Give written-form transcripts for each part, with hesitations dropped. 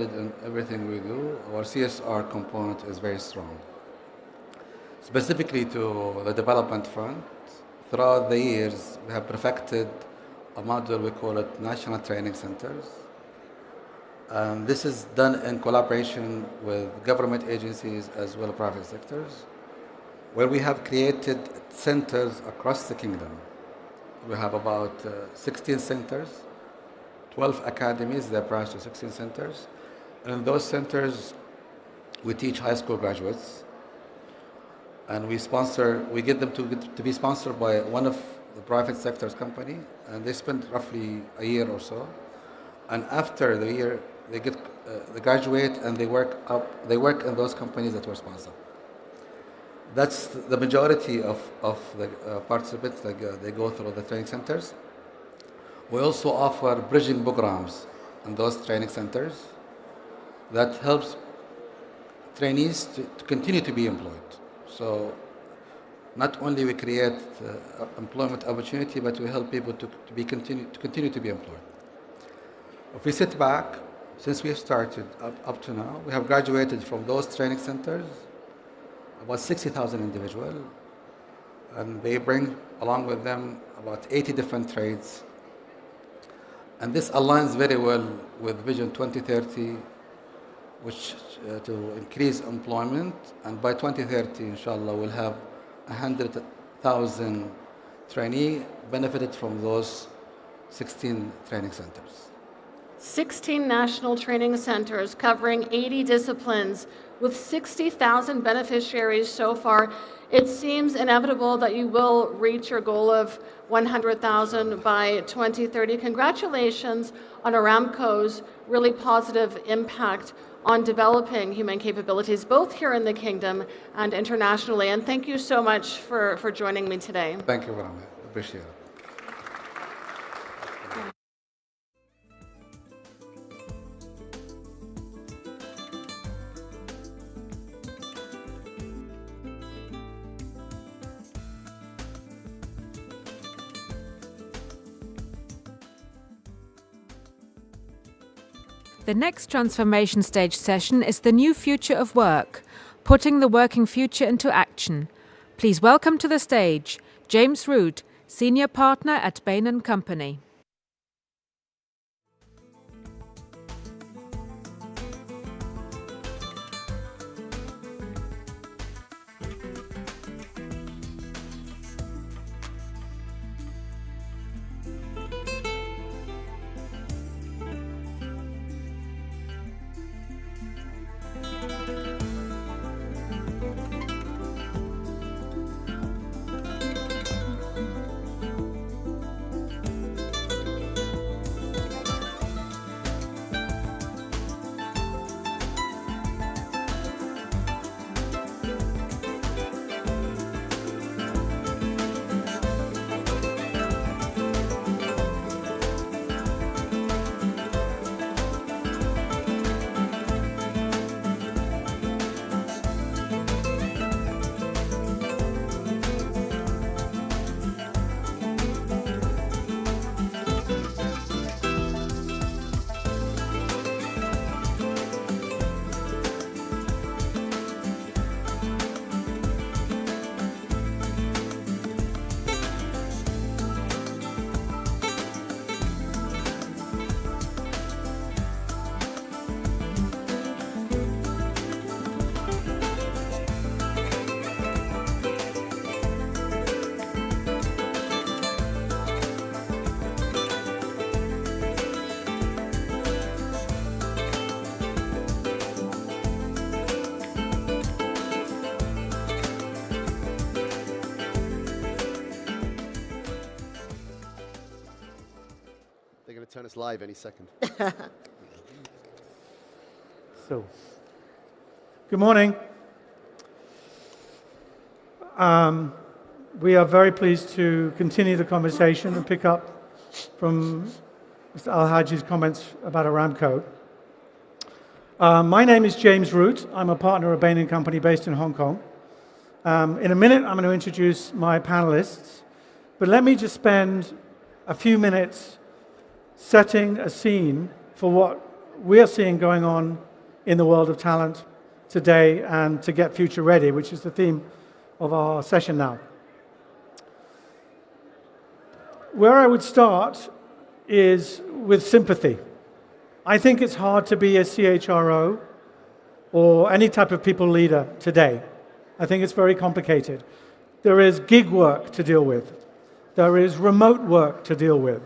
In everything we do, our CSR component is very strong. Specifically to the development front, throughout the years, we have perfected a model, we call it National Training Centers. And this is done in collaboration with government agencies as well as private sectors, where we have created centers across the kingdom. We have about 16 centers, 12 academies, they're branched to 16 centers. And in those centers, we teach high school graduates, and we get them to be sponsored by one of the private sector's company, and they spend roughly a year or so. And after the year, they graduate and they work in those companies that were sponsored. That's the majority of the participants that they go through the training centers. We also offer bridging programs in those training centers that helps trainees to continue to be employed. So not only we create employment opportunity, but we help people to continue to be employed. If we sit back, since we have started up to now, we have graduated from those training centers about 60,000 individuals, and they bring along with them about 80 different trades. And this aligns very well with Vision 2030, which to increase employment, and by 2030, inshallah, we'll have 100,000 trainees benefited from those 16 training centers. 16 national training centers covering 80 disciplines with 60,000 beneficiaries so far. It seems inevitable that you will reach your goal of 100,000 by 2030. Congratulations on Aramco's really positive impact on developing human capabilities, both here in the Kingdom and internationally. And thank you so much for joining me today. Thank you very much. Appreciate it. The next transformation stage session is the new future of work, putting the working future into action. Please welcome to the stage James Root, Senior Partner at Bain & Company. Turn us live any second. So, good morning. We are very pleased to continue the conversation and pick up from Mr. Al-Haji's comments about Aramco. My name is James Root. I'm a partner of Bain & Company based in Hong Kong. In a minute, I'm going to introduce my panelists, but let me just spend a few minutes setting a scene for what we are seeing going on in the world of talent today and to get future ready, which is the theme of our session now. Where I would start is with sympathy. I think it's hard to be a CHRO or any type of people leader today. I think it's very complicated. There is gig work to deal with. There is remote work to deal with.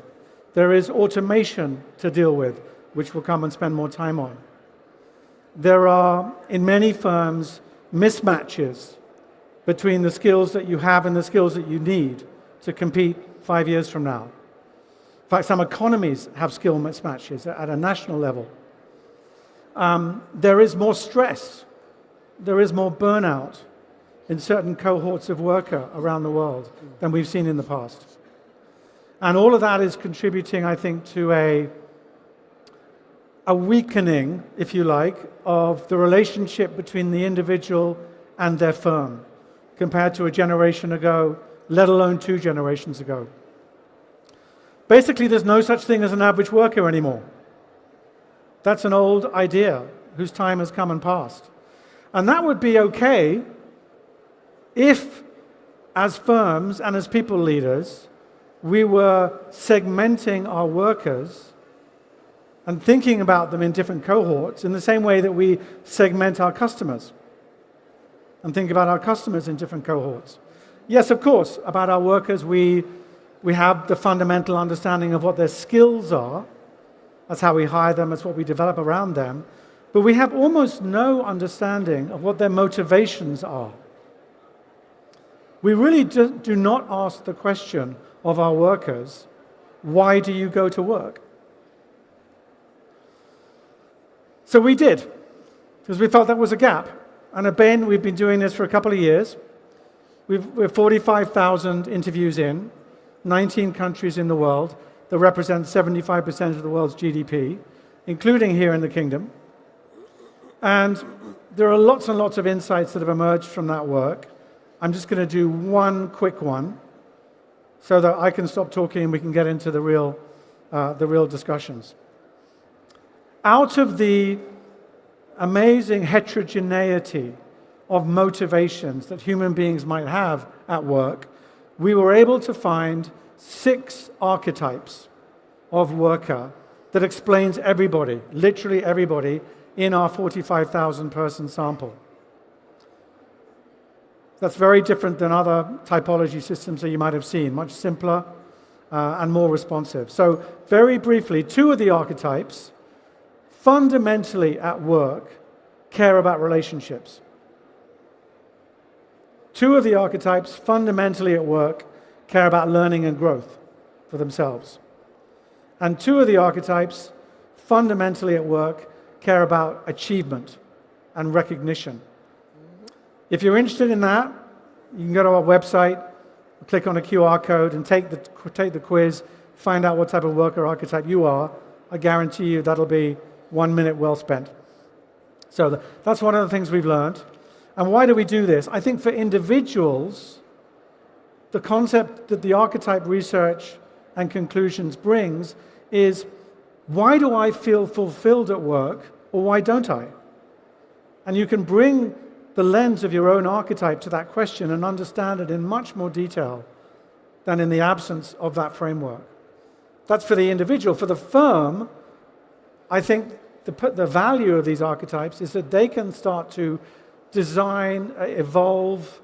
There is automation to deal with, which we'll come and spend more time on. There are, in many firms, mismatches between the skills that you have and the skills that you need to compete 5 years from now. In fact, some economies have skill mismatches at a national level. There is more stress. There is more burnout in certain cohorts of worker around the world than we've seen in the past. And all of that is contributing, I think, to a weakening, if you like, of the relationship between the individual and their firm compared to a generation ago, let alone 2 generations ago. Basically, there's no such thing as an average worker anymore. That's an old idea whose time has come and passed. And that would be okay if, as firms and as people leaders, we were segmenting our workers and thinking about them in different cohorts in the same way that we segment our customers and think about our customers in different cohorts. Yes, of course, about our workers, we have the fundamental understanding of what their skills are. That's how we hire them, that's what we develop around them. But we have almost no understanding of what their motivations are. We really do not ask the question of our workers, why do you go to work? So we did, because we felt that was a gap. And at Bain, we've been doing this for a couple of years. We're 45,000 interviews in, 19 countries in the world that represent 75% of the world's GDP, including here in the Kingdom. And there are lots and lots of insights that have emerged from that work. I'm just going to do one quick one so that I can stop talking and we can get into the real discussions. Out of the amazing heterogeneity of motivations that human beings might have at work, we were able to find 6 archetypes of worker that explains everybody, literally everybody, in our 45,000 person sample. That's very different than other typology systems that you might have seen, much simpler and more responsive. So very briefly, 2 of the archetypes fundamentally at work care about relationships. 2 of the archetypes fundamentally at work care about learning and growth for themselves. And 2 of the archetypes fundamentally at work care about achievement and recognition. If you're interested in that, you can go to our website, click on a QR code and take the quiz, find out what type of worker archetype you are. I guarantee you that'll be 1 minute well spent. So that's one of the things we've learned. And why do we do this? I think for individuals, the concept that the archetype research and conclusions brings is, why do I feel fulfilled at work, or why don't I? And you can bring the lens of your own archetype to that question and understand it in much more detail than in the absence of that framework. That's for the individual. For the firm, I think the value of these archetypes is that they can start to design, evolve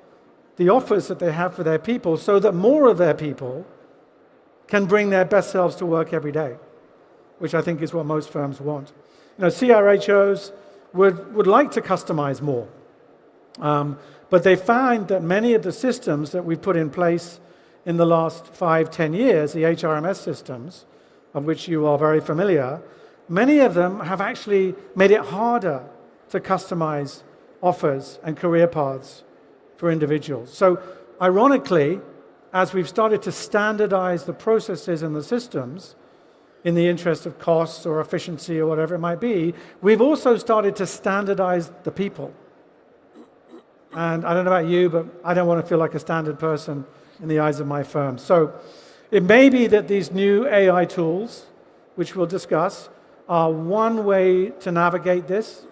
the offers that they have for their people so that more of their people can bring their best selves to work every day, which I think is what most firms want. You know, CRHOs would like to customize more, but they find that many of the systems that we've put in place in the last 5-10 years, the HRMS systems, of which you are very familiar, many of them have actually made it harder to customize offers and career paths for individuals. So ironically, as we've started to standardize the processes and the systems in the interest of costs or efficiency or whatever it might be, we've also started to standardize the people. And I don't know about you, but I don't want to feel like a standard person in the eyes of my firm. So it may be that these new AI tools, which we'll discuss, are one way to navigate this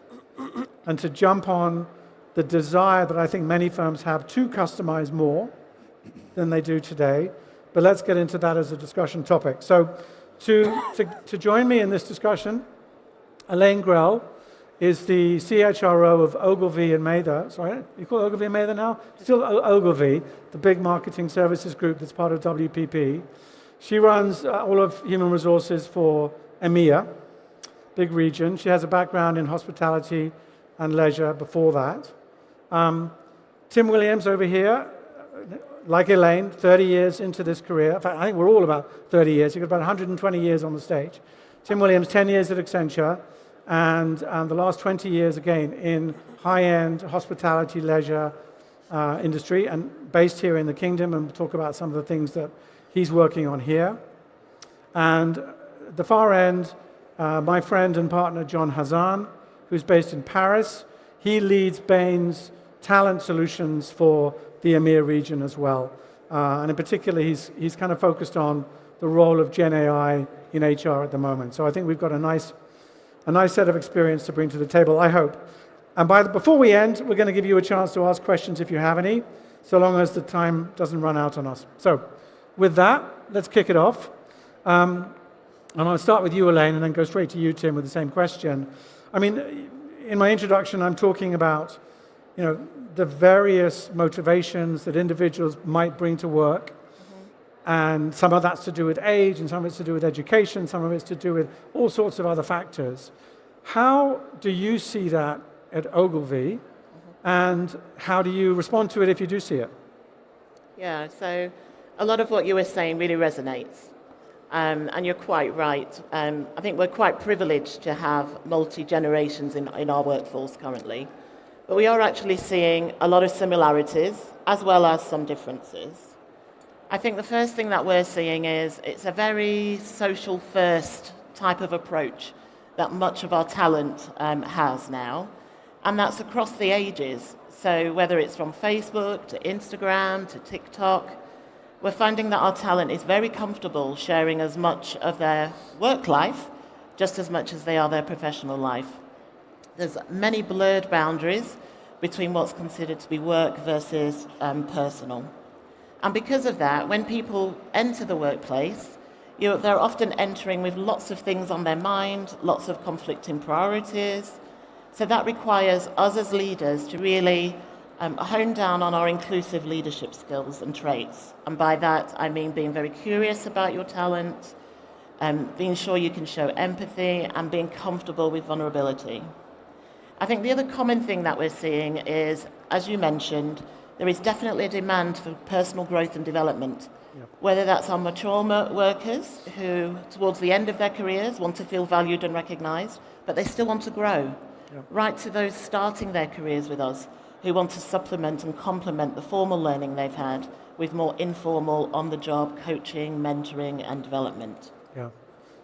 and to jump on the desire that I think many firms have to customize more than they do today. But let's get into that as a discussion topic. So to join me in this discussion, Elaine Grell is the CHRO of Ogilvy and Mather. Sorry, you call it Ogilvy and Mather now? Still Ogilvy, the big marketing services group that's part of WPP. She runs all of human resources for EMEA, big region. She has a background in hospitality and leisure before that. Tim Williams over here, like Elaine, 30 years into this career. In fact, I think we're all about 30 years. You've got about 120 years on the stage. Tim Williams, 10 years at Accenture, and the last 20 years, again, in high-end hospitality, leisure industry, and based here in the Kingdom, and we'll talk about some of the things that he's working on here. And at the far end, my friend and partner, John Hazan, who's based in Paris. He leads Bain's talent solutions for the EMEA region as well. And in particular, he's kind of focused on the role of Gen AI in HR at the moment. So I think we've got a nice set of experience to bring to the table, I hope. And before we end, we're going to give you a chance to ask questions if you have any, so long as the time doesn't run out on us. So with that, let's kick it off. And I'll start with you, Elaine, and then go straight to you, Tim, with the same question. I mean, in my introduction, I'm talking about, the various motivations that individuals might bring to work. And some of that's to do with age, and some of it's to do with education, some of it's to do with all sorts of other factors. How do you see that at Ogilvy, and how do you respond to it if you do see it? Yeah, so a lot of what you were saying really resonates. And you're quite right. I think we're quite privileged to have multi-generations in our workforce currently. But we are actually seeing a lot of similarities as well as some differences. I think the first thing that we're seeing is it's a very social first type of approach that much of our talent has now. And that's across the ages. So whether it's from Facebook to Instagram to TikTok, we're finding that our talent is very comfortable sharing as much of their work life just as much as they are their professional life. There's many blurred boundaries between what's considered to be work versus personal. And because of that, when people enter the workplace, they're often entering with lots of things on their mind, lots of conflicting priorities. So that requires us as leaders to really hone down on our inclusive leadership skills and traits. And by that, I mean being very curious about your talent, being sure you can show empathy, and being comfortable with vulnerability. I think the other common thing that we're seeing is, as you mentioned, there is definitely a demand for personal growth and development, whether that's our mature workers who, towards the end of their careers, want to feel valued and recognized, but they still want to grow, right to those starting their careers with us, who want to supplement and complement the formal learning they've had with more informal, on-the-job coaching, mentoring, and development. Yeah.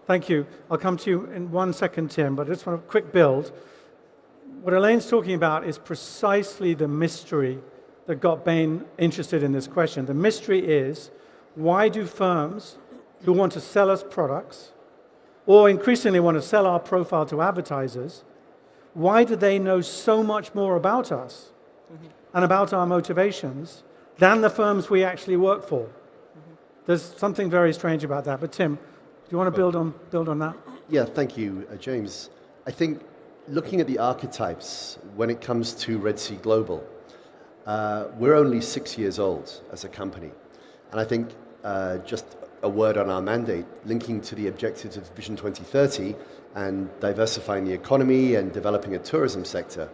Thank you. I'll come to you in 1 second, Tim, but I just want a quick build. What Elaine's talking about is precisely the mystery that got Bain interested in this question. The mystery is, why do firms who want to sell us products, or increasingly want to sell our profile to advertisers, why do they know so much more about us and about our motivations than the firms we actually work for? There's something very strange about that. But Tim, do you want to build on that? Yeah, thank you, James. I think looking at the archetypes when it comes to Red Sea Global, we're only 6 years old as a company. And I think just a word on our mandate, linking to the objectives of Vision 2030 and diversifying the economy and developing a tourism sector.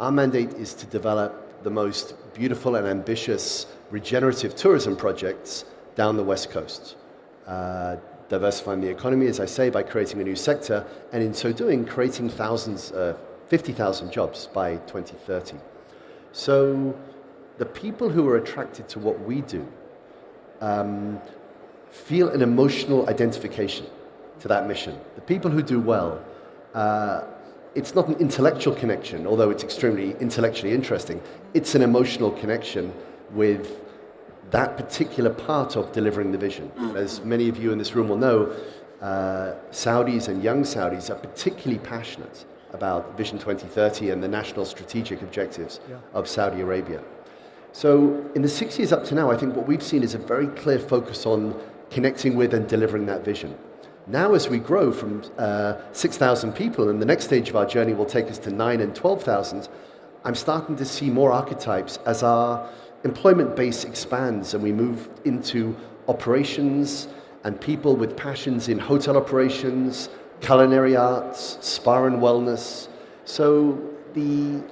Our mandate is to develop the most beautiful and ambitious regenerative tourism projects down the West Coast. Diversifying the economy, as I say, by creating a new sector, and in so doing, creating 50,000 jobs by 2030. So the people who are attracted to what we do feel an emotional identification to that mission. The people who do well, it's not an intellectual connection, although it's extremely intellectually interesting. It's an emotional connection with that particular part of delivering the vision. As many of you in this room will know, Saudis and young Saudis are particularly passionate about Vision 2030 and the national strategic objectives of Saudi Arabia. So in the 6 years up to now, I think what we've seen is a very clear focus on connecting with and delivering that vision. Now as we grow from 6,000 people, and the next stage of our journey will take us to 9 and 12,000, I'm starting to see more archetypes as our employment base expands and we move into operations and people with passions in hotel operations, culinary arts, spa and wellness. So the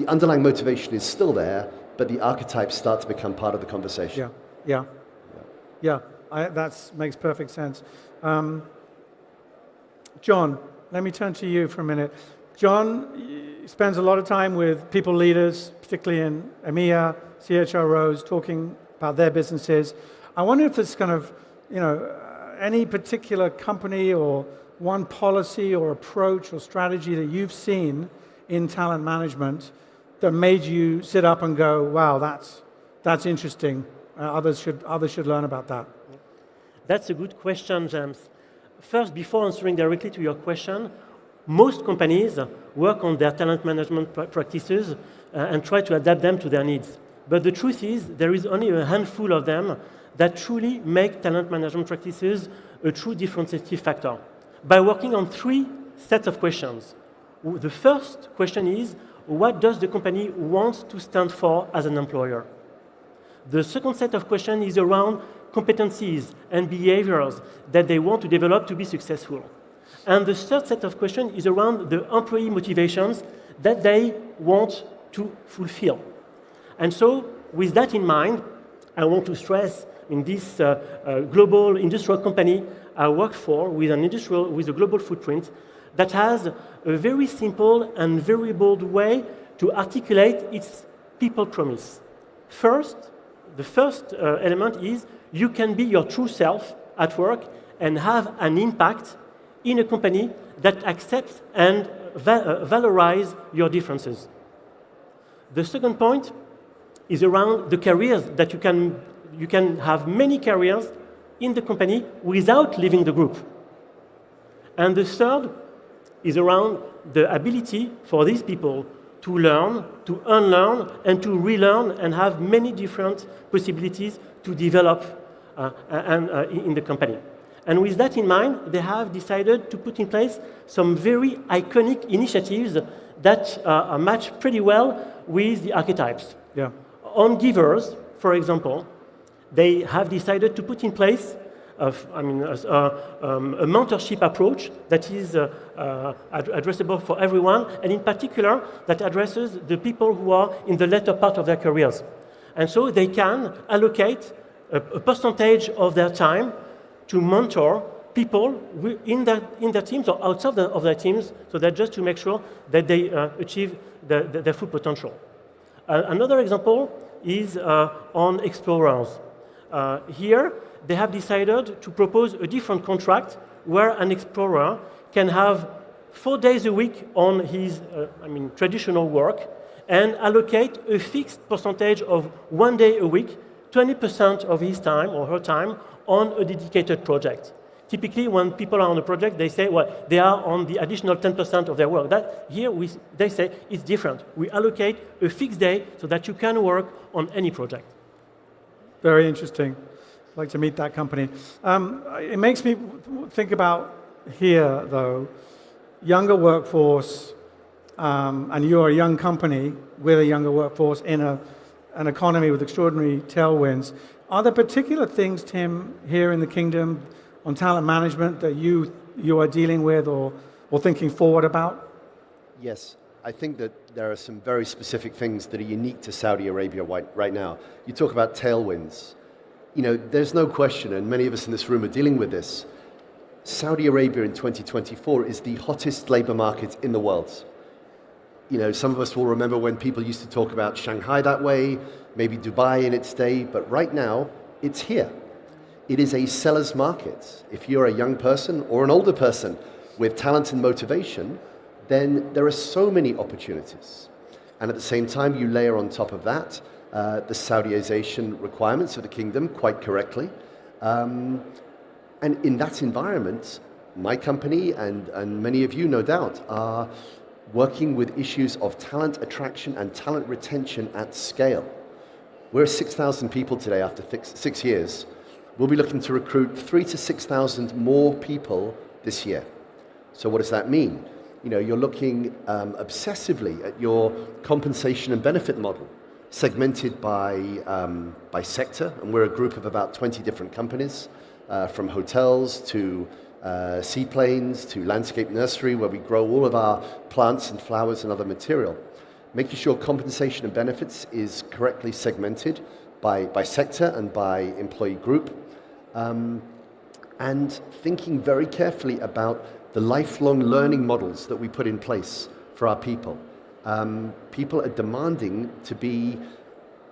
underlying motivation is still there, but the archetypes start to become part of the conversation. Yeah. That makes perfect sense. John, let me turn to you for a minute. John spends a lot of time with people leaders, particularly in EMEA, CHROs, talking about their businesses. I wonder if there's kind of, any particular company or one policy or approach or strategy that you've seen in talent management that made you sit up and go, wow, that's interesting. Others should learn about that. That's a good question, James. First, before answering directly to your question, most companies work on their talent management practices and try to adapt them to their needs. But the truth is, there is only a handful of them that truly make talent management practices a true differentiating factor by working on 3 sets of questions. The first question is, what does the company want to stand for as an employer? The second set of questions is around competencies and behaviors that they want to develop to be successful. And the third set of questions is around the employee motivations that they want to fulfill. And so, with that in mind, I want to stress in this global industrial company I work for with a global footprint that has a very simple and very bold way to articulate its people promise. The first element is you can be your true self at work and have an impact in a company that accepts and valorizes your differences. The second point is around the careers that you can have many careers in the company without leaving the group. And the third is around the ability for these people to learn, to unlearn, and to relearn, and have many different possibilities to develop in the company. And with that in mind, they have decided to put in place some very iconic initiatives that match pretty well with the archetypes. Yeah. On givers, for example, they have decided to put in place a mentorship approach that is addressable for everyone, and in particular, that addresses the people who are in the latter part of their careers. And so they can allocate a percentage of their time to mentor people in their teams or outside of their teams, so that just to make sure that they achieve their full potential. Another example is on explorers. Here, they have decided to propose a different contract where an explorer can have 4 days a week on his traditional work and allocate a fixed percentage of 1 day a week, 20% of his time or her time on a dedicated project. Typically, when people are on a project, they say, well, they are on the additional 10% of their work. They say it's different. We allocate a fixed day so that you can work on any project. Very interesting. I'd like to meet that company. It makes me think about here, though, younger workforce, and you're a young company with a younger workforce in an economy with extraordinary tailwinds. Are there particular things, Tim, here in the Kingdom on talent management that you are dealing with or thinking forward about? Yes, I think that there are some very specific things that are unique to Saudi Arabia right now. You talk about tailwinds. There's no question, and many of us in this room are dealing with this. Saudi Arabia in 2024 is the hottest labor market in the world. Some of us will remember when people used to talk about Shanghai that way, maybe Dubai in its day, but right now, it's here. It is a seller's market. If you're a young person or an older person with talent and motivation, then there are so many opportunities. And at the same time, you layer on top of that the Saudiization requirements of the kingdom, quite correctly. And in that environment, my company and many of you, no doubt, are working with issues of talent attraction and talent retention at scale. We're 6,000 people today after 6 years. We'll be looking to recruit 3,000 to 6,000 more people this year. So what does that mean? You know, you're looking obsessively at your compensation and benefit model, segmented by sector, and we're a group of about 20 different companies, from hotels to seaplanes to landscape nursery, where we grow all of our plants and flowers and other material. Making sure compensation and benefits is correctly segmented by sector and by employee group, and thinking very carefully about the lifelong learning models that we put in place for our people. People are demanding to be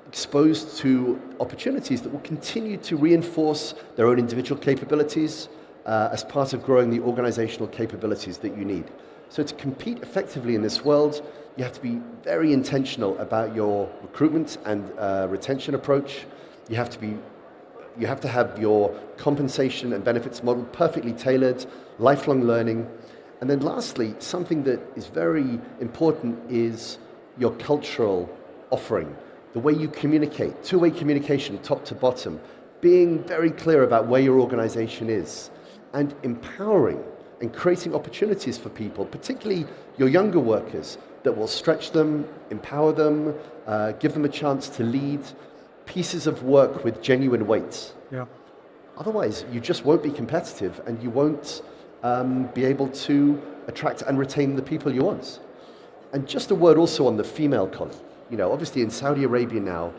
exposed to opportunities that will continue to reinforce their own individual capabilities as part of growing the organizational capabilities that you need. So to compete effectively in this world, you have to be very intentional about your recruitment and retention approach. You have to have your compensation and benefits model perfectly tailored, lifelong learning. And then lastly, something that is very important is your cultural offering, the way you communicate, two-way communication, top to bottom, being very clear about where your organization is, and empowering and creating opportunities for people, particularly your younger workers, that will stretch them, empower them, give them a chance to lead pieces of work with genuine weight. Yeah. Otherwise, you just won't be competitive, and you won't be able to attract and retain the people you want. And just a word also on the female colleague. You know, obviously in Saudi Arabia now,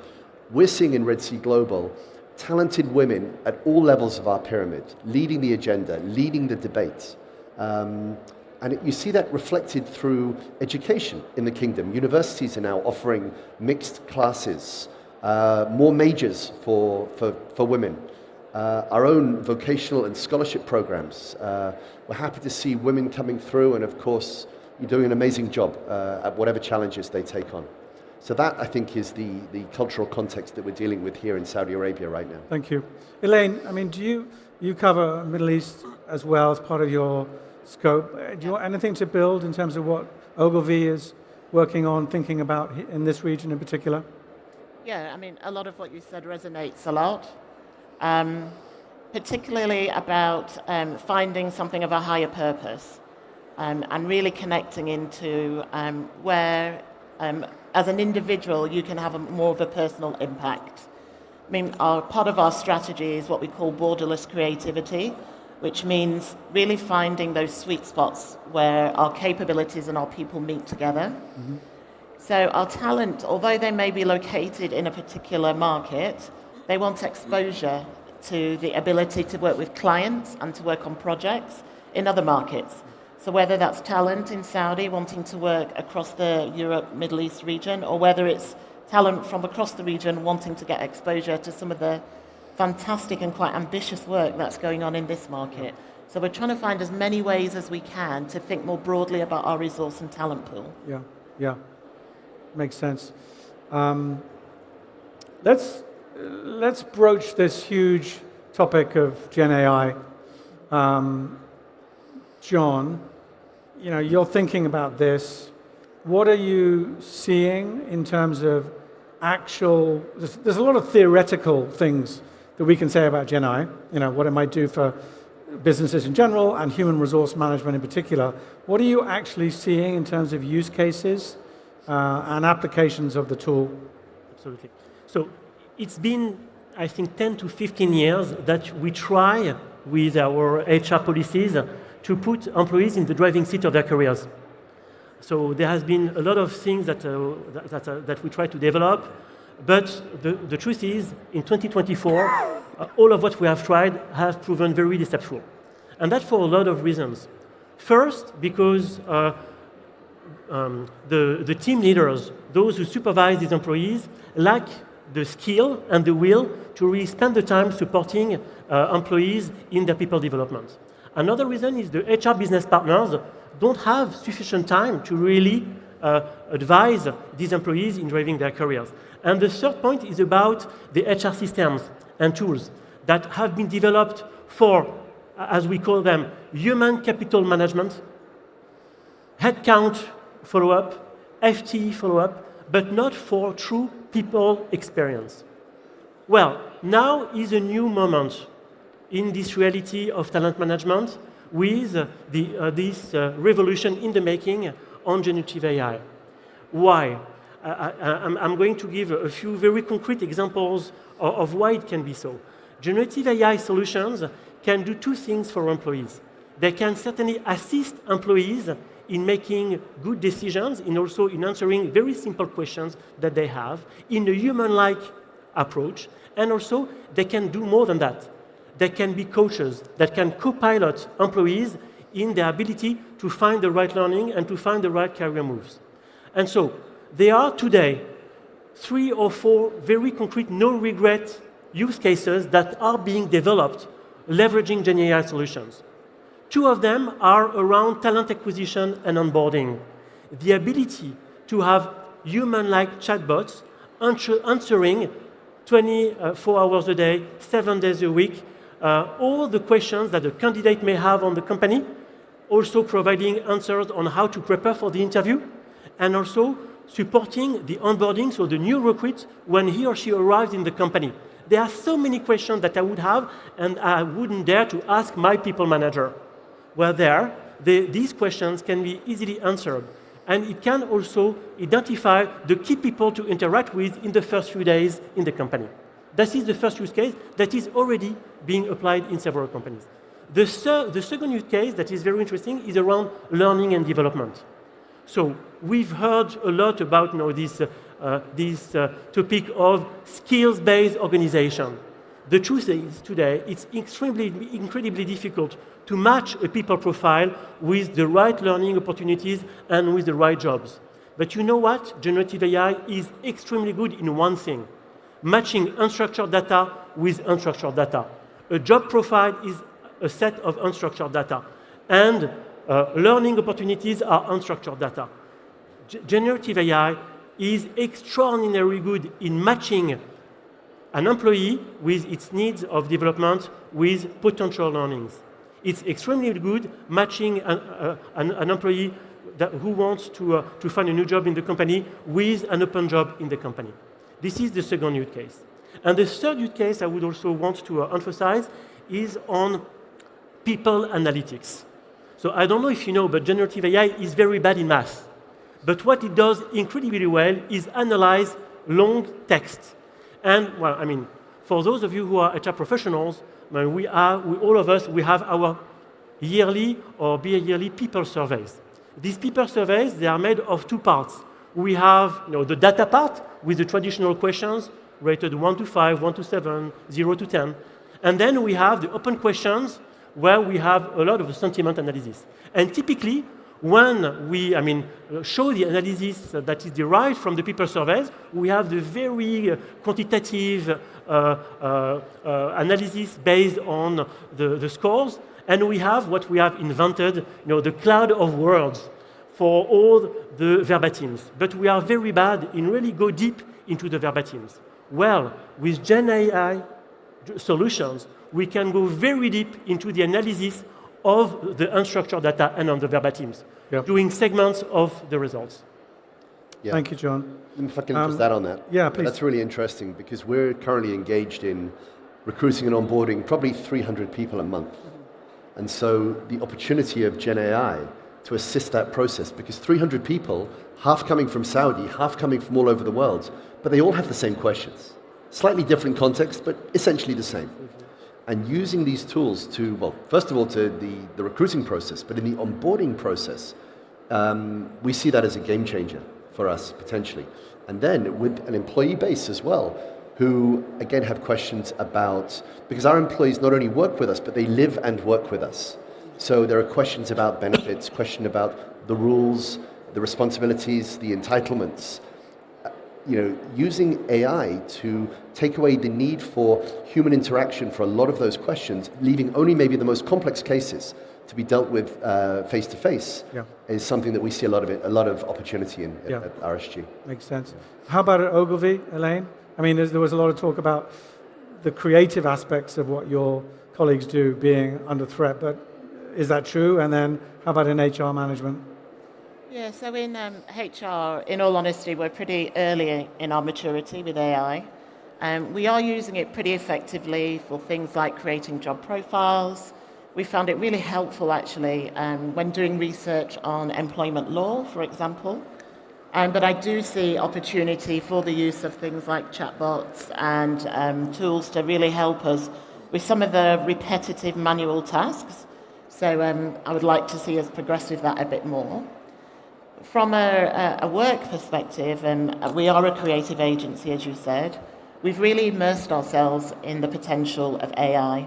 we're seeing in Red Sea Global talented women at all levels of our pyramid, leading the agenda, leading the debate. And you see that reflected through education in the kingdom. Universities are now offering mixed classes, more majors for women. Our own vocational and scholarship programs. We're happy to see women coming through, and of course, you're doing an amazing job at whatever challenges they take on. So that, I think, is the cultural context that we're dealing with here in Saudi Arabia right now. Thank you. Elaine, I mean, do you cover Middle East as well as part of your scope? Do you want anything to build in terms of what Ogilvy is working on, thinking about in this region in particular? Yeah, I mean, a lot of what you said resonates a lot, particularly about finding something of a higher purpose and really connecting into where, as an individual, you can have more of a personal impact. I mean, part of our strategy is what we call borderless creativity, which means really finding those sweet spots where our capabilities and our people meet together. Mm-hmm. So our talent, although they may be located in a particular market, they want exposure to the ability to work with clients and to work on projects in other markets. So whether that's talent in Saudi wanting to work across the Europe, Middle East region, or whether it's talent from across the region wanting to get exposure to some of the fantastic and quite ambitious work that's going on in this market. So we're trying to find as many ways as we can to think more broadly about our resource and talent pool. Yeah. Makes sense. Let's broach this huge topic of Gen AI. John, you know, you're thinking about this. What are you seeing in terms of actual? There's a lot of theoretical things that we can say about Gen AI. You know, what it might do for businesses in general and human resource management in particular. What are you actually seeing in terms of use cases and applications of the tool? Absolutely. So it's been, I think, 10 to 15 years that we try with our HR policies to put employees in the driving seat of their careers. So there has been a lot of things that we try to develop, but the truth is, in 2024, all of what we have tried has proven very deceptive. And that for a lot of reasons. First, because the team leaders, those who supervise these employees, lack the skill and the will to really spend the time supporting employees in their people development. Another reason is the HR business partners don't have sufficient time to really advise these employees in driving their careers. And the third point is about the HR systems and tools that have been developed for as we call them, human capital management, headcount follow-up, FTE follow-up, but not for true people experience. Well, now is a new moment in this reality of talent management with this revolution in the making on generative AI. Why? I'm going to give a few very concrete examples of why it can be so. Generative AI solutions can do two things for employees. They can certainly assist employees in making good decisions, and also in answering very simple questions that they have in a human-like approach. And also, they can do more than that. They can be coaches that can co-pilot employees in their ability to find the right learning and to find the right career moves. And so, there are today 3 or 4 very concrete, no-regret use cases that are being developed leveraging GenAI solutions. 2 of them are around talent acquisition and onboarding. The ability to have human-like chatbots answering 24 hours a day, 7 days a week, all the questions that the candidate may have on the company, also providing answers on how to prepare for the interview, and also supporting the onboarding, so the new recruit, when he or she arrives in the company. There are so many questions that I would have, and I wouldn't dare to ask my people manager. Well, these questions can be easily answered. And it can also identify the key people to interact with in the first few days in the company. That is the first use case that is already being applied in several companies. The second use case that is very interesting is around learning and development. So we've heard a lot about this topic of skills-based organization. The truth is today it's incredibly difficult to match a people profile with the right learning opportunities and with the right jobs. But you know what? Generative AI is extremely good in one thing: matching unstructured data with unstructured data. A job profile is a set of unstructured data, and learning opportunities are unstructured data. Generative AI is extraordinarily good in matching an employee with its needs of development with potential learnings. It's extremely good matching an employee who wants to find a new job in the company with an open job in the company. This is the second use case. And the third use case I would also want to emphasize is on people analytics. So I don't know if you know, but generative AI is very bad in math. But what it does incredibly well is analyze long text. And, well, I mean, for those of you who are HR professionals, all of us have our yearly or bi-yearly people surveys. These people surveys, they are made of 2 parts. We have the data part with the traditional questions rated 1 to 5, 1 to 7, 0 to 10. And then we have the open questions where we have a lot of sentiment analysis. And typically, when we show the analysis that is derived from the people surveys, we have the very quantitative analysis based on the scores, and we have what we have invented, the cloud of words for all the verbatims. But we are very bad in really go deep into the verbatims. Well, with Gen AI solutions, we can go very deep into the analysis of the unstructured data and on the verbatims, doing segments of the results. Yeah. Thank you, John. If I can just add on that. Yeah, please. That's really interesting because we're currently engaged in recruiting and onboarding probably 300 people a month. And so the opportunity of Gen AI to assist that process, because 300 people, half coming from Saudi, half coming from all over the world, but they all have the same questions. Slightly different context, but essentially the same. And using these tools to, well, first of all, to the recruiting process, but in the onboarding process, we see that as a game changer for us, potentially. And then with an employee base as well, who, again, have questions about, because our employees not only work with us, but they live and work with us. So there are questions about benefits, question about the rules, the responsibilities, the entitlements. Using AI to take away the need for human interaction for a lot of those questions, leaving only maybe the most complex cases to be dealt with face to face, is something that we see a lot of opportunity in at RSG. Makes sense. How about at Ogilvy, Elaine? I mean, there was a lot of talk about the creative aspects of what you're colleagues do being under threat, but is that true? And then how about in HR management? Yeah, so in HR, in all honesty, we're pretty early in our maturity with AI. We are using it pretty effectively for things like creating job profiles. We found it really helpful, actually, when doing research on employment law, for example. But I do see opportunity for the use of things like chatbots and tools to really help us with some of the repetitive manual tasks. So I would like to see us progress with that a bit more. From a work perspective, and we are a creative agency, as you said, we've really immersed ourselves in the potential of AI,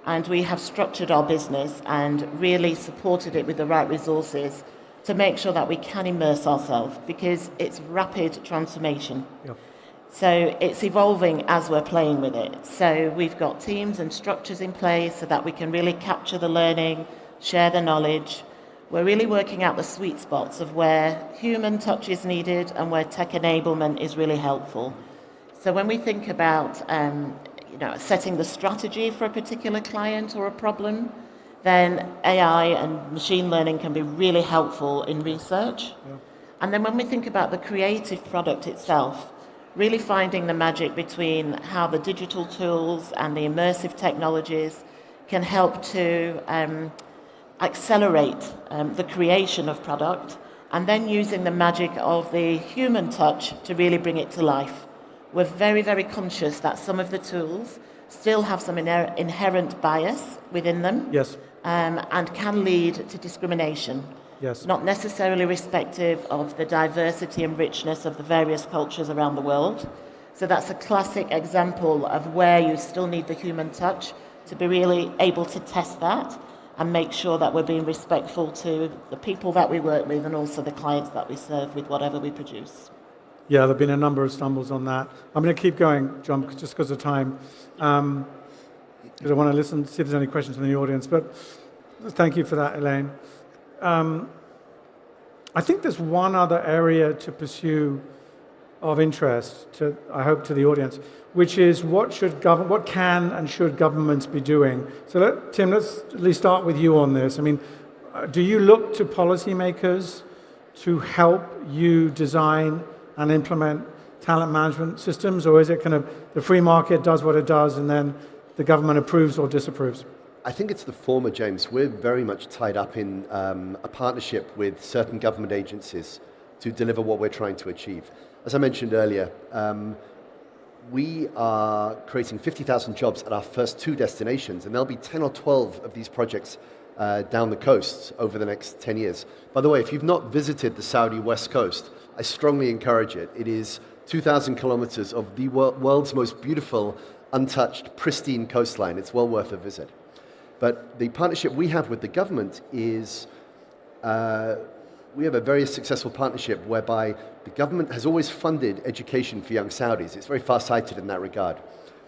and we have structured our business and really supported it with the right resources to make sure that we can immerse ourselves, because it's rapid transformation. Yep. So it's evolving as we're playing with it. So we've got teams and structures in place so that we can really capture the learning, share the knowledge. We're really working out the sweet spots of where human touch is needed and where tech enablement is really helpful. So when we think about setting the strategy for a particular client or a problem, then AI and machine learning can be really helpful in research. Yeah. And then when we think about the creative product itself, really finding the magic between how the digital tools and the immersive technologies can help to accelerate the creation of product, and then using the magic of the human touch to really bring it to life. We're very, very conscious that some of the tools still have some inherent bias within them. Yes. And can lead to discrimination. Yes. Not necessarily respective of the diversity and richness of the various cultures around the world. So that's a classic example of where you still need the human touch to be really able to test that and make sure that we're being respectful to the people that we work with and also the clients that we serve with whatever we produce. Yeah, there have been a number of stumbles on that. I'm going to keep going, John, just because of time. Because I want to listen, see if there's any questions from the audience. But thank you for that, Elaine. I think there's one other area to pursue of interest, I hope, to the audience, which is what can and should governments be doing? So, Tim, let's at least start with you on this. I mean, do you look to policymakers to help you design and implement talent management systems, or is it kind of the free market does what it does and then the government approves or disapproves? I think it's the former, James. We're very much tied up in a partnership with certain government agencies to deliver what we're trying to achieve. As I mentioned earlier, we are creating 50,000 jobs at our first 2 destinations, and there'll be 10 or 12 of these projects down the coast over the next 10 years. By the way, if you've not visited the Saudi West Coast, I strongly encourage it. It is 2,000 kilometers of the world's most beautiful, untouched, pristine coastline. It's well worth a visit. But the partnership we have with the government is, we have a very successful partnership whereby the government has always funded education for young Saudis. It's very far-sighted in that regard.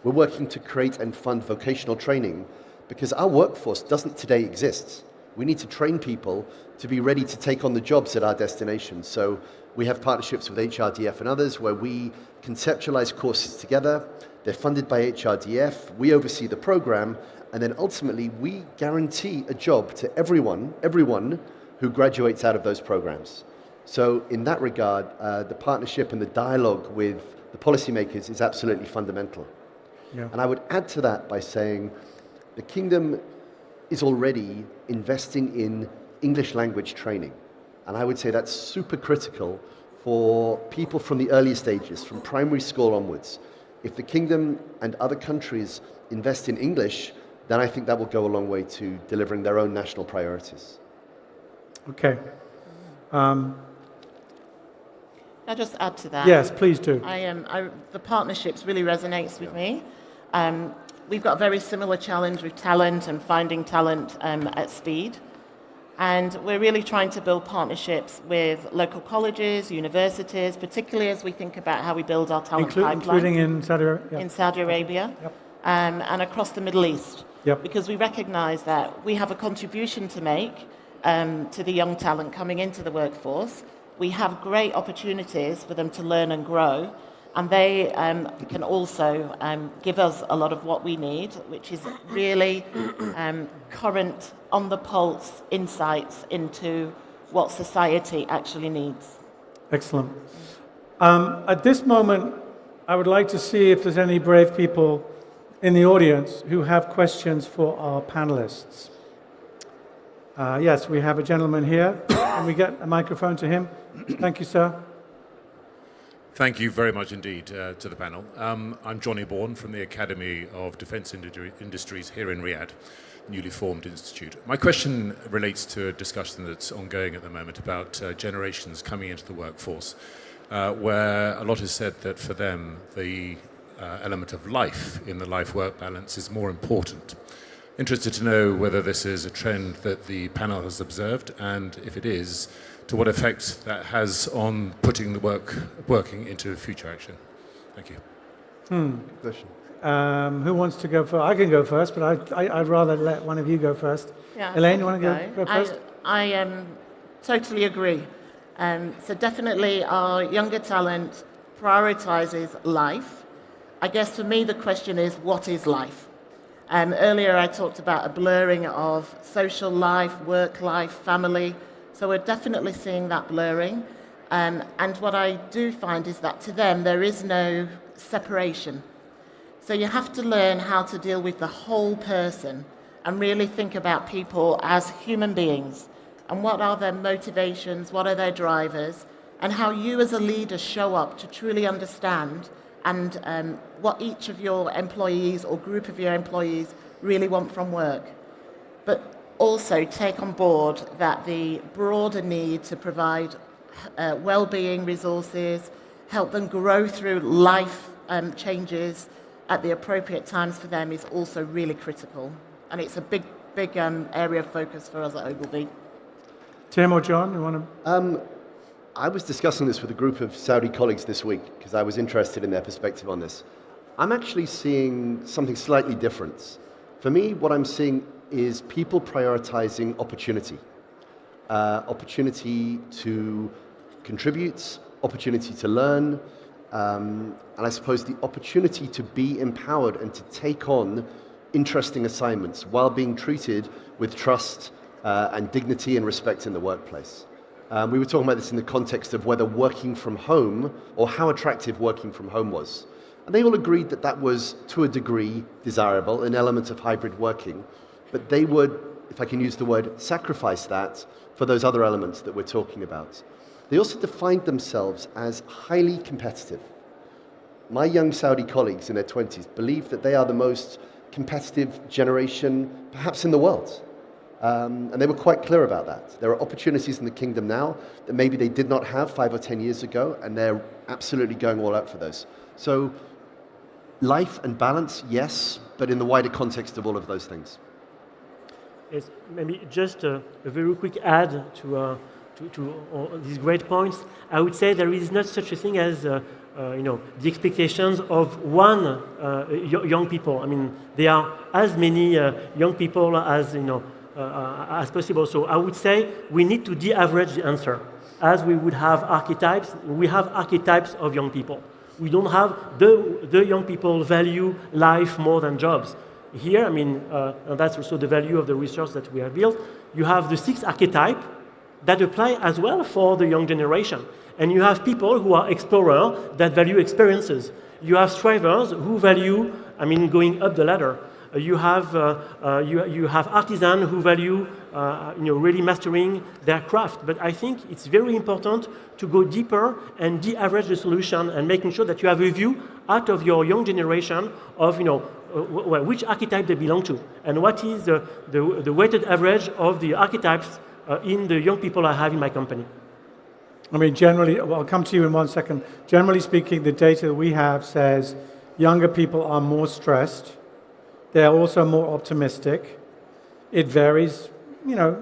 We're working to create and fund vocational training because our workforce doesn't today exist. We need to train people to be ready to take on the jobs at our destinations. So we have partnerships with HRDF and others where we conceptualize courses together. They're funded by HRDF. We oversee the program. And then ultimately, we guarantee a job to everyone who graduates out of those programs. So in that regard, the partnership and the dialogue with the policymakers is absolutely fundamental. Yeah. And I would add to that by saying the Kingdom is already investing in English language training. And I would say that's super critical for people from the earliest ages, from primary school onwards. If the Kingdom and other countries invest in English, then I think that will go a long way to delivering their own national priorities. Okay. I'll just add to that. Yes, please do. The partnerships really resonates with me. We've got a very similar challenge with talent and finding talent at speed. And we're really trying to build partnerships with local colleges, universities, particularly as we think about how we build our talent pipeline. Including in Saudi Arabia? In Saudi Arabia. Yep. And across the Middle East. Yep. Because we recognize that we have a contribution to make to the young talent coming into the workforce. We have great opportunities for them to learn and grow. And they can also give us a lot of what we need, which is really current, on the pulse insights into what society actually needs. Excellent. At this moment, I would like to see if there's any brave people in the audience who have questions for our panelists. Yes, we have a gentleman here. Can we get a microphone to him? Thank you, sir. Thank you very much indeed to the panel. I'm Johnny Bourne from the Academy of Defence Industries here in Riyadh, newly formed institute. My question relates to a discussion that's ongoing at the moment about generations coming into the workforce, where a lot is said that for them the element of life in the life-work balance is more important. Interested to know whether this is a trend that the panel has observed, and if it is, to what effect that has on putting the working into future action. Thank you. Good question. Who wants to go first? I can go first, but I'd rather let one of you go first. Yeah, Elaine, you want to go first? I totally agree. So definitely our younger talent prioritizes life. I guess for me the question is, what is life? Earlier I talked about a blurring of social life, work life, family. So we're definitely seeing that blurring. And what I do find is that to them there is no separation. So you have to learn how to deal with the whole person and really think about people as human beings and what are their motivations, what are their drivers, and how you as a leader show up to truly understand and what each of your employees or group of your employees really want from work. But also take on board that the broader need to provide well-being resources, help them grow through life changes at the appropriate times for them is also really critical. And it's a big area of focus for us at Ogilvy. Tim or John, you want to? I was discussing this with a group of Saudi colleagues this week because I was interested in their perspective on this. I'm actually seeing something slightly different. For me, what I'm seeing is people prioritizing opportunity. Opportunity to contribute, opportunity to learn, and I suppose the opportunity to be empowered and to take on interesting assignments while being treated with trust and dignity and respect in the workplace. We were talking about this in the context of whether working from home or how attractive working from home was. And they all agreed that that was, to a degree, desirable, an element of hybrid working. But they would, if I can use the word, sacrifice that for those other elements that we're talking about. They also defined themselves as highly competitive. My young Saudi colleagues in their 20s believe that they are the most competitive generation perhaps in the world. And they were quite clear about that. There are opportunities in the kingdom now that maybe they did not have 5 or 10 years ago, and they're absolutely going all out for those. So life and balance, yes, but in the wider context of all of those things. Yes, maybe just a very quick add to these great points. I would say there is not such a thing as the expectations of one young people. I mean, there are as many young people as possible. So I would say we need to de-average the answer. As we would have archetypes, we have archetypes of young people. We don't have the young people value life more than jobs. Here, I mean, and that's also the value of the research that we have built. You have the 6 archetypes that apply as well for the young generation. And you have people who are explorers that value experiences. You have strivers who value, going up the ladder. You have artisans who value, really mastering their craft. But I think it's very important to go deeper and de-average the solution and making sure that you have a view out of your young generation of, which archetype they belong to and what is the weighted average of the archetypes in the young people I have in my company. I mean, generally, well, I'll come to you in 1 second. Generally speaking, the data that we have says younger people are more stressed. They're also more optimistic. It varies,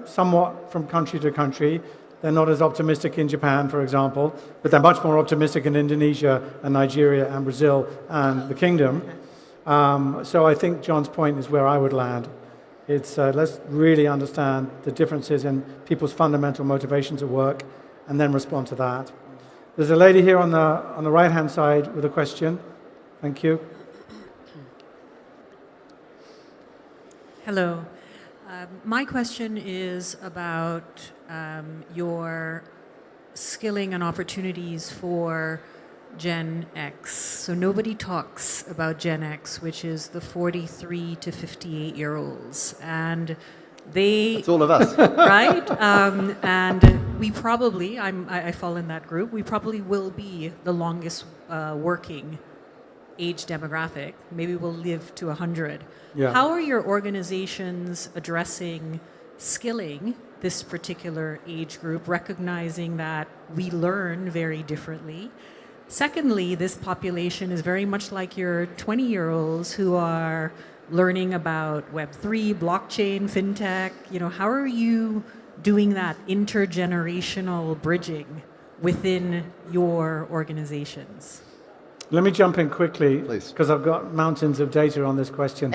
somewhat from country to country. They're not as optimistic in Japan, for example, but they're much more optimistic in Indonesia and Nigeria and Brazil and the Kingdom. So I think John's point is where I would land. It's let's really understand the differences in people's fundamental motivations at work and then respond to that. There's a lady here on the right-hand side with a question. Thank you. Hello. My question is about your skilling and opportunities for Gen X. So nobody talks about Gen X, which is the 43 to 58-year-olds. And they... It's all of us. Right? And we probably, I fall in that group, we probably will be the longest working age demographic. Maybe we'll live to 100. Yeah. How are your organizations addressing skilling this particular age group, recognizing that we learn very differently? Secondly, this population is very much like your 20-year-olds who are learning about Web3, blockchain, fintech. You know, how are you doing that intergenerational bridging within your organizations? Let me jump in quickly, Please. because I've got mountains of data on this question.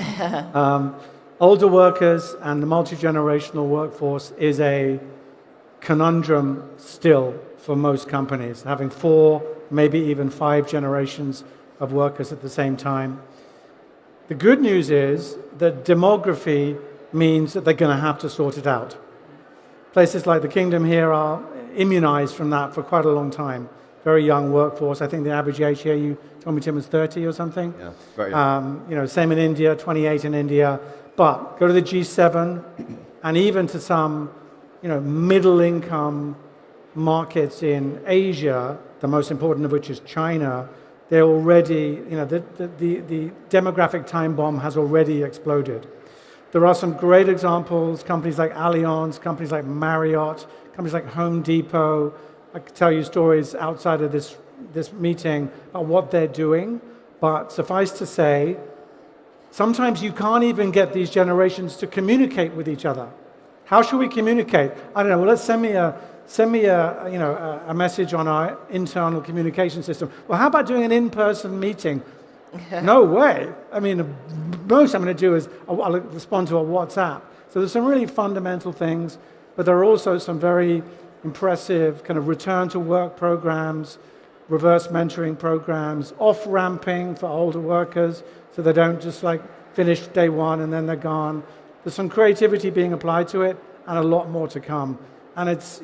Older workers and the multi-generational workforce is a conundrum still for most companies, having 4, maybe even 5 generations of workers at the same time. The good news is that demography means that they're going to have to sort it out. Places like the Kingdom here are immunized from that for quite a long time. Very young workforce. I think the average age here, you told me, Tim, was 30 or something. Yeah, very young. Same in India, 28 in India. But go to the G7 and even to some, middle income markets in Asia, the most important of which is China, they're already, the demographic time bomb has already exploded. There are some great examples, companies like Allianz, companies like Marriott, companies like Home Depot. I could tell you stories outside of this meeting about what they're doing, but suffice to say, sometimes you can't even get these generations to communicate with each other. How should we communicate? I don't know. Well, let's send me a message on our internal communication system. Well, how about doing an in-person meeting? No way. I mean, the most I'm going to do is I'll respond to a WhatsApp. So there's some really fundamental things, but there are also some very impressive kind of return to work programs, reverse mentoring programs, off-ramping for older workers so they don't just finish day one and then they're gone. There's some creativity being applied to it and a lot more to come. And it's,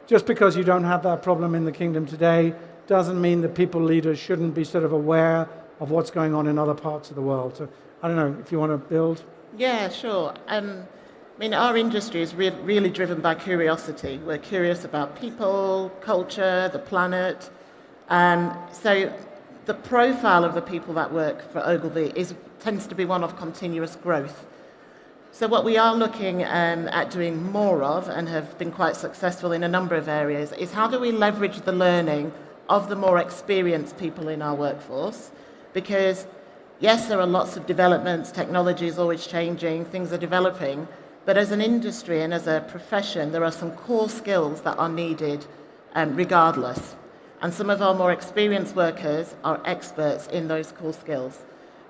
just because you don't have that problem in the Kingdom today doesn't mean that people, leaders, shouldn't be sort of aware of what's going on in other parts of the world. So I don't know if you want to build. Yeah, sure. Our industry is really driven by curiosity. We're curious about people, culture, the planet. So the profile of the people that work for Ogilvy tends to be one of continuous growth. So what we are looking at doing more of, and have been quite successful in a number of areas, is how do we leverage the learning of the more experienced people in our workforce? Because yes, there are lots of developments, technology is always changing, things are developing, but as an industry and as a profession, there are some core skills that are needed regardless. And some of our more experienced workers are experts in those core skills.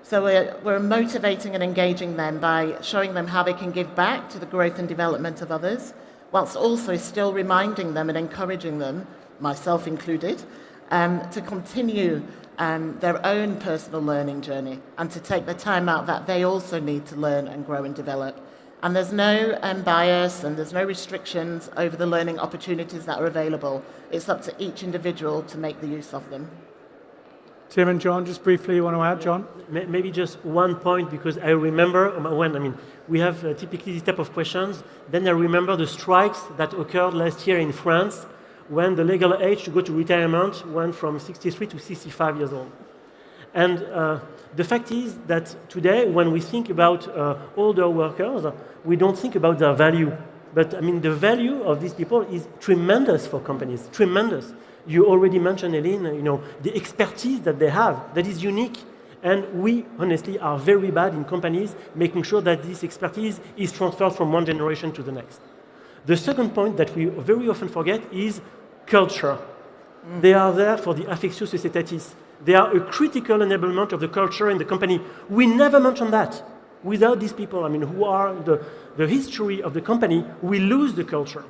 So we're motivating and engaging them by showing them how they can give back to the growth and development of others, whilst also still reminding them and encouraging them, myself included, to continue their own personal learning journey and to take the time out that they also need to learn and grow and develop. And there's no bias and there's no restrictions over the learning opportunities that are available. It's up to each individual to make the use of them. Tim and John, just briefly, you want to add, John? Maybe just one point, because I remember when, we have typically this type of questions, then I remember the strikes that occurred last year in France when the legal age to go to retirement went from 63 to 65 years old. And the fact is that today, when we think about older workers, we don't think about their value. But the value of these people is tremendous for companies, tremendous. You already mentioned, Eileen, the expertise that they have, that is unique. And we, honestly, are very bad in companies making sure that this expertise is transferred from one generation to the next. The second point that we very often forget is culture. They are there for the affectio societatis. They are a critical enablement of the culture in the company. We never mention that. Without these people, who are the history of the company, we lose the culture.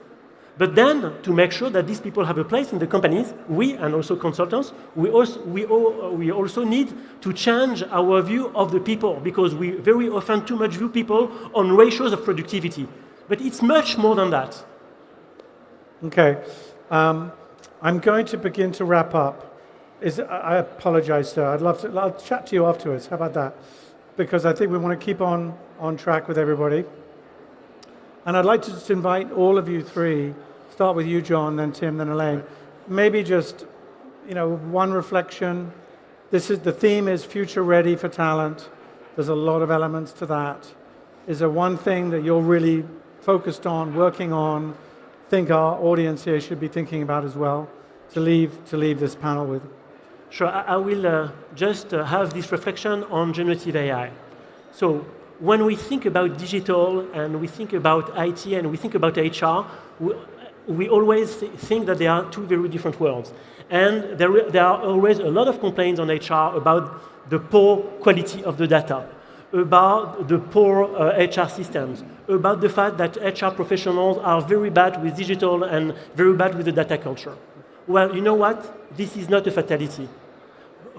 But then, to make sure that these people have a place in the companies, we and also consultants, we also need to change our view of the people, because we very often too much view people on ratios of productivity. But it's much more than that. Okay. I'm going to begin to wrap up. I apologize, sir. I'll chat to you afterwards. How about that? Because I think we want to keep on track with everybody. And I'd like to just invite all of you three, start with you, John, then Tim, then Elaine. Maybe just, one reflection. The theme is future ready for talent. There's a lot of elements to that. Is there one thing that you're really focused on, working on, think our audience here should be thinking about as well, to leave this panel with? Sure, I will just have this reflection on generative AI. So when we think about digital and we think about IT and we think about HR, we always think that they are two very different worlds. And there are always a lot of complaints on HR about the poor quality of the data, about the poor HR systems, about the fact that HR professionals are very bad with digital and very bad with the data culture. Well, you know what? This is not a fatality.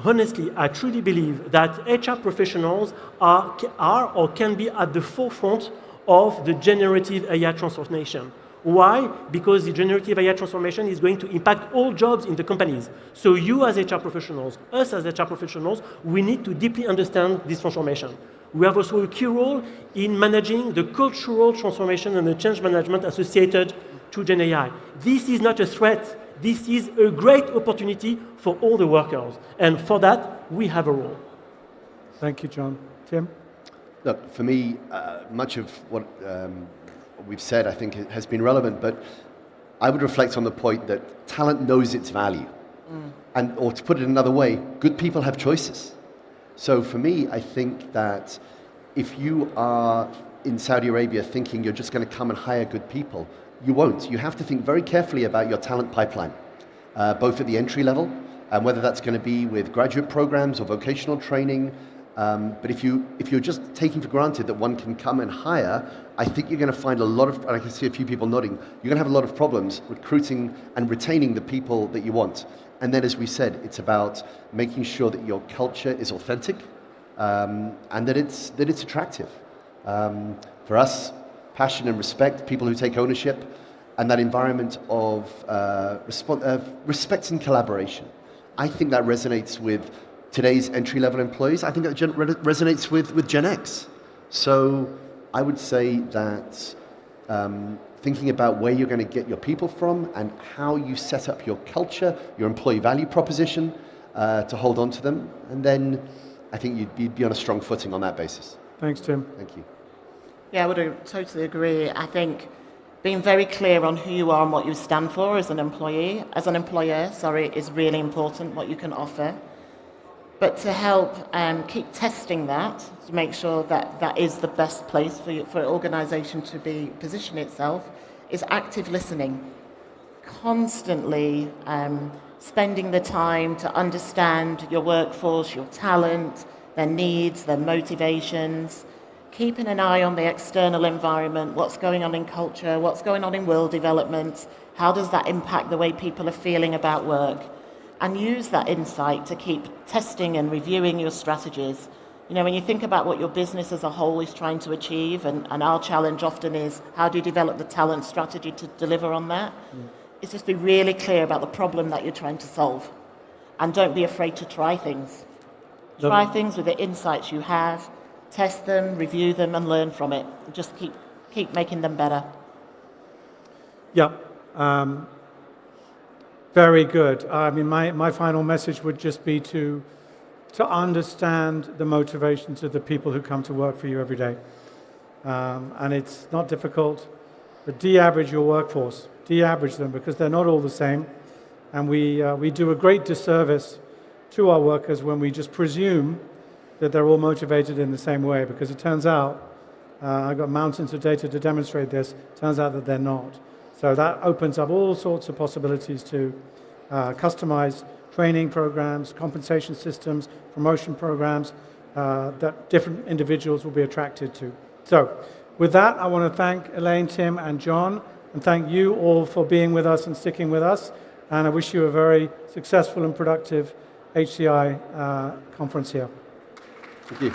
Honestly, I truly believe that HR professionals are or can be at the forefront of the generative AI transformation. Why? Because the generative AI transformation is going to impact all jobs in the companies. So you as HR professionals, us as HR professionals, we need to deeply understand this transformation. We have also a key role in managing the cultural transformation and the change management associated to Gen AI. This is not a threat. This is a great opportunity for all the workers. And for that, we have a role. Thank you, John. Tim? Look, for me, much of what we've said, I think, has been relevant, but I would reflect on the point that talent knows its value. Or to put it another way, good people have choices. So for me, I think that if you are in Saudi Arabia thinking you're just going to come and hire good people, you won't. You have to think very carefully about your talent pipeline, both at the entry level, and whether that's going to be with graduate programs or vocational training. But if you're just taking for granted that one can come and hire, I think you're going to find a lot of, and I can see a few people nodding, you're going to have a lot of problems recruiting and retaining the people that you want. And then, as we said, it's about making sure that your culture is authentic and that it's attractive. For us, passion and respect, people who take ownership, and that environment of respect and collaboration. I think that resonates with today's entry-level employees. I think that resonates with Gen X. So I would say that thinking about where you're going to get your people from and how you set up your culture, your employee value proposition to hold on to them, and then I think you'd be on a strong footing on that basis. Thanks, Tim. Thank you. Yeah, I would totally agree. I think being very clear on who you are and what you stand for as an employer, is really important, what you can offer. But to help keep testing that, to make sure that that is the best place for an organisation to position itself, is active listening. Constantly spending the time to understand your workforce, your talent, their needs, their motivations, keeping an eye on the external environment, what's going on in culture, what's going on in world development, how does that impact the way people are feeling about work, and use that insight to keep testing and reviewing your strategies. When you think about what your business as a whole is trying to achieve, and our challenge often is, how do you develop the talent strategy to deliver on that? It's just be really clear about the problem that you're trying to solve. And don't be afraid to try things. Try things with the insights you have, test them, review them, and learn from it. Just keep making them better. Yeah. Very good. I mean, my final message would just be to understand the motivations of the people who come to work for you every day. And it's not difficult, but de-average your workforce. De-average them, because they're not all the same. And we do a great disservice to our workers when we just presume that they're all motivated in the same way, because it turns out, I've got mountains of data to demonstrate this, turns out that they're not. So that opens up all sorts of possibilities to customize training programs, compensation systems, promotion programs that different individuals will be attracted to. So with that, I want to thank Elaine, Tim, and John, and and thank you all for being with us and sticking with us. And I wish you a very successful and productive HCI conference here. Thank you.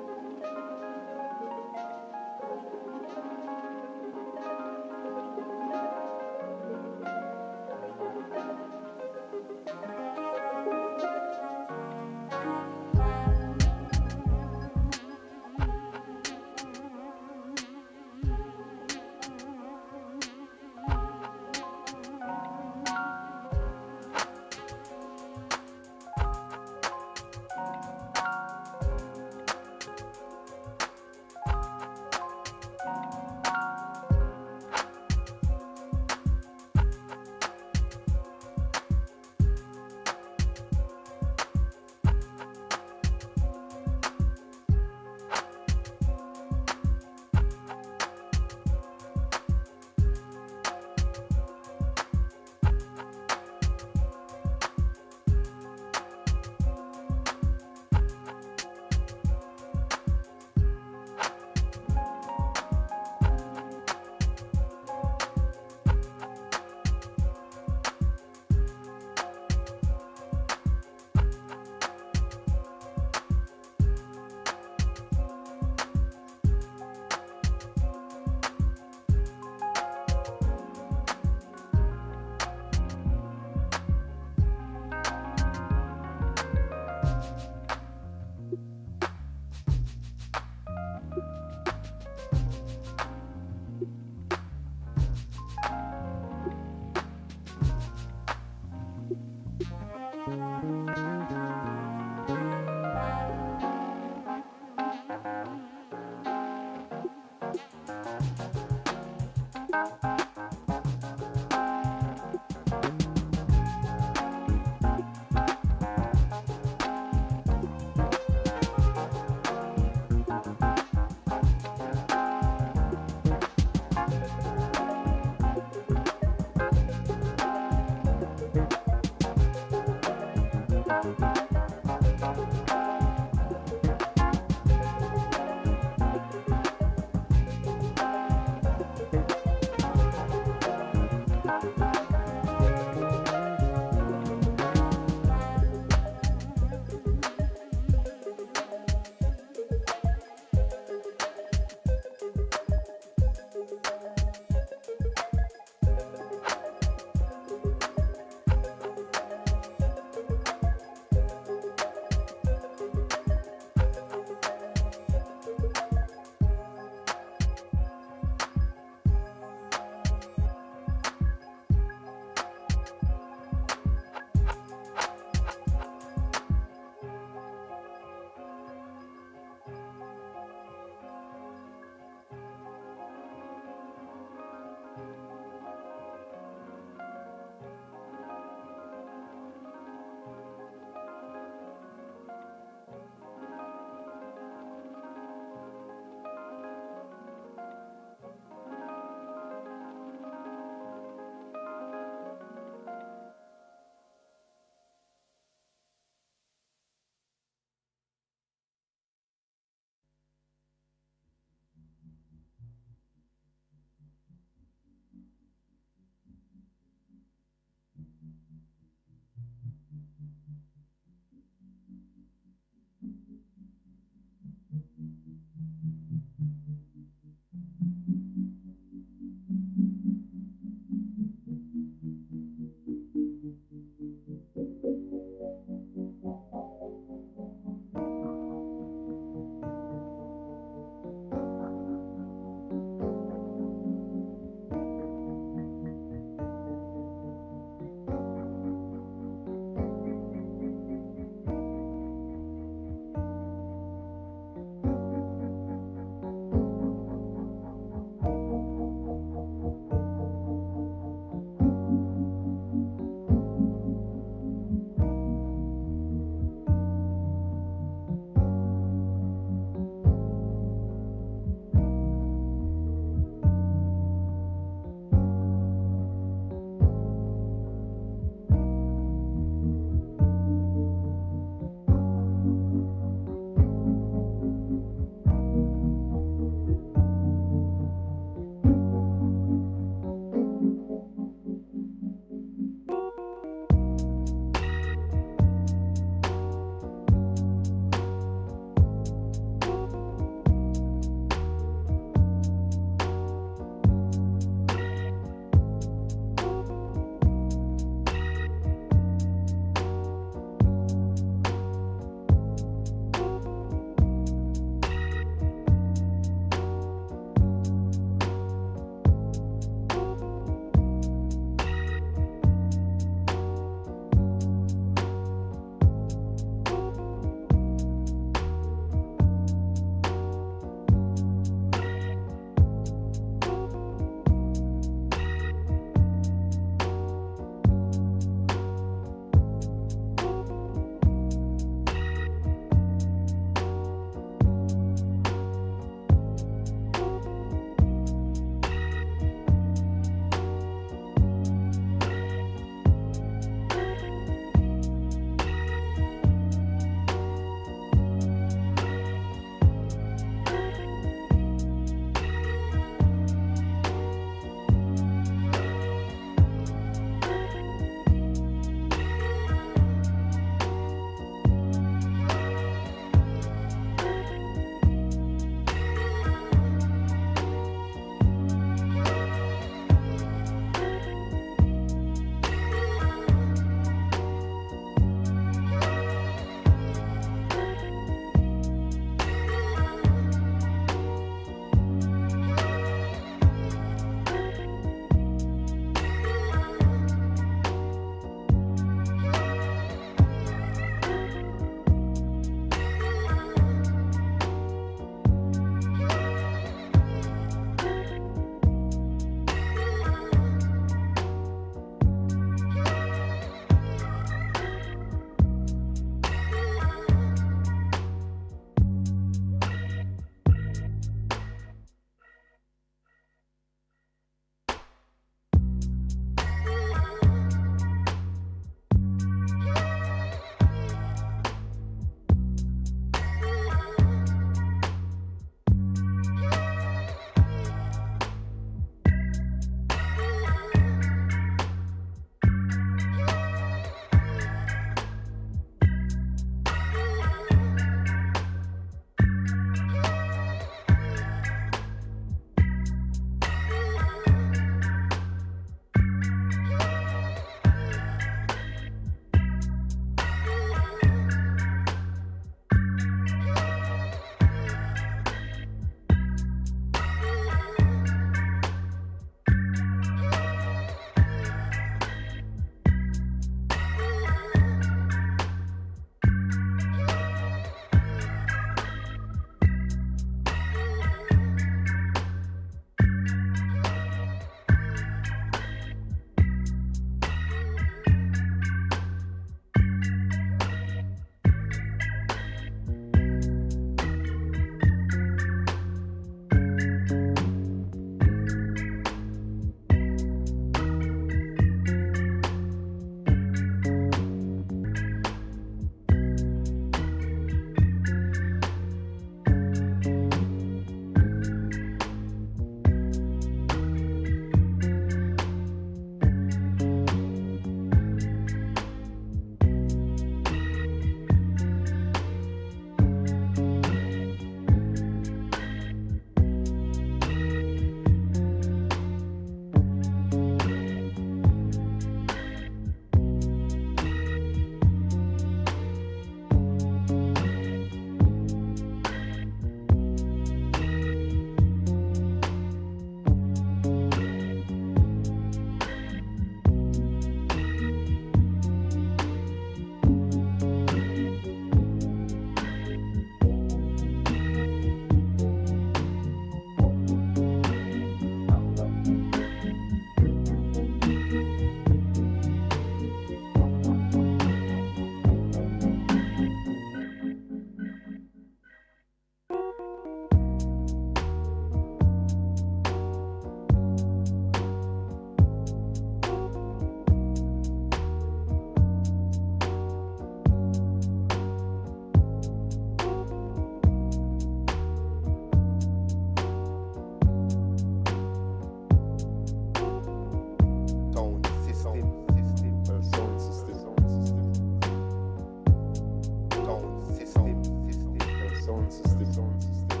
sound system.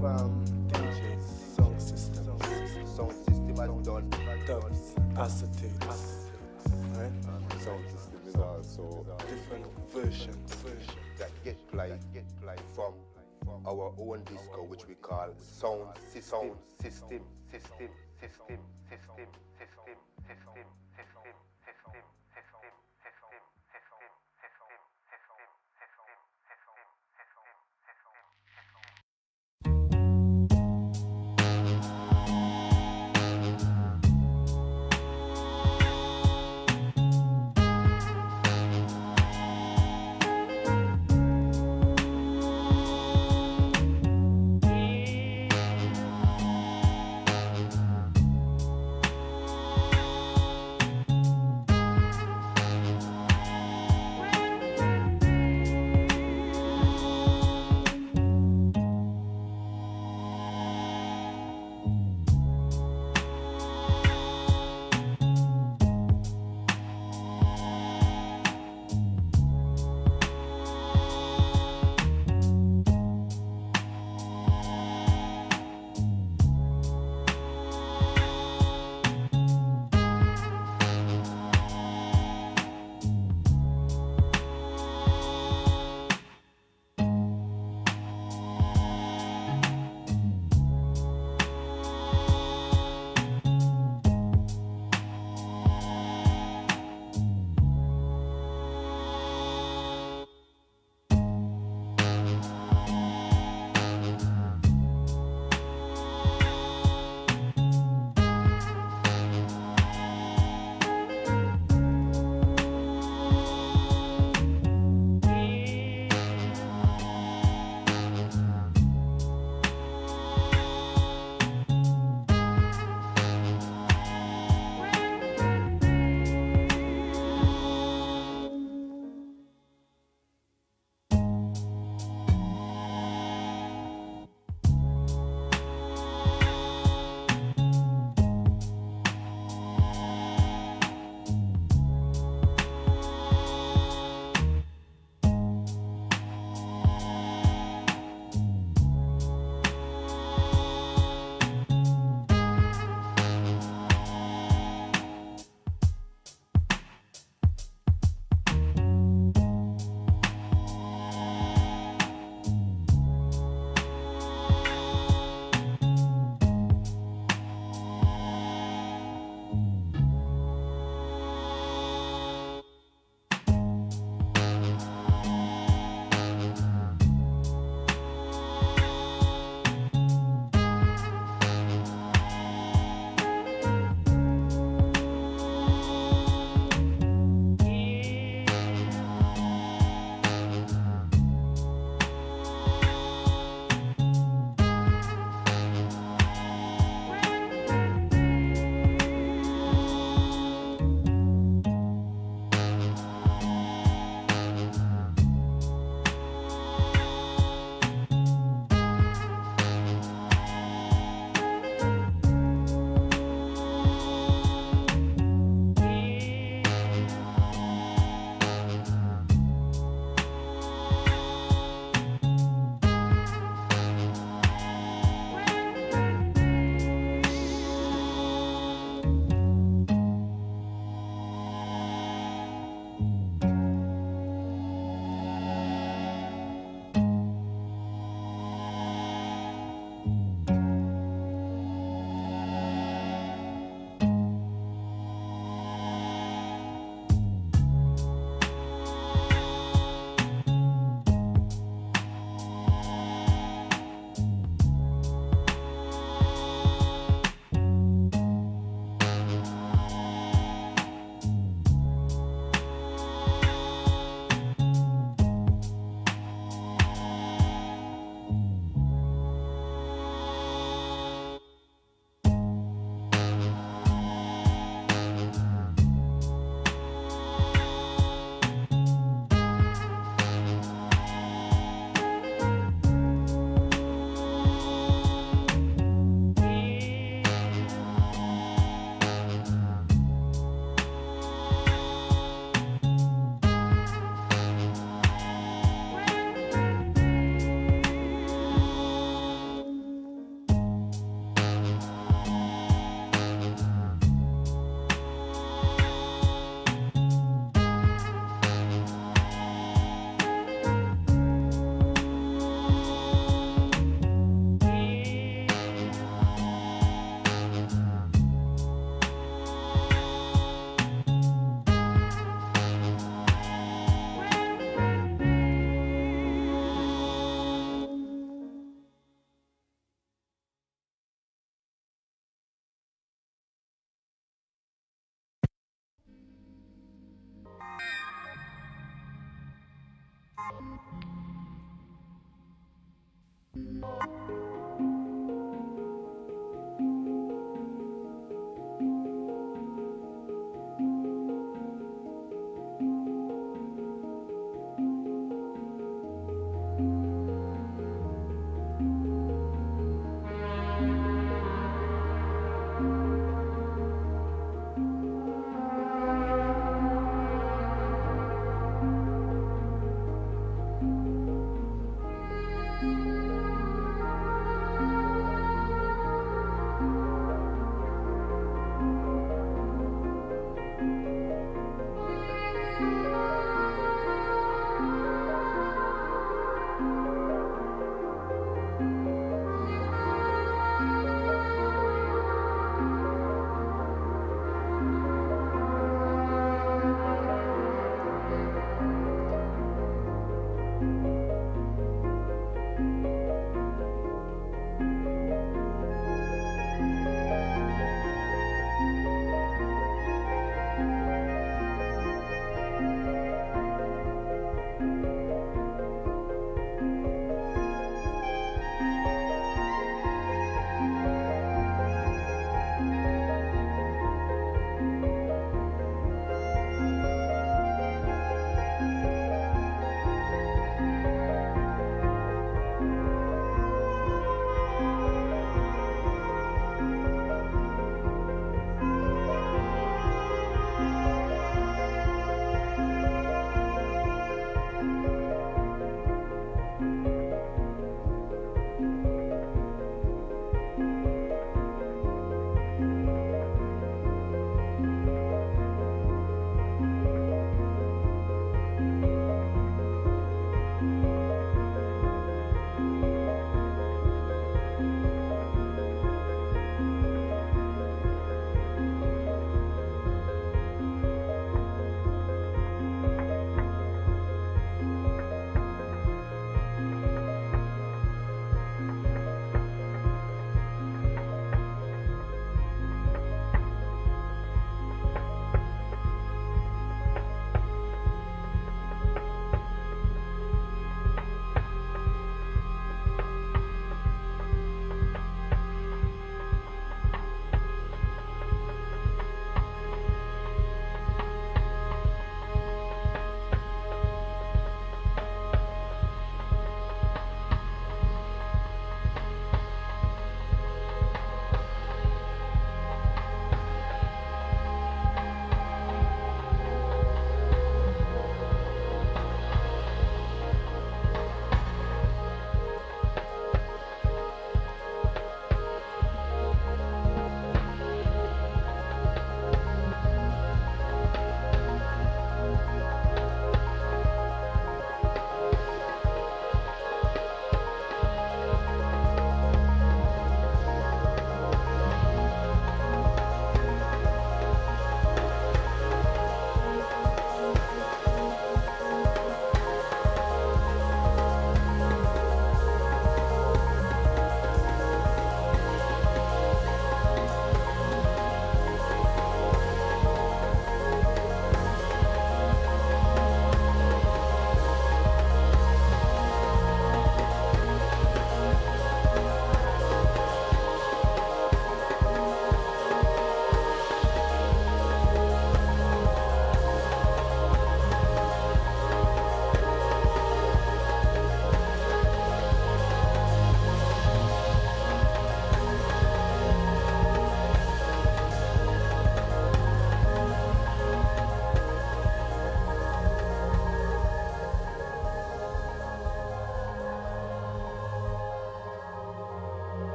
From DJs, sound system. Sound system has done dubs, acetates. Right? Sound system is also different versions that get played from our own disco, which we call sound system.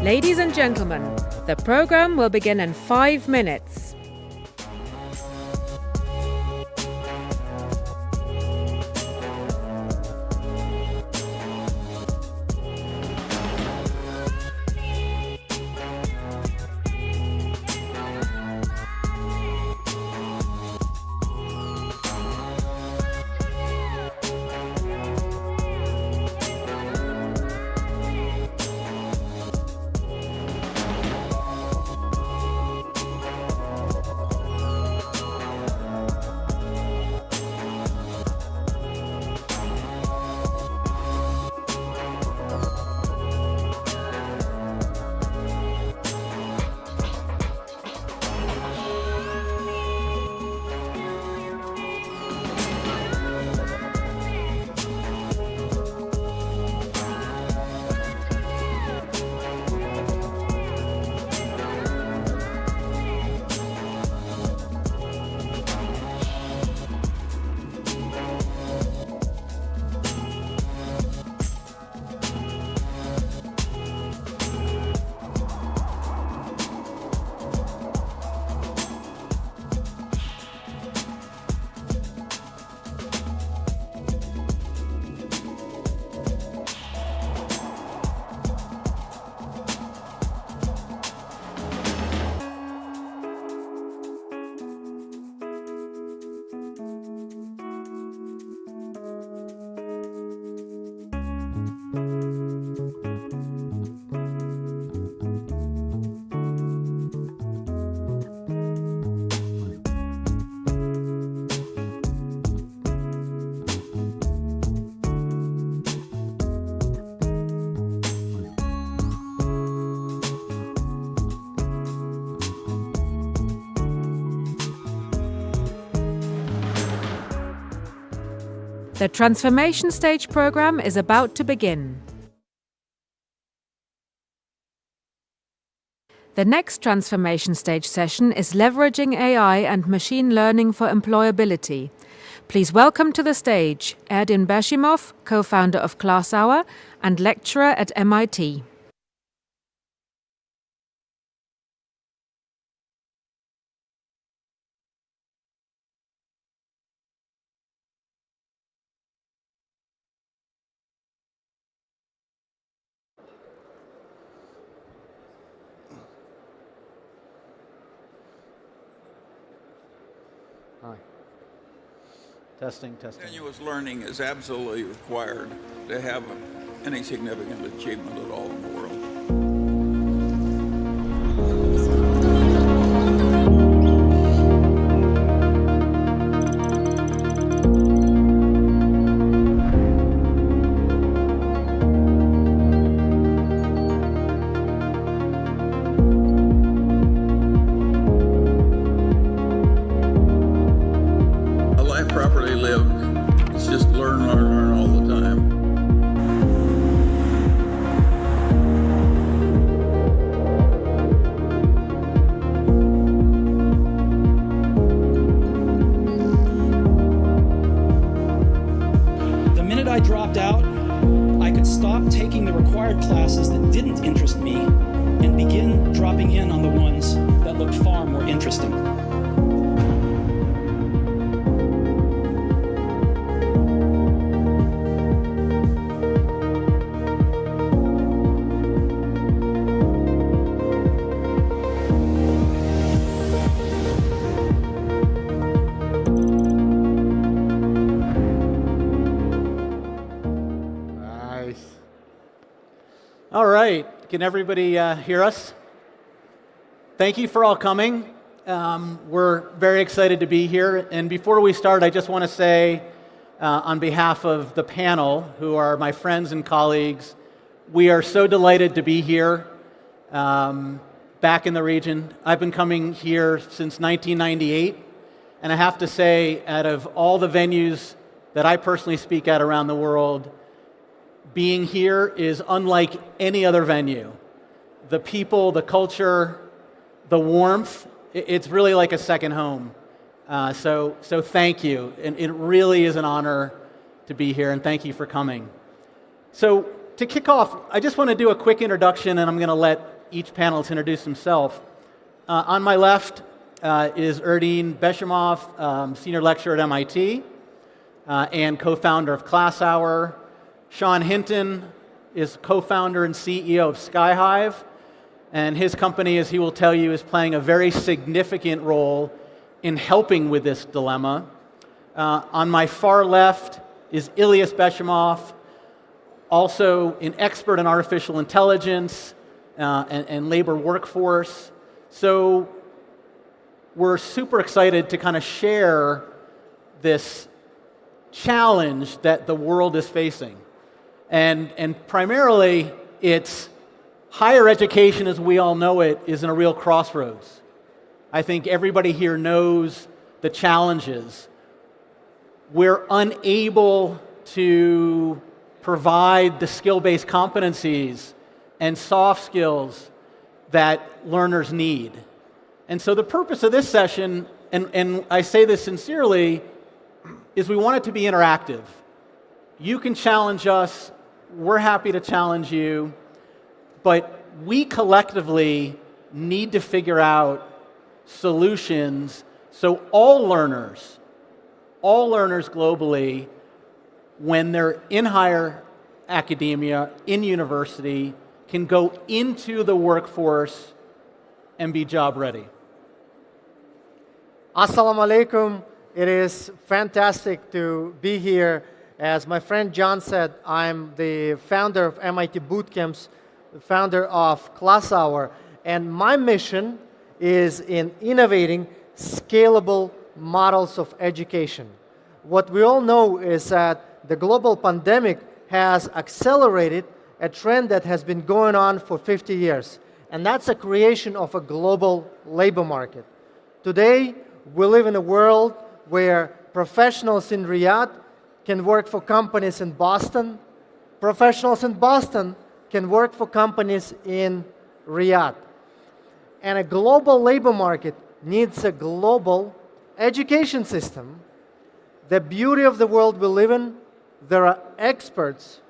Ladies and gentlemen, the program will begin in 5 minutes. The Transformation Stage program is about to begin. The next Transformation Stage session is Leveraging AI and Machine Learning for Employability. Please welcome to the stage Erdin Bashimov, co-founder of ClassHour and lecturer at MIT. Hi. Testing. Continuous learning is absolutely required to have any significant achievement at all in the world. Properly lived, it's just learn all the time. The minute I dropped out, I could stop taking the required classes that didn't interest me and begin dropping in on the ones that looked far more interesting. All right, can everybody hear us? Thank you for all coming. We're very excited to be here. And before we start, I just want to say, on behalf of the panel, who are my friends and colleagues, we are so delighted to be here back in the region. I've been coming here since 1998. And I have to say, out of all the venues that I personally speak at around the world, being here is unlike any other venue. The people, the culture, the warmth, it's really like a second home. So thank you. And it really is an honor to be here, and thank you for coming. So to kick off, I just want to do a quick introduction, and I'm going to let each panelist introduce himself. On my left is Erdine Beshimov, senior lecturer at MIT and co-founder of ClassHour. Sean Hinton is co-founder and CEO of SkyHive, and his company, as he will tell you, is playing a very significant role in helping with this dilemma. On my far left is Ilyas Beshimov, also an expert in artificial intelligence and labor workforce. So we're super excited to kind of share this challenge that the world is facing. And primarily, it's higher education as we all know it is in a real crossroads. I think everybody here knows the challenges. We're unable to provide the skill-based competencies and soft skills that learners need. And so the purpose of this session, and I say this sincerely, is we want it to be interactive. You can challenge us, we're happy to challenge you, but we collectively need to figure out solutions so all learners globally, when they're in higher academia, in university, can go into the workforce and be job ready. Assalamu alaikum. It is fantastic to be here. As my friend John said, I'm the founder of MIT Bootcamps, the founder of ClassHour, and my mission is in innovating scalable models of education. What we all know is that the global pandemic has accelerated a trend that has been going on for 50 years, and that's the creation of a global labor market. Today, we live in a world where professionals in Riyadh can work for companies in Boston, professionals in Boston can work for companies in Riyadh. And a global labor market needs a global education system. The beauty of the world we live in, there are experts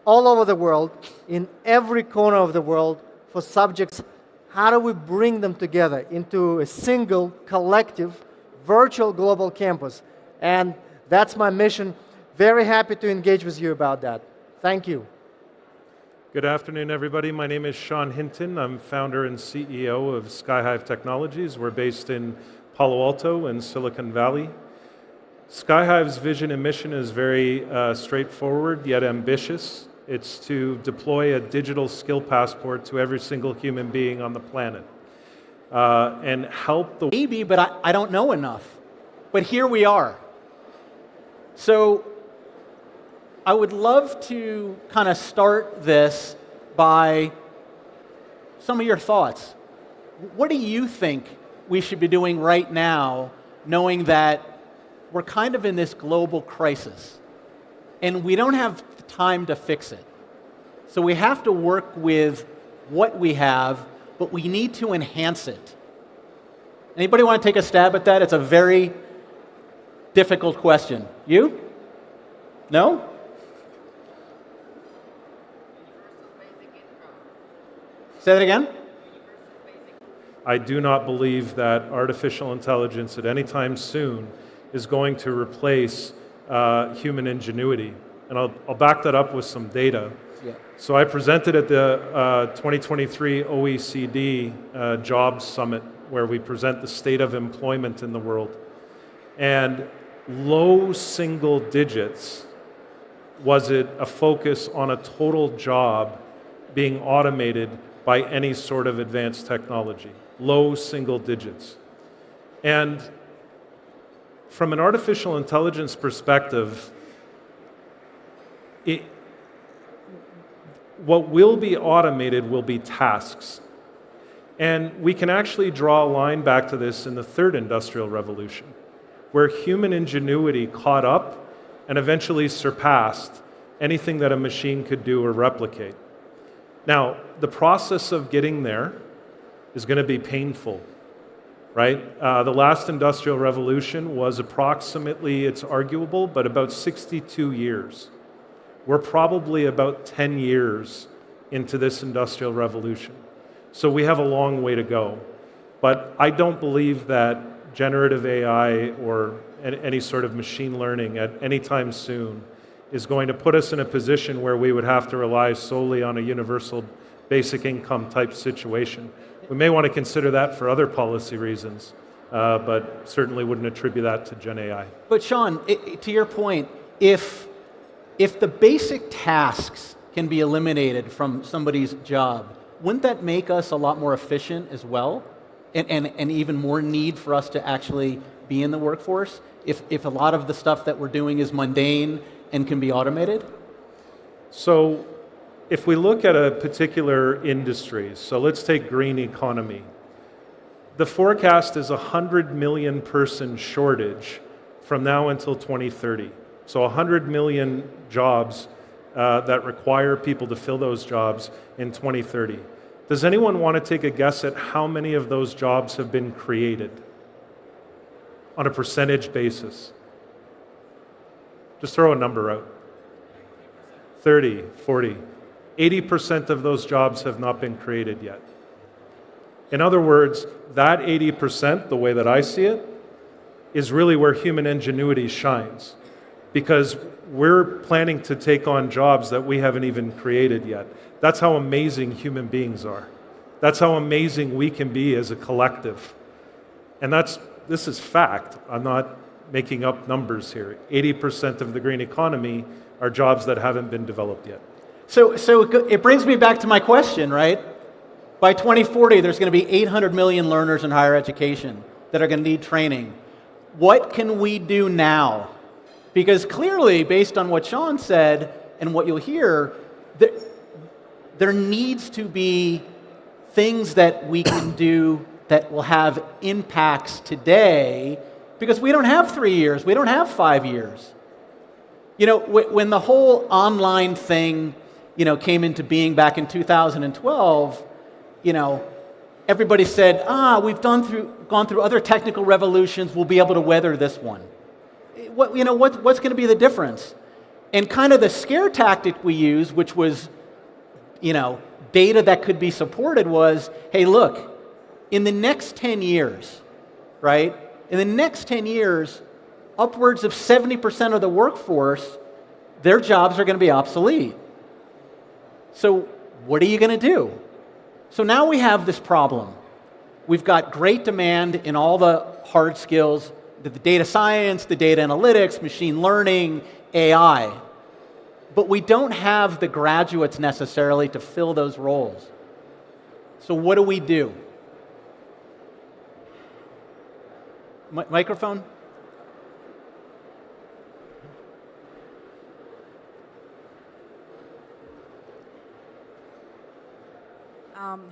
all over the world, in every corner of the world, for subjects. How do we bring them together into a single, collective, virtual global campus? And that's my mission. Very happy to engage with you about that. Thank you. Good afternoon, everybody. My name is Sean Hinton. I'm founder and CEO of SkyHive Technologies. We're based in Palo Alto and Silicon Valley. SkyHive's vision and mission is very straightforward yet ambitious. It's to deploy a digital skill passport to every single human being on the planet and help the... Maybe, but I don't know enough. But here we are. So I would love to kind of start this by some of your thoughts. What do you think we should be doing right now, knowing that we're kind of in this global crisis and we don't have time to fix it? So we have to work with what we have, but we need to enhance it. Anybody want to take a stab at that? It's a very difficult question. You? No? Say that again? I do not believe that artificial intelligence at any time soon is going to replace human ingenuity. And I'll back that up with some data. Yeah. So I presented at the 2023 OECD Jobs Summit, where we present the state of employment in the world. And low single digits was it a focus on a total job being automated by any sort of advanced technology. Low single digits. And from an artificial intelligence perspective, what will be automated will be tasks. And we can actually draw a line back to this in the third industrial revolution, where human ingenuity caught up and eventually surpassed anything that a machine could do or replicate. Now, the process of getting there is going to be painful, right? The last industrial revolution was approximately, it's arguable, but about 62 years. We're probably about 10 years into this industrial revolution. So we have a long way to go. But I don't believe that generative AI or any sort of machine learning at any time soon is going to put us in a position where we would have to rely solely on a universal basic income type situation. We may want to consider that for other policy reasons, but certainly wouldn't attribute that to Gen AI. But Sean, to your point, if the basic tasks can be eliminated from somebody's job, wouldn't that make us a lot more efficient as well? And even more need for us to actually be in the workforce if a lot of the stuff that we're doing is mundane and can be automated? So if we look at a particular industry, so let's take green economy. The forecast is 100 million person shortage from now until 2030. So 100 million jobs that require people to fill those jobs in 2030. Does anyone want to take a guess at how many of those jobs have been created on a percentage basis? Just throw a number out. 30, 40. 80% of those jobs have not been created yet. In other words, that 80%, the way that I see it, is really where human ingenuity shines. Because we're planning to take on jobs that we haven't even created yet. That's how amazing human beings are. That's how amazing we can be as a collective. And this is fact. I'm not making up numbers here. 80% of the green economy are jobs that haven't been developed yet. So it brings me back to my question, right? By 2040, there's going to be 800 million learners in higher education that are going to need training. What can we do now? Because clearly, based on what Sean said and what you'll hear, there needs to be things that we can do that will have impacts today, because we don't have 3 years, we don't have 5 years. You know, when the whole online thing, came into being back in 2012, everybody said, we've gone through other technical revolutions, we'll be able to weather this one. What's going to be the difference? And kind of the scare tactic we use, which was, data that could be supported, was, hey, look, in the next 10 years, right? In the next 10 years, upwards of 70% of the workforce, their jobs are going to be obsolete. So what are you going to do? So now we have this problem. We've got great demand in all the hard skills, the data science, the data analytics, machine learning, AI. But we don't have the graduates necessarily to fill those roles. So what do we do? Microphone?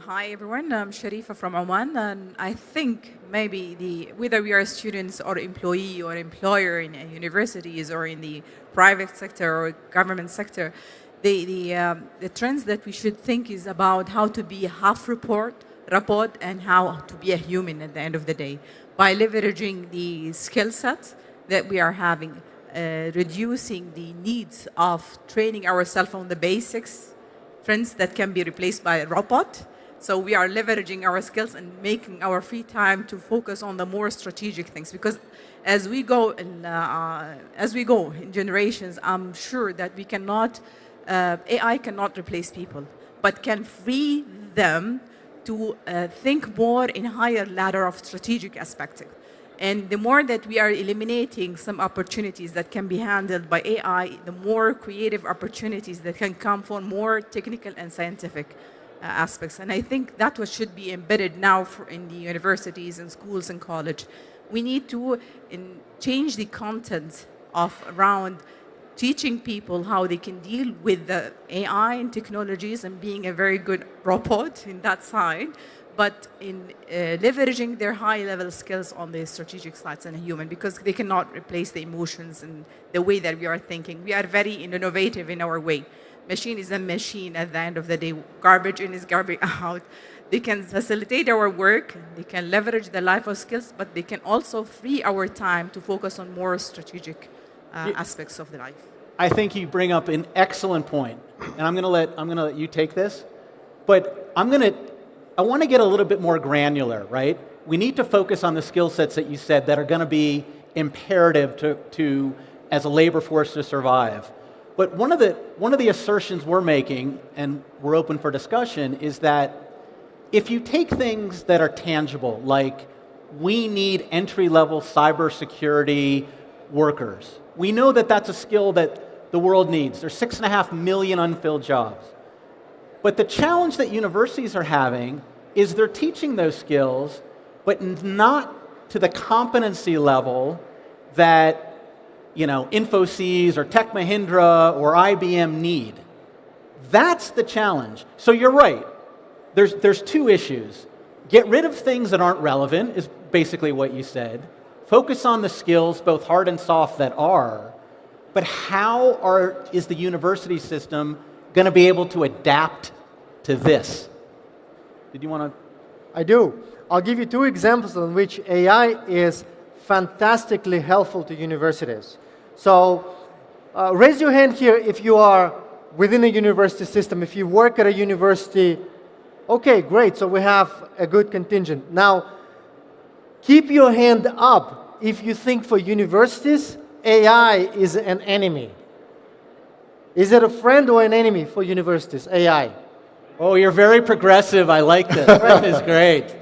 Hi everyone, I'm Sharifa from Oman, and I think maybe whether we are students or employee or employer in universities or in the private sector or government sector, the trends that we should think is about how to be half robot and how to be a human at the end of the day by leveraging the skill set that we are having, reducing the needs of training ourselves on the basics, trends that can be replaced by a robot. So we are leveraging our skills and making our free time to focus on the more strategic things. Because as we go in generations, I'm sure that we cannot, AI cannot replace people, but can free them to think more in higher ladder of strategic aspect. And the more that we are eliminating some opportunities that can be handled by AI, the more creative opportunities that can come from more technical and scientific aspects. And I think that what should be embedded now in the universities and schools and college. We need to change the content around teaching people how they can deal with the AI and technologies and being a very good robot in that side, but in leveraging their high-level skills on the strategic sides and a human, because they cannot replace the emotions and the way that we are thinking. We are very innovative in our way. Machine is a machine at the end of the day. Garbage in is garbage out. They can facilitate our work, they can leverage the life of skills, but they can also free our time to focus on more strategic aspects of the life. I think you bring up an excellent point, and I'm going to let you take this, but I'm going to I want to get a little bit more granular, right? We need to focus on the skill sets that you said that are going to be imperative to as a labor force to survive. But one of the assertions we're making, and we're open for discussion, is that if you take things that are tangible, like we need entry-level cybersecurity workers, we know that that's a skill that the world needs. There's 6.5 million unfilled jobs. But the challenge that universities are having is they're teaching those skills, but not to the competency level that Infosys or Tech Mahindra or IBM need. That's the challenge. So you're right. There's two issues. Get rid of things that aren't relevant is basically what you said. Focus on the skills, both hard and soft, that are. But how is the university system going to be able to adapt to this? Did you want to? I do. I'll give you two examples in which AI is fantastically helpful to universities. So raise your hand here if you are within a university system, if you work at a university. Okay, great. So we have a good contingent. Now, keep your hand up if you think for universities, AI is an enemy. Is it a friend or an enemy for universities, AI? Oh, you're very progressive. I like this. Friend is great.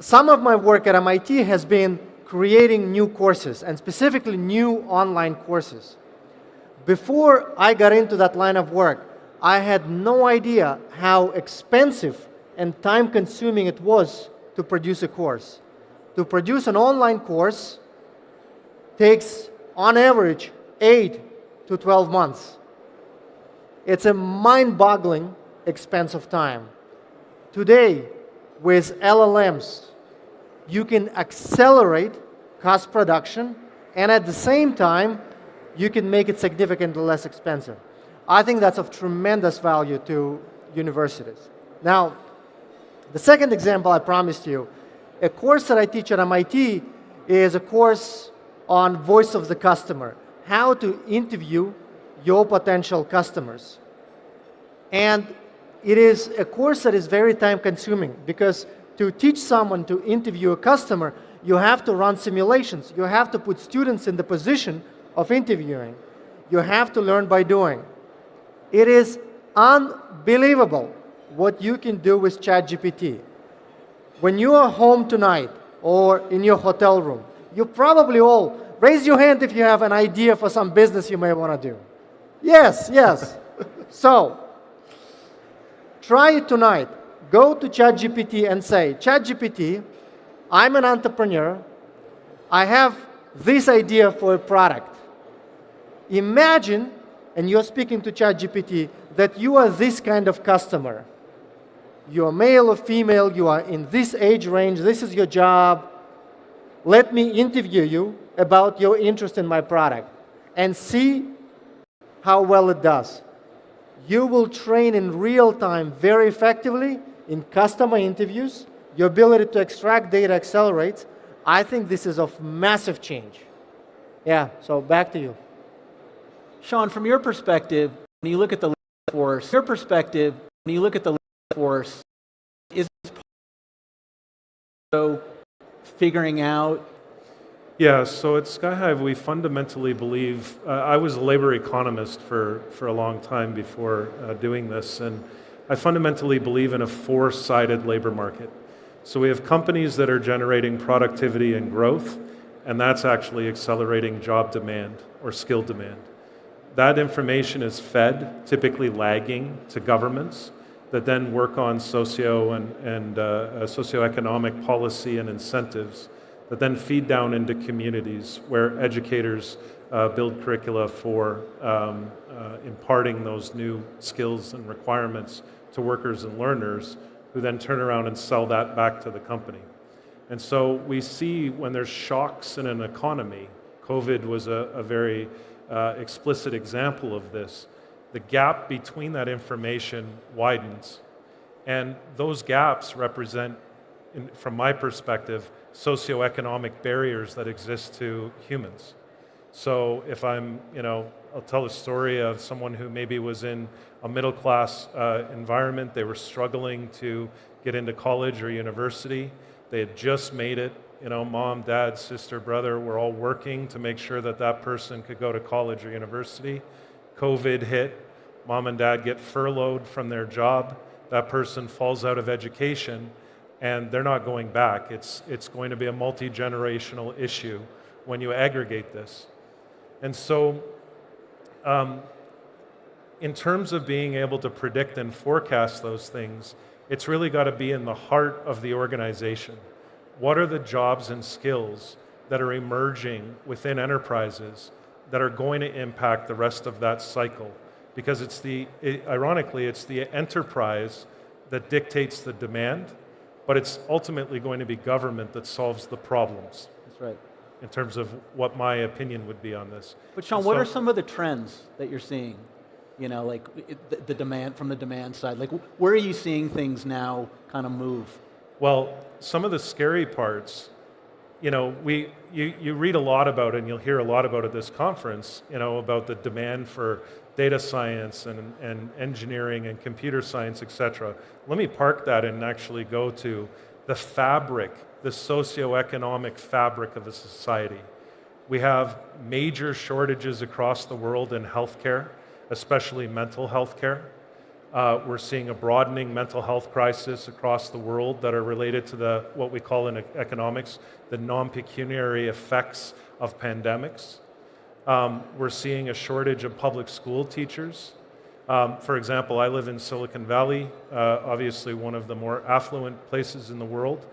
Some of my work at MIT has been creating new courses, and specifically new online courses. Before I got into that line of work, I had no idea how expensive and time-consuming it was to produce a course. To produce an online course takes, on average, 8 to 12 months. It's a mind-boggling expense of time. Today, with LLMs, you can accelerate cost production, and at the same time, you can make it significantly less expensive. I think that's of tremendous value to universities. Now, the second example I promised you, a course that I teach at MIT is a course on voice of the customer, how to interview your potential customers. And it is a course that is very time consuming because to teach someone to interview a customer, you have to run simulations. You have to put students in the position of interviewing. You have to learn by doing. It is unbelievable what you can do with ChatGPT. When you are home tonight or in your hotel room, you probably all raise your hand if you have an idea for some business you may want to do. Yes, yes. So, try it tonight. Go to ChatGPT and say, ChatGPT, I'm an entrepreneur. I have this idea for a product. Imagine, and you're speaking to ChatGPT, that you are this kind of customer. You are male or female, you are in this age range, this is your job. Let me interview you about your interest in my product and see how well it does. You will train in real time very effectively in customer interviews. Your ability to extract data accelerates. I think this is of massive change. Yeah, so back to you. Sean, from your perspective, when you look at the labor force, is so figuring out? Yeah, so at Skyhive, we fundamentally believe, I was a labor economist for a long time before doing this, and I fundamentally believe in a four-sided labor market. So we have companies that are generating productivity and growth, and that's actually accelerating job demand or skill demand. That information is fed, typically lagging, to governments that then work on socioeconomic policy and incentives that then feed down into communities where educators build curricula for imparting those new skills and requirements to workers and learners who then turn around and sell that back to the company. And so we see when there's shocks in an economy, COVID was a very explicit example of this, the gap between that information widens. And those gaps represent, from my perspective, socioeconomic barriers that exist to humans. So if I'm, I'll tell a story of someone who maybe was in a middle class environment. They were struggling to get into college or university. They had just made it. You know, mom, dad, sister, brother were all working to make sure that that person could go to college or university. COVID hit. Mom and dad get furloughed from their job. That person falls out of education, and they're not going back. It's going to be a multi-generational issue when you aggregate this. And so, in terms of being able to predict and forecast those things, it's really got to be in the heart of the organization. What are the jobs and skills that are emerging within enterprises that are going to impact the rest of that cycle? Because ironically, it's the enterprise that dictates the demand, but it's ultimately going to be government that solves the problems. That's right. In terms of what my opinion would be on this. But Sean, what are some of the trends that you're seeing? You know, like the demand from the demand side. Like, where are you seeing things now kind of move? Well, some of the scary parts, you know, you read a lot about it, and you'll hear a lot about at this conference, you know, about the demand for data science and engineering and computer science, etc. Let me park that and actually go to the fabric, the socioeconomic fabric of a society. We have major shortages across the world in healthcare, especially mental health care. We're seeing a broadening mental health crisis across the world that are related to what we call in economics, the non-pecuniary effects of pandemics. We're seeing a shortage of public school teachers. For example, I live in Silicon Valley, obviously one of the more affluent places in the world.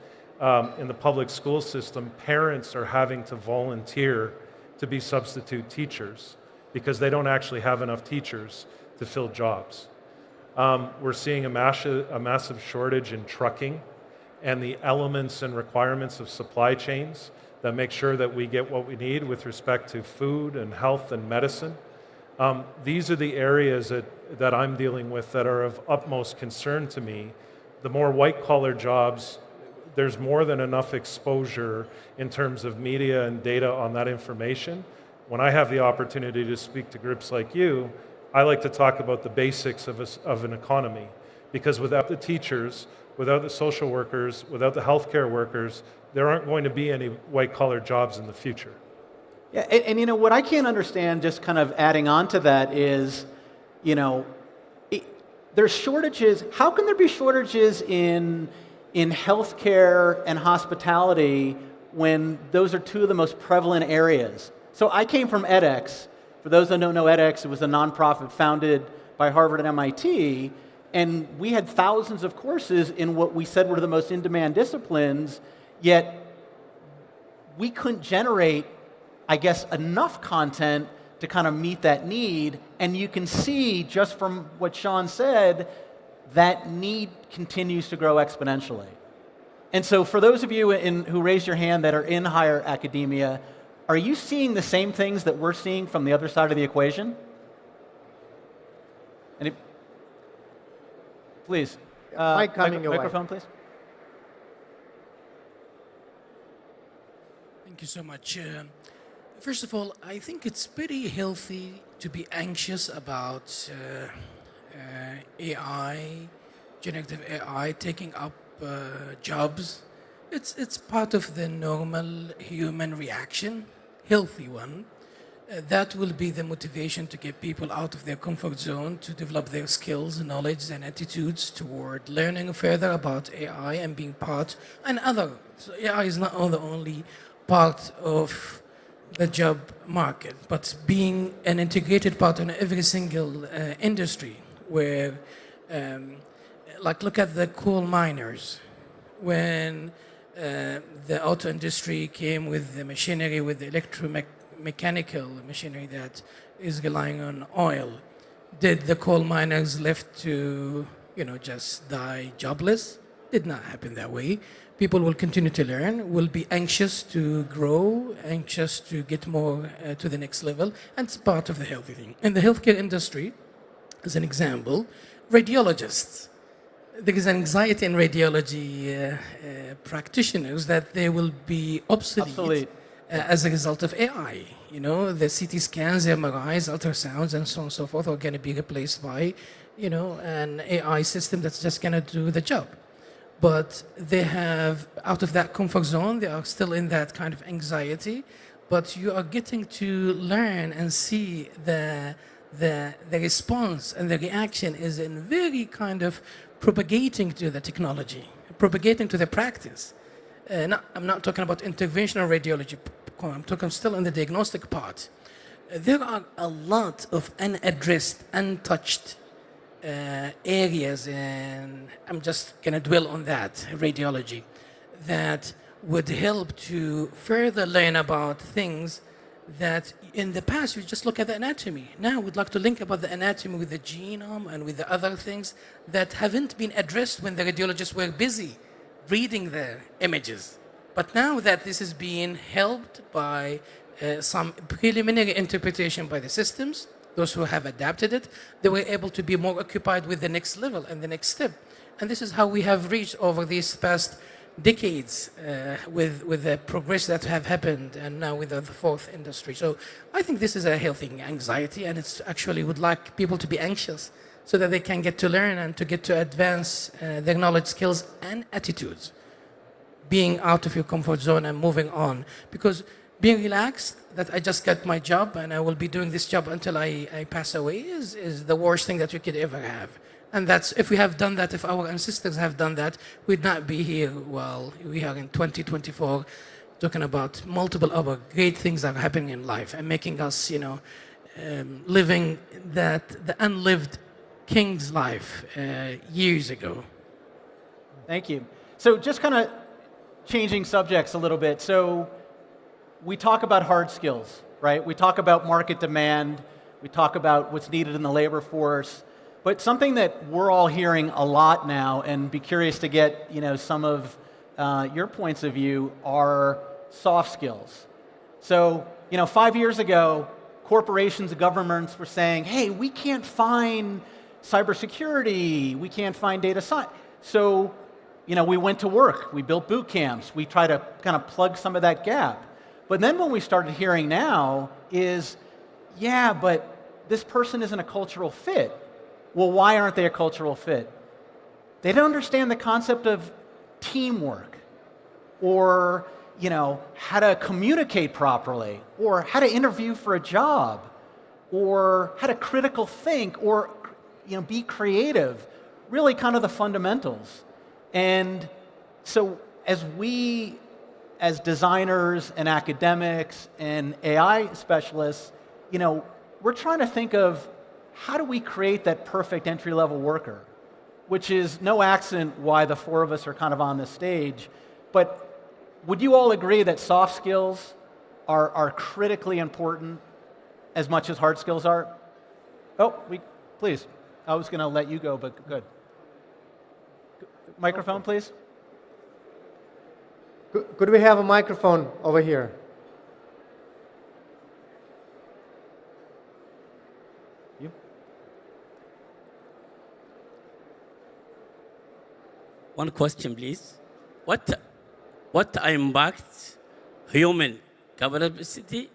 In the public school system, parents are having to volunteer to be substitute teachers because they don't actually have enough teachers to fill jobs. We're seeing a massive shortage in trucking and the elements and requirements of supply chains that make sure that we get what we need with respect to food and health and medicine. These are the areas that I'm dealing with that are of utmost concern to me. The more white-collar jobs, there's more than enough exposure in terms of media and data on that information. When I have the opportunity to speak to groups like you, I like to talk about the basics of an economy, because without the teachers, without the social workers, without the healthcare workers, there aren't going to be any white-collar jobs in the future. Yeah, and you know, what I can't understand, just kind of adding on to that, is, you know, there's shortages. How can there be shortages in healthcare and hospitality when those are two of the most prevalent areas? So I came from edX. For those that don't know edX, it was a nonprofit founded by Harvard and MIT, and we had thousands of courses in what we said were the most in-demand disciplines, yet we couldn't generate, I guess, enough content to kind of meet that need. And you can see, just from what Sean said, that need continues to grow exponentially. And so for those of you who raised your hand that are in higher academia, are you seeing the same things that we're seeing from the other side of the equation? Please. Microphone, please. Thank you so much. First of all, I think it's pretty healthy to be anxious about AI, generative AI taking up jobs. It's part of the normal human reaction, healthy one. That will be the motivation to get people out of their comfort zone, to develop their skills, knowledge, and attitudes toward learning further about AI and being part. And other, so AI is not the only part of the job market, but being an integrated part in every single industry. Where, like, look at the coal miners. When the auto industry came with the machinery, with the electromechanical machinery that is relying on oil, did the coal miners left to, just die jobless? Did not happen that way. People will continue to learn, will be anxious to grow, anxious to get more to the next level, and it's part of the healthy thing. In the healthcare industry, as an example, radiologists. There is anxiety in radiology practitioners that they will be obsolete. As a result of AI. You know, the CT scans, MRIs, ultrasounds, and so on and so forth are going to be replaced by, you know, an AI system that's just going to do the job. But they have, out of that comfort zone, they are still in that kind of anxiety. But you are getting to learn and see the response and the reaction is in very kind of propagating to the technology, propagating to the practice. I'm not talking about interventional radiology. I'm talking still in the diagnostic part. There are a lot of unaddressed, untouched areas, and I'm just going to dwell on that, radiology, that would help to further learn about things that in the past we just look at the anatomy. Now we'd like to link about the anatomy with the genome and with the other things that haven't been addressed when the radiologists were busy reading the images. But now that this is being helped by some preliminary interpretation by the systems, those who have adapted it, they were able to be more occupied with the next level and the next step. And this is how we have reached over these past decades with the progress that have happened, and now with the fourth industry. So I think this is a healthy anxiety, and it's actually would like people to be anxious so that they can get to learn and to get to advance their knowledge, skills, and attitudes. Being out of your comfort zone and moving on. Because being relaxed, that I just got my job and I will be doing this job until I pass away is the worst thing that you could ever have. And that's, if we have done that, if our ancestors have done that, we'd not be here while we are in 2024 talking about multiple other great things that are happening in life and making us, you know, living the unlived king's life years ago. Thank you. So just kind of changing subjects a little bit. So we talk about hard skills, right? We talk about market demand. We talk about what's needed in the labor force. But something that we're all hearing a lot now, and be curious to get, you know, some of your points of view, are soft skills. So, you know, 5 years ago, corporations and governments were saying, hey, we can't find cybersecurity, we can't find data science. So, you know, we went to work, we built boot camps, we try to kind of plug some of that gap. But then what we started hearing now is, yeah, but this person isn't a cultural fit. Well, why aren't they a cultural fit? They don't understand the concept of teamwork, or, you know, how to communicate properly, or how to interview for a job, or how to critical think, or, you know, be creative. Really kind of the fundamentals. And so as we, as designers and academics and AI specialists, you know, we're trying to think of how do we create that perfect entry-level worker, which is no accident why the four of us are kind of on this stage. But would you all agree that soft skills are critically important as much as hard skills are? Oh, please. I was going to let you go, but good. Microphone, please. Could we have a microphone over here? One question, please. What impact human capacity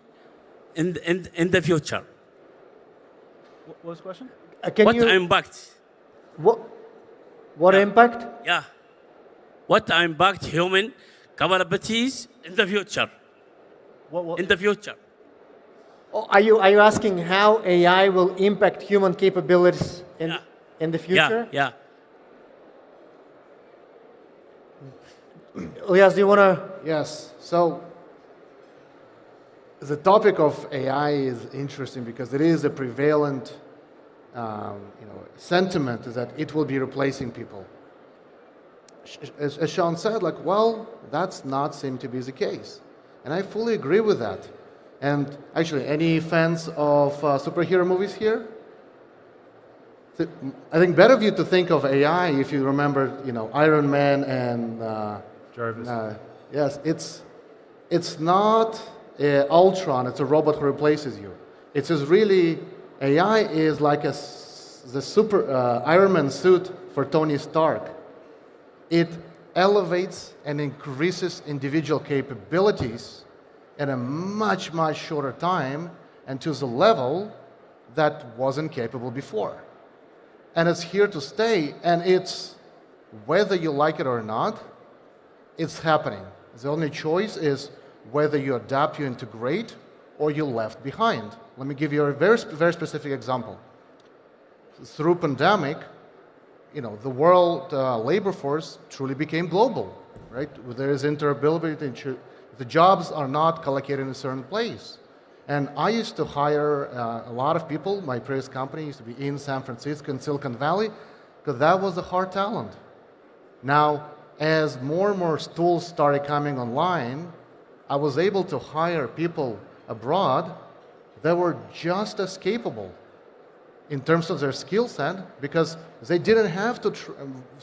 in the future? What was the question? What impact? What impact? Yeah. What impact human capabilities in the future? In the future. Oh, are you asking how AI will impact human capabilities in the future? Yeah. Elias, do you want to? Yes. So the topic of AI is interesting because it is a prevalent sentiment that it will be replacing people. As Sean said, that's not seem to be the case. And I fully agree with that. And actually, any fans of superhero movies here? I think better of you to think of AI if you remember, Iron Man and Jarvis. Yes, it's not Ultron. It's a robot who replaces you. It's just really AI is like the super Iron Man suit for Tony Stark. It elevates and increases individual capabilities in a much, much shorter time and to the level that wasn't capable before. And it's here to stay, and it's, whether you like it or not, it's happening. The only choice is whether you adapt, you integrate, or you're left behind. Let me give you a very specific example. Through pandemic, the world labor force truly became global, right? There is interoperability. The jobs are not collocated in a certain place. And I used to hire a lot of people. My previous company used to be in San Francisco and Silicon Valley, because that was a hard talent. Now, as more and more tools started coming online, I was able to hire people abroad that were just as capable in terms of their skill set, because they didn't have to.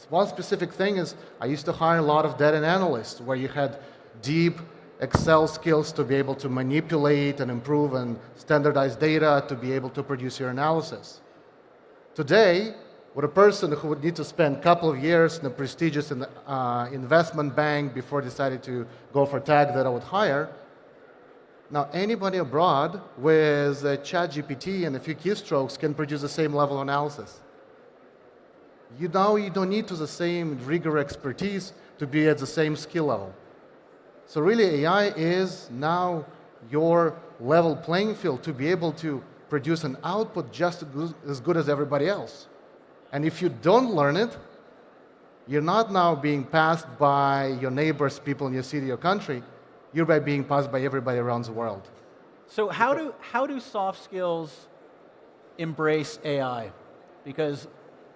One specific thing is, I used to hire a lot of data analysts, where you had deep Excel skills to be able to manipulate and improve and standardize data to be able to produce your analysis. Today, with a person who would need to spend a couple of years in a prestigious investment bank before deciding to go for tag that I would hire, now anybody abroad with ChatGPT and a few keystrokes can produce the same level of analysis. You don't need the same rigor expertise to be at the same skill level. So really, AI is now your level playing field to be able to produce an output just as good as everybody else. And if you don't learn it, you're not now being passed by your neighbors, people in your city or country. You're being passed by everybody around the world. So how do soft skills embrace AI? Because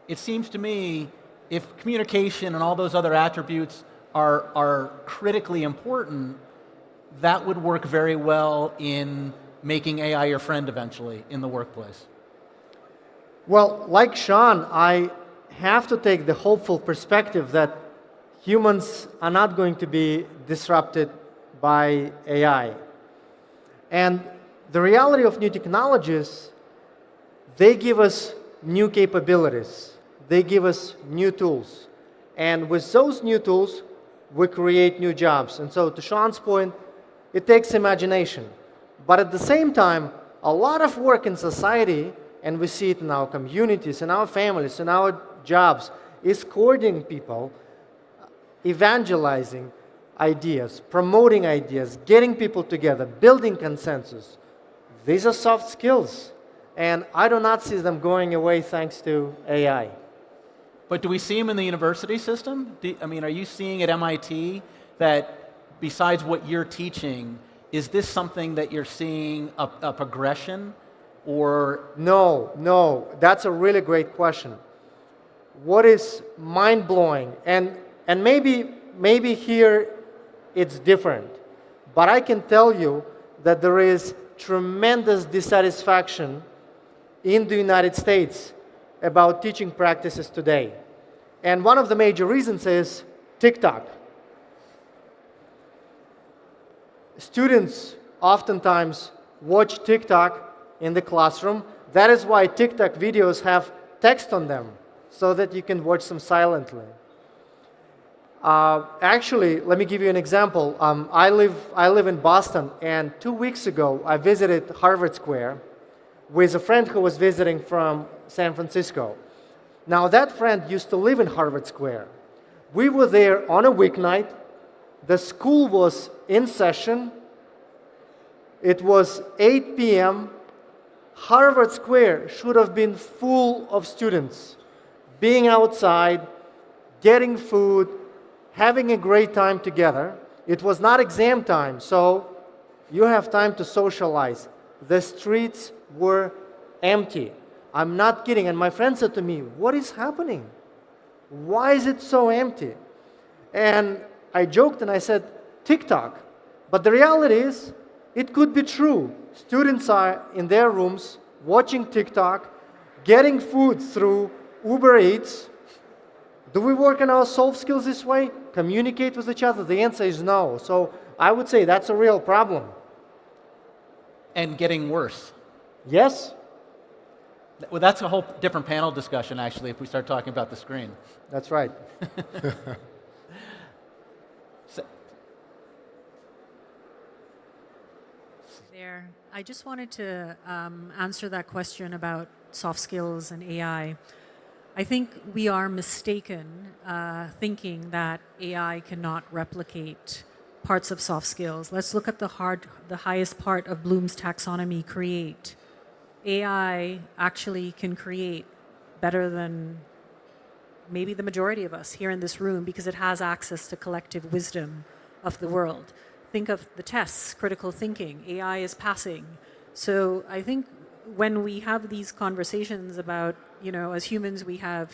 it seems to me, if communication and all those other attributes are critically important, that would work very well in making AI your friend eventually in the workplace. Well, like Sean, I have to take the hopeful perspective that humans are not going to be disrupted by AI. And the reality of new technologies, they give us new capabilities. They give us new tools. And with those new tools, we create new jobs. And so to Sean's point, it takes imagination. But at the same time, a lot of work in society, and we see it in our communities, in our families, in our jobs, is coordinating people, evangelizing ideas, promoting ideas, getting people together, building consensus. These are soft skills, and I do not see them going away thanks to AI. But do we see them in the university system? Are you seeing at MIT that besides what you're teaching, is this something that you're seeing a progression? Or No, that's a really great question. What is mind-blowing, and maybe here it's different, but I can tell you that there is tremendous dissatisfaction in the United States about teaching practices today. And one of the major reasons is TikTok. Students oftentimes watch TikTok in the classroom. That is why TikTok videos have text on them, so that you can watch them silently. Actually, let me give you an example. I live in Boston, and 2 weeks ago, I visited Harvard Square with a friend who was visiting from San Francisco. Now, that friend used to live in Harvard Square. We were there on a weeknight. The school was in session. It was 8 p.m. Harvard Square should have been full of students, being outside, getting food, having a great time together. It was not exam time, so you have time to socialize. The streets were empty. I'm not kidding. And my friend said to me, "What is happening? Why is it so empty?" And I joked and I said, "TikTok." But the reality is, it could be true. Students are in their rooms watching TikTok, getting food through Uber Eats. Do we work on our soft skills this way? Communicate with each other? The answer is no. So I would say that's a real problem. And getting worse. Yes. Well, that's a whole different panel discussion, actually, if we start talking about the screen. That's right. Chair. I just wanted to answer that question about soft skills and AI. I think we are mistaken thinking that AI cannot replicate parts of soft skills. Let's look at the highest part of Bloom's taxonomy, create. AI actually can create better than maybe the majority of us here in this room because it has access to collective wisdom of the world. Think of the tests, critical thinking. AI is passing. So I think when we have these conversations about, as humans, we have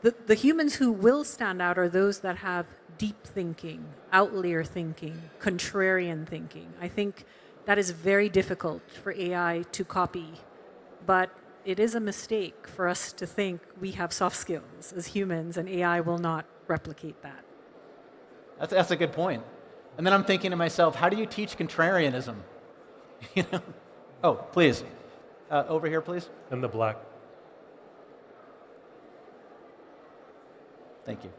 the humans who will stand out are those that have deep thinking, outlier thinking, contrarian thinking. I think that is very difficult for AI to copy, but it is a mistake for us to think we have soft skills as humans and AI will not replicate that. That's a good point. And then I'm thinking to myself, how do you teach contrarianism? Oh, please. Over here, please. In the black. Thank you.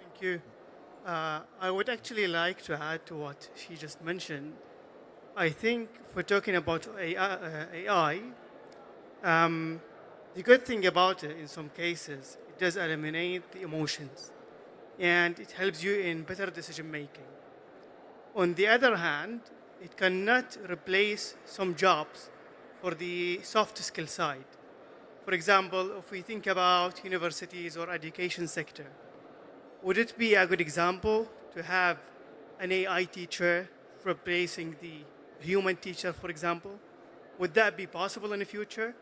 Thank you. I would actually like to add to what she just mentioned. I think if we're talking about AI, the good thing about it in some cases, it does eliminate the emotions and it helps you in better decision making. On the other hand, it cannot replace some jobs for the soft skill side. For example, if we think about universities or education sector, would it be a good example to have an AI teacher replacing the human teacher, for example? Would that be possible in the future?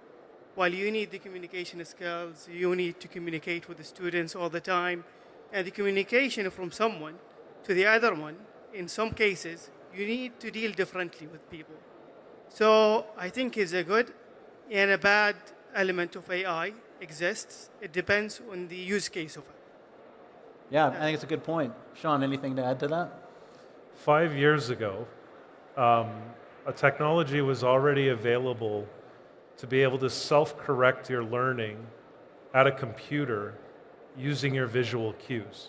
While you need the communication skills, you need to communicate with the students all the time, and the communication from someone to the other one, in some cases, you need to deal differently with people. So I think it's a good and a bad element of AI exists. It depends on the use case of it. Yeah, I think it's a good point. Sean, anything to add to that? 5 years ago, a technology was already available to be able to self-correct your learning at a computer using your visual cues.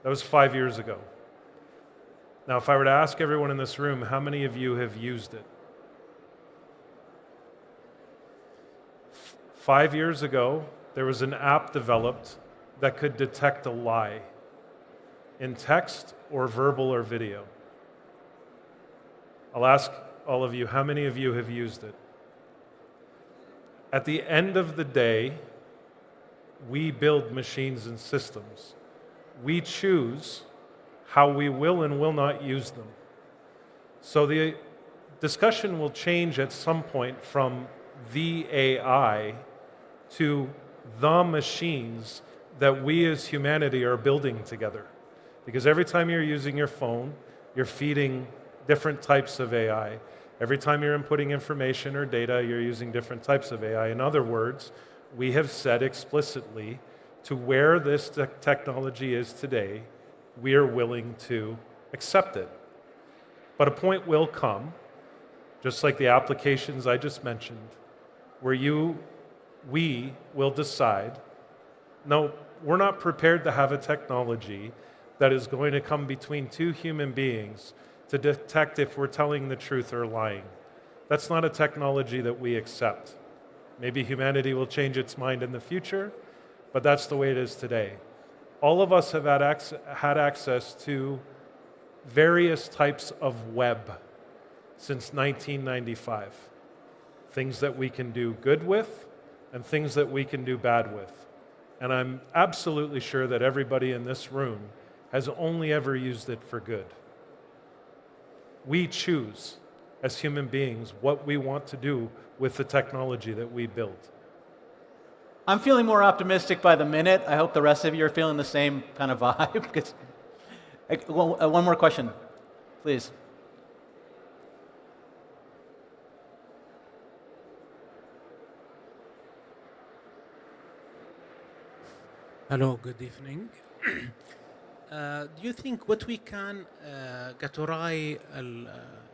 That was 5 years ago. Now, if I were to ask everyone in this room, how many of you have used it? 5 years ago, there was an app developed that could detect a lie in text or verbal or video. I'll ask all of you, how many of you have used it? At the end of the day, we build machines and systems. We choose how we will and will not use them. So the discussion will change at some point from the AI to the machines that we as humanity are building together. Because every time you're using your phone, you're feeding different types of AI. Every time you're inputting information or data, you're using different types of AI. In other words, we have said explicitly to where this technology is today, we are willing to accept it. But a point will come, just like the applications I just mentioned, where we will decide, no, we're not prepared to have a technology that is going to come between two human beings to detect if we're telling the truth or lying. That's not a technology that we accept. Maybe humanity will change its mind in the future, but that's the way it is today. All of us have had access to various types of web since 1995. Things that we can do good with and things that we can do bad with. And I'm absolutely sure that everybody in this room has only ever used it for good. We choose, as human beings, what we want to do with the technology that we build. I'm feeling more optimistic by the minute. I hope the rest of you are feeling the same kind of vibe. One more question, please. Hello, good evening. Do you think what we can categorize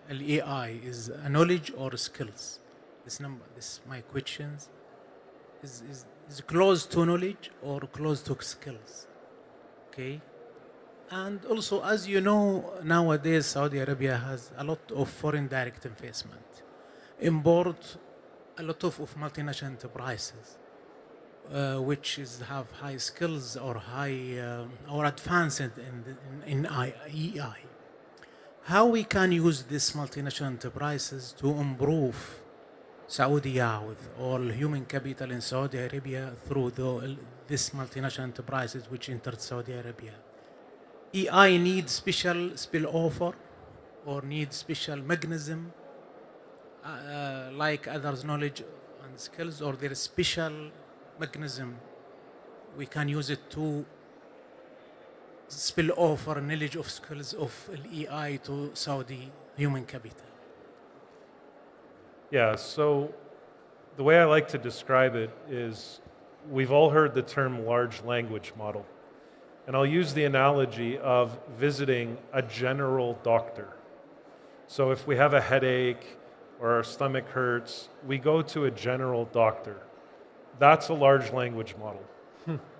AI is a knowledge or skills? This my questions. Is close to knowledge or close to skills? Okay. And also, as you know, nowadays Saudi Arabia has a lot of foreign direct investment, import a lot of multinational enterprises, which have high skills or high or advanced in EI. How we can use these multinational enterprises to improve Saudi with all human capital in Saudi Arabia through these multinational enterprises which entered Saudi Arabia. EI needs special spillover or needs special mechanism like others' knowledge and skills, or there is special mechanism we can use it to spill over knowledge of skills of EI to Saudi human capital. Yeah, so the way I like to describe it is we've all heard the term large language model. And I'll use the analogy of visiting a general doctor. So if we have a headache or our stomach hurts, we go to a general doctor. That's a large language model.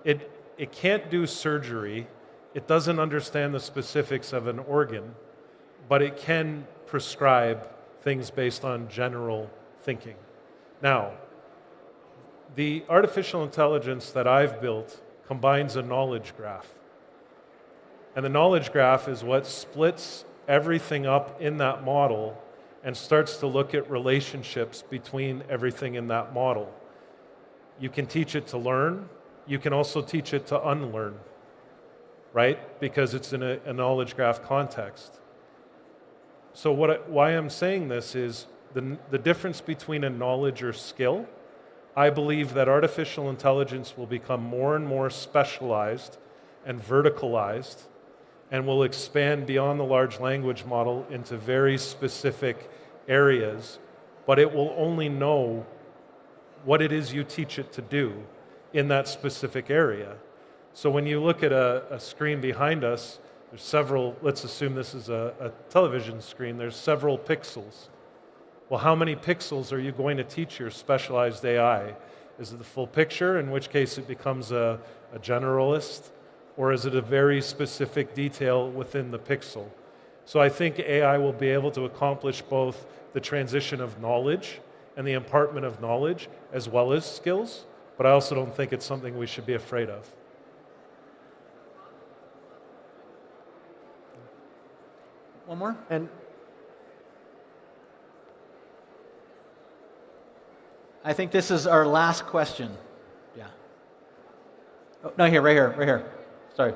It can't do surgery. It doesn't understand the specifics of an organ, but it can prescribe things based on general thinking. Now, the artificial intelligence that I've built combines a knowledge graph. And the knowledge graph is what splits everything up in that model and starts to look at relationships between everything in that model. You can teach it to learn. You can also teach it to unlearn, right? Because it's in a knowledge graph context. So why I'm saying this is the difference between a knowledge or skill. I believe that artificial intelligence will become more and more specialized and verticalized and will expand beyond the large language model into very specific areas, but it will only know what it is you teach it to do in that specific area. So when you look at a screen behind us, there's several, let's assume this is a television screen, there's several pixels. Well, how many pixels are you going to teach your specialized AI? Is it the full picture, in which case it becomes a generalist, or is it a very specific detail within the pixel? So I think AI will be able to accomplish both the transition of knowledge and the impartment of knowledge as well as skills, but I also don't think it's something we should be afraid of. One more? And I think this is our last question. Yeah. Oh, no, right here. Sorry.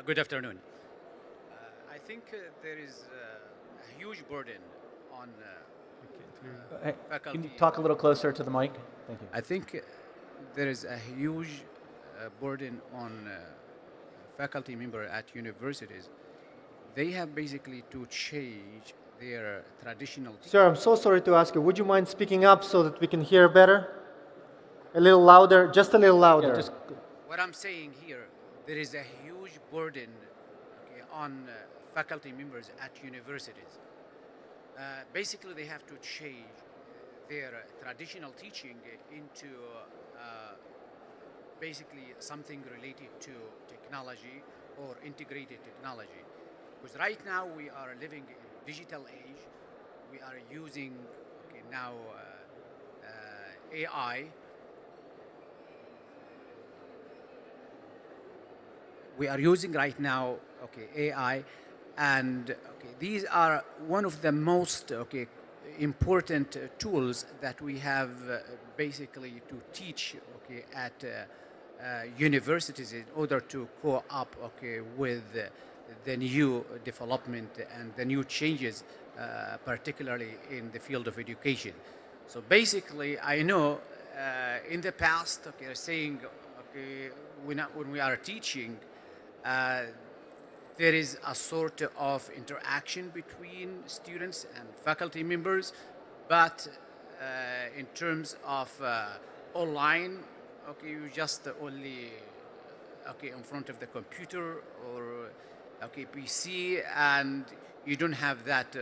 Good afternoon. I think there is a huge burden on faculty. Can you talk a little closer to the mic? Thank you. I think there is a huge burden on faculty members at universities. They have basically to change their traditional... Sir, I'm so sorry to ask you. Would you mind speaking up so that we can hear better? A little louder, just a little louder. Yeah, what I'm saying here, there is a huge burden on faculty members at universities. Basically, they have to change their traditional teaching into basically something related to technology or integrated technology. Because right now we are living in digital age. We are using now AI. We are using right now AI, and these are one of the most important tools that we have basically to teach at universities in order to co-op with the new development and the new changes, particularly in the field of education. So basically, I know in the past, saying when we are teaching, there is a sort of interaction between students and faculty members, but in terms of online, you just only in front of the computer or PC, and you don't have that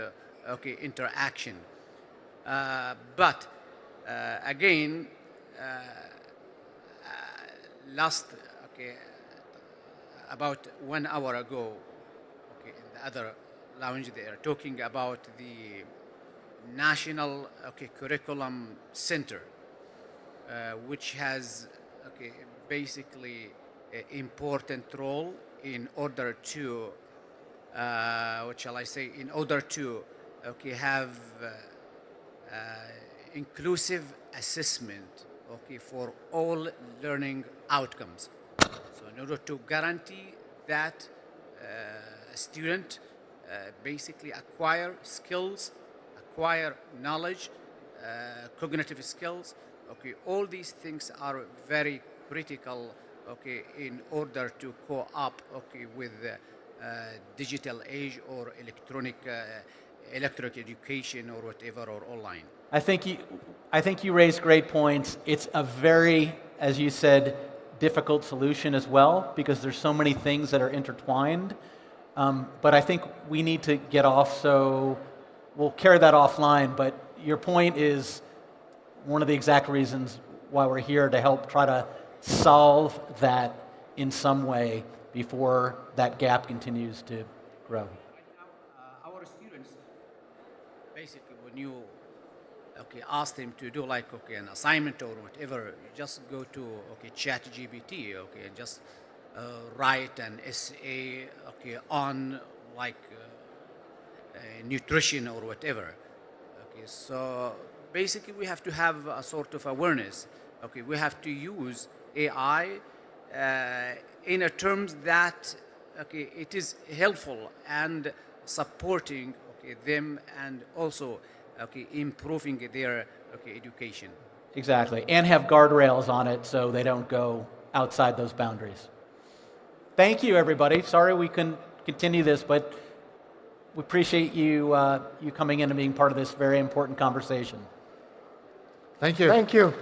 interaction. But again, last okay, about 1 hour ago, okay, in the other lounge, they are talking about the National Curriculum Center, which has basically an important role in order to, what shall I say, in order to have inclusive assessment for all learning outcomes. So in order to guarantee that a student basically acquire skills, acquire knowledge, cognitive skills. All these things are very critical. In order to co-op. With digital age or electronic education or whatever, or online. I think you raised great points. It's a very, as you said, difficult solution as well, because there's so many things that are intertwined. But I think we need to get off, so we'll carry that offline. But your point is one of the exact reasons why we're here, to help try to solve that in some way before that gap continues to grow. Our students, basically, when you ask them to do like an assignment or whatever, you just go to ChatGPT, and just write an essay on like nutrition or whatever. So basically we have to have a sort of awareness. We have to use AI in a terms that it is helpful and supporting them, and also improving their education. Exactly, and have guardrails on it so they don't go outside those boundaries. Thank you, everybody. Sorry we couldn't continue this, but we appreciate you you coming in and being part of this very important conversation. Thank you. Thank you.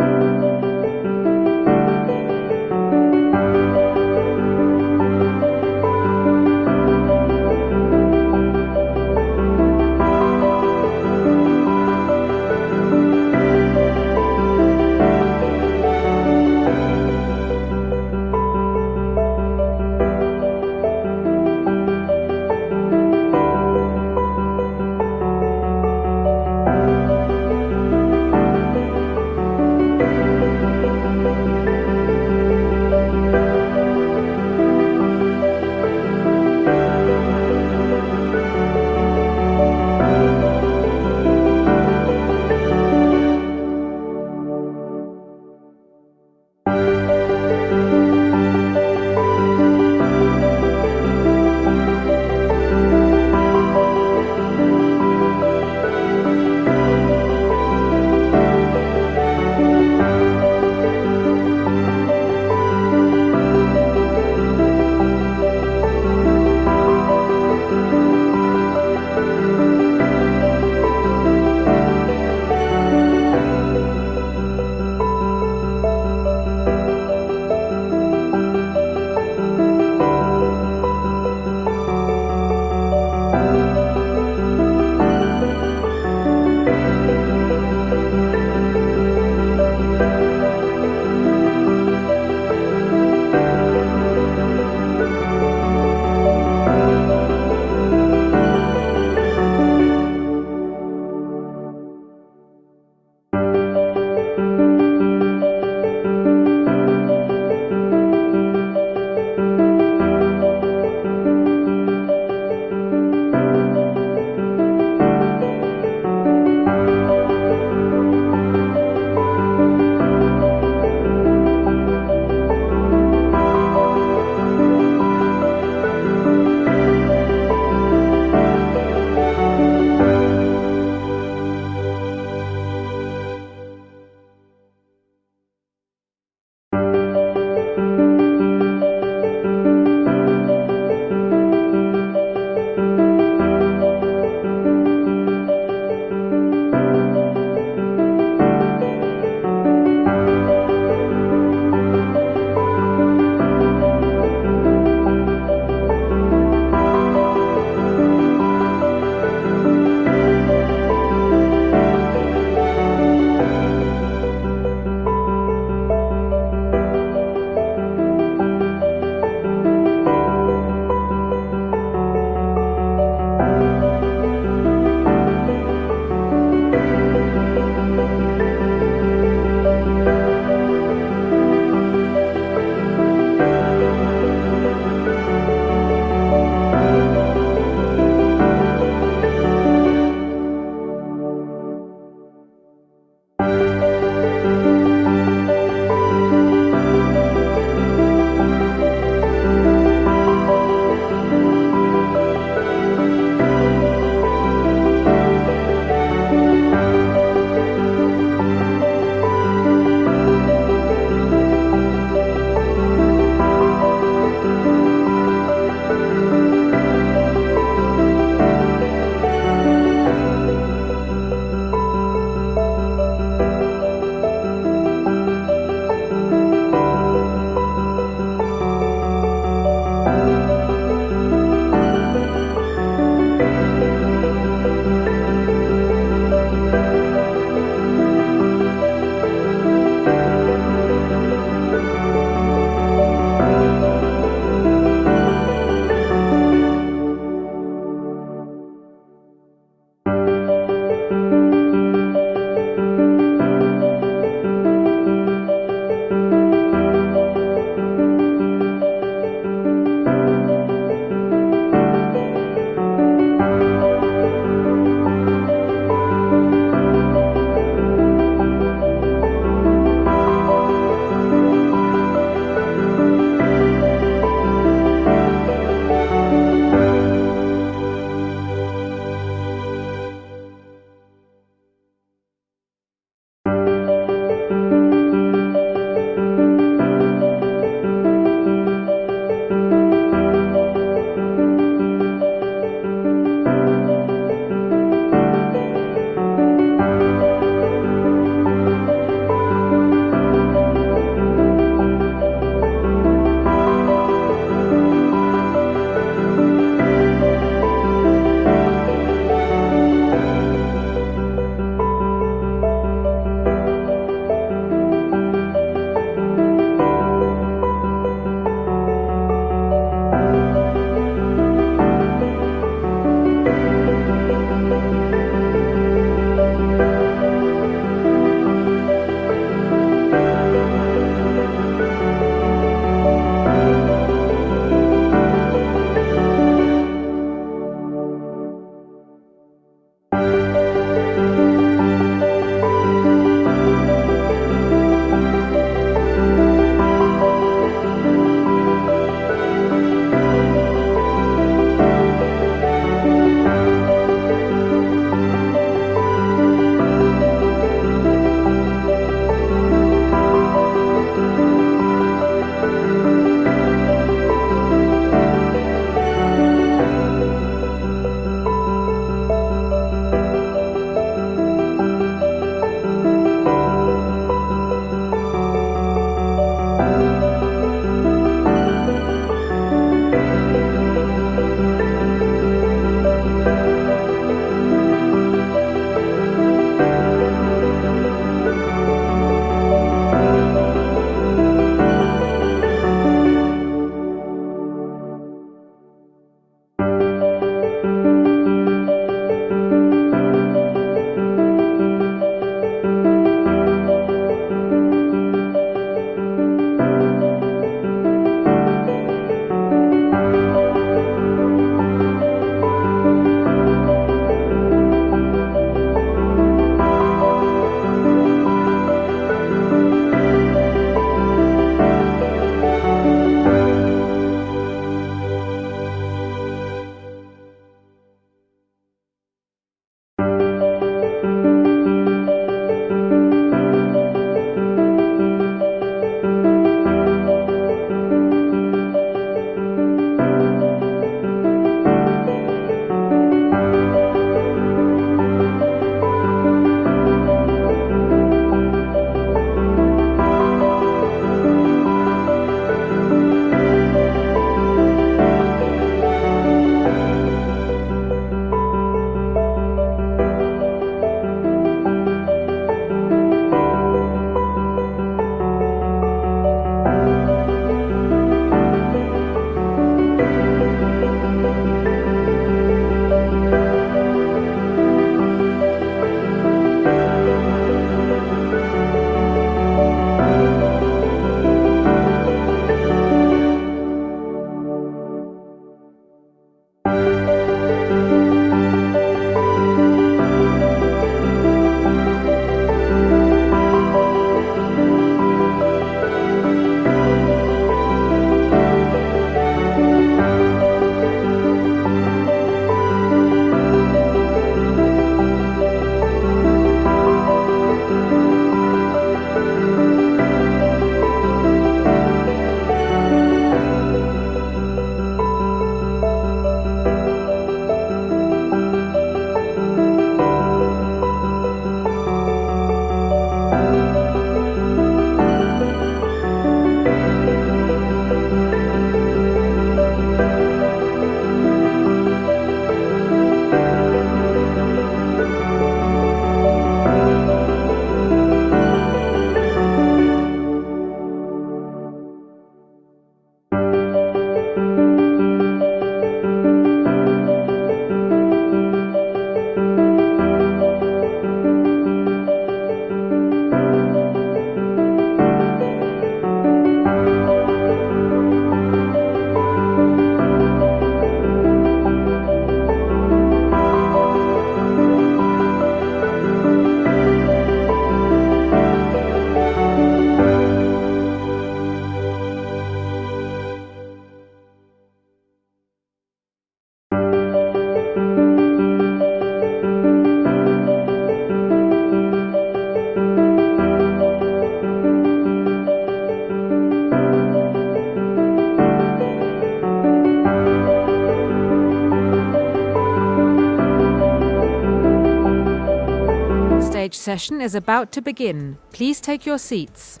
stage session is about to begin. Please take your seats.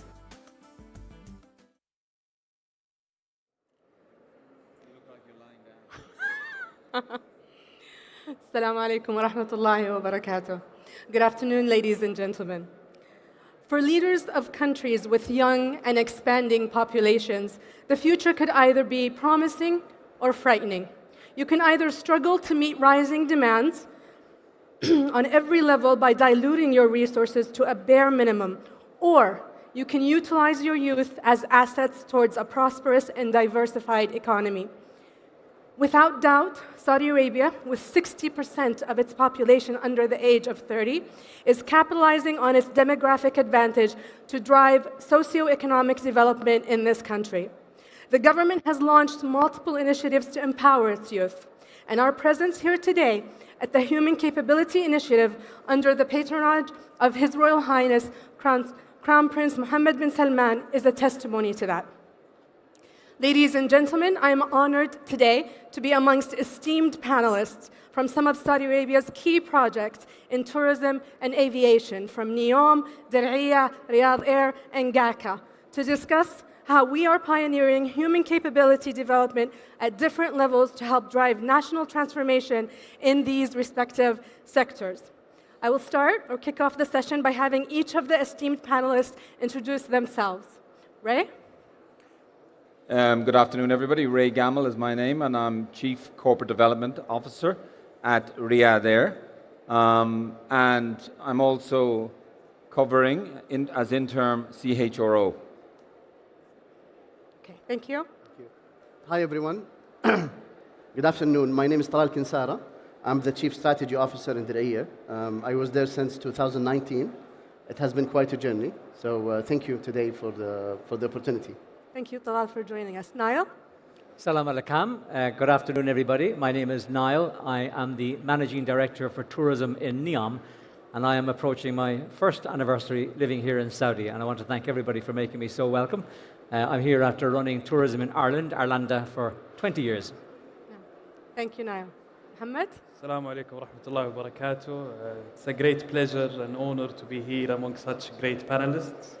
Assalamu alaikum wa rahmatullahi wa barakatuh. Good afternoon, ladies and gentlemen. For leaders of countries with young and expanding populations, the future could either be promising or frightening. You can either struggle to meet rising demands on every level by diluting your resources to a bare minimum, or you can utilize your youth as assets towards a prosperous and diversified economy. Without doubt, Saudi Arabia, with 60% of its population under the age of 30, is capitalizing on its demographic advantage to drive socioeconomic development in this country. The government has launched multiple initiatives to empower its youth, and our presence here today at the Human Capability Initiative under the patronage of His Royal Highness Crown Prince Mohammed bin Salman is a testimony to that. Ladies and gentlemen, I am honored today to be amongst esteemed panelists from some of Saudi Arabia's key projects in tourism and aviation, from NEOM, Diriyah, Riyadh Air, and GACA, to discuss how we are pioneering human capability development at different levels to help drive national transformation in these respective sectors. I will start or kick off the session by having each of the esteemed panelists introduce themselves. Ray? Good afternoon, everybody. Ray Gamble is my name, and I'm Chief Corporate Development Officer at Riyadh Air. And I'm also covering as interim CHRO. Okay, thank you. Hi, everyone. Good afternoon. My name is Talal Kinsara. I'm the Chief Strategy Officer in Diriyah. I was there since 2019. It has been quite a journey. So thank you today for the opportunity. Thank you, Talal, for joining us. Niall? Salam alaikum. Good afternoon, everybody. My name is Niall. I am the Managing Director for Tourism in NEOM, and I am approaching my first anniversary living here in Saudi, and I want to thank everybody for making me so welcome. I'm here after running tourism in Ireland, Arlanda, for 20 years. Thank you, Niall. Mohammed? Assalamu alaikum wa rahmatullahi wa barakatuh. It's a great pleasure and honor to be here among such great panelists.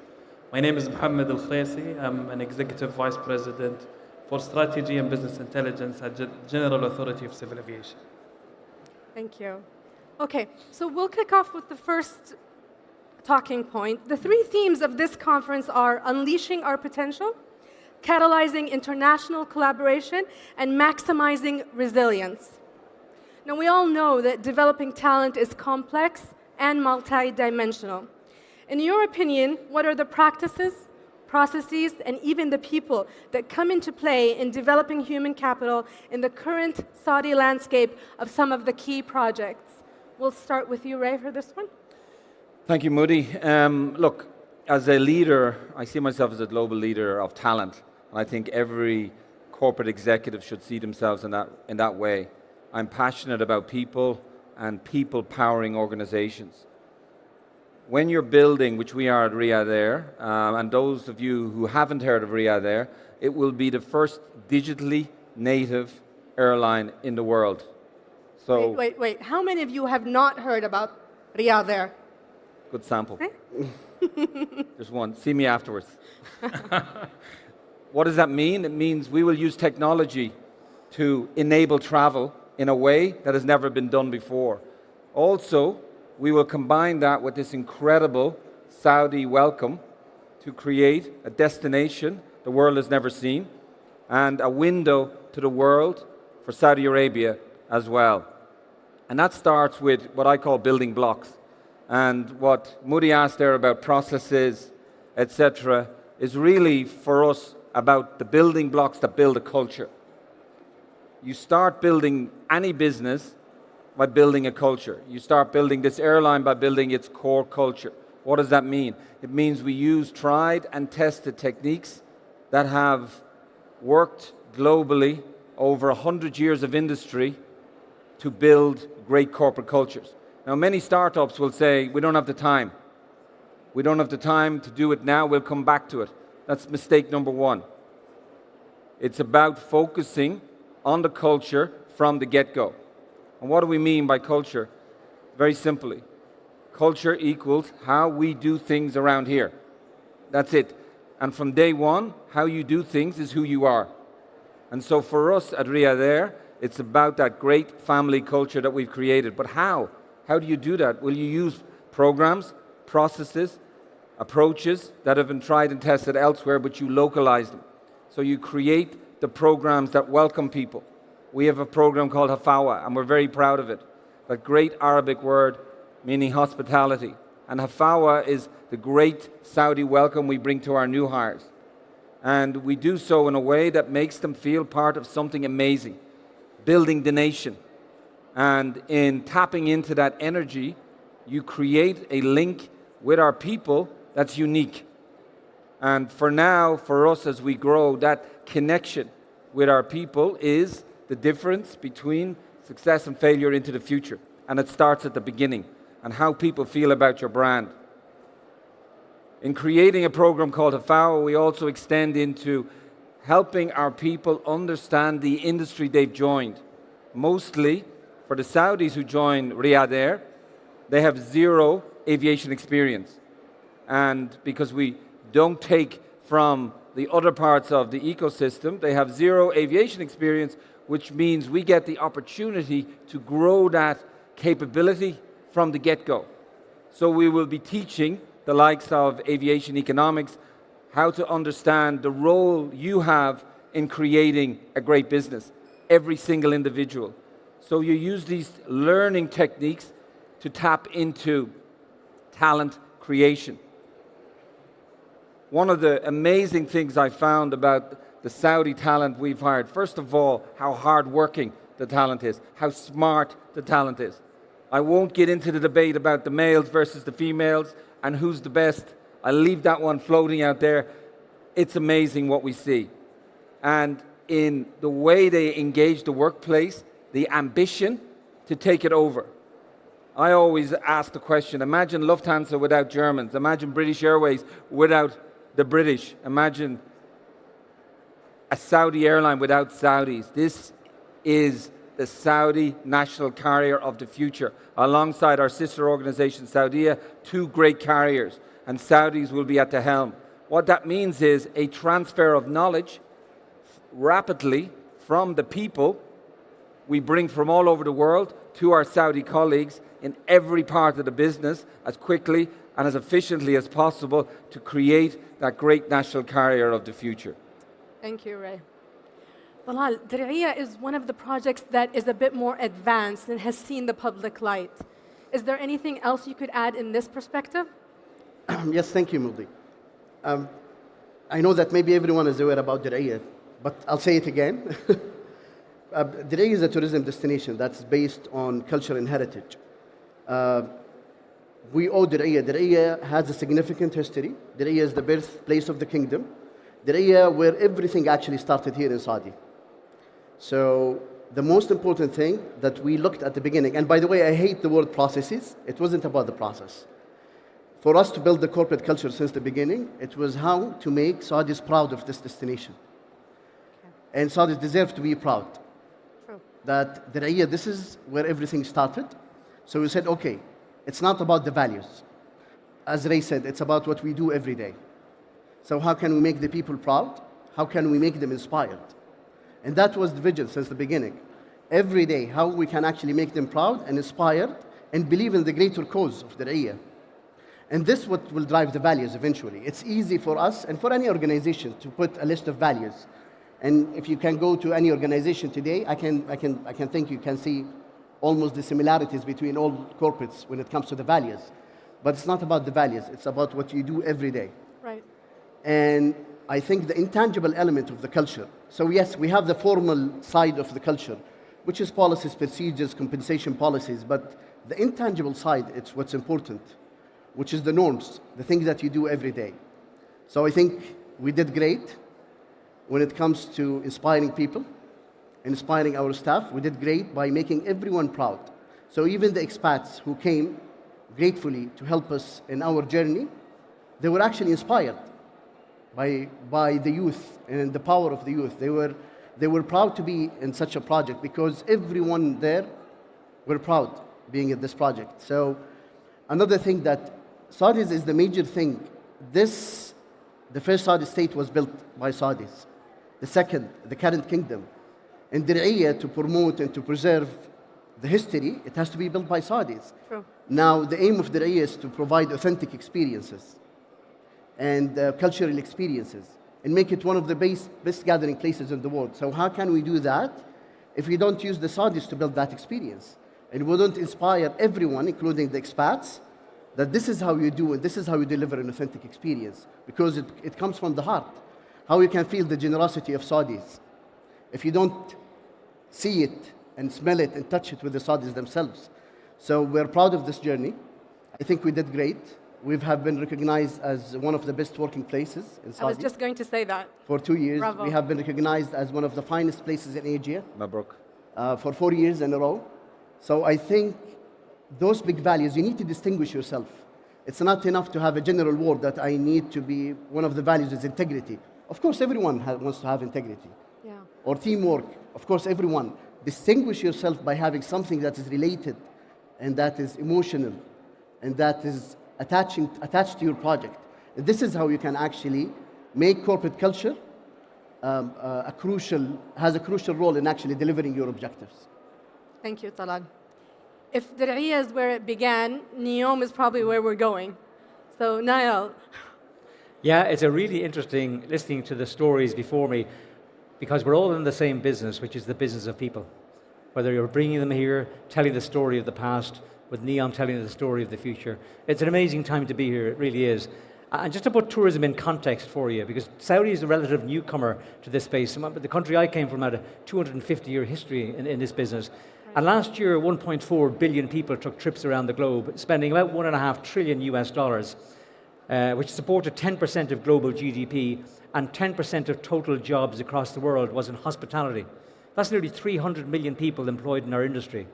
My name is Mohammed Al-Khaisi. I'm an Executive Vice President for Strategy and Business Intelligence at General Authority of Civil Aviation. Thank you. Okay, so we'll kick off with the first talking point. The three themes of this conference are unleashing our potential, catalyzing international collaboration, and maximizing resilience. Now, we all know that developing talent is complex and multidimensional. In your opinion, what are the practices, processes, and even the people that come into play in developing human capital in the current Saudi landscape of some of the key projects? We'll start with you, Ray, for this one. Thank you, Moody. Look, as a leader, I see myself as a global leader of talent, and I think every corporate executive should see themselves in that way. I'm passionate about people and people powering organizations. When you're building, which we are at Riyadh Air, and those of you who haven't heard of Riyadh Air, it will be the first digitally native airline in the world. So Wait. How many of you have not heard about Riyadh Air? Good sample. There's one. See me afterwards. What does that mean? It means we will use technology to enable travel in a way that has never been done before. Also, we will combine that with this incredible Saudi welcome to create a destination the world has never seen and a window to the world for Saudi Arabia as well. And that starts with what I call building blocks. And what Moody asked there about processes, etc., is really for us about the building blocks that build a culture. You start building any business by building a culture. You start building this airline by building its core culture. What does that mean? It means we use tried and tested techniques that have worked globally over 100 years of industry to build great corporate cultures. Now, many startups will say, we don't have the time. We don't have the time to do it now, we'll come back to it. That's mistake number one. It's about focusing on the culture from the get-go. And what do we mean by culture? Very simply, culture equals how we do things around here. That's it. And from day one, how you do things is who you are. And so for us at Riyadh, it's about that great family culture that we've created. But how? How do you do that? Well, you use programs, processes, approaches that have been tried and tested elsewhere, but you localize them. So you create the programs that welcome people. We have a program called Hafawa, and we're very proud of it. That great Arabic word meaning hospitality. And Hafawa is the great Saudi welcome we bring to our new hires. And we do so in a way that makes them feel part of something amazing, building the nation. And in tapping into that energy, you create a link with our people that's unique. And for now, for us as we grow, that connection with our people is the difference between success and failure into the future. And it starts at the beginning and how people feel about your brand. In creating a program called Hafawa, we also extend into helping our people understand the industry they've joined. Mostly, for the Saudis who join Riyadh Air, they have zero aviation experience. And because we don't take from the other parts of the ecosystem, they have zero aviation experience, which means we get the opportunity to grow that capability from the get-go. So we will be teaching the likes of aviation economics how to understand the role you have in creating a great business, every single individual. So you use these learning techniques to tap into talent creation. One of the amazing things I found about the Saudi talent we've hired, first of all, how hardworking the talent is, how smart the talent is. I won't get into the debate about the males versus the females and who's the best. I'll leave that one floating out there. It's amazing what we see. And in the way they engage the workplace, the ambition to take it over. I always ask the question, imagine Lufthansa without Germans. Imagine British Airways without the British. Imagine a Saudi airline without Saudis. This is the Saudi national carrier of the future. Alongside our sister organization, Saudia, two great carriers, and Saudis will be at the helm. What that means is a transfer of knowledge rapidly from the people we bring from all over the world to our Saudi colleagues in every part of the business as quickly and as efficiently as possible to create that great national carrier of the future. Thank you, Ray. Talal, Dir'iyah is one of the projects that is a bit more advanced and has seen the public light. Is there anything else you could add in this perspective? Yes, thank you, Mudi. I know that maybe everyone is aware about Dir'iyah, but I'll say it again. Dir'iyah is a tourism destination that's based on culture and heritage. We owe Dir'iyah. Dir'iyah has a significant history. Dir'iyah is the birthplace of the kingdom. Dir'iyah, where everything actually started here in Saudi. So the most important thing that we looked at the beginning, and by the way, I hate the word processes. It wasn't about the process. For us to build the corporate culture since the beginning, it was how to make Saudis proud of this destination. Okay. And Saudis deserve to be proud. True. That Dir'iyah, this is where everything started. So we said, okay, it's not about the values. As Ray said, it's about what we do every day. So how can we make the people proud? How can we make them inspired? And that was the vision since the beginning. Every day, how we can actually make them proud and inspired and believe in the greater cause of Dir'iyah. And this is what will drive the values eventually. It's easy for us and for any organization to put a list of values. And if you can go to any organization today, I can think you can see almost the similarities between all corporates when it comes to the values. But it's not about the values, it's about what you do every day. Right. And I think the intangible element of the culture. So yes, we have the formal side of the culture, which is policies, procedures, compensation policies, but the intangible side, it's what's important, which is the norms, the things that you do every day. So I think we did great when it comes to inspiring people, inspiring our staff. We did great by making everyone proud. So even the expats who came gratefully to help us in our journey, they were actually inspired by the youth and the power of the youth. They were proud to be in such a project because everyone there were proud being at this project. So Another thing that Saudis is the major thing. The first Saudi state was built by Saudis. The second, the current kingdom. And Dir'iyah, to promote and to preserve the history, it has to be built by Saudis. True. Now, the aim of Dir'iyah is to provide authentic experiences and cultural experiences and make it one of the best gathering places in the world. So how can we do that if we don't use the Saudis to build that experience? And we don't inspire everyone, including the expats, that this is how you do it, this is how you deliver an authentic experience, because it comes from the heart. How you can feel the generosity of Saudis if you don't see it and smell it and touch it with the Saudis themselves. So we're proud of this journey. I think we did great. We have been recognized as one of the best working places in Saudi. I was just going to say that. For 2 years. Bravo. We have been recognized as one of the finest places in Asia. Mabruk. For 4 years in a row. So I think those big values, you need to distinguish yourself. It's not enough to have a general word that I need to be, one of the values is integrity. Of course, everyone wants to have integrity. Yeah. Or teamwork. Of course, everyone. Distinguish yourself by having something that is related and that is emotional and that is attached to your project. And this is how you can actually make corporate culture has a crucial role in actually delivering your objectives. Thank you, Talal. If Dir'iyah is where it began, NEOM is probably where we're going. So, Niall. Yeah, it's a really interesting listening to the stories before me, because we're all in the same business, which is the business of people. Whether you're bringing them here, telling the story of the past, with NEOM telling the story of the future. It's an amazing time to be here, it really is. And just to put tourism in context for you, because Saudi is a relative newcomer to this space. The country I came from had a 250-year history in this business. And last year, 1.4 billion people took trips around the globe, spending about $1.5 trillion US dollars, which supported 10% of global GDP, and 10% of total jobs across the world was in hospitality. That's nearly 300 million people employed in our industry,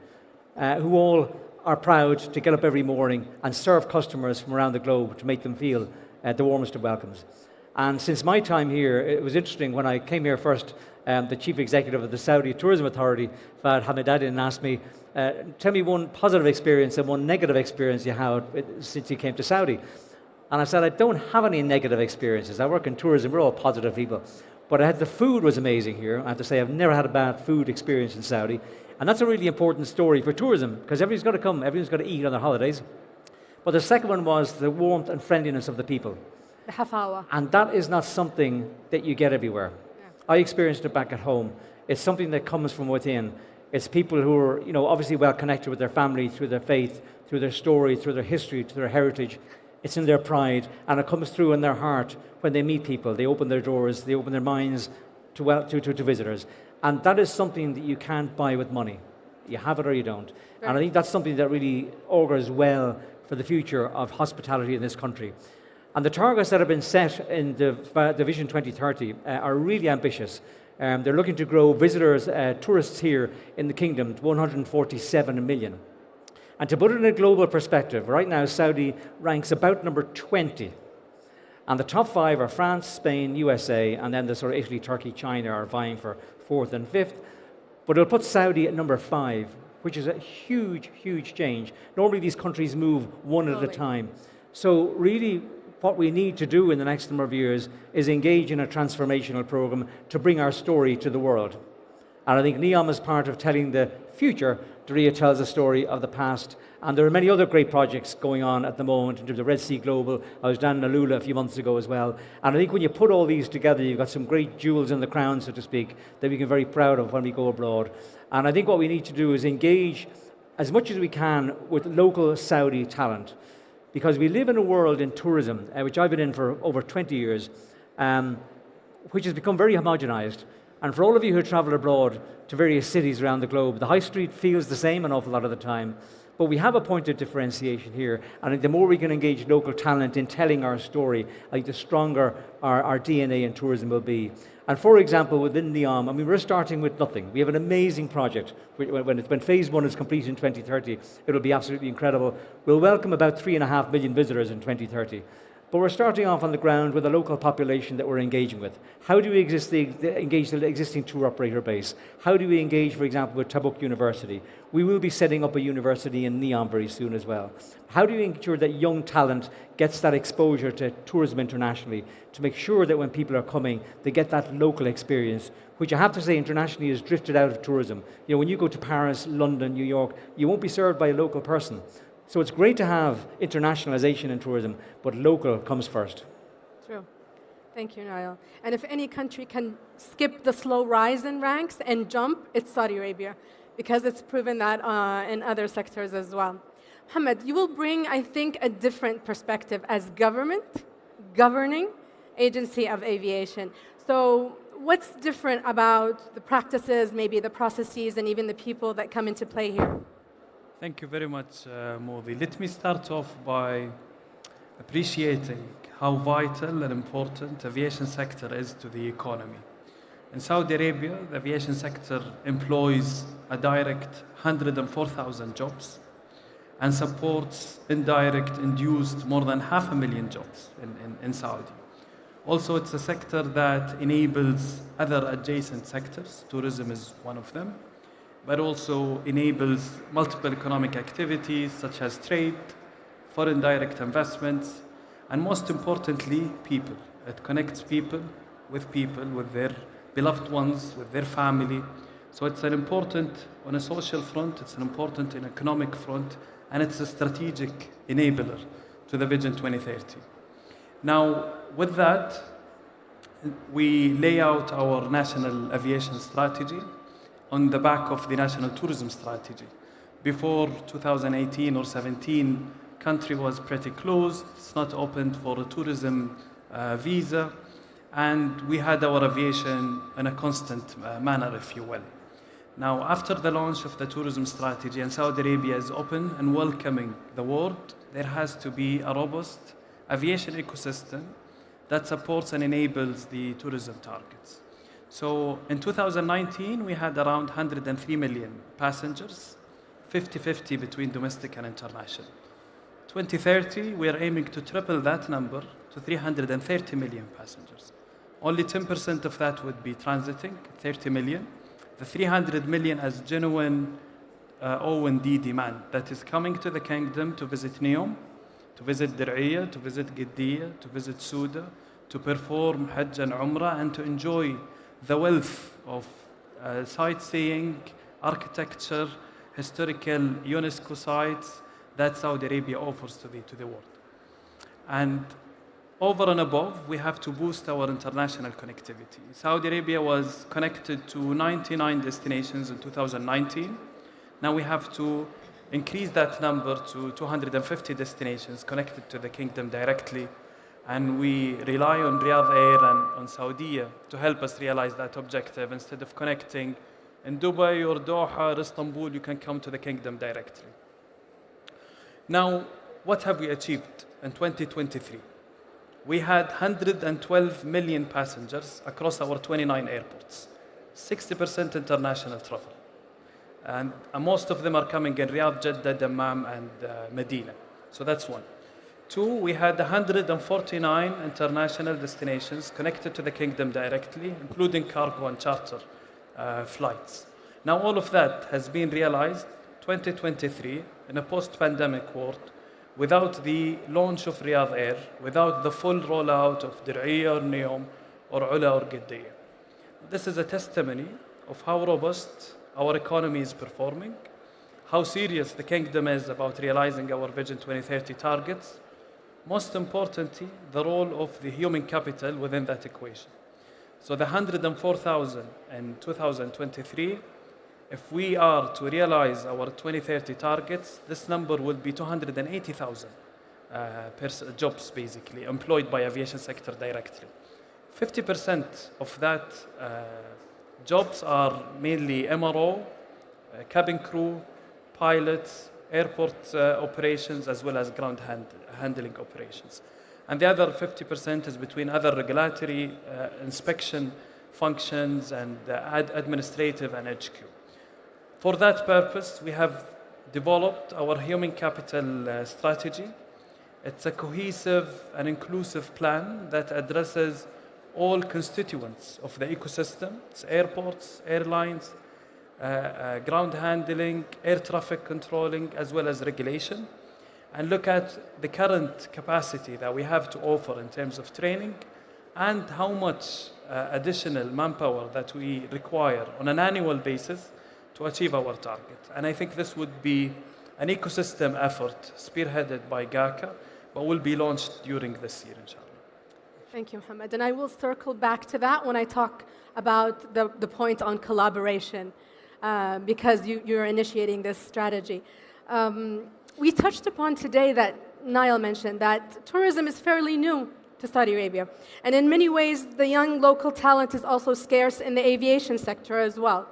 who all are proud to get up every morning and serve customers from around the globe to make them feel the warmest of welcomes. And since my time here, it was interesting when I came here first, the chief executive of the Saudi Tourism Authority, Fahd Hamidadin, asked me, tell me one positive experience and one negative experience you had since you came to Saudi. And I said, I don't have any negative experiences. I work in tourism, we're all positive people. But the food was amazing here. I have to say, I've never had a bad food experience in Saudi. And that's a really important story for tourism, because everyone's got to come, everyone's got to eat on their holidays. But the second one was the warmth and friendliness of the people. The hafawa. And that is not something that you get everywhere. Yeah. I experienced it back at home. It's something that comes from within. It's people who are, obviously well connected with their family through their faith, through their story, through their history, through their heritage. It's in their pride, and it comes through in their heart when they meet people. They open their doors, they open their minds to visitors. And that is something that you can't buy with money. You have it or you don't. Right. And I think that's something that really augurs well for the future of hospitality in this country. And the targets that have been set in the Vision 2030 are really ambitious. They're looking to grow visitors, tourists here in the kingdom to 147 million. And to put it in a global perspective, right now Saudi ranks about number 20. And the top 5 are France, Spain, USA, and then the sort of Italy, Turkey, China are vying for 4th and 5th. But it'll put Saudi at number 5, which is a huge, huge change. Normally these countries move one at a time. So really what we need to do in the next number of years is engage in a transformational program to bring our story to the world. And I think NEOM is part of telling the future. Dir'iyah tells the story of the past. And there are many other great projects going on at the moment in terms of Red Sea Global. I was down in Alula a few months ago as well. And I think when you put all these together, you've got some great jewels in the crown, so to speak, that we can be very proud of when we go abroad. And I think what we need to do is engage as much as we can with local Saudi talent. Because we live in a world in tourism, which I've been in for over 20 years, which has become very homogenized. And for all of you who travel abroad to various cities around the globe, the high street feels the same an awful lot of the time. But we have a point of differentiation here. And the more we can engage local talent in telling our story, I think the stronger our DNA in tourism will be. And for example, within NEOM, we're starting with nothing. We have an amazing project. When phase 1 is complete in 2030, it'll be absolutely incredible. We'll welcome about 3.5 million visitors in 2030. But we're starting off on the ground with a local population that we're engaging with. How do we engage the existing tour operator base? How do we engage, for example, with Tabuk University? We will be setting up a university in Neom very soon as well. How do we ensure that young talent gets that exposure to tourism internationally to make sure that when people are coming, they get that local experience, which I have to say internationally has drifted out of tourism. You know, when you go to Paris, London, New York, you won't be served by a local person. So it's great to have internationalization in tourism, but local comes first. True. Thank you, Niall. And if any country can skip the slow rise in ranks and jump, it's Saudi Arabia, because it's proven that in other sectors as well. Mohammed, you will bring, I think, a different perspective as governing agency of aviation. So what's different about the practices, maybe the processes, and even the people that come into play here? Thank you very much, Modi. Let me start off by appreciating how vital and important the aviation sector is to the economy. In Saudi Arabia, the aviation sector employs a direct 104,000 jobs and supports indirect induced more than 500,000 jobs in Saudi. Also, it's a sector that enables other adjacent sectors. Tourism is one of them, but also enables multiple economic activities such as trade, foreign direct investments, and most importantly, people. It connects people, with their beloved ones, with their family. So it's an important, on a social front, it's an important in economic front, and it's a strategic enabler to the Vision 2030. Now, with that, we lay out our national aviation strategy on the back of the national tourism strategy. Before 2018 or 17, country was pretty closed. It's not opened for a tourism visa. And we had our aviation in a constant manner, if you will. Now, after the launch of the tourism strategy and Saudi Arabia is open and welcoming the world, there has to be a robust aviation ecosystem that supports and enables the tourism targets. So in 2019, we had around 103 million passengers, 50-50 between domestic and international. 2030, we are aiming to triple that number to 330 million passengers. Only 10% of that would be transiting, 30 million. The 300 million as genuine O&D demand that is coming to the kingdom to visit Neom, to visit Dir'iyah, to visit Qiddiya, to visit Suda, to perform Hajj and Umrah, and to enjoy the wealth of sightseeing, architecture, historical UNESCO sites that Saudi Arabia offers to the world. And over and above, we have to boost our international connectivity. Saudi Arabia was connected to 99 destinations in 2019. Now we have to increase that number to 250 destinations connected to the kingdom directly. And we rely on Riyadh Air and on Saudiya to help us realize that objective. Instead of connecting in Dubai or Doha or Istanbul, you can come to the kingdom directly. Now, what have we achieved in 2023? We had 112 million passengers across our 29 airports, 60% international travel. And most of them are coming in Riyadh, Jeddah, Dammam, and Medina. So that's one. Two, we had 149 international destinations connected to the kingdom directly, including cargo and charter flights. Now all of that has been realized 2023 in a post-pandemic world without the launch of Riyadh Air, without the full rollout of Dir'iyah or Neom or Ula or Qiddiya. This is a testimony of how robust our economy is performing, how serious the kingdom is about realizing our Vision 2030 targets. Most importantly, the role of the human capital within that equation. So the 104,000 in 2023, if we are to realize our 2030 targets, this number will be 280,000 jobs basically employed by aviation sector directly. 50% of that jobs are mainly MRO, cabin crew, pilots, airport operations, as well as ground handling operations. And the other 50% is between other regulatory inspection functions and administrative and HQ. For that purpose, we have developed our human capital strategy It's a cohesive and inclusive plan that addresses all constituents of the ecosystem. It's airports, airlines, ground handling, air traffic controlling, as well as regulation, and look at the current capacity that we have to offer in terms of training and how much additional manpower that we require on an annual basis to achieve our target. And I think this would be an ecosystem effort spearheaded by GACA, but will be launched during this year, inshallah. Thank you, Mohammed. And I will circle back to that when I talk about the point on collaboration, because you're initiating this strategy. We touched upon today that Niall mentioned that tourism is fairly new to Saudi Arabia. And in many ways, the young local talent is also scarce in the aviation sector as well.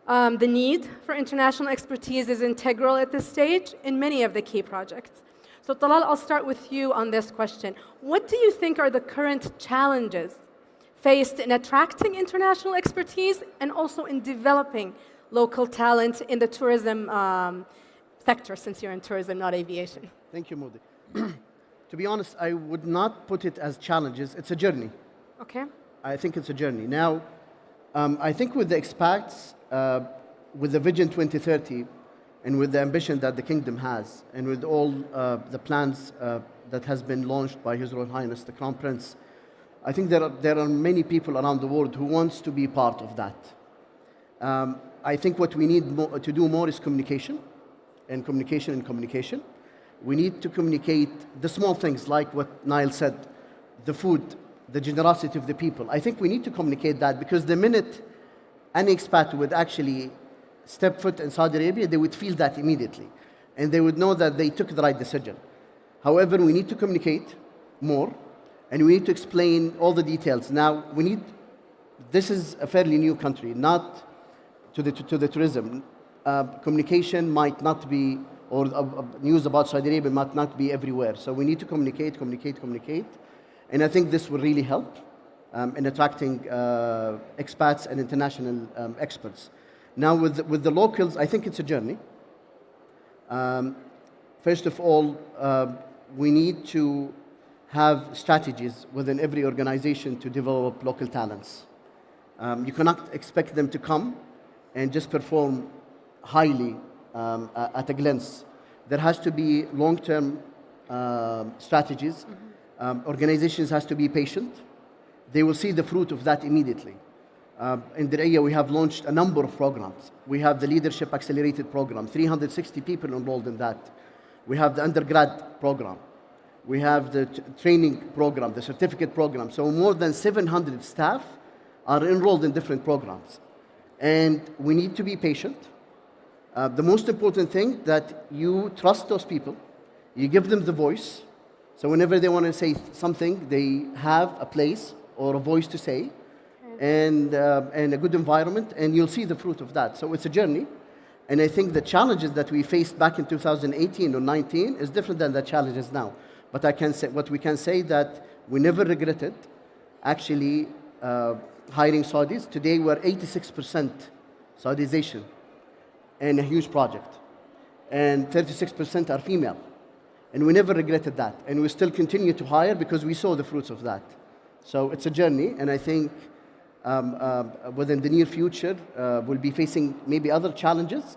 The need for international expertise is integral at this stage in many of the key projects. So Talal, I'll start with you on this question. What do you think are the current challenges faced in attracting international expertise and also in developing local talent in the tourism sector, since you're in tourism, not aviation? Thank you, Modi. To be honest, I would not put it as challenges. It's a journey. Okay. I think it's a journey. Now, I think with the expats, with the Vision 2030, and with the ambition that the kingdom has, and with all the plans that has been launched by His Royal Highness the Crown Prince, I think there are many people around the world who wants to be part of that. I think what we need to do more is communication, and communication and communication. We need to communicate the small things like what Niall said, the food, the generosity of the people. I think we need to communicate that, because the minute any expat would actually step foot in Saudi Arabia, they would feel that immediately. And they would know that they took the right decision. However, we need to communicate more, and we need to explain all the details. Now, this is a fairly new country, not to the tourism. Communication might not be, or news about Saudi Arabia might not be everywhere. So we need to communicate. And I think this will really help in attracting expats and international experts. Now, with the locals, I think it's a journey. First of all, we need to have strategies within every organization to develop local talents. You cannot expect them to come and just perform highly at a glance. There has to be long-term strategies. Organizations has to be patient. They will see the fruit of that immediately. In the area, we have launched a number of programs. We have the Leadership Accelerated Program, 360 people enrolled in that. We have the undergrad program. We have the training program, the certificate program. So more than 700 staff are enrolled in different programs. And we need to be patient. The most important thing that you trust those people, you give them the voice. So whenever they want to say something, they have a place or a voice to say, and a good environment, and you'll see the fruit of that. So it's a journey. And I think the challenges that we faced back in 2018 or 19 is different than the challenges now. But what we can say that we never regretted actually hiring Saudis. Today we're 86% Saudization, and a huge project. And 36% are female. And we never regretted that. And we still continue to hire because we saw the fruits of that. So it's a journey, and I think within the near future, we'll be facing maybe other challenges,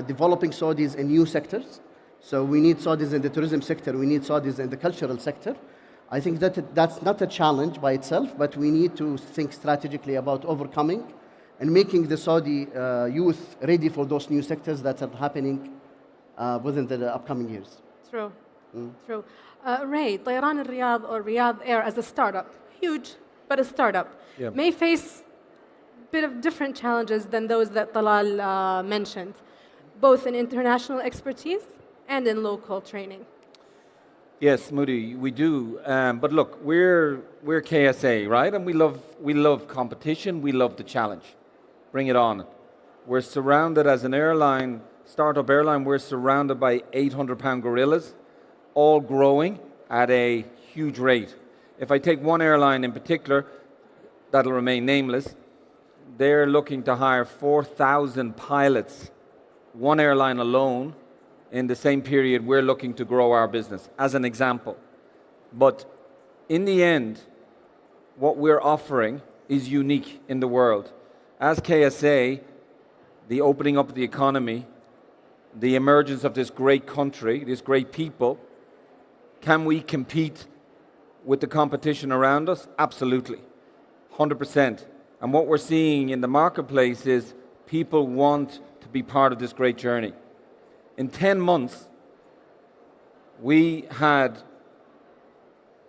developing Saudis in new sectors. So we need Saudis in the tourism sector, we need Saudis in the cultural sector. I think that's not a challenge by itself, but we need to think strategically about overcoming and making the Saudi youth ready for those new sectors that are happening within the upcoming years. True. True. Ray, طيران الرياض or Riyadh Air as a startup, huge, but a startup, may face a bit of different challenges than those that Talal mentioned, both in international expertise and in local training. Yes, Moody, we do. But look, we're KSA, right? And we love competition. We love the challenge. Bring it on. We're surrounded as an airline, startup airline. We're surrounded by 800-pound gorillas, all growing at a huge rate. If I take one airline in particular, that'll remain nameless. They're looking to hire 4,000 pilots, one airline alone, in the same period we're looking to grow our business, as an example. But in the end, what we're offering is unique in the world. As KSA, the opening up of the economy, the emergence of this great country, these great people, can we compete with the competition around us? Absolutely, 100%. And what we're seeing in the marketplace is people want to be part of this great journey. In 10 months, we had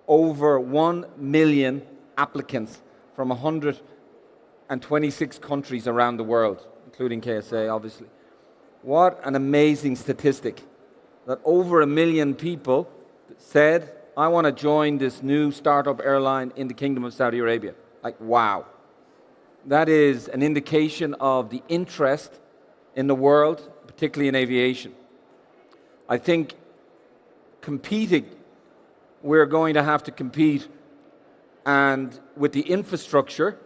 over 1 million applicants from 126 countries around the world, including KSA, obviously. What an amazing statistic that over 1 million people said, I want to join this new startup airline in the Kingdom of Saudi Arabia. Like, wow. That is an indication of the interest in the world, particularly in aviation. I think competing, we're going to have to compete, and with the infrastructure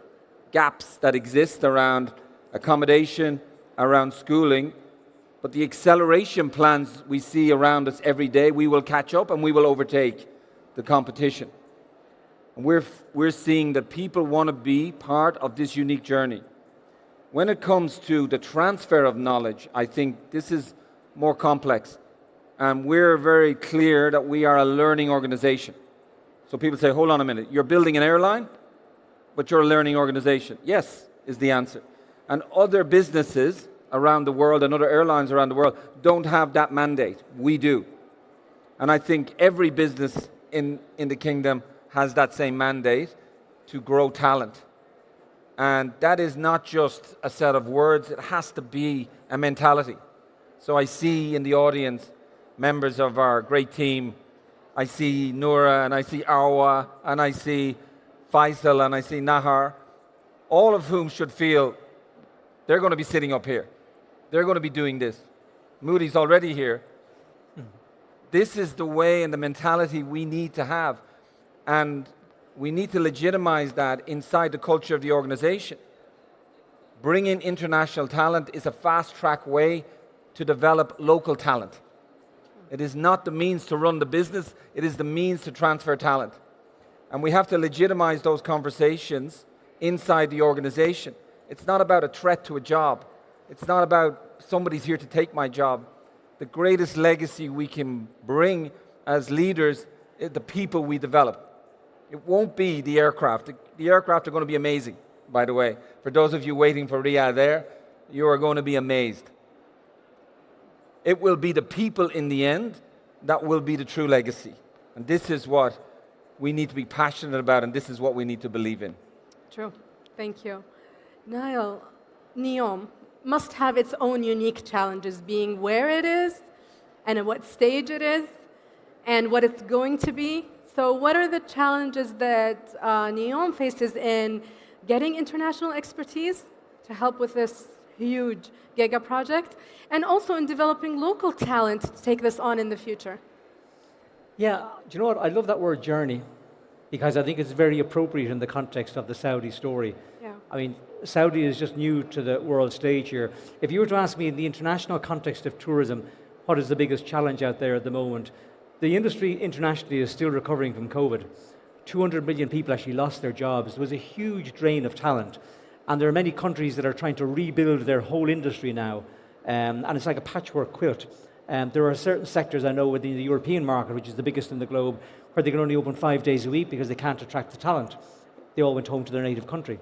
gaps that exist around accommodation, around schooling, but the acceleration plans we see around us every day, we will catch up and we will overtake the competition. And we're seeing that people want to be part of this unique journey. When it comes to the transfer of knowledge, I think this is more complex. And we're very clear that we are a learning organization. So people say, hold on a minute, you're building an airline, but you're a learning organization. Yes, is the answer. And other businesses around the world and other airlines around the world don't have that mandate. We do. And I think every business in the kingdom has that same mandate to grow talent. And that is not just a set of words, it has to be a mentality. So I see in the audience members of our great team. I see Noura, and I see Arwa, and I see Faisal, and I see Nahar, all of whom should feel they're going to be sitting up here. They're going to be doing this. Moody's already here. This is the way and the mentality we need to have. And we need to legitimize that inside the culture of the organization. Bringing international talent is a fast-track way to develop local talent. It is not the means to run the business, it is the means to transfer talent. And we have to legitimize those conversations inside the organization. It's not about a threat to a job. It's not about somebody's here to take my job. The greatest legacy we can bring as leaders is the people we develop. It won't be the aircraft. The aircraft are going to be amazing, by the way. For those of you waiting for Riyadh there, you are going to be amazed. It will be the people in the end that will be the true legacy. And this is what we need to be passionate about, and this is what we need to believe in. True. Thank you. Niall, NEOM must have its own unique challenges, being where it is and at what stage it is and what it's going to be. So what are the challenges that NEOM faces in getting international expertise to help with this huge giga project, and also in developing local talent to take this on in the future? Yeah, do you know what? I love that word journey, because I think it's very appropriate in the context of the Saudi story. Yeah. I mean, Saudi is just new to the world stage here. If you were to ask me in the international context of tourism, what is the biggest challenge out there at the moment? The industry internationally is still recovering from COVID. 200 million people actually lost their jobs. There was a huge drain of talent. And there are many countries that are trying to rebuild their whole industry now. And it's like a patchwork quilt. There are certain sectors I know within the European market, which is the biggest in the globe, where they can only open 5 days a week because they can't attract the talent. They all went home to their native country.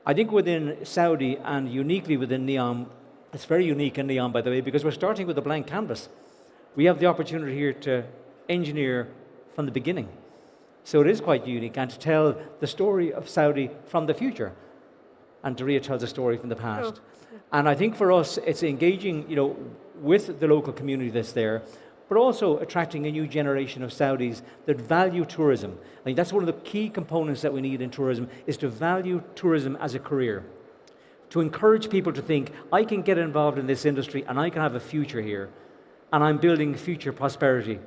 I think within Saudi, and uniquely within NEOM, it's very unique in NEOM, by the way, because we're starting with a blank canvas. We have the opportunity here to engineer from the beginning. So it is quite unique, and to tell the story of Saudi from the future, and Daria tells a story from the past. Oh. And I think for us, it's engaging, with the local community that's there, but also attracting a new generation of Saudis that value tourism. I think that's one of the key components that we need in tourism, is to value tourism as a career. To encourage people to think, I can get involved in this industry and I can have a future here, and I'm building future prosperity.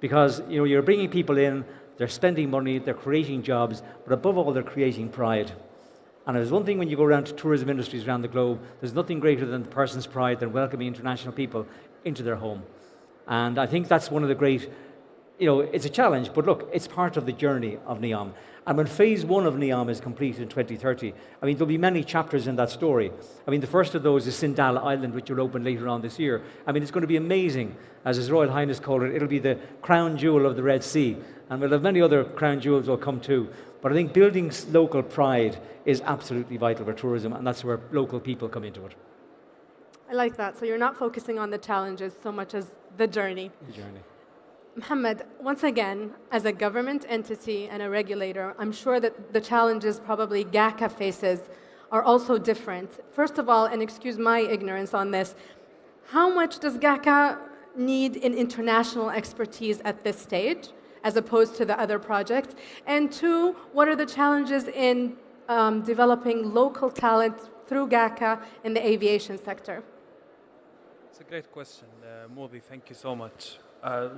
Because you're bringing people in, they're spending money, they're creating jobs, but above all, they're creating pride. And there's one thing when you go around to tourism industries around the globe, there's nothing greater than the person's pride than welcoming international people into their home. And I think that's one of the great, it's a challenge, but look, it's part of the journey of NEOM. And when phase one of NEOM is complete in 2030, I mean, there'll be many chapters in that story. I mean, the first of those is Sindal Island, which will open later on this year. I mean, it's going to be amazing. As His Royal Highness called it, it'll be the crown jewel of the Red Sea. And we'll have many other crown jewels will come too. But I think building local pride is absolutely vital for tourism, and that's where local people come into it. I like that. So you're not focusing on the challenges so much as the journey. The journey. Mohammed, once again, as a government entity and a regulator, I'm sure that the challenges probably GACA faces are also different. First of all, and excuse my ignorance on this, how much does GACA need in international expertise at this stage, as opposed to the other projects? And two, what are the challenges in developing local talent through GACA in the aviation sector? It's a great question, Modi. Thank you so much.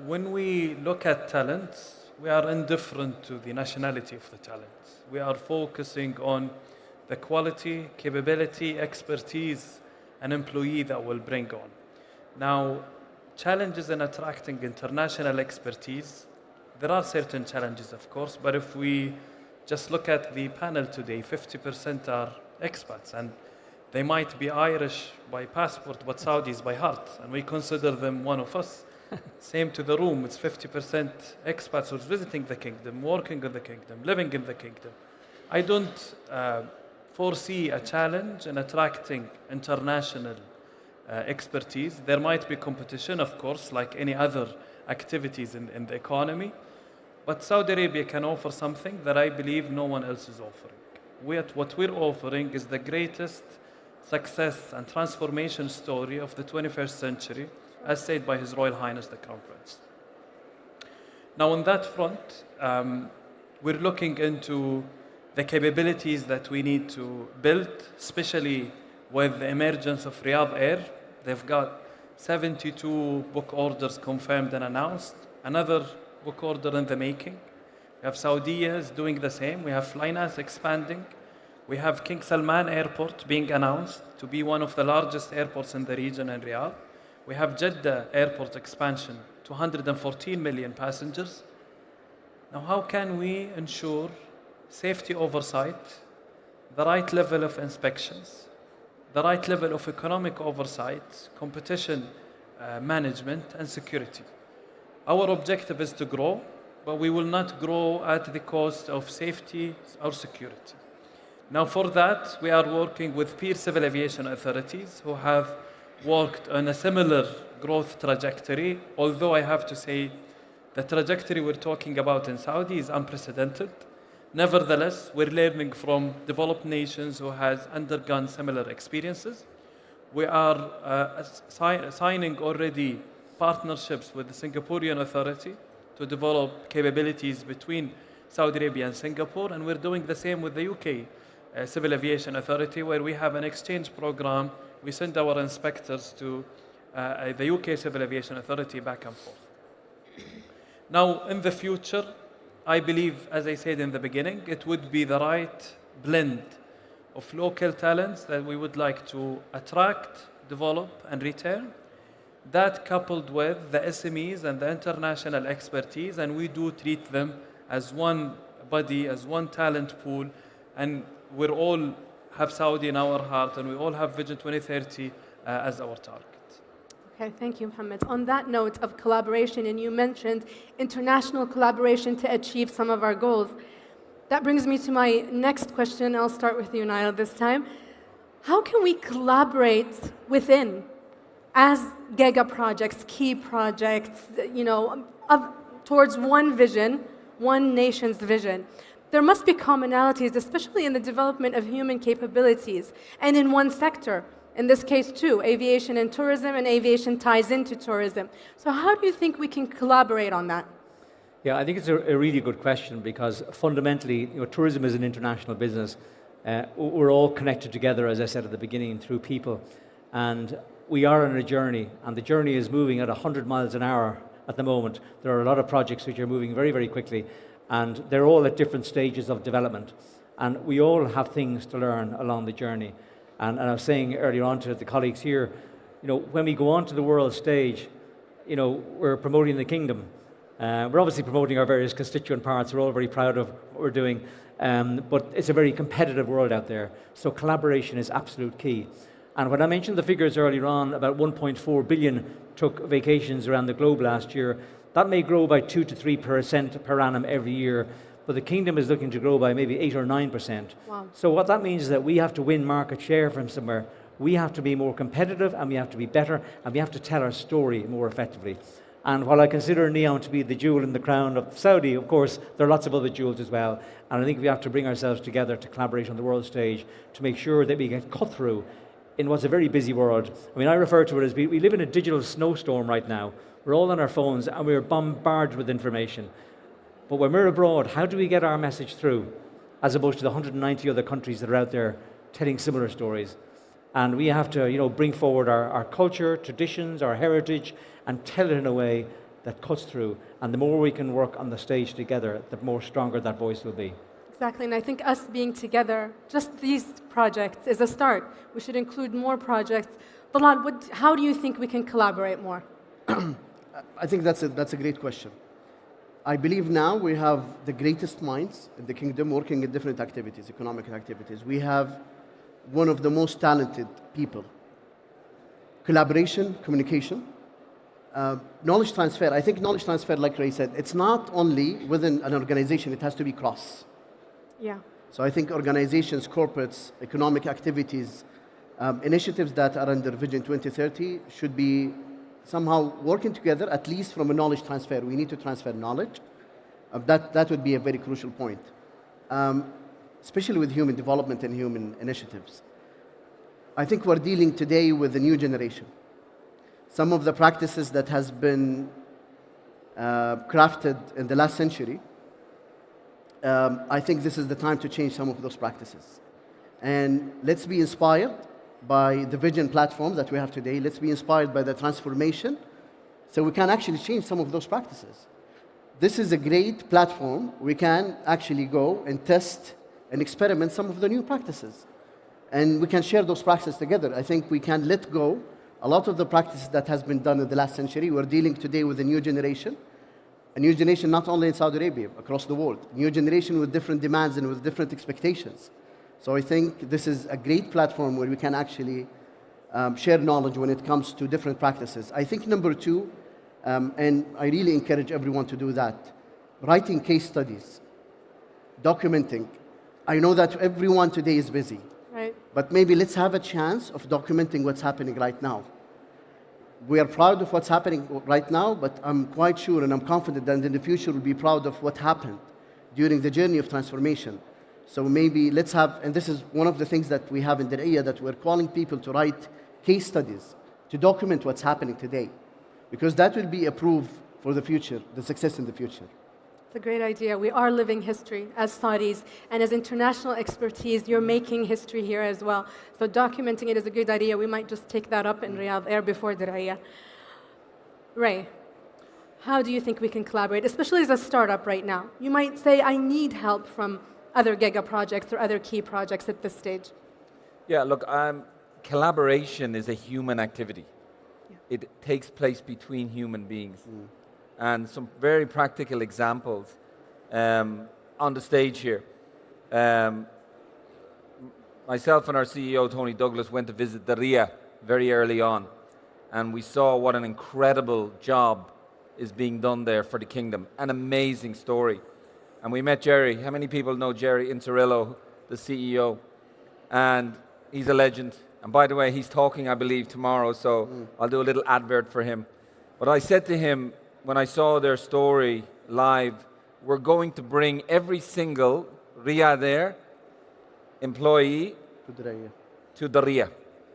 When we look at talents, we are indifferent to the nationality of the talents. We are focusing on the quality, capability, expertise, and employee that will bring on. Now, challenges in attracting international expertise, there are certain challenges, of course, but if we just look at the panel today, 50% are expats, and they might be Irish by passport, but Saudis by heart, and we consider them one of us. Same to the room, it's 50% expats who's visiting the kingdom, working in the kingdom, living in the kingdom. I don't foresee a challenge in attracting international expertise. There might be competition, of course, like any other activities in the economy, but Saudi Arabia can offer something that I believe no one else is offering. What we're offering is the greatest success and transformation story of the 21st century, as said by His Royal Highness the Crown Prince. Now on that front, we're looking into the capabilities that we need to build, especially with the emergence of Riyadh Air. They've got 72 book orders confirmed and announced, another book order in the making. We have Saudiya is doing the same. We have Flynas expanding. We have King Salman Airport being announced to be one of the largest airports in the region in Riyadh. We have Jeddah Airport expansion to 114 million passengers. Now, how can we ensure safety oversight, the right level of inspections, the right level of economic oversight, competition management, and security? Our objective is to grow, but we will not grow at the cost of safety or security. Now, for that, we are working with peer civil aviation authorities who have worked on a similar growth trajectory, although I have to say the trajectory we're talking about in Saudi is unprecedented. Nevertheless, we're learning from developed nations who has undergone similar experiences. We are signing already partnerships with the Singaporean authority to develop capabilities between Saudi Arabia and Singapore, and we're doing the same with the UK Civil Aviation Authority, where we have an exchange program. We send our inspectors to the UK Civil Aviation Authority back and forth. Now, in the future, I believe, as I said in the beginning, it would be the right blend of local talents that we would like to attract, develop, and return. That coupled with the SMEs and the international expertise, and we do treat them as one body, as one talent pool, and we're all have Saudi in our heart, and we all have Vision 2030 as our target. Okay, thank you, Mohammed. On that note of collaboration, and you mentioned international collaboration to achieve some of our goals, that brings me to my next question. I'll start with you, Niall, this time. How can we collaborate within as giga projects, key projects, towards one vision, one nation's vision? There must be commonalities, especially in the development of human capabilities, and in one sector. In this case, too, aviation and tourism, and aviation ties into tourism. So how do you think we can collaborate on that? Yeah, I think it's a really good question, because fundamentally, tourism is an international business. We're all connected together, as I said at the beginning, through people. And we are on a journey, and the journey is moving at 100 miles an hour at the moment. There are a lot of projects which are moving very, very quickly, and they're all at different stages of development. And we all have things to learn along the journey. And I was saying earlier on to the colleagues here, when we go onto the world stage, we're promoting the kingdom. We're obviously promoting our various constituent parts. We're all very proud of what we're doing. But it's a very competitive world out there. So collaboration is absolute key. And when I mentioned the figures earlier on, about 1.4 billion took vacations around the globe last year. That may grow by 2 to 3% per annum every year, but the kingdom is looking to grow by maybe 8 or 9%. Wow. So what that means is that we have to win market share from somewhere. We have to be more competitive, and we have to be better, and we have to tell our story more effectively. And while I consider NEOM to be the jewel in the crown of Saudi, of course, there are lots of other jewels as well. And I think we have to bring ourselves together to collaborate on the world stage to make sure that we get cut through in what's a very busy world. I mean, I refer to it as we live in a digital snowstorm right now. We're all on our phones and we're bombarded with information. But when we're abroad, how do we get our message through as opposed to the 190 other countries that are out there telling similar stories? And we have to, bring forward our culture, traditions, our heritage, and tell it in a way that cuts through. And the more we can work on the stage together, the more stronger that voice will be. Exactly, and I think us being together, just these projects, is a start. We should include more projects. Bilal, how do you think we can collaborate more? I think that's a great question. I believe now we have the greatest minds in the kingdom working in different activities, economic activities. We have one of the most talented people. Collaboration, communication, knowledge transfer. I think knowledge transfer, like Ray said, it's not only within an organization, it has to be cross. Yeah. So I think organizations, corporates, economic activities, initiatives that are under Vision 2030 should be somehow working together, at least from a knowledge transfer. We need to transfer knowledge. That would be a very crucial point, especially with human development and human initiatives. I think we're dealing today with a new generation. Some of the practices that has been crafted in the last century, I think this is the time to change some of those practices. And let's be inspired by the vision platform that we have today. Let's be inspired by the transformation so we can actually change some of those practices. This is a great platform. We can actually go and test and experiment some of the new practices. And we can share those practices together. I think we can let go a lot of the practices that has been done in the last century. We're dealing today with a new generation not only in Saudi Arabia, across the world. A new generation with different demands and with different expectations. So I think this is a great platform where we can actually share knowledge when it comes to different practices. I think number two, and I really encourage everyone to do that, writing case studies, documenting. I know that everyone today is busy. Right. But maybe let's have a chance of documenting what's happening right now. We are proud of what's happening right now, but I'm quite sure and I'm confident that in the future we'll be proud of what happened during the journey of transformation. So maybe let's have, and this is one of the things that we have in the area, that we're calling people to write case studies to document what's happening today, because that will be a proof for the future, the success in the future. It's a great idea. We are living history as Saudis, and as international expertise, you're making history here as well. So documenting it is a good idea. We might just take that up in Riyadh Air before Diraya. Ray, how do you think we can collaborate, especially as a startup right now? You might say, I need help from other giga projects or other key projects at this stage. Yeah, look, collaboration is a human activity. Yeah. It takes place between human beings. And some very practical examples on the stage here. Myself and our CEO, Tony Douglas, went to visit Diriyah very early on, and we saw what an incredible job is being done there for the kingdom. An amazing story. And we met Jerry. How many people know Jerry Incerillo, the CEO? And he's a legend. And by the way, he's talking, I believe, tomorrow, so I'll do a little advert for him. But I said to him, when I saw their story live, we're going to bring every single Riyadh Air employee to Diriyah.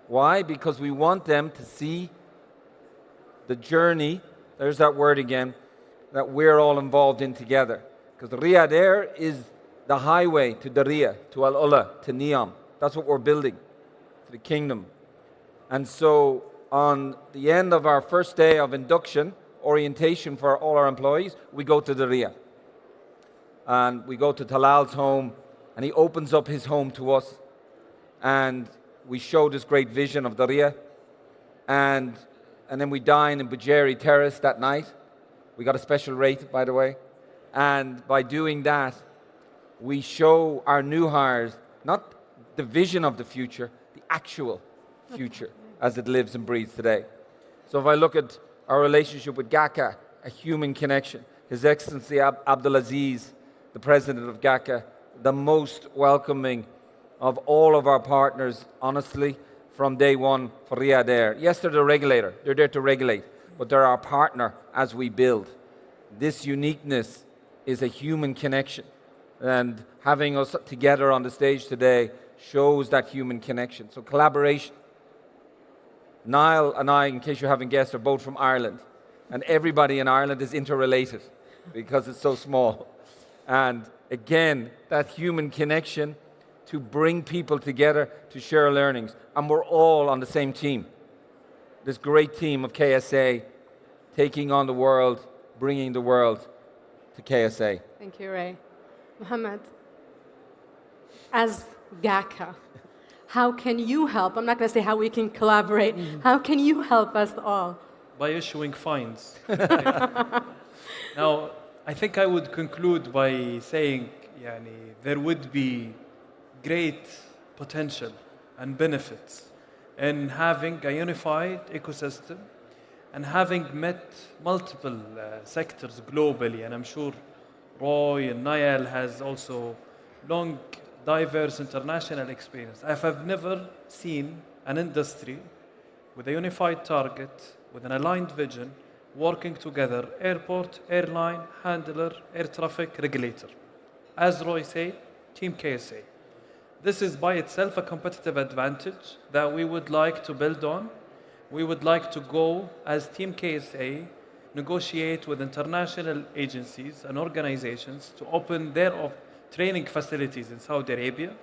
Why? Because we want them to see the journey, there's that word again, that we're all involved in together. Because Riyadh Air is the highway to Diriyah, to Al-Ula, to NEOM. That's what we're building for the kingdom. And so on the end of our first day of induction, orientation for all our employees, we go to Diriyah. And we go to Talal's home, and he opens up his home to us. And we show this great vision of Diriyah. And and then we dine in Bujeri Terrace that night. We got a special rate, by the way. And by doing that, we show our new hires not the vision of the future, the actual future as it lives and breathes today. So if I look at our relationship with GACA, a human connection, His Excellency Abdulaziz, the President of GACA, the most welcoming of all of our partners, honestly, from day one for Riyadh Air. Yes, they're the regulator. They're there to regulate, but they're our partner as we build. This uniqueness is a human connection, and having us together on the stage today shows that human connection. So collaboration. Niall and I, in case you haven't guessed, are both from Ireland, and everybody in Ireland is interrelated because it's so small. And again, that human connection to bring people together to share learnings. And we're all on the same team. This great team of KSA taking on the world, bringing the world to KSA. Thank you, Ray. Mohammed, as GACA, how can you help? I'm not going to say how we can collaborate. How can you help us all? By issuing fines. Now, I think I would conclude by saying there would be great potential and benefits in having a unified ecosystem and having met multiple sectors globally. And I'm sure Roy and Niall has also long, diverse international experience. I have never seen an industry with a unified target, with an aligned vision, working together, airport, airline, handler, air traffic, regulator. As Roy said, Team KSA. This is by itself a competitive advantage that we would like to build on. We would like to go as Team KSA, negotiate with international agencies and organizations to open their training facilities in Saudi Arabia.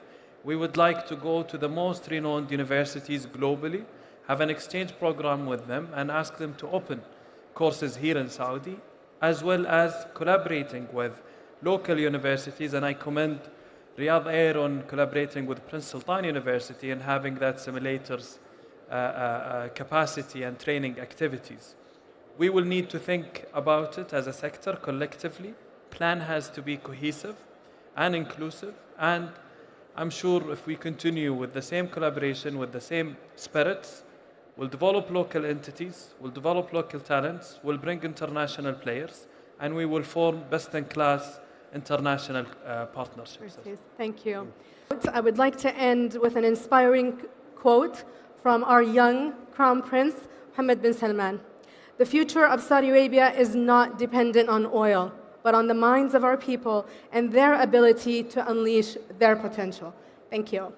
We would like to go to the most renowned universities globally, have an exchange program with them and ask them to open courses here in Saudi, as well as collaborating with local universities. And I commend Riyadh Air on collaborating with Prince Sultan University and having that simulators capacity and training activities. We will need to think about it as a sector collectively. Plan has to be cohesive and inclusive, and I'm sure if we continue with the same collaboration, with the same spirits, we'll develop local entities, we'll develop local talents, we'll bring international players, and we will form best-in-class international partnerships. Thank you. I would like to end with an inspiring quote from our young Crown Prince, Mohammed bin Salman. The future of Saudi Arabia is not dependent on oil, but on the minds of our people and their ability to unleash their potential. Thank you.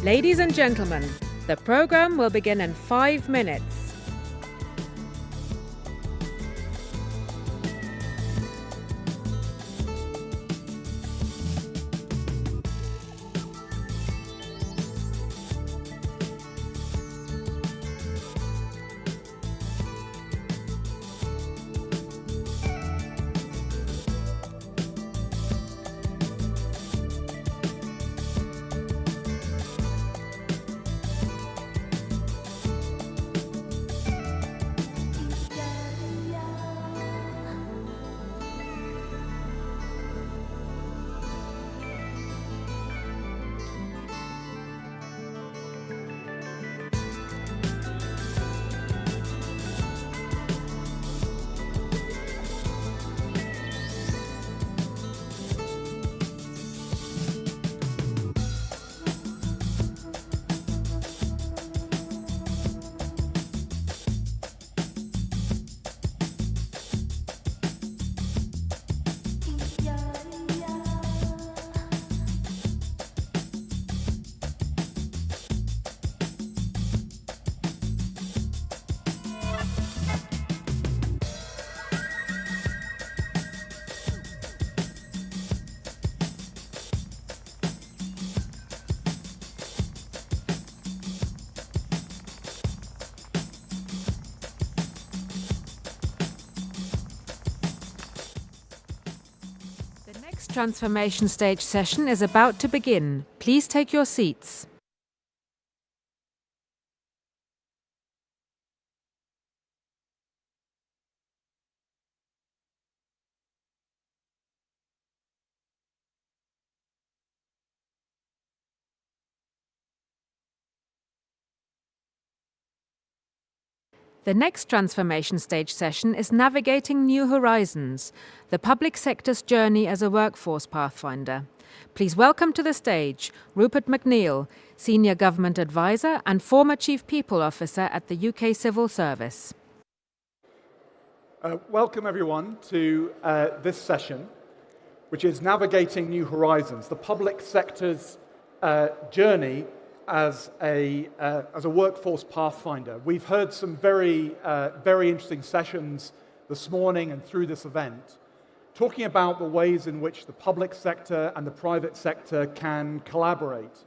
Ladies and gentlemen, the program will begin in 5 minutes. The next transformation stage session is about to begin. Please take your seats. The next transformation stage session is Navigating New Horizons, the public sector's journey as a workforce pathfinder. Please welcome to the stage Rupert McNeill, Senior Government Advisor and former Chief People Officer at the UK Civil Service. Welcome everyone to this session, which is Navigating New Horizons, the public sector's journey as a workforce pathfinder. We've heard some very interesting sessions this morning and through this event, talking about the ways in which the public sector and the private sector can collaborate.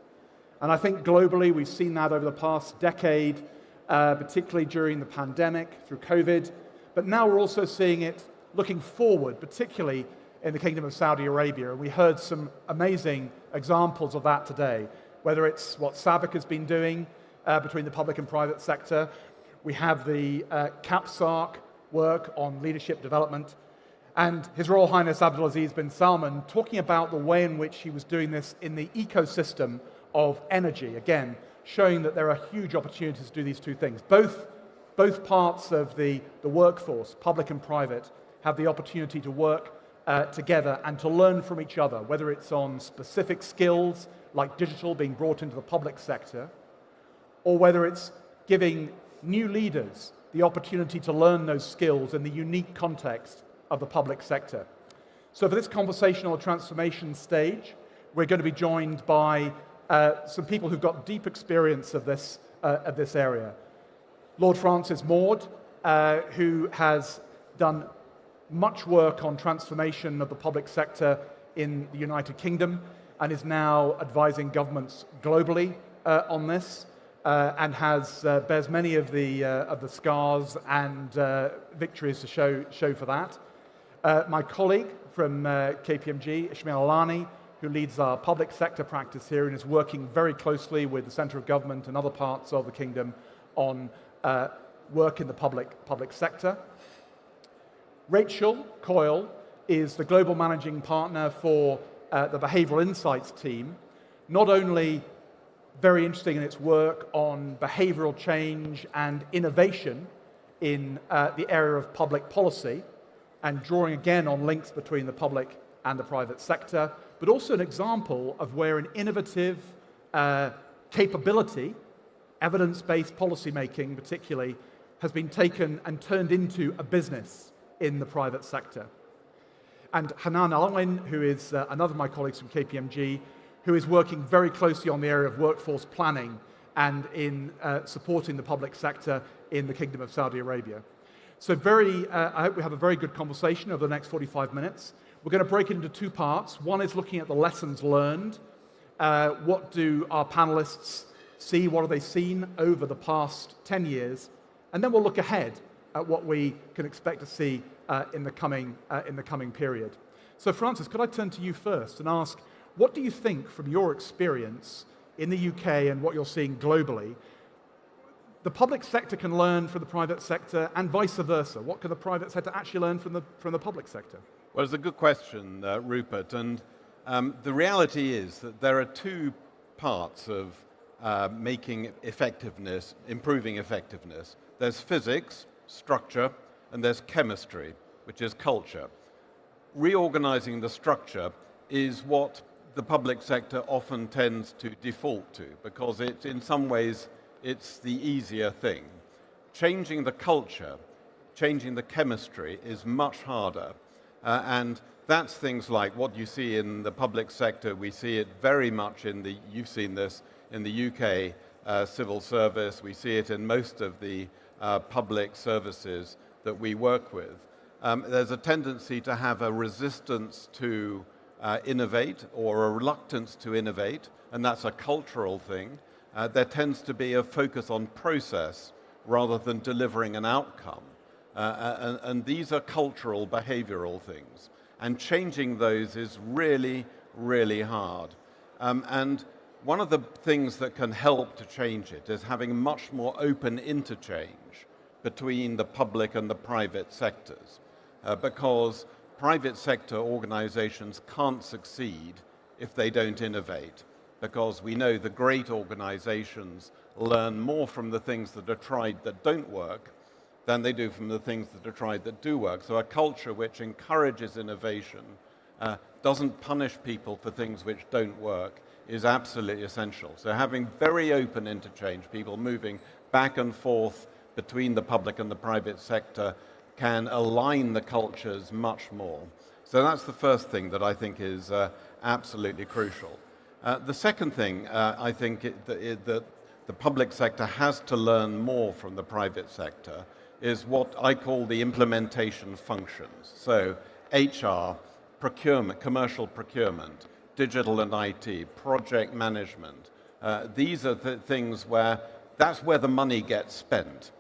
And I think globally we've seen that over the past decade, particularly during the pandemic, through COVID, but now we're also seeing it looking forward, particularly in the Kingdom of Saudi Arabia. And we heard some amazing examples of that today, whether it's what SABIC has been doing between the public and private sector. We have the CAPSARC work on leadership development, and His Royal Highness Abdulaziz bin Salman talking about the way in which he was doing this in the ecosystem of energy, again, showing that there are huge opportunities to do these two things. Both parts of the workforce, public and private, have the opportunity to work together and to learn from each other, whether it's on specific skills like digital being brought into the public sector, or whether it's giving new leaders the opportunity to learn those skills in the unique context of the public sector. So for this conversational transformation stage, we're going to be joined by some people who've got deep experience of this area. Lord Francis Maud, who has done much work on transformation of the public sector in the United Kingdom, and is now advising governments globally on this, and bears many of the scars and victories to show for that. My colleague from KPMG, Ismail Alani, who leads our public sector practice here and is working very closely with the centre of government and other parts of the kingdom on work in the public sector. Rachel Coyle is the global managing partner for the Behavioural Insights team, not only very interesting in its work on behavioural change and innovation in the area of public policy, and drawing again on links between the public and the private sector, but also an example of where an innovative capability, evidence-based policymaking particularly, has been taken and turned into a business in the private sector. And Hanan Alwyn, who is another of my colleagues from KPMG, who is working very closely on the area of workforce planning and in supporting the public sector in the Kingdom of Saudi Arabia. So I hope we have a very good conversation over the next 45 minutes. We're going to break it into two parts. One is looking at the lessons learned. What do our panelists see? What have they seen over the past 10 years? And then we'll look ahead at what we can expect to see in the coming period. So Francis, could I turn to you first and ask, what do you think from your experience in the UK and what you're seeing globally, the public sector can learn from the private sector and vice versa? What can the private sector actually learn from the public sector? Well, it's a good question, Rupert. And the reality is that there are two parts of making effectiveness, improving effectiveness. There's physics, structure, and there's chemistry, which is culture. Reorganizing the structure is what the public sector often tends to default to, because it's, in some ways, it's the easier thing. Changing the culture, changing the chemistry is much harder. And that's things like what you see in the public sector. We see it very much you've seen this in the UK civil service. We see it in most of the public services that we work with. There's a tendency to have a resistance to innovate or a reluctance to innovate, and that's a cultural thing. There tends to be a focus on process rather than delivering an outcome. And these are cultural, behavioral things. And changing those is really, really hard. And one of the things that can help to change it is having much more open interchange between the public and the private sectors. Because private sector organizations can't succeed if they don't innovate. Because we know the great organizations learn more from the things that are tried that don't work than they do from the things that are tried that do work. So a culture which encourages innovation, doesn't punish people for things which don't work, is absolutely essential. So having very open interchange, people moving back and forth between the public and the private sector, can align the cultures much more. So that's the first thing that I think is absolutely crucial. The second thing I think that the public sector has to learn more from the private sector is what I call the implementation functions. So HR, procurement, commercial procurement, digital and IT, project management. These are the things where that's where the money gets spent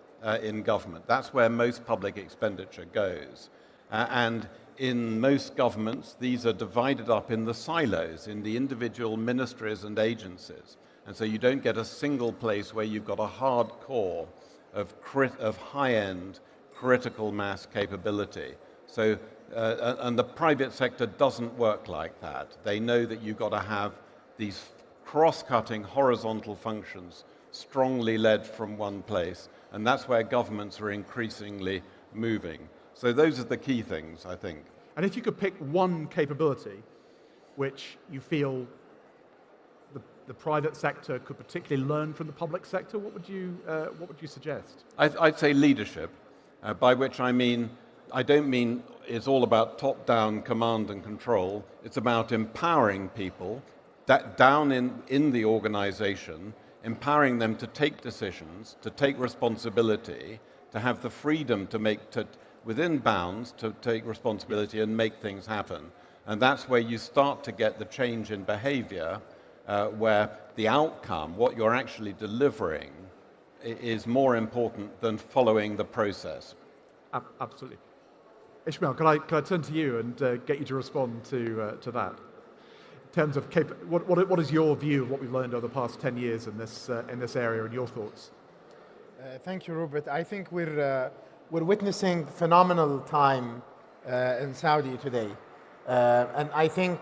in government. That's where most public expenditure goes. And in most governments, these are divided up in the silos, in the individual ministries and agencies. And so you don't get a single place where you've got a hard core of high-end critical mass capability. So, and the private sector doesn't work like that. They know that you've got to have these cross-cutting horizontal functions strongly led from one place. And that's where governments are increasingly moving. So those are the key things, I think. And if you could pick one capability which you feel the private sector could particularly learn from the public sector, what would you suggest? I'd say leadership, by which I don't mean it's all about top-down command and control. It's about empowering people down in the organization, empowering them to take decisions, to take responsibility, to have the freedom to within bounds, to take responsibility and make things happen. And that's where you start to get the change in behavior, where the outcome, what you're actually delivering, is more important than following the process. Absolutely. Ishmael, can I turn to you and get you to respond to that? In terms of what is your view of what we've learned over the past 10 years in this area, and your thoughts? Thank you, Rupert. I think we're witnessing phenomenal time in Saudi today, and I think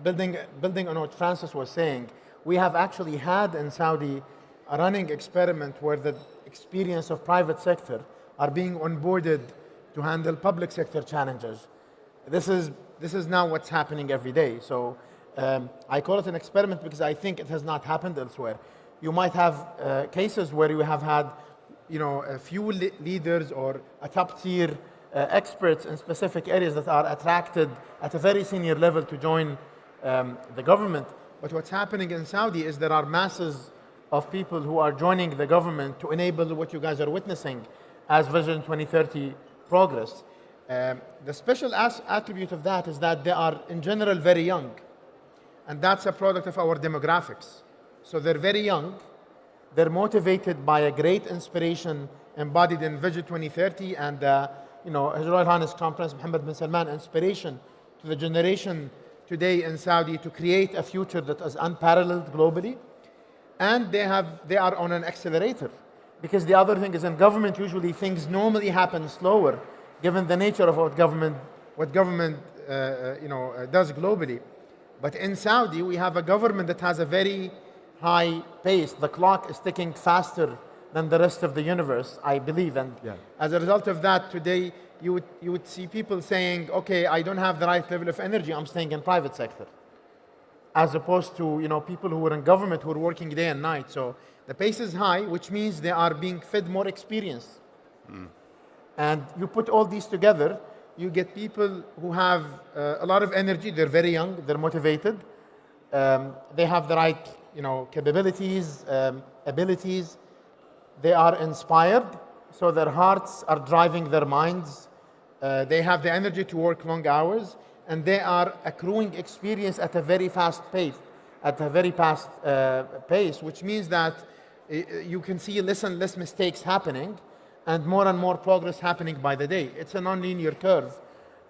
building on what Francis was saying, we have actually had in Saudi a running experiment where the experience of private sector are being onboarded to handle public sector challenges. This is now what's happening every day. So I call it an experiment because I think it has not happened elsewhere. You might have cases where you have had, a few leaders or a top tier experts in specific areas that are attracted at a very senior level to join the government. But what's happening in Saudi is there are masses of people who are joining the government to enable what you guys are witnessing as Vision 2030 progress. The special attribute of that is that they are in general very young. And that's a product of our demographics. So they're very young. They're motivated by a great inspiration embodied in Vision 2030 and His Royal Highness Crown Prince Mohammed bin Salman inspiration to the generation today in Saudi to create a future that is unparalleled globally. And they are on an accelerator. Because the other thing is in government, usually things normally happen slower, given the nature of what government does globally. But in Saudi, we have a government that has a very high pace. The clock is ticking faster than the rest of the universe, I believe. And as a result of that, today you would see people saying, okay, I don't have the right level of energy, I'm staying in private sector. As opposed to people who are in government who are working day and night. So the pace is high, which means they are being fed more experience. And you put all these together, you get people who have a lot of energy. They're very young. They're motivated. They have the right, capabilities, abilities. They are inspired, so their hearts are driving their minds. They have the energy to work long hours, and they are accruing experience at a very fast pace. Which means that you can see less and less mistakes happening, and more progress happening by the day. It's a non-linear curve.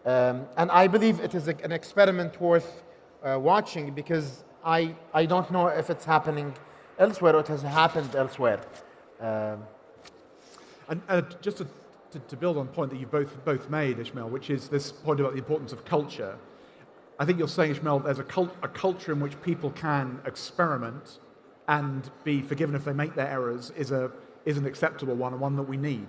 And I believe it is an experiment worth watching, because I don't know if it's happening elsewhere or it has happened elsewhere. Just to build on a point that you both made, Ishmael, which is this point about the importance of culture. I think you're saying, Ishmael, there's a culture in which people can experiment and be forgiven if they make their errors is an acceptable one, and one that we need.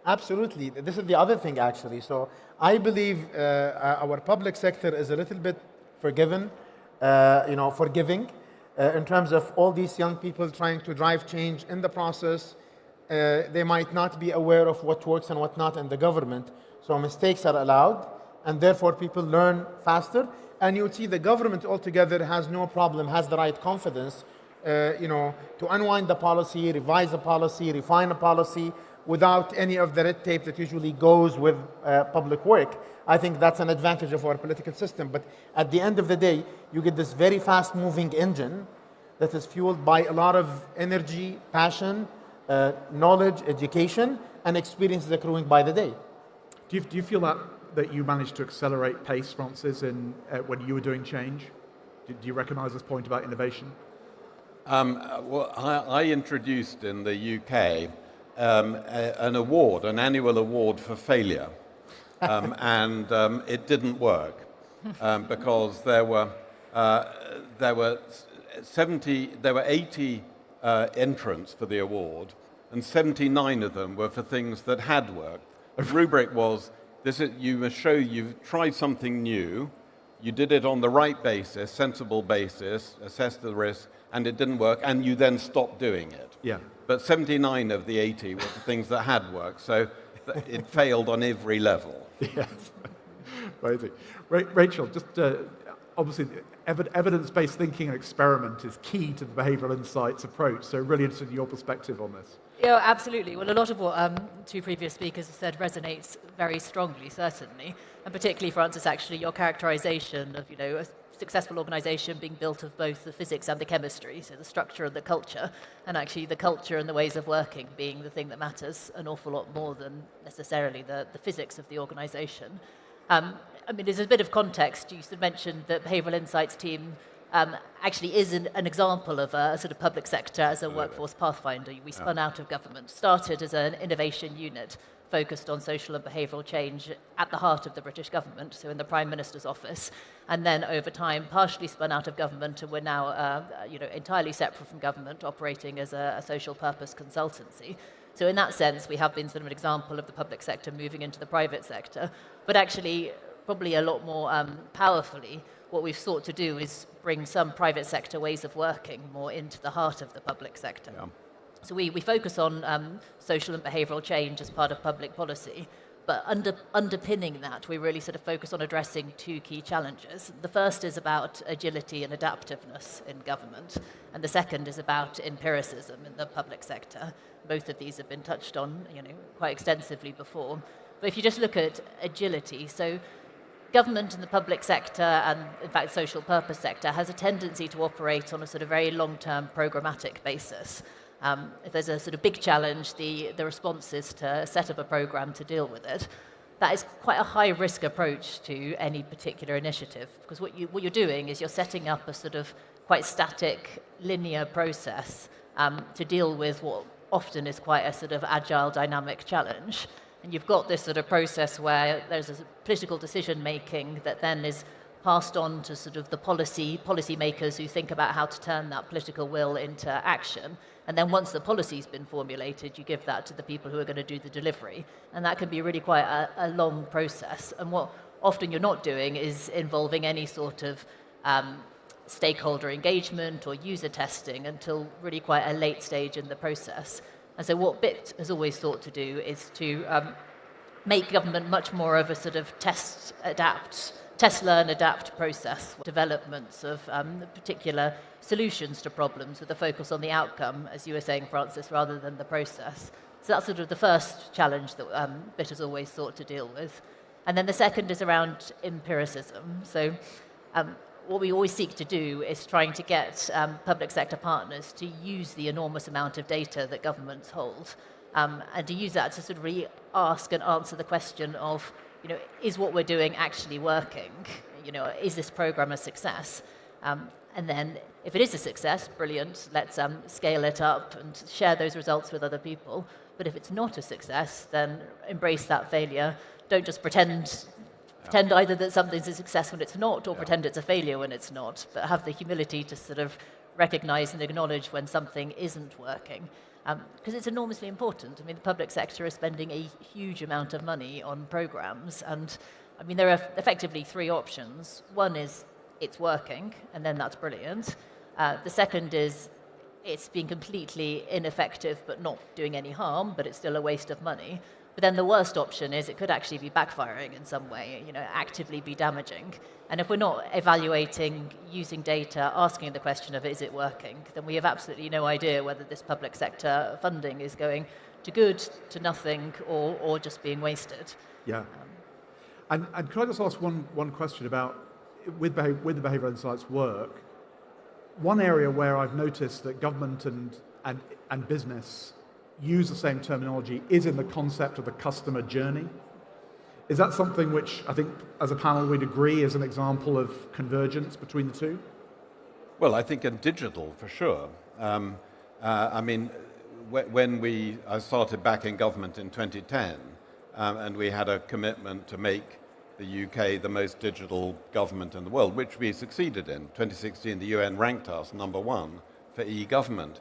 Absolutely. This is the other thing, actually. So I believe our public sector is a little bit forgiving in terms of all these young people trying to drive change in the process. They might not be aware of what works and what not in the government. So mistakes are allowed, and therefore people learn faster. And you would see the government altogether has no problem, has the right confidence, to unwind the policy, revise the policy, refine a policy without any of the red tape that usually goes with public work. I think that's an advantage of our political system. But at the end of the day, you get this very fast-moving engine that is fueled by a lot of energy, passion, knowledge, education, and experiences accruing by the day. Do you feel that you managed to accelerate pace, Francis, when you were doing change? Do you recognise this point about innovation? Well, I introduced in the UK an annual award for failure, and it didn't work because there were 80 entrants for the award, and 79 of them were for things that had worked. The rubric was you must show you've tried something new, you did it on the right basis, sensible basis, assessed the risk, and it didn't work, and you then stopped doing it. Yeah. But 79 of the 80 were the things that had worked, so it failed on every level. Yes. Amazing. Rachel, just obviously evidence-based thinking and experiment is key to the behavioural insights approach, so really interested in your perspective on this. Yeah, absolutely. Well, a lot of what two previous speakers have said resonates very strongly, certainly, and particularly, Francis, actually, your characterization of, a successful organization being built of both the physics and the chemistry, so the structure and the culture, and actually the culture and the ways of working being the thing that matters an awful lot more than necessarily the physics of the organization. There's a bit of context. You mentioned that Behavioral Insights team actually is an example of a sort of public sector as a workforce pathfinder. We spun out of government, started as an innovation unit focused on social and behavioural change at the heart of the British government, so in the Prime Minister's office, and then over time partially spun out of government, and we're now entirely separate from government, operating as a social purpose consultancy. So in that sense, we have been sort of an example of the public sector moving into the private sector, but actually probably a lot more powerfully, what we've sought to do is bring some private sector ways of working more into the heart of the public sector. Yeah. So we focus on social and behavioural change as part of public policy, But underpinning that, we really sort of focus on addressing two key challenges. The first is about agility and adaptiveness in government, and the second is about empiricism in the public sector. Both of these have been touched on, quite extensively before. But if you just look at agility, so government in the public sector and, in fact, social purpose sector has a tendency to operate on a sort of very long-term programmatic basis. If there's a sort of big challenge, the response is to set up a program to deal with it. That is quite a high-risk approach to any particular initiative, because what you're doing is you're setting up a sort of quite static, linear process to deal with what often is quite a sort of agile, dynamic challenge. And you've got this sort of process where there's a political decision-making that then is passed on to sort of the policymakers who think about how to turn that political will into action. And then once the policy's been formulated, you give that to the people who are going to do the delivery. And that can be really quite a long process. And what often you're not doing is involving any sort of stakeholder engagement or user testing until really quite a late stage in the process. And so what BIT has always thought to do is to make government much more of a sort of test, learn, adapt process, developments of particular solutions to problems with a focus on the outcome, as you were saying, Francis, rather than the process. So that's sort of the first challenge that BIT has always sought to deal with. And then the second is around empiricism. So what we always seek to do is trying to get public sector partners to use the enormous amount of data that governments hold, and to use that to sort of really ask and answer the question of, is what we're doing actually working? Is this program a success? And then if it is a success, brilliant, let's scale it up and share those results with other people. But if it's not a success, then embrace that failure. Don't just pretend either that something's a success when it's not, or pretend it's a failure when it's not, but have the humility to sort of recognize and acknowledge when something isn't working. Because it's enormously important. I mean, the public sector is spending a huge amount of money on programs, and I mean, there are effectively three options. One is it's working, and then that's brilliant. The second is it's been completely ineffective but not doing any harm, but it's still a waste of money. But then the worst option is it could actually be backfiring in some way, actively be damaging. And if we're not evaluating, using data, asking the question of is it working, then we have absolutely no idea whether this public sector funding is going to good, to nothing, or just being wasted. Yeah. And could I just ask one question about, with the behavioural insights work, one area where I've noticed that government and business use the same terminology is in the concept of the customer journey. Is that something which I think as a panel we'd agree is an example of convergence between the two? Well, I think in digital, for sure. I mean, when I started back in government in 2010, and we had a commitment to make the UK the most digital government in the world, which we succeeded in. 2016, the UN ranked us #1 for e-government.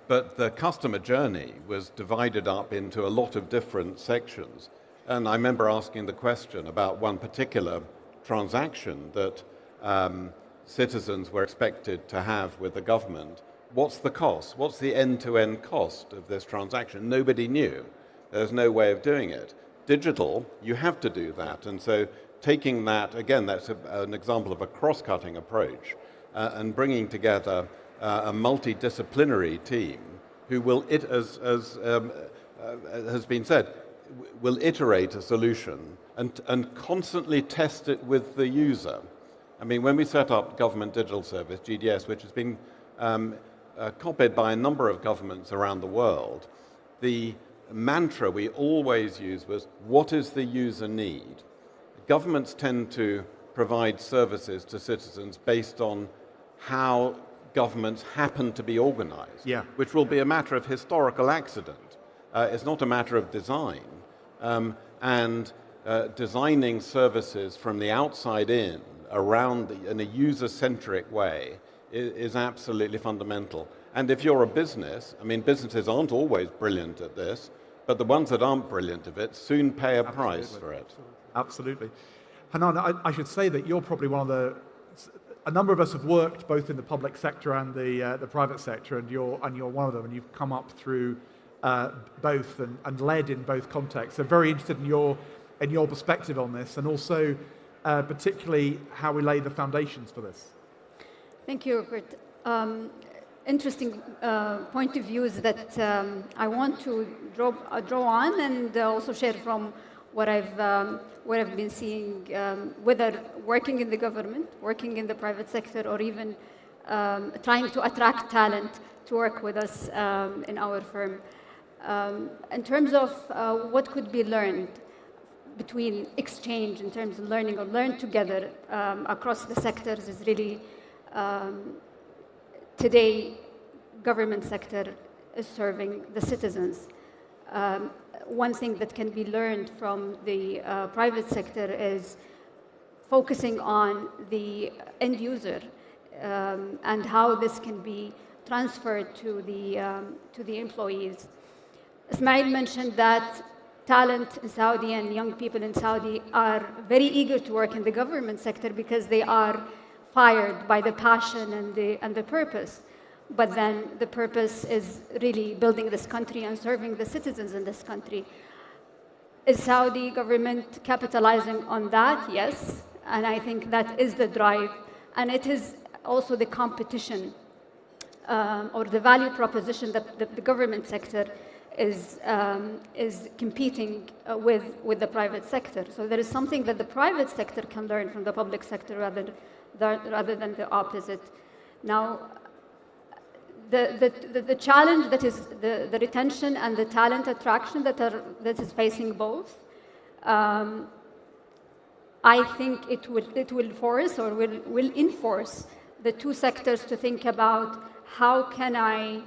But the customer journey was divided up into a lot of different sections. And I remember asking the question about one particular transaction that citizens were expected to have with the government. What's the cost? What's the end-to-end cost of this transaction? Nobody knew. There's no way of doing it. Digital, you have to do that. And so taking that, again, that's an example of a cross-cutting approach, and bringing together a multidisciplinary team who will, as has been said, will iterate a solution and constantly test it with the user. I mean, when we set up Government Digital Service, GDS, which has been copied by a number of governments around the world, the mantra we always used was, what is the user need? Governments tend to provide services to citizens based on how governments happen to be organized, which will be a matter of historical accident. It's not a matter of design. And designing services from the outside in, in a user-centric way, is absolutely fundamental. And if you're a business, I mean, businesses aren't always brilliant at this, but the ones that aren't brilliant at it soon pay a price for it. Absolutely. Hanan, I should say that you're probably a number of us have worked both in the public sector and the private sector, and you're one of them, and you've come up through both and led in both contexts. So very interested in your perspective on this, and also particularly how we lay the foundations for this. Thank you, Rupert. Interesting point of views that I want to draw on and also share from what I've been seeing, whether working in the government, working in the private sector, or even trying to attract talent to work with us in our firm. In terms of what could be learned between exchange in terms of learning or learn together across the sectors is really today government sector is serving the citizens. One thing that can be learned from the private sector is focusing on the end user and how this can be transferred to the employees. Ismail mentioned that talent in Saudi and young people in Saudi are very eager to work in the government sector because they are fired by the passion and the purpose. But then the purpose is really building this country and serving the citizens in this country. Is Saudi government capitalizing on that? Yes. And I think that is the drive. And it is also the competition or the value proposition that the government sector is competing with the private sector. So there is something that the private sector can learn from the public sector rather than the opposite. Now, the challenge that is the retention and the talent attraction that is facing both, I think it will force or will enforce the two sectors to think about how can I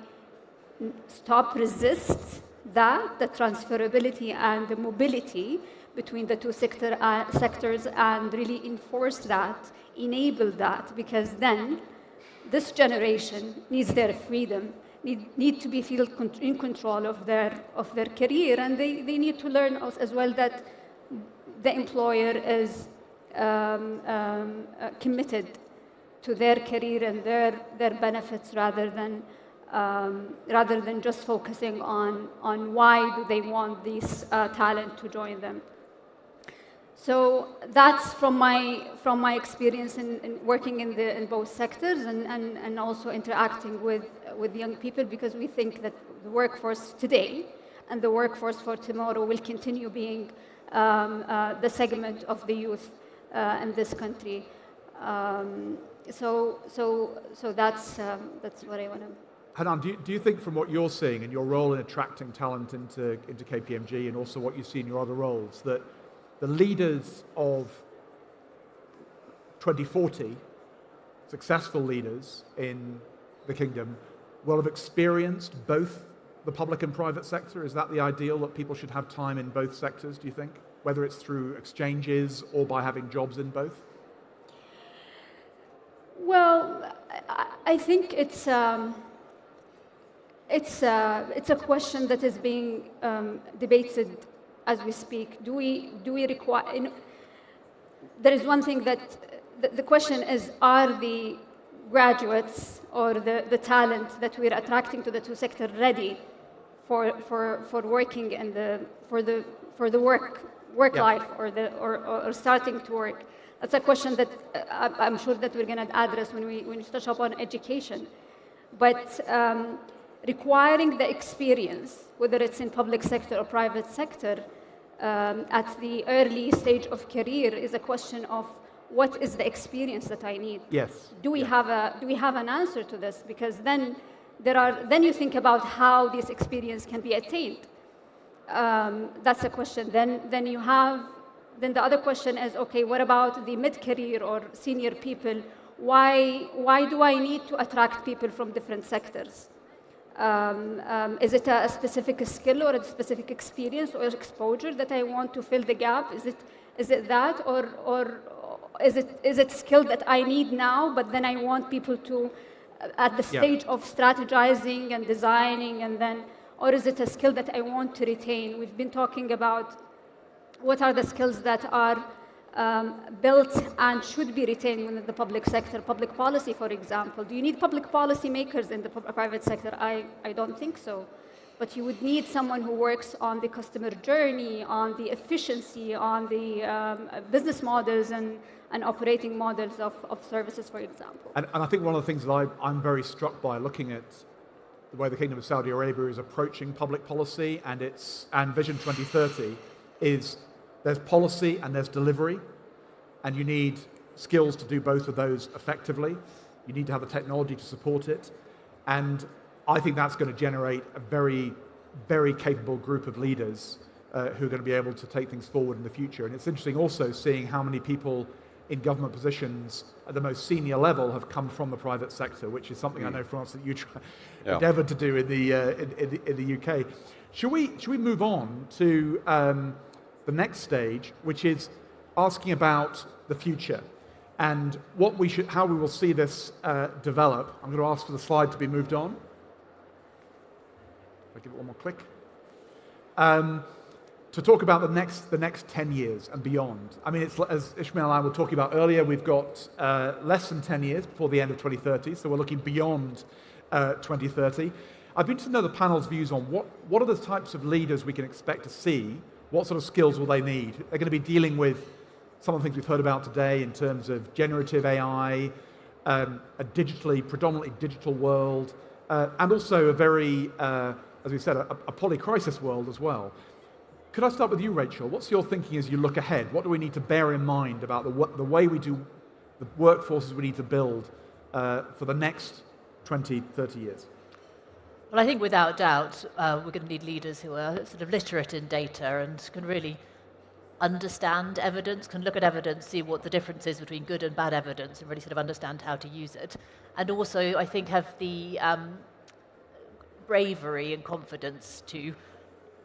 resist the transferability and the mobility between the two sectors and really enforce that, enable that, because then this generation needs their freedom, need to feel in control of their career, and they need to learn as well that the employer is committed to their career and their benefits rather than just focusing on why do they want these talent to join them. So that's from my experience in working in both sectors and also interacting with young people, because we think that the workforce today and the workforce for tomorrow will continue being the segment of the youth in this country. So that's what I want to. Hanan, do you think from what you're seeing and your role in attracting talent into KPMG and also what you see in your other roles, that the leaders of 2040, successful leaders in the kingdom, will have experienced both the public and private sector? Is that the ideal, that people should have time in both sectors, do you think? Whether it's through exchanges or by having jobs in both? Well, I think it's a question that is being debated as we speak. Do we require? There is one thing that the question is: are the graduates or the talent that we're attracting to the two sectors ready for working in for the work life or starting to work? That's a question that I'm sure that we're going to address when we touch upon education. But requiring the experience, whether it's in public sector or private sector, at the early stage of career is a question of what is the experience that I need. Yes. Do we have an answer to this? Because then you think about how this experience can be attained. That's a question. Then the other question is, okay, what about the mid-career or senior people? Why do I need to attract people from different sectors? Is it a specific skill or a specific experience or exposure that I want to fill the gap? Is it that, or is it skill that I need now, but then I want people to, at the stage of strategizing and designing, and then, or is it a skill that I want to retain? We've been talking about what are the skills that are built and should be retained within the public sector. Public policy, for example. Do you need public policy makers in the private sector? I don't think so. but you would need someone who works on the customer journey, on the efficiency, on the business models and operating models of services, for example. And I think one of the things that I'm very struck by looking at the way the Kingdom of Saudi Arabia is approaching public policy and Vision 2030 is there's policy and there's delivery, and you need skills to do both of those effectively. You need to have the technology to support it. And I think that's going to generate a very, very capable group of leaders who are going to be able to take things forward in the future. And it's interesting also seeing how many people in government positions at the most senior level have come from the private sector, which is something I know, France, that you endeavoured to do in the UK. Should we move on to the next stage, which is asking about the future and how we will see this develop? I'm going to ask for the slide to be moved on. If I give it one more click. To talk about the next 10 years and beyond. I mean, it's, as Ishmael and I were talking about earlier, we've got less than 10 years before the end of 2030, so we're looking beyond 2030. I'd be interested to know the panel's views on what are the types of leaders we can expect to see. What sort of skills will they need? They're going to be dealing with some of the things we've heard about today in terms of generative AI, a predominantly digital world, and also a very, as we said, a polycrisis world as well. Could I start with you, Rachel? What's your thinking as you look ahead? What do we need to bear in mind about the way we do the workforces we need to build for the next 20, 30 years? Well, I think without doubt, we're going to need leaders who are sort of literate in data and can really understand evidence, can look at evidence, see what the difference is between good and bad evidence, and really sort of understand how to use it. And also, I think, have the bravery and confidence to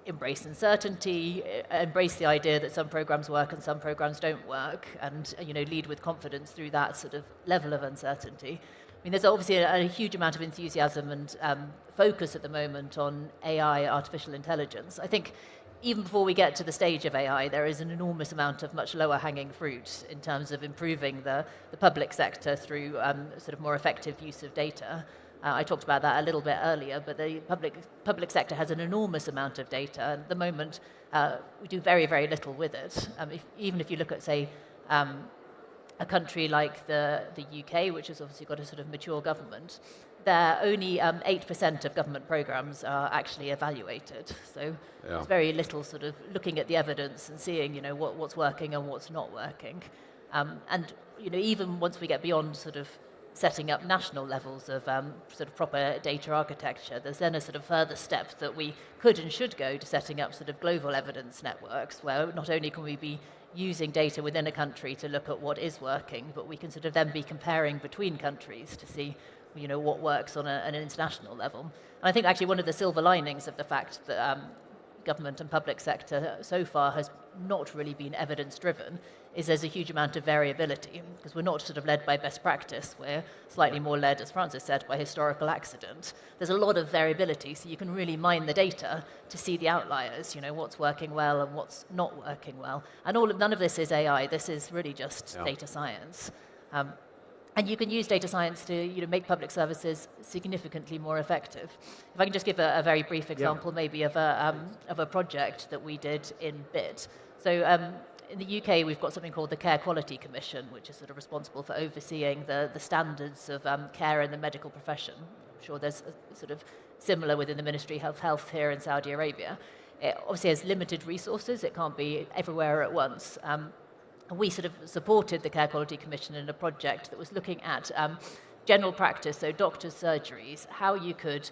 embrace uncertainty, embrace the idea that some programs work and some programs don't work, and lead with confidence through that sort of level of uncertainty. I mean, there's obviously a huge amount of enthusiasm and focus at the moment on AI, artificial intelligence. I think even before we get to the stage of AI, there is an enormous amount of much lower hanging fruit in terms of improving the public sector through sort of more effective use of data. I talked about that a little bit earlier, but the public sector has an enormous amount of data. And at the moment, we do very, very little with it. Even if you look at, say, a country like the UK, which has obviously got a sort of mature government, there only 8% of government programs are actually evaluated. So there's very little sort of looking at the evidence and seeing, what's working and what's not working. And even once we get beyond sort of setting up national levels of sort of proper data architecture, there's then a sort of further step that we could and should go to setting up sort of global evidence networks, where not only can we be using data within a country to look at what is working, but we can sort of then be comparing between countries to see what works on an international level. And I think actually one of the silver linings of the fact that government and public sector so far has not really been evidence-driven is there's a huge amount of variability, because we're not sort of led by best practice. We're slightly more led, as Francis said, by historical accident. There's a lot of variability, so you can really mine the data to see the outliers, what's working well and what's not working well. And none of this is AI. This is really just data science. And you can use data science to make public services significantly more effective. If I can just give a very brief example, maybe of a project that we did in BIT. So in the UK, we've got something called the Care Quality Commission, which is sort of responsible for overseeing the standards of care in the medical profession. I'm sure there's a sort of similar within the Ministry of Health here in Saudi Arabia. It obviously has limited resources. It can't be everywhere at once. We sort of supported the Care Quality Commission in a project that was looking at general practice, so doctors' surgeries, how you could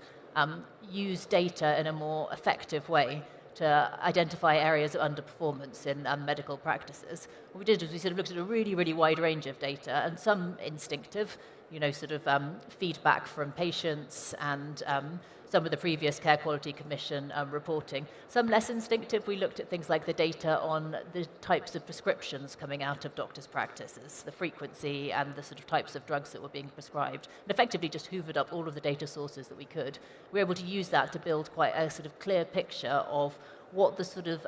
use data in a more effective way to identify areas of underperformance in medical practices. What we did is we sort of looked at a really, really wide range of data, and some instinctive, sort of feedback from patients and some of the previous Care Quality Commission reporting. Some less instinctive, we looked at things like the data on the types of prescriptions coming out of doctors' practices, the frequency and the sort of types of drugs that were being prescribed, and effectively just hoovered up all of the data sources that we could. We were able to use that to build quite a sort of clear picture of what the sort of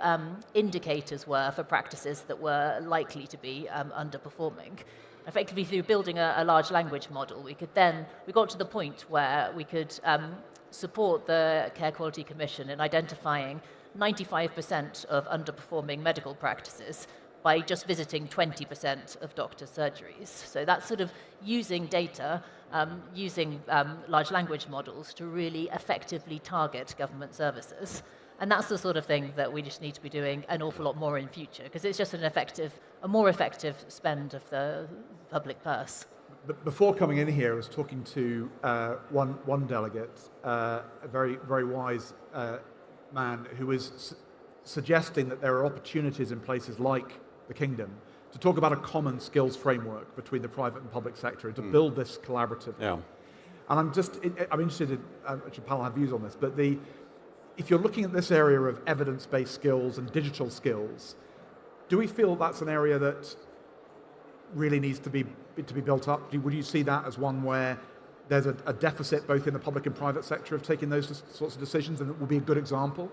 indicators were for practices that were likely to be underperforming. Effectively, through building a large language model, we got to the point where we could support the Care Quality Commission in identifying 95% of underperforming medical practices by just visiting 20% of doctors' surgeries. So that's sort of using data, using large language models to really effectively target government services. And that's the sort of thing that we just need to be doing an awful lot more in future, because it's just a more effective spend of the public purse. But before coming in here, I was talking to one delegate, a very wise man, who was suggesting that there are opportunities in places like the Kingdom to talk about a common skills framework between the private and public sector and to build this collaboratively. Yeah. And I'm interested in, actually, Pal, have views on this, but if you're looking at this area of evidence-based skills and digital skills, do we feel that's an area that really needs to be built up? Would you see that as one where there's a deficit both in the public and private sector of taking those sorts of decisions, and it will be a good example?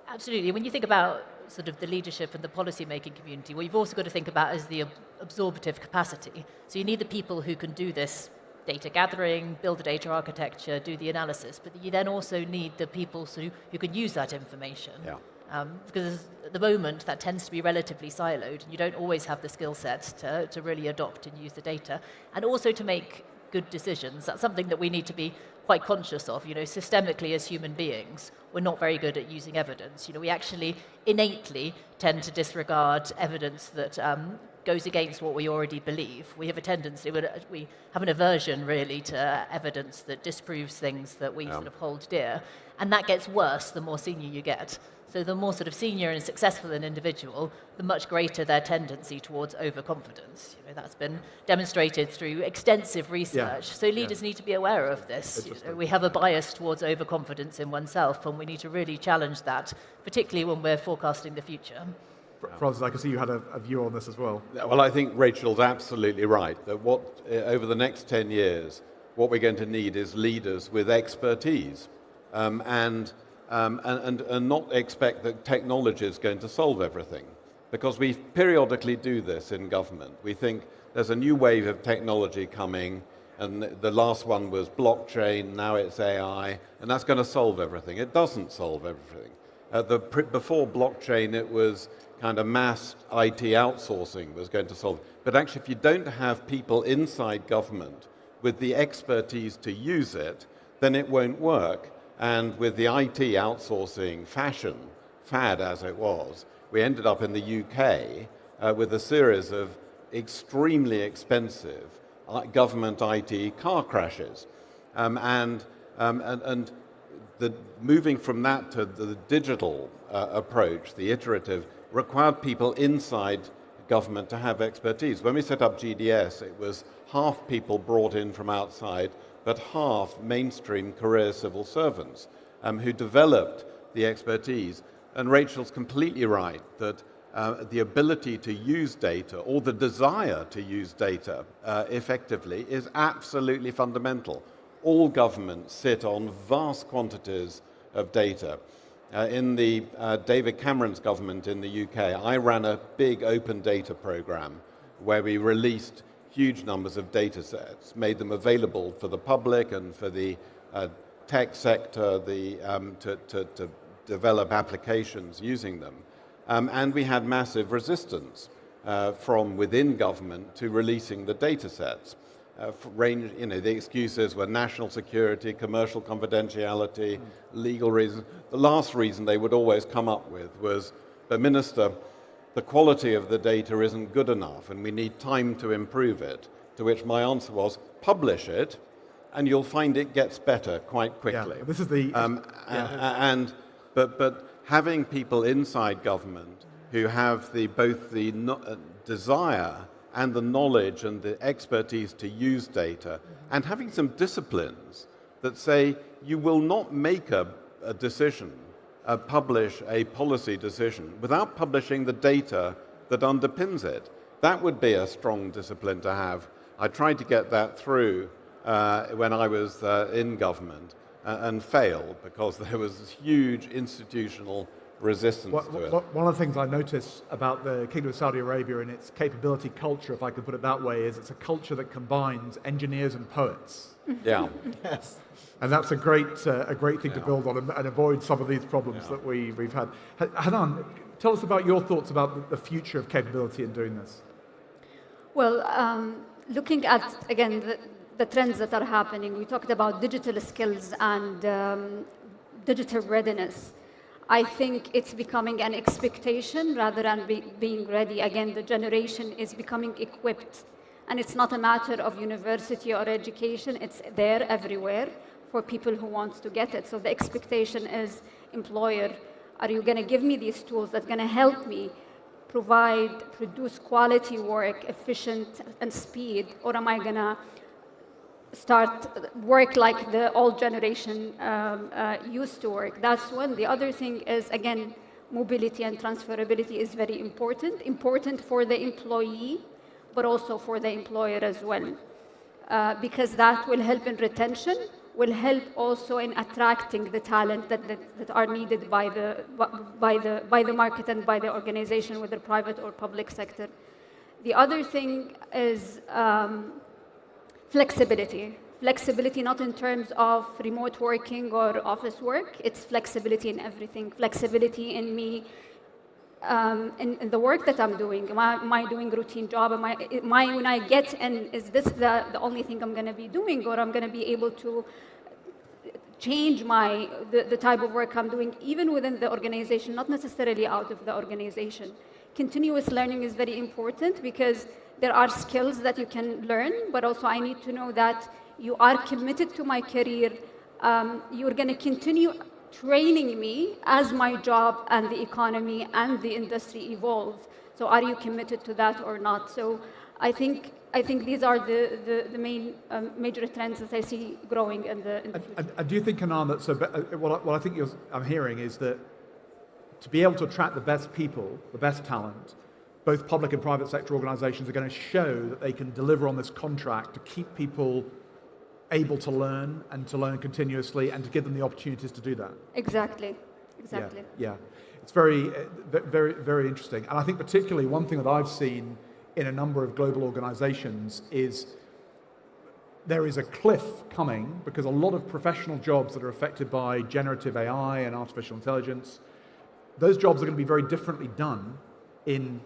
Absolutely. When you think about sort of the leadership and the policy-making community, what you've also got to think about is the absorptive capacity. So you need the people who can do this data gathering, build the data architecture, do the analysis, but you then also need the people who can use that information. Yeah. Because at the moment, that tends to be relatively siloed, and you don't always have the skill set to really adopt and use the data, and also to make good decisions. That's something that we need to be quite conscious of. Systemically as human beings, we're not very good at using evidence. We actually innately tend to disregard evidence that goes against what we already believe. We have a tendency, we have an aversion really to evidence that disproves things that we sort of hold dear. And that gets worse the more senior you get. So the more sort of senior and successful an individual, the much greater their tendency towards overconfidence. That's been demonstrated through extensive research. So leaders need to be aware of this. We have a bias towards overconfidence in oneself, and we need to really challenge that, particularly when we're forecasting the future. Francis, I can see you had a view on this as well. Well, I think Rachel's absolutely right, that over the next 10 years, what we're going to need is leaders with expertise. And not expect that technology is going to solve everything. Because we periodically do this in government. We think there's a new wave of technology coming, and the last one was blockchain, now it's AI, and that's going to solve everything. It doesn't solve everything. Before blockchain, it was kind of mass IT outsourcing was going to solve it. But actually, if you don't have people inside government with the expertise to use it, then it won't work. And with the IT outsourcing fad as it was, we ended up in the UK with a series of extremely expensive government IT car crashes. And moving from that to the digital approach, the iterative, required people inside government to have expertise. When we set up GDS, it was half people brought in from outside, but half mainstream career civil servants who developed the expertise. And Rachel's completely right that the ability to use data, or the desire to use data effectively, is absolutely fundamental. All governments sit on vast quantities of data. In the David Cameron's government in the UK, I ran a big open data program where we released huge numbers of data sets, made them available for the public and for the tech sector to develop applications using them. And we had massive resistance from within government to releasing the data sets. The excuses were national security, commercial confidentiality, legal reasons. The last reason they would always come up with was, "But Minister, the quality of the data isn't good enough and we need time to improve it." To which my answer was, publish it and you'll find it gets better quite quickly. Yeah, this is the... But having people inside government who have both the desire and the knowledge and the expertise to use data, and having some disciplines that say you will not make a decision, publish a policy decision, without publishing the data that underpins it. That would be a strong discipline to have. I tried to get that through when I was in government and failed because there was this huge institutional resistance to it. One of the things I notice about the Kingdom of Saudi Arabia and its capability culture, if I could put it that way, is it's a culture that combines engineers and poets. Yeah. Yes. And that's a great thing to build on and avoid some of these problems that we've had. Hanan, tell us about your thoughts about the future of capability in doing this. Well, looking at, again, the trends that are happening, we talked about digital skills and digital readiness. I think it's becoming an expectation rather than being ready. Again, the generation is becoming equipped. And it's not a matter of university or education, it's there everywhere for people who want to get it. So the expectation is, employer, are you going to give me these tools that are going to help me produce quality work, efficient and speed, or am I going to start work like the old generation used to work? That's one. The other thing is, again, mobility and transferability is very important for the employee, but also for the employer as well, because that will help in retention, will help also in attracting the talent that are needed by the market and by the organization, whether private or public sector. The other thing is flexibility. Flexibility not in terms of remote working or office work, it's flexibility in everything. Flexibility in me, in the work that I'm doing. Am I doing routine job? When I get in, is this the only thing I'm going to be doing, or I'm going to be able to change the type of work I'm doing, even within the organization, not necessarily out of the organization. Continuous learning is very important because there are skills that you can learn, but also I need to know that you are committed to my career. You're going to continue training me as my job and the economy and the industry evolve. So are you committed to that or not? So I think these are the main major trends that I see growing in the future. And do you think, Hanan, that what I think I'm hearing is that to be able to attract the best people, the best talent, both public and private sector organizations are going to show that they can deliver on this contract to keep people able to learn and to learn continuously and to give them the opportunities to do that. Exactly. Yeah. It's very, very, very interesting. And I think particularly one thing that I've seen in a number of global organizations is there is a cliff coming because a lot of professional jobs that are affected by generative AI and artificial intelligence, those jobs are going to be very differently done in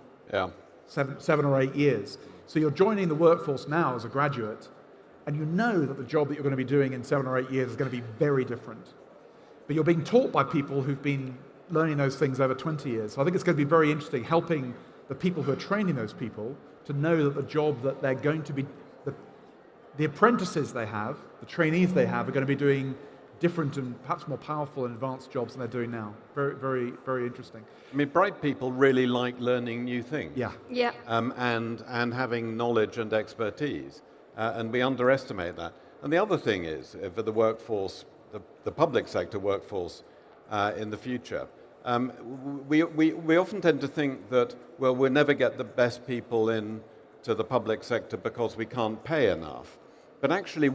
7 or 8 years. So you're joining the workforce now as a graduate, and you know that the job that you're going to be doing in 7 or 8 years is going to be very different. But you're being taught by people who've been learning those things over 20 years. So I think it's going to be very interesting helping the people who are training those people to know that the job that they're going to be, the apprentices they have, the trainees they have, are going to be doing different and perhaps more powerful and advanced jobs than they're doing now. Very, very, very interesting. I mean, bright people really like learning new things. Yeah. And having knowledge and expertise. And we underestimate that. And the other thing is, for the workforce, the public sector workforce in the future, we often tend to think that, well, we'll never get the best people into the public sector because we can't pay enough. But actually,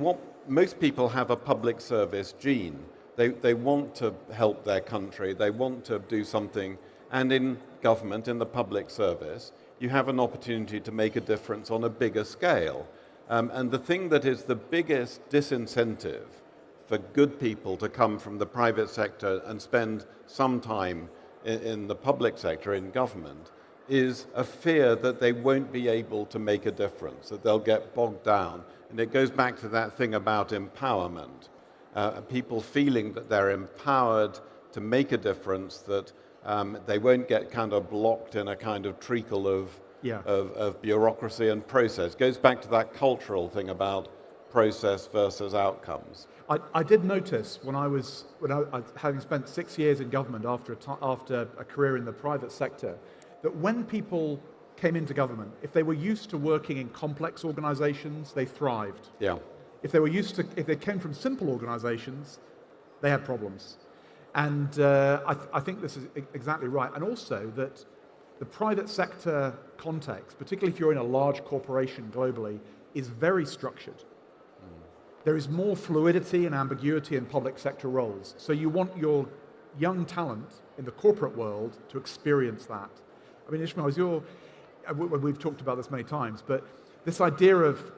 most people have a public service gene. They want to help their country. They want to do something. And in government, in the public service, you have an opportunity to make a difference on a bigger scale. And the thing that is the biggest disincentive for good people to come from the private sector and spend some time in the public sector, in government, is a fear that they won't be able to make a difference, that they'll get bogged down. And it goes back to that thing about empowerment. People feeling that they're empowered to make a difference, that they won't get kind of blocked in a kind of treacle of bureaucration and process. Goes back to that cultural thing about process versus outcomes. I did notice when I having spent 6 years in government after a career in the private sector, that when people came into government, if they were used to working in complex organizations, they thrived. Yeah. If they came from simple organizations, they had problems. And I think this is exactly right. And also that the private sector context, particularly if you're in a large corporation globally, is very structured. There is more fluidity and ambiguity in public sector roles. So you want your young talent in the corporate world to experience that. I mean, Ishmael, we've talked about this many times, but this idea of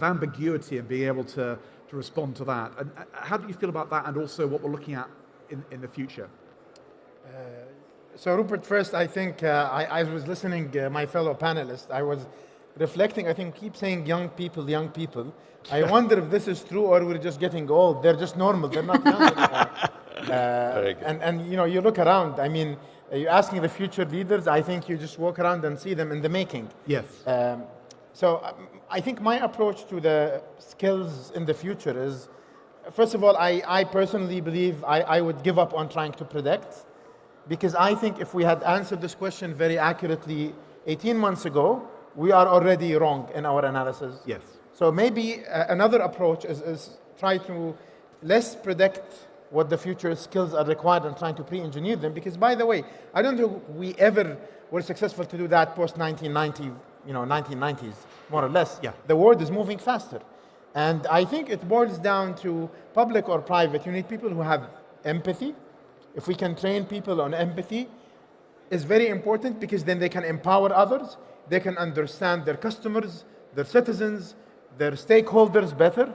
ambiguity and being able to respond to that, and how do you feel about that, and also what we're looking at in the future? So Rupert, first, I think I was listening my fellow panelists. I was reflecting. I think keep saying young people, young people. I wonder if this is true or we're just getting old. They're just normal. They're not young anymore. And you know, you look around. I mean, you're asking the future leaders. I think you just walk around and see them in the making. Yes. So I think my approach to the skills in the future is, first of all, I personally believe I would give up on trying to predict, because I think if we had answered this question very accurately 18 months ago, we are already wrong in our analysis. Yes. So maybe another approach is try to less predict what the future skills are required and trying to pre-engineer them, because by the way, I don't think we ever were successful to do that post 1990, 1990s, more or less. Yeah. The world is moving faster. And I think it boils down to public or private. You need people who have empathy. If we can train people on empathy, it's very important, because then they can empower others. They can understand their customers, their citizens, their stakeholders better.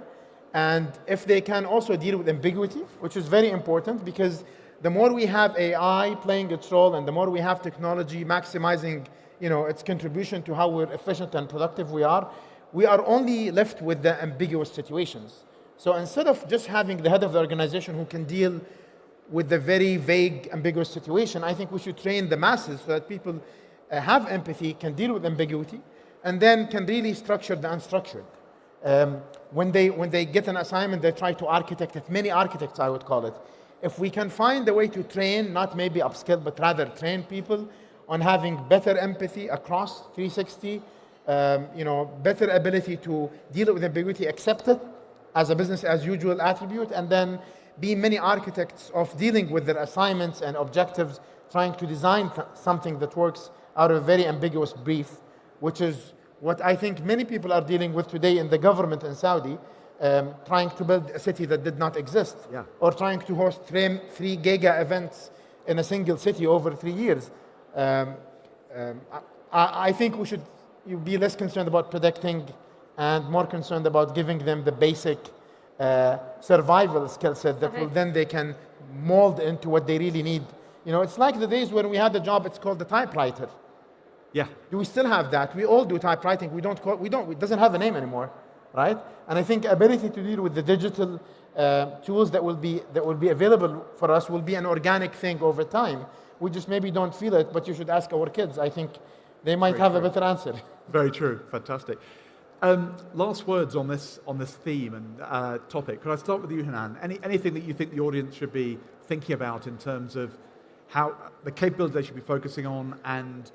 And if they can also deal with ambiguity, which is very important, because the more we have AI playing its role and the more we have technology maximizing its contribution to how we're efficient and productive we are only left with the ambiguous situations. So instead of just having the head of the organization who can deal with the very vague, ambiguous situation, I think we should train the masses so that people have empathy, can deal with ambiguity, and then can really structure the unstructured. When they get an assignment, they try to architect it. Many architects, I would call it. If we can find a way to train, not maybe upskill, but rather train people on having better empathy across 360, better ability to deal with ambiguity, accept it as a business as usual attribute, and then be many architects of dealing with their assignments and objectives, trying to design something that works out of a very ambiguous brief, which is what I think many people are dealing with today in the government in Saudi, trying to build a city that did not exist, or trying to host 3 giga events in a single city over 3 years. I think we should be less concerned about predicting and more concerned about giving them the basic survival skill set that will then they can mold into what they really need. It's like the days when we had the job, it's called the typewriter. Yeah. Do we still have that? We all do typewriting. It doesn't have a name anymore, right? And I think ability to deal with the digital tools that will be available for us will be an organic thing over time. We just maybe don't feel it, but you should ask our kids. I think they might have a better answer. Very true. Fantastic. Last words on this theme and topic. Could I start with you, Hanan? Anything that you think the audience should be thinking about in terms of how the capabilities they should be focusing on, and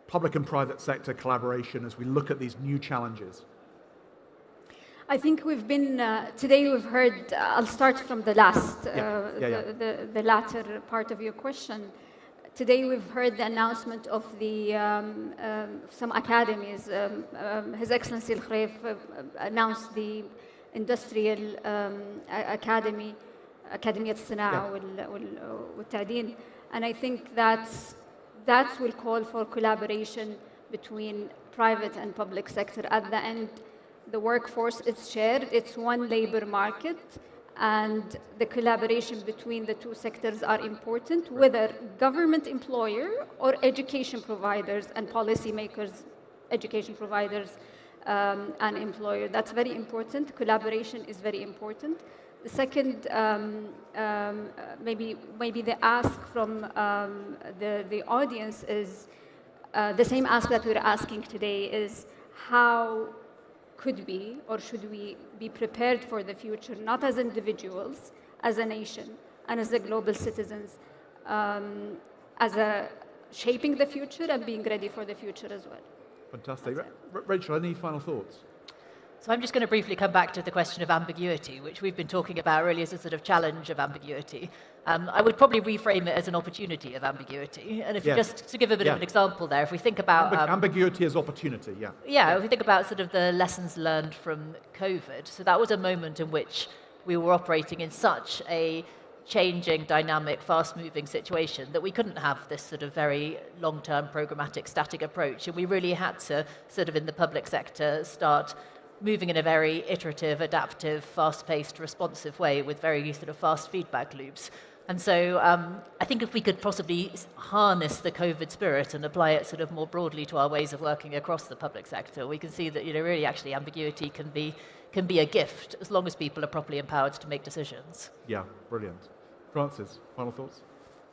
public and private sector collaboration as we look at these new challenges? I think today we've heard, I'll start from the last, the latter part of your question. Today we've heard the announcement of some academies. His Excellency Al-Khaif announced the Industrial Academy, أكاديمية الصناعة والتعدين, and I think that will call for collaboration between private and public sector. At the end, the workforce is shared, it's one labor market, and the collaboration between the two sectors are important, whether government employer or education providers and policymakers, education providers and employer. That's very important. Collaboration is very important. The second, maybe the ask from the audience is the same ask that we're asking today, is how could we or should we be prepared for the future, not as individuals, as a nation, and as the global citizens, shaping the future and being ready for the future as well. Fantastic. Rachel, any final thoughts? So I'm just going to briefly come back to the question of ambiguity, which we've been talking about really as a sort of challenge of ambiguity. I would probably reframe it as an opportunity of ambiguity. And if just to give a bit of an example there, if we think about... ambiguity as opportunity, yeah. Yeah, if we think about sort of the lessons learned from COVID. So that was a moment in which we were operating in such a changing, dynamic, fast-moving situation, that we couldn't have this sort of very long-term programmatic static approach. And we really had to sort of in the public sector start moving in a very iterative, adaptive, fast-paced, responsive way with very sort of fast feedback loops. And so I think if we could possibly harness the COVID spirit and apply it sort of more broadly to our ways of working across the public sector, we can see that really actually ambiguity can be a gift as long as people are properly empowered to make decisions. Yeah, brilliant. Francis, final thoughts?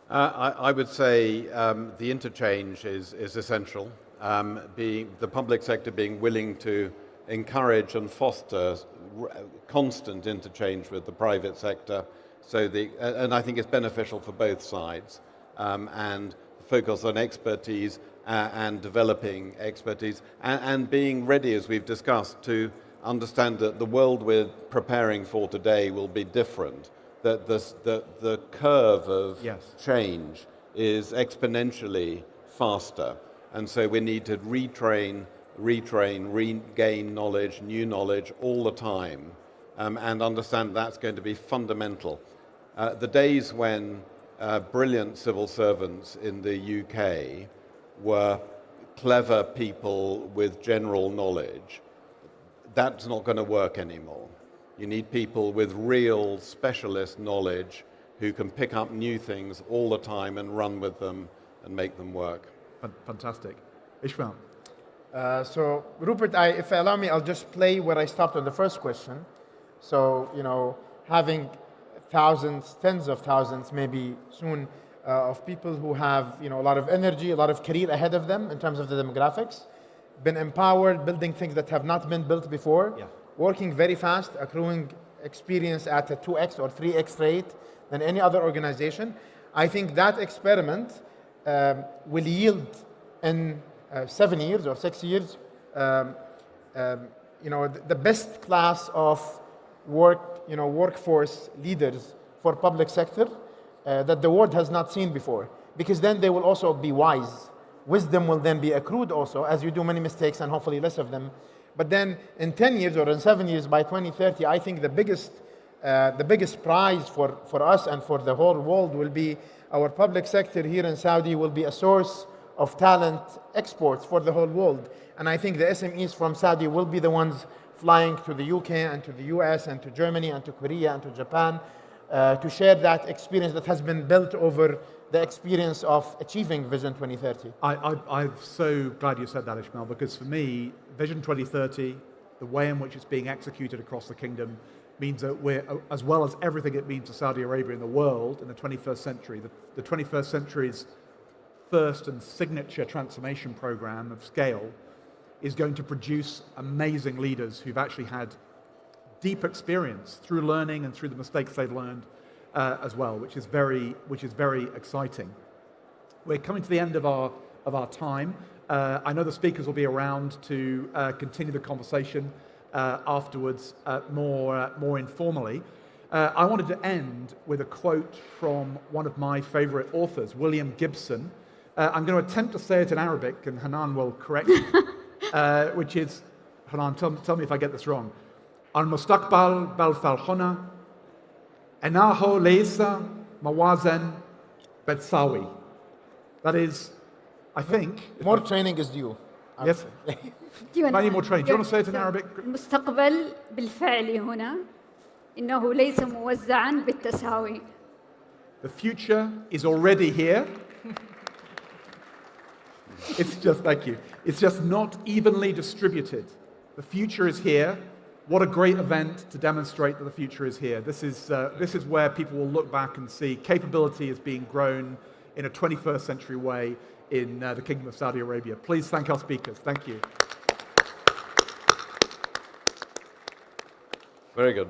I would say the interchange is essential. The public sector being willing to encourage and foster constant interchange with the private sector. And I think it's beneficial for both sides, and focus on expertise and developing expertise, and being ready, as we've discussed, to understand that the world we're preparing for today will be different, that the curve of change is exponentially faster, and so we need to retrain, regain knowledge, new knowledge all the time, and understand that's going to be fundamental. The days when brilliant civil servants in the UK were clever people with general knowledge, that's not going to work anymore. You need people with real specialist knowledge who can pick up new things all the time and run with them and make them work. Fantastic. Ishmael. So, Rupert, if you allow me, I'll just play where I stopped on the first question. So, having thousands, tens of thousands, maybe soon, of people who have, a lot of energy, a lot of career ahead of them in terms of the demographics, been empowered, building things that have not been built before, working very fast, accruing experience at a 2x or 3x rate than any other organization. I think that experiment will yield in 7 years or 6 years, the best class of workforce leaders for public sector that the world has not seen before. Because then they will also be wise. Wisdom will then be accrued also, as you do many mistakes and hopefully less of them. But then in 10 years or in 7 years, by 2030, I think the biggest prize for us and for the whole world will be our public sector here in Saudi will be a source of talent exports for the whole world. And I think the SMEs from Saudi will be the ones flying to the UK and to the US and to Germany and to Korea and to Japan to share that experience that has been built over the experience of achieving Vision 2030. I'm so glad you said that, Ishmael, because for me, Vision 2030, the way in which it's being executed across the kingdom, means that we're, as well as everything it means to Saudi Arabia in the world in the 21st century, the 21st century's first and signature transformation program of scale is going to produce amazing leaders who've actually had deep experience through learning and through the mistakes they've learned as well, which is very exciting. We're coming to the end of our time. I know the speakers will be around to continue the conversation afterwards more informally. I wanted to end with a quote from one of my favorite authors, William Gibson. I'm going to attempt to say it in Arabic, and Hanan will correct me, which is, Hanan, tell me if I get this wrong. المستقبل بل فالحنا إنه ليس موازن بتساوي. That is, I think... More training is due. Yes? I need more training. Do you want to say it in Arabic? المستقبل بالفعل هنا إنه ليس موزعا بالتساوي. The future is already here. It's just, thank you. It's just not evenly distributed. The future is here. What a great event to demonstrate that the future is here. This is where people will look back and see capability is being grown in a 21st century way in the Kingdom of Saudi Arabia. Please thank our speakers. Thank you. Very good.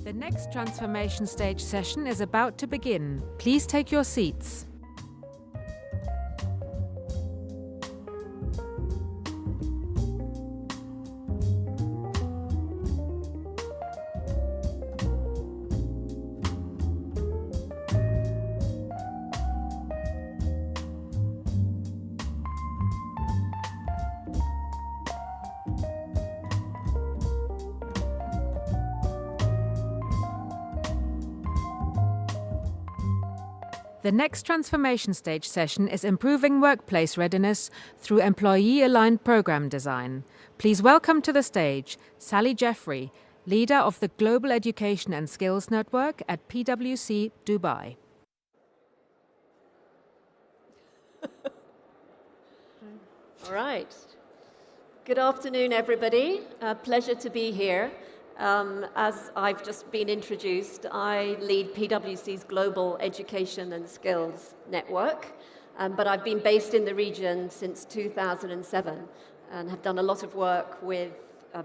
The next transformation stage session is about to begin. Please take your seats. The next transformation stage session is improving workplace readiness through employee-aligned program design. Please welcome to the stage Sally Jeffrey, leader of the Global Education and Skills Network at PwC Dubai. All right. Good afternoon, everybody. Pleasure to be here. As I've just been introduced, I lead PwC's Global Education and Skills Network, but I've been based in the region since 2007 and have done a lot of work with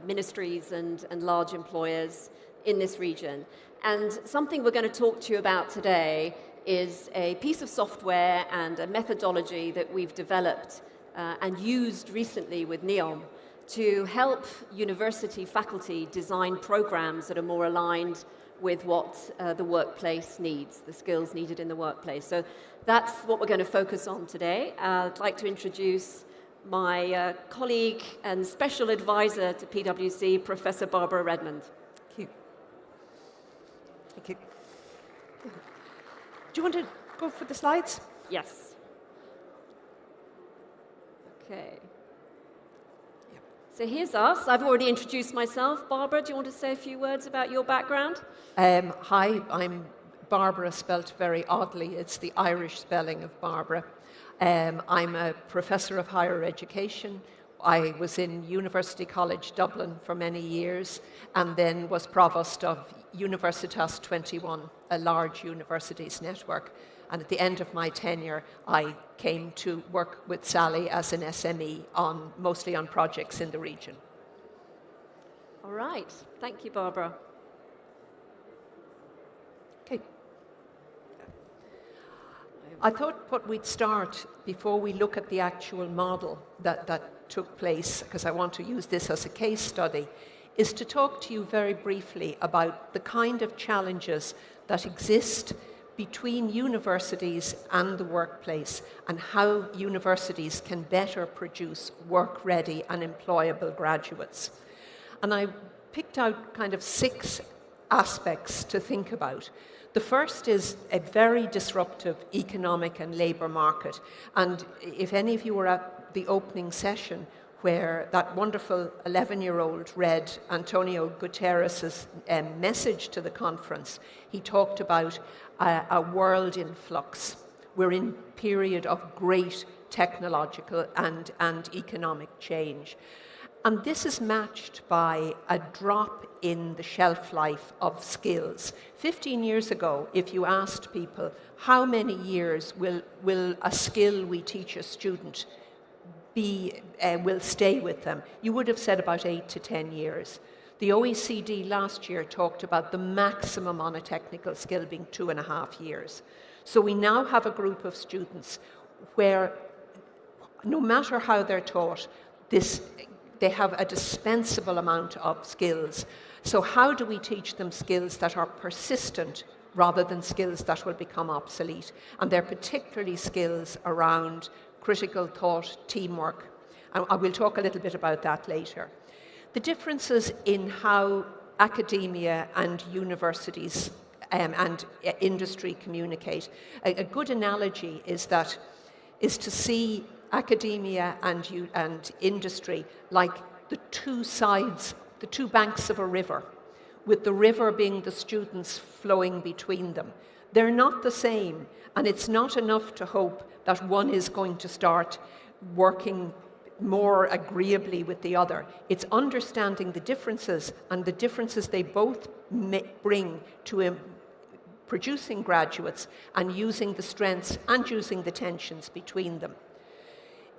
ministries and large employers in this region. And something we're going to talk to you about today is a piece of software and a methodology that we've developed and used recently with NEOM to help university faculty design programs that are more aligned with what the workplace needs, the skills needed in the workplace. So that's what we're going to focus on today. I'd like to introduce my colleague and special advisor to PwC, Professor Barbara Redmond. Thank you. Thank you. Do you want to go for the slides? Yes. Okay. So here's us. I've already introduced myself. Barbara, do you want to say a few words about your background? Hi, I'm Barbara, spelt very oddly. It's the Irish spelling of Barbara. I'm a professor of higher education. I was in University College Dublin for many years and then was provost of Universitas 21, a large universities network. And at the end of my tenure, I came to work with Sally as an SME mostly on projects in the region. All right. Thank you, Barbara. Okay. I thought what we'd start before we look at the actual model that took place, because I want to use this as a case study, is to talk to you very briefly about the kind of challenges that exist between universities and the workplace and how universities can better produce work-ready and employable graduates. And I picked out kind of 6 aspects to think about. The first is a very disruptive economic and labour market. And if any of you were at the opening session where that wonderful 11-year-old read Antonio Guterres' message to the conference, he talked about a world in flux. We're in a period of great technological and economic change. And this is matched by a drop in the shelf life of skills. 15 years ago, if you asked people how many years will a skill we teach a student will stay with them, you would have said about 8 to 10 years. The OECD last year talked about the maximum on a technical skill being 2.5 years. So we now have a group of students where, no matter how they're taught, they have a dispensable amount of skills. So how do we teach them skills that are persistent rather than skills that will become obsolete? And they're particularly skills around critical thought, teamwork. And I will talk a little bit about that later. The differences in how academia and universities and industry communicate. A good analogy is to see academia and industry like the two sides, the two banks of a river, with the river being the students flowing between them. They're not the same, and it's not enough to hope that one is going to start working more agreeably with the other. It's understanding the differences and the differences they both bring to producing graduates and using the strengths and using the tensions between them.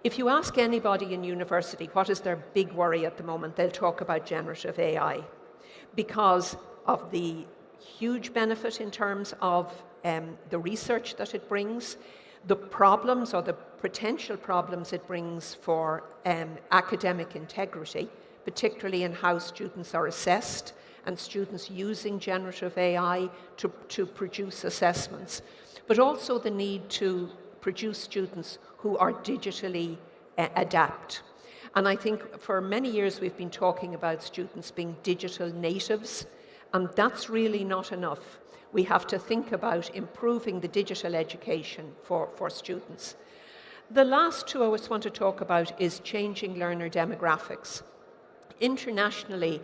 If you ask anybody in university what is their big worry at the moment, they'll talk about generative AI because of the huge benefit in terms of the research that it brings, the problems or the potential problems it brings for academic integrity, particularly in how students are assessed and students using generative AI to produce assessments, but also the need to produce students who are digitally adapt. And I think for many years we've been talking about students being digital natives, and that's really not enough. We have to think about improving the digital education for students. The last two I just want to talk about is changing learner demographics. Internationally,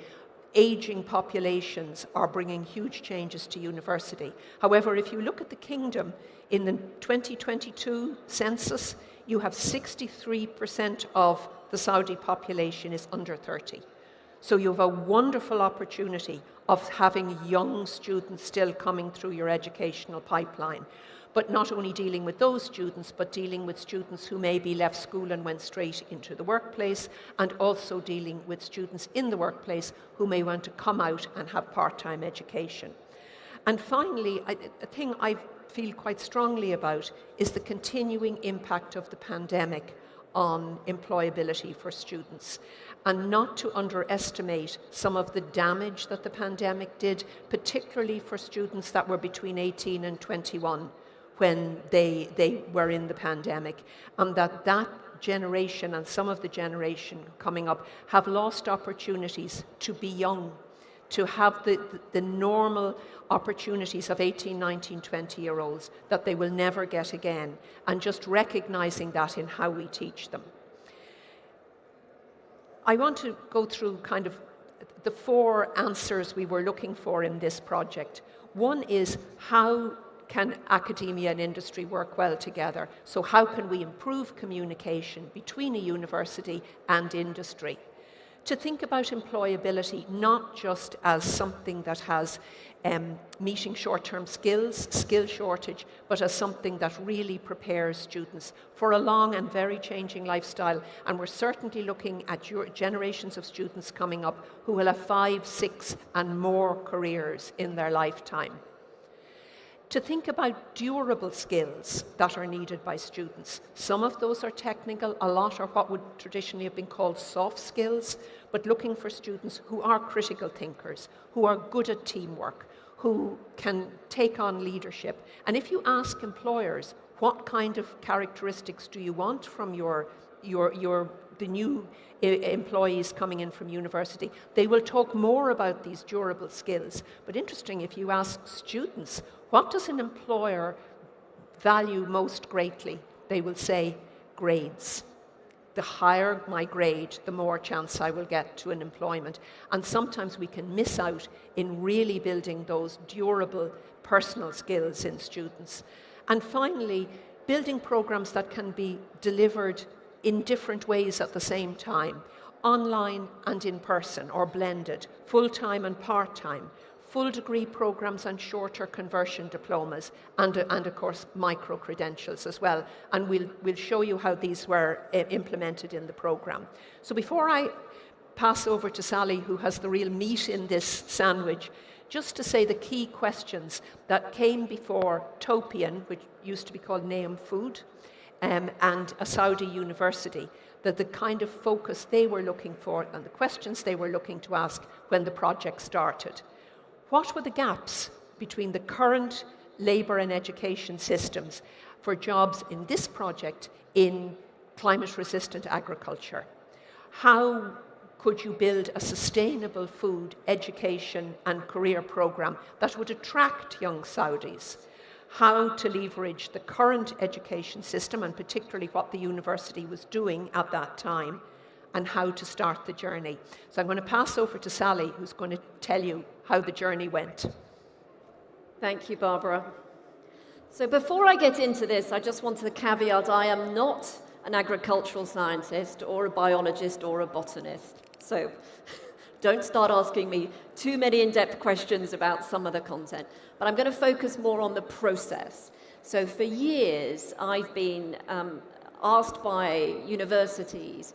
aging populations are bringing huge changes to university. However, if you look at the kingdom, in the 2022 census, you have 63% of the Saudi population is under 30. So you have a wonderful opportunity of having young students still coming through your educational pipeline, but not only dealing with those students, but dealing with students who maybe left school and went straight into the workplace, and also dealing with students in the workplace who may want to come out and have part-time education. And finally, a thing I feel quite strongly about is the continuing impact of the pandemic on employability for students, and not to underestimate some of the damage that the pandemic did, particularly for students that were between 18 and 21 when they were in the pandemic, and that generation and some of the generation coming up have lost opportunities to be young, to have the normal opportunities of 18, 19, 20-year-olds that they will never get again, and just recognizing that in how we teach them. I want to go through kind of the 4 answers we were looking for in this project. One is, how can academia and industry work well together? So how can we improve communication between a university and industry? To think about employability not just as something that has meeting short-term skills, skill shortage, but as something that really prepares students for a long and very changing lifestyle. And we're certainly looking at generations of students coming up who will have 5, 6 and more careers in their lifetime. To think about durable skills that are needed by students. Some of those are technical, a lot are what would traditionally have been called soft skills, but looking for students who are critical thinkers, who are good at teamwork, who can take on leadership. And if you ask employers, what kind of characteristics do you want from the new employees coming in from university, they will talk more about these durable skills. But interesting, if you ask students, what does an employer value most greatly? They will say grades. The higher my grade, the more chance I will get to an employment. And sometimes we can miss out in really building those durable personal skills in students. And finally, building programs that can be delivered in different ways at the same time, online and in person or blended, full-time and part-time, full degree programs and shorter conversion diplomas, and of course micro-credentials as well. And we'll show you how these were implemented in the program. So before I pass over to Sally, who has the real meat in this sandwich, just to say the key questions that came before Topian, which used to be called Neum Food, and a Saudi university, that the kind of focus they were looking for and the questions they were looking to ask when the project started. What were the gaps between the current labour and education systems for jobs in this project in climate-resistant agriculture? How could you build a sustainable food, education and career programme that would attract young Saudis? How to leverage the current education system, and particularly what the university was doing at that time, and how to start the journey. So I'm going to pass over to Sally, who's going to tell you how the journey went. Thank you, Barbara. So before I get into this, I just want to caveat, I am not an agricultural scientist or a biologist or a botanist. So don't start asking me too many in-depth questions about some of the content. But I'm going to focus more on the process. So for years, I've been asked by universities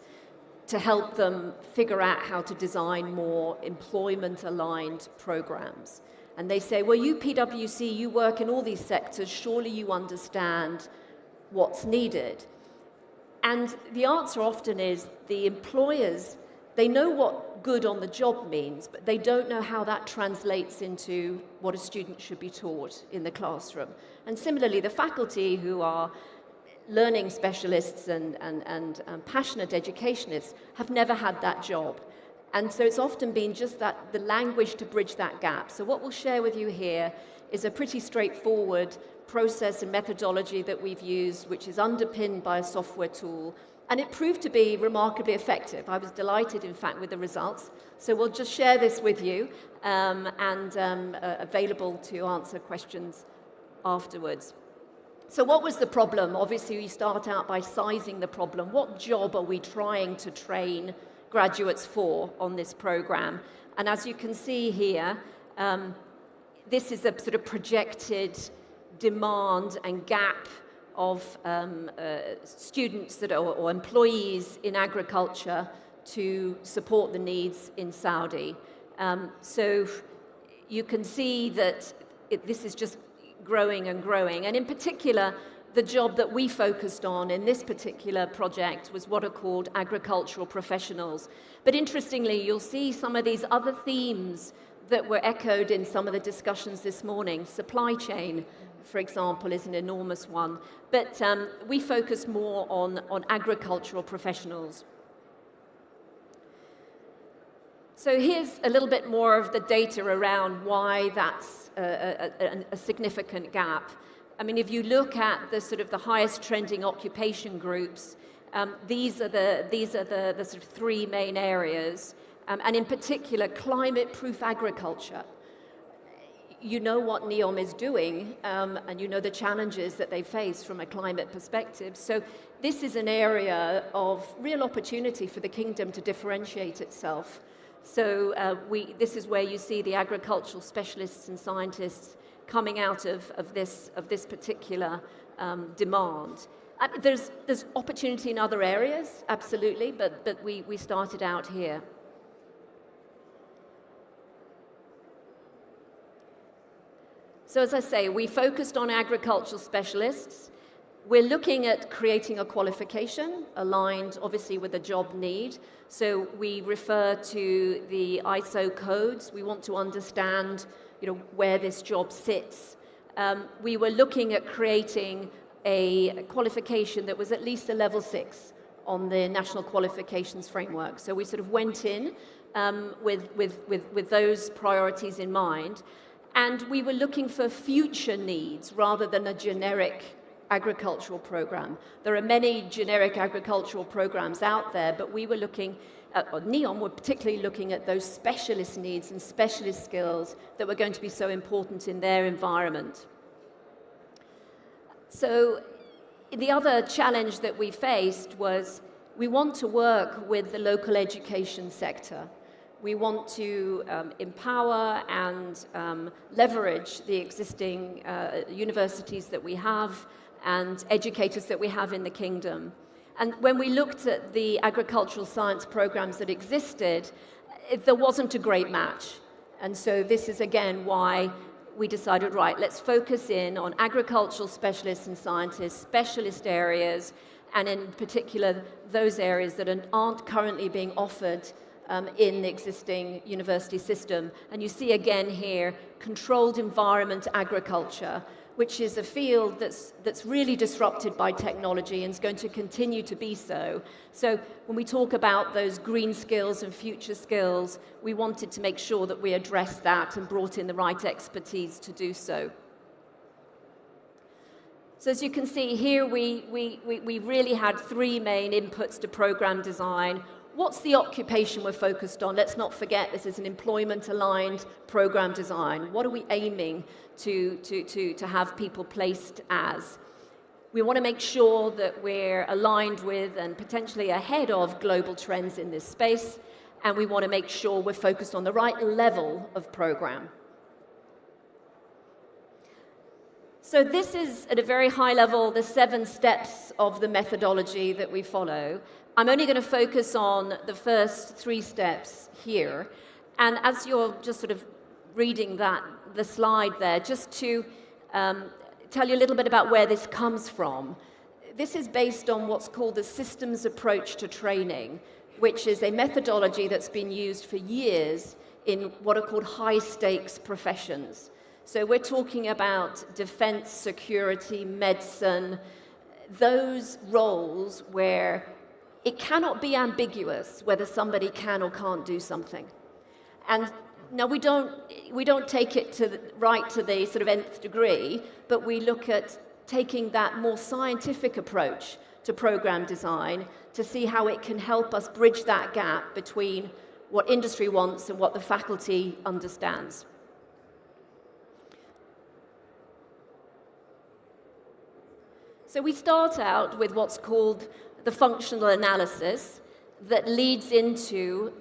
to help them figure out how to design more employment-aligned programs. And they say, well, you PwC, you work in all these sectors, surely you understand what's needed. And the answer often is the employers, they know what good on the job means, but they don't know how that translates into what a student should be taught in the classroom. And similarly, the faculty who are learning specialists and passionate educationists have never had that job. And so it's often been just that, the language to bridge that gap. So what we'll share with you here is a pretty straightforward process and methodology that we've used, which is underpinned by a software tool. And it proved to be remarkably effective. I was delighted, in fact, with the results. So we'll just share this with you available to answer questions afterwards. So what was the problem? Obviously, we start out by sizing the problem. What job are we trying to train graduates for on this program? And as you can see here, this is a sort of projected demand and gap of students that are, or employees in agriculture to support the needs in Saudi. So you can see that this is just growing and growing. And in particular, the job that we focused on in this particular project was what are called agricultural professionals. But interestingly, you'll see some of these other themes that were echoed in some of the discussions this morning. Supply chain, for example, is an enormous one. But we focus more on agricultural professionals. So here's a little bit more of the data around why that's a significant gap. I mean, if you look at the sort of the highest trending occupation groups, these are the sort of three main areas, and in particular, climate-proof agriculture. You know what NEOM is doing, and you know the challenges that they face from a climate perspective. So this is an area of real opportunity for the kingdom to differentiate itself. So this is where you see the agricultural specialists and scientists coming out of this particular demand. There's opportunity in other areas, absolutely, but we started out here. So as I say, we focused on agricultural specialists. We're looking at creating a qualification aligned, obviously, with the job need. So we refer to the ISO codes. We want to understand, where this job sits. We were looking at creating a qualification that was at least a level 6 on the National Qualifications Framework. So we sort of went in with those priorities in mind. And we were looking for future needs rather than a generic agricultural program. There are many generic agricultural programs out there, but we were looking at, or NEOM were particularly looking at those specialist needs and specialist skills that were going to be so important in their environment. So the other challenge that we faced was we want to work with the local education sector. We want to empower and leverage the existing universities that we have and educators that we have in the kingdom. And when we looked at the agricultural science programs that existed, there wasn't a great match. And so this is again why we decided, right, let's focus in on agricultural specialists and scientists, specialist areas, and in particular those areas that aren't currently being offered in the existing university system. And you see again here, controlled environment agriculture, which is a field that's really disrupted by technology and is going to continue to be so. So when we talk about those green skills and future skills, we wanted to make sure that we addressed that and brought in the right expertise to do so. So as you can see here, we really had three main inputs to program design. What's the occupation we're focused on? Let's not forget this is an employment-aligned program design. What are we aiming to have people placed as? We want to make sure that we're aligned with and potentially ahead of global trends in this space, and we want to make sure we're focused on the right level of program. So this is, at a very high level, the 7 steps of the methodology that we follow. I'm only going to focus on the first 3 steps here. And as you're just sort of reading the slide there, just to tell you a little bit about where this comes from. This is based on what's called the systems approach to training, which is a methodology that's been used for years in what are called high-stakes professions. So we're talking about defense, security, medicine, those roles where it cannot be ambiguous whether somebody can or can't do something. And now we don't take it to the sort of nth degree, but we look at taking that more scientific approach to program design to see how it can help us bridge that gap between what industry wants and what the faculty understands. So we start out with what's called the functional analysis that leads into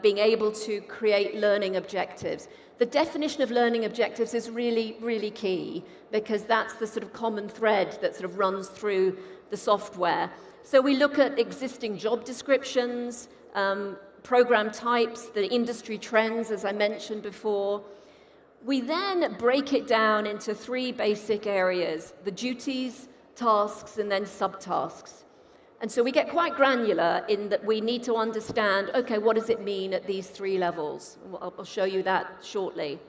being able to create learning objectives. The definition of learning objectives is really, really key because that's the sort of common thread that sort of runs through the software. So we look at existing job descriptions, program types, the industry trends, as I mentioned before. We then break it down into 3 basic areas: the duties, tasks, and then subtasks. And so we get quite granular in that we need to understand, okay, what does it mean at these 3 levels? I'll show you that shortly.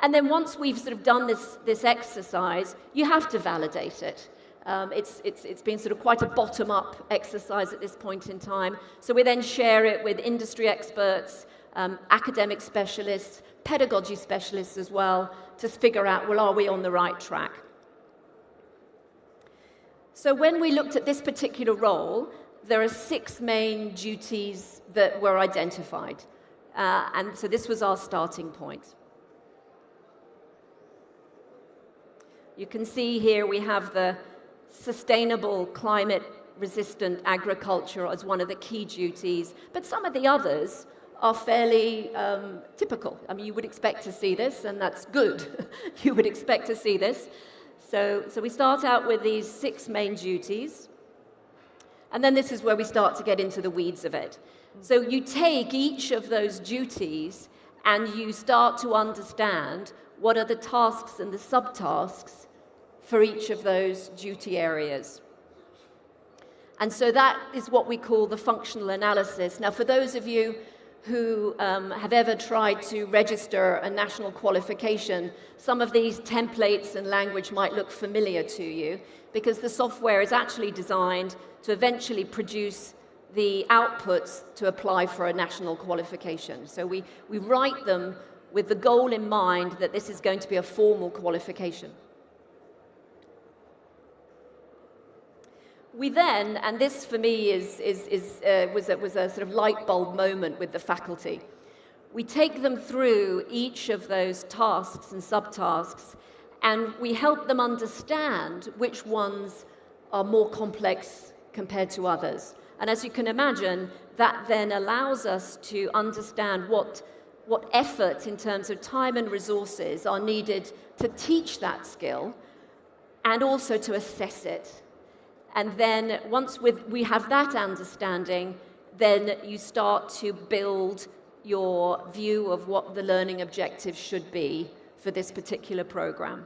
And then once we've sort of done this exercise, you have to validate it. It's been sort of quite a bottom-up exercise at this point in time. So we then share it with industry experts, academic specialists, pedagogy specialists as well, to figure out, well, are we on the right track? So when we looked at this particular role, there are 6 main duties that were identified. And so this was our starting point. You can see here we have the sustainable climate-resistant agriculture as one of the key duties, but some of the others are fairly typical. I mean, you would expect to see this, and that's good. You would expect to see this. So we start out with these 6 main duties, and then this is where we start to get into the weeds of it. So you take each of those duties and you start to understand what are the tasks and the subtasks for each of those duty areas. And so that is what we call the functional analysis. Now, for those of you who have ever tried to register a national qualification, some of these templates and language might look familiar to you because the software is actually designed to eventually produce the outputs to apply for a national qualification. So we write them with the goal in mind that this is going to be a formal qualification. We then, and this for me was a sort of light bulb moment with the faculty, we take them through each of those tasks and subtasks, and we help them understand which ones are more complex compared to others. And as you can imagine, that then allows us to understand what effort in terms of time and resources are needed to teach that skill and also to assess it. And then once we have that understanding, then you start to build your view of what the learning objectives should be for this particular program.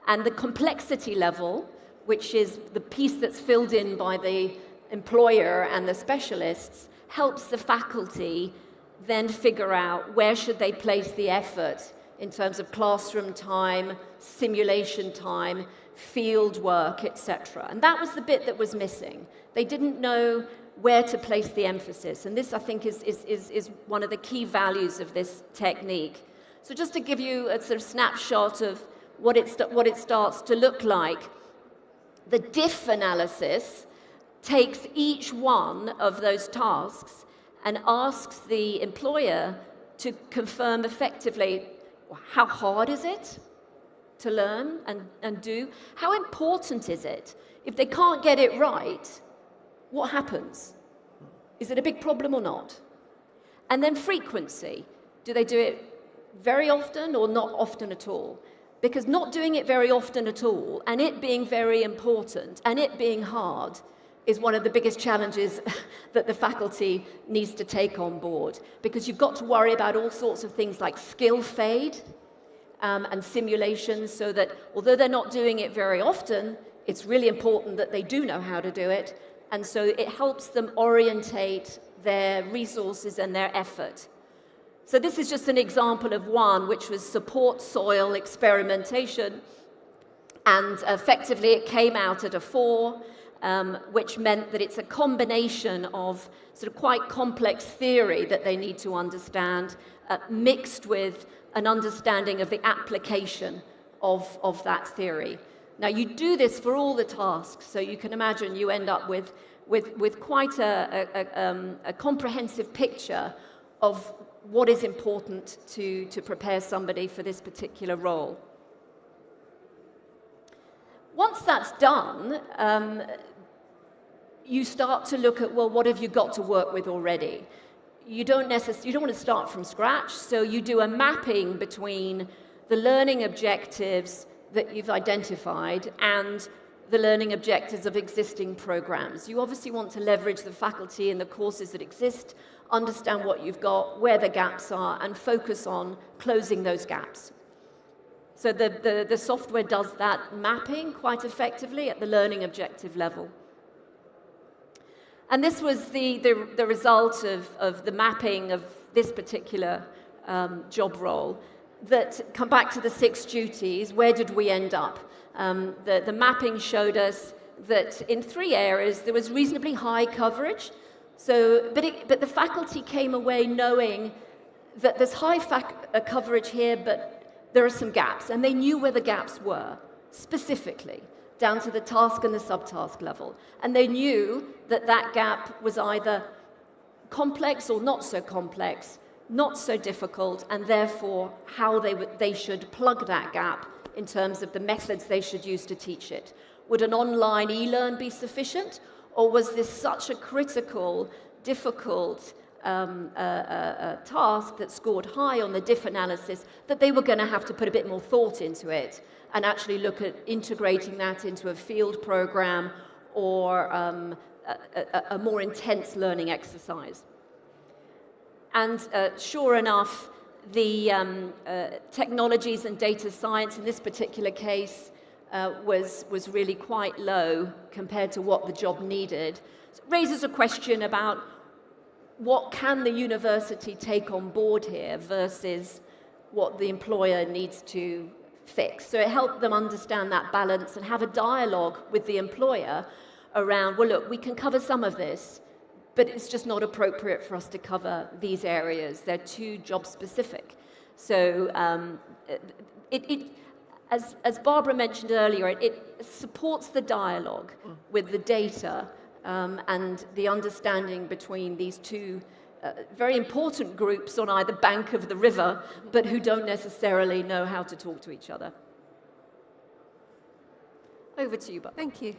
And the complexity level, which is the piece that's filled in by the employer and the specialists, helps the faculty then figure out where should they place the effort in terms of classroom time, simulation time, field work, etc. And that was the bit that was missing. They didn't know where to place the emphasis. And this, I think, is one of the key values of this technique. So just to give you a sort of snapshot of what it starts to look like, the diff analysis takes each one of those tasks and asks the employer to confirm effectively, how hard is it to learn and do? How important is it? If they can't get it right, what happens? Is it a big problem or not? And then frequency. Do they do it very often or not often at all? Because not doing it very often at all, and it being very important, and it being hard, is one of the biggest challenges that the faculty needs to take on board, because you've got to worry about all sorts of things like skill fade and simulations, so that although they're not doing it very often, it's really important that they do know how to do it, and so it helps them orientate their resources and their effort. So this is just an example of one, which was support soil experimentation, and effectively it came out at a 4, which meant that it's a combination of sort of quite complex theory that they need to understand, mixed with an understanding of the application of that theory. Now, you do this for all the tasks, so you can imagine you end up with quite a comprehensive picture of what is important to prepare somebody for this particular role. Once that's done, you start to look at, well, what have you got to work with already? You don't want to start from scratch, so you do a mapping between the learning objectives that you've identified and the learning objectives of existing programs. You obviously want to leverage the faculty and the courses that exist, understand what you've got, where the gaps are, and focus on closing those gaps. So the software does that mapping quite effectively at the learning objective level. And this was the result of the mapping of this particular job role. That come back to the 6 duties, where did we end up? The mapping showed us that in 3 areas there was reasonably high coverage. So, but the faculty came away knowing that there's high coverage here, but there are some gaps, and they knew where the gaps were specifically, down to the task and the subtask level. And they knew that that gap was either complex or not so complex, not so difficult, and therefore how they should plug that gap in terms of the methods they should use to teach it. Would an online e-learn be sufficient, or was this such a critical, difficult task that scored high on the diff analysis that they were going to have to put a bit more thought into it and actually look at integrating that into a field program or a more intense learning exercise? And sure enough, the technologies and data science in this particular case was really quite low compared to what the job needed. So it raises a question about what can the university take on board here versus what the employer needs to fix. So it helped them understand that balance and have a dialogue with the employer around, well, look, we can cover some of this, but it's just not appropriate for us to cover these areas. They're too job specific. So as Barbara mentioned earlier, it supports the dialogue with the data and the understanding between these two very important groups on either bank of the river, but who don't necessarily know how to talk to each other. Over to you, Barbara. Thank you.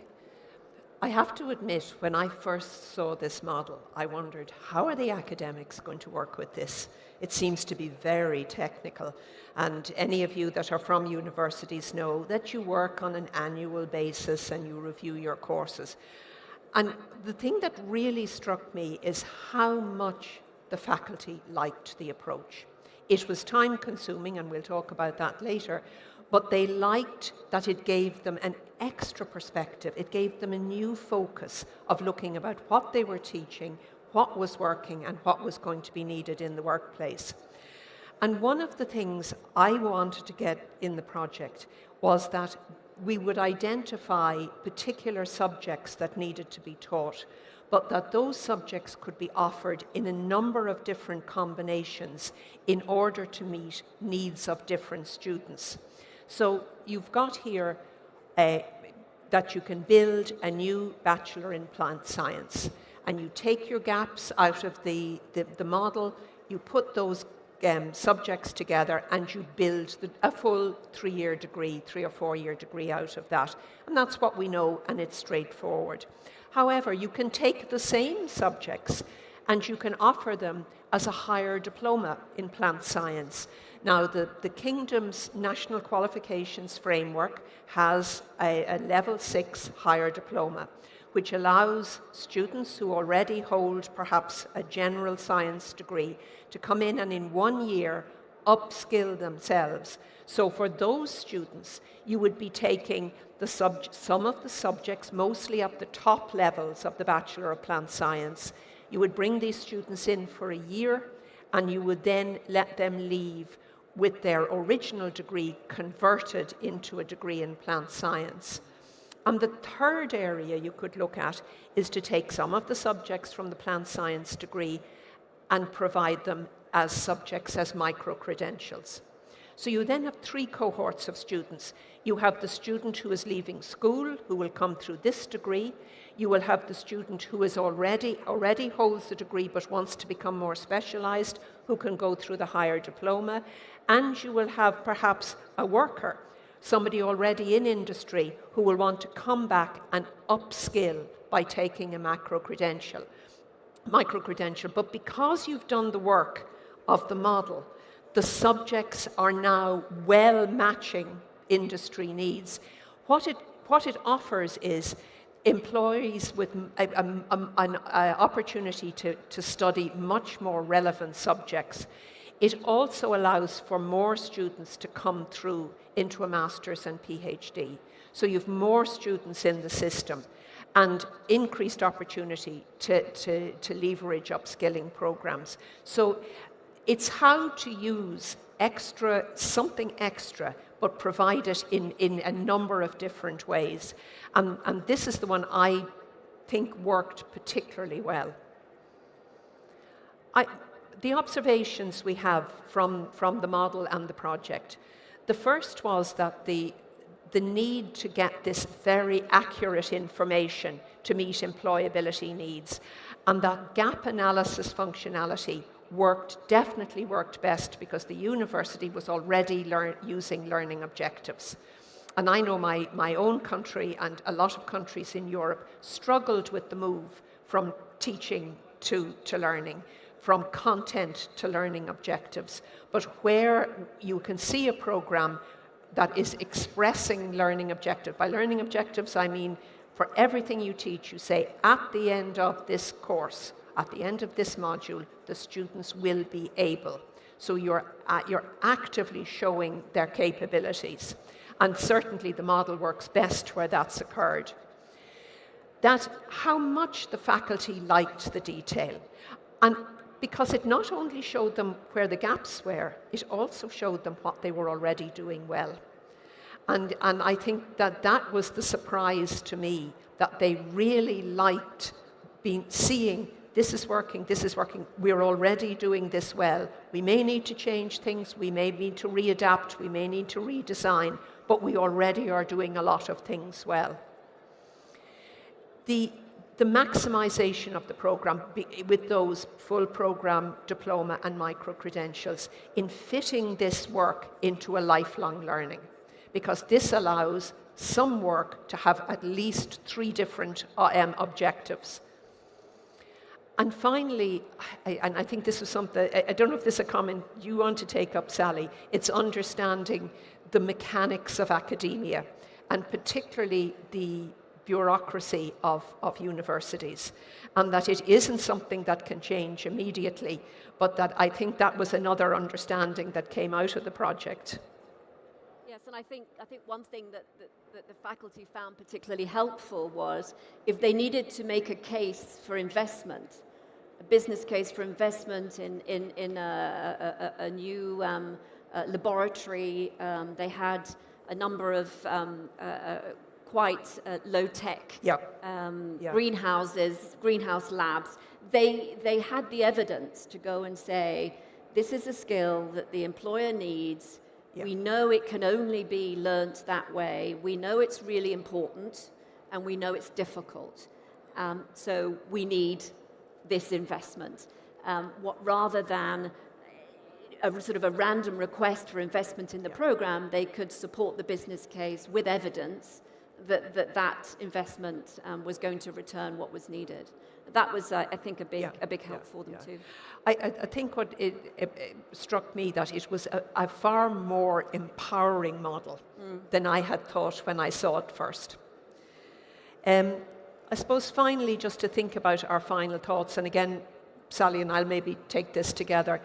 I have to admit, when I first saw this model, I wondered, how are the academics going to work with this? It seems to be very technical. And any of you that are from universities know that you work on an annual basis and you review your courses. And the thing that really struck me is how much the faculty liked the approach. It was time-consuming, and we'll talk about that later, but they liked that it gave them an extra perspective. It gave them a new focus of looking about what they were teaching, what was working, and what was going to be needed in the workplace. And one of the things I wanted to get in the project was that we would identify particular subjects that needed to be taught, but that those subjects could be offered in a number of different combinations in order to meet needs of different students. So you've got here that you can build a new bachelor in plant science, and you take your gaps out of the model, you put those subjects together, and you build a full 3-year degree, 3 or 4 year degree out of that. And that's what we know, and it's straightforward. However, you can take the same subjects and you can offer them as a higher diploma in plant science. Now, the Kingdom's National Qualifications Framework has a level 6 higher diploma, which allows students who already hold perhaps a general science degree to come in and in 1 year upskill themselves. So for those students, you would be taking some of the subjects, mostly at the top levels of the Bachelor of Plant Science. You would bring these students in for a year, and you would then let them leave with their original degree converted into a degree in plant science. And the third area you could look at is to take some of the subjects from the plant science degree and provide them as subjects as micro-credentials. So you then have 3 cohorts of students. You have the student who is leaving school, who will come through this degree. You will have the student who is already holds the degree but wants to become more specialized, who can go through the higher diploma. And you will have perhaps a worker, somebody already in industry, who will want to come back and upskill by taking a micro-credential. But because you've done the work of the model, the subjects are now well matching industry needs. What it offers is employees with an opportunity to study much more relevant subjects. It also allows for more students to come through into a master's and PhD. So you have more students in the system and increased opportunity to leverage upskilling programs. So it's how to use something extra, but provide it in a number of different ways. And this is the one I think worked particularly well. The observations we have from the model and the project. The first was that the need to get this very accurate information to meet employability needs, and that gap analysis functionality definitely worked best because the university was already using learning objectives. And I know my own country and a lot of countries in Europe struggled with the move from teaching to learning, from content to learning objectives. But where you can see a program that is expressing learning objective. By learning objectives, I mean for everything you teach, you say at the end of this course, at the end of this module, the students will be able. So you're actively showing their capabilities. And certainly the model works best where that's occurred. That how much the faculty liked the detail. And because it not only showed them where the gaps were, it also showed them what they were already doing well. And I think that was the surprise to me, that they really liked seeing this is working, we're already doing this well. We may need to change things, we may need to readapt, we may need to redesign, but we already are doing a lot of things well. The maximization of the program with those full program diploma and micro-credentials in fitting this work into a lifelong learning, because this allows some work to have at least 3 different objectives. And finally, and I think this was something, I don't know if this is a comment you want to take up, Sally, it's understanding the mechanics of academia, and particularly the bureaucracy of universities, and that it isn't something that can change immediately, but that I think that was another understanding that came out of the project. Yes, and I think one thing that the faculty found particularly helpful was if they needed to make a case for investment, a business case for investment in a new laboratory. They had a number of quite low-tech greenhouse labs. They had the evidence to go and say, this is a skill that the employer needs. Yeah. We know it can only be learnt that way. We know it's really important, and we know it's difficult. So we need this investment. Rather than a sort of a random request for investment in the program, they could support the business case with evidence that investment was going to return what was needed. That was, I think, a big help for them too. I think what it struck me that it was a far more empowering model than I had thought when I saw it first. I suppose finally, just to think about our final thoughts, and again, Sally and I'll maybe take this together.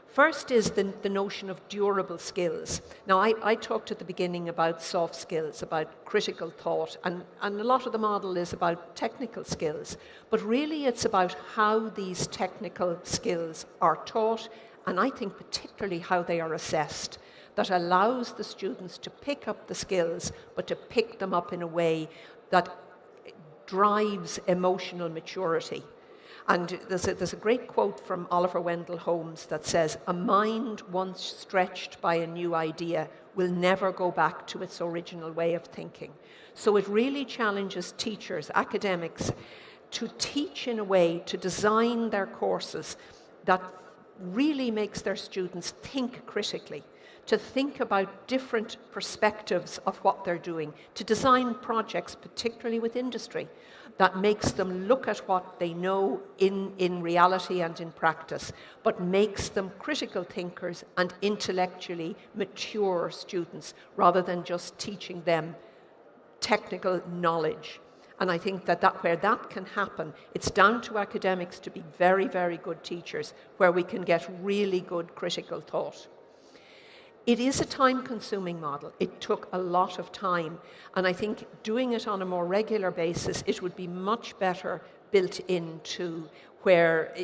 First is the notion of durable skills. Now, I talked at the beginning about soft skills, about critical thought, and a lot of the model is about technical skills. But really, it's about how these technical skills are taught, and I think particularly how they are assessed, that allows the students to pick up the skills, but to pick them up in a way that drives emotional maturity. And there's a great quote from Oliver Wendell Holmes that says, "A mind once stretched by a new idea will never go back to its original way of thinking." So it really challenges teachers, academics, to teach in a way, to design their courses that really makes their students think critically, to think about different perspectives of what they're doing, to design projects, particularly with industry, that makes them look at what they know in reality and in practice, but makes them critical thinkers and intellectually mature students, rather than just teaching them technical knowledge. And I think that where that can happen, it's down to academics to be very, very good teachers, where we can get really good critical thought. It is a time-consuming model. It took a lot of time. And I think doing it on a more regular basis, it would be much better built into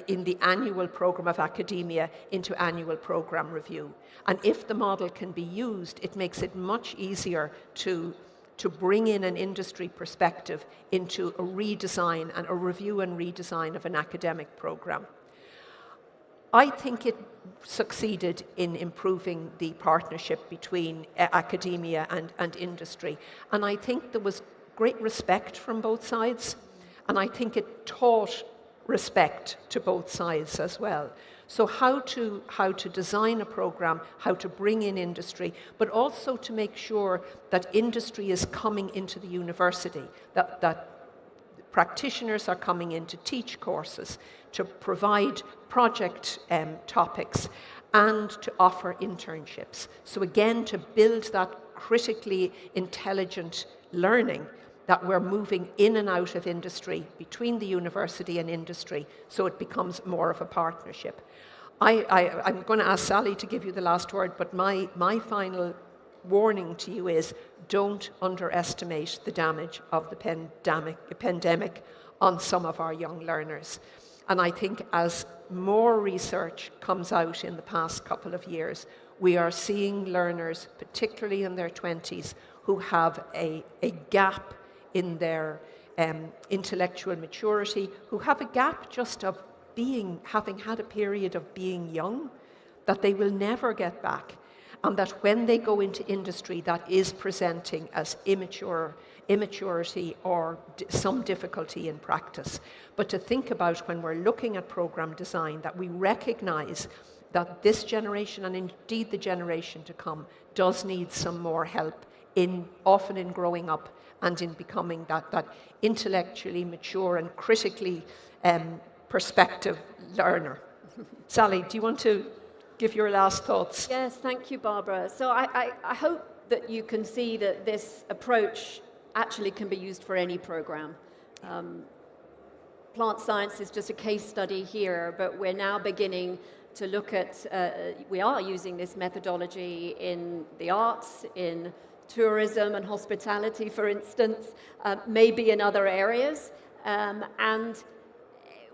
in the annual program of academia, into annual program review. And if the model can be used, it makes it much easier to bring in an industry perspective into a redesign and a review and redesign of an academic program. I think it succeeded in improving the partnership between academia and industry. And I think there was great respect from both sides. And I think it taught respect to both sides as well. So how to design a program, how to bring in industry, but also to make sure that industry is coming into the university, that practitioners are coming in to teach courses, to provide project topics, and to offer internships. So again, to build that critically intelligent learning that we're moving in and out of industry, between the university and industry, so it becomes more of a partnership. I'm going to ask Sally to give you the last word, but my final warning to you is, don't underestimate the damage of the pandemic on some of our young learners. And I think as more research comes out in the past couple of years, we are seeing learners, particularly in their 20s, who have a gap in their intellectual maturity, who have a gap just of having had a period of being young, that they will never get back. And that when they go into industry, that is presenting as immaturity or some difficulty in practice. But to think about when we're looking at program design, that we recognize that this generation, and indeed the generation to come, does need some more help often in growing up and in becoming that intellectually mature and critically perspective learner. Sally, do you want to give your last thoughts? Yes, thank you, Barbara. So I hope that you can see that this approach actually can be used for any program. Plant science is just a case study here, but we're now beginning to look at, we are using this methodology in the arts, in tourism and hospitality, for instance, maybe in other areas. And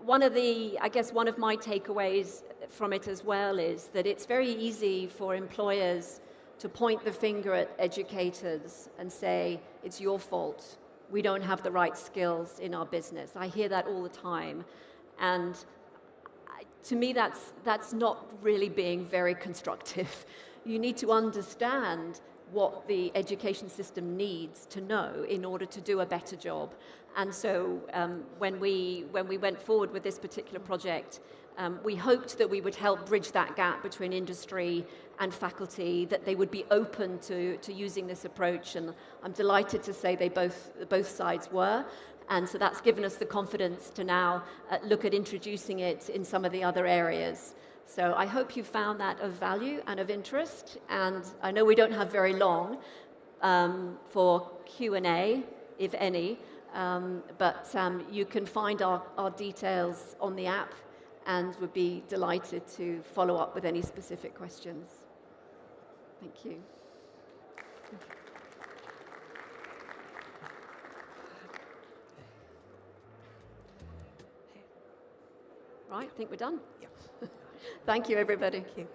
one of my takeaways from it as well is that it's very easy for employers to point the finger at educators and say, it's your fault. We don't have the right skills in our business. I hear that all the time. And to me, that's not really being very constructive. You need to understand what the education system needs to know in order to do a better job. And so when we went forward with this particular project, we hoped that we would help bridge that gap between industry and faculty, that they would be open to using this approach. And I'm delighted to say both sides were. And so that's given us the confidence to now look at introducing it in some of the other areas. So I hope you found that of value and of interest. And I know we don't have very long for Q&A, if any. But you can find our details on the app, and would be delighted to follow up with any specific questions. Thank you. Right, I think we're done. Yeah. Thank you, everybody. Thank you.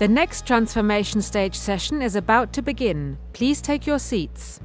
The next transformation stage session is about to begin. Please take your seats.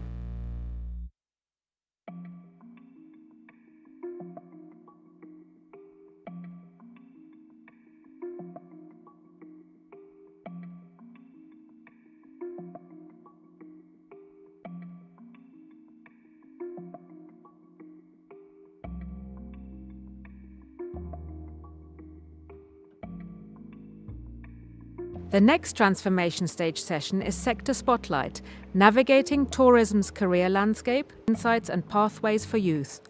The next transformation stage session is Sector Spotlight, Navigating Tourism's Career Landscape, Insights and Pathways for Youth.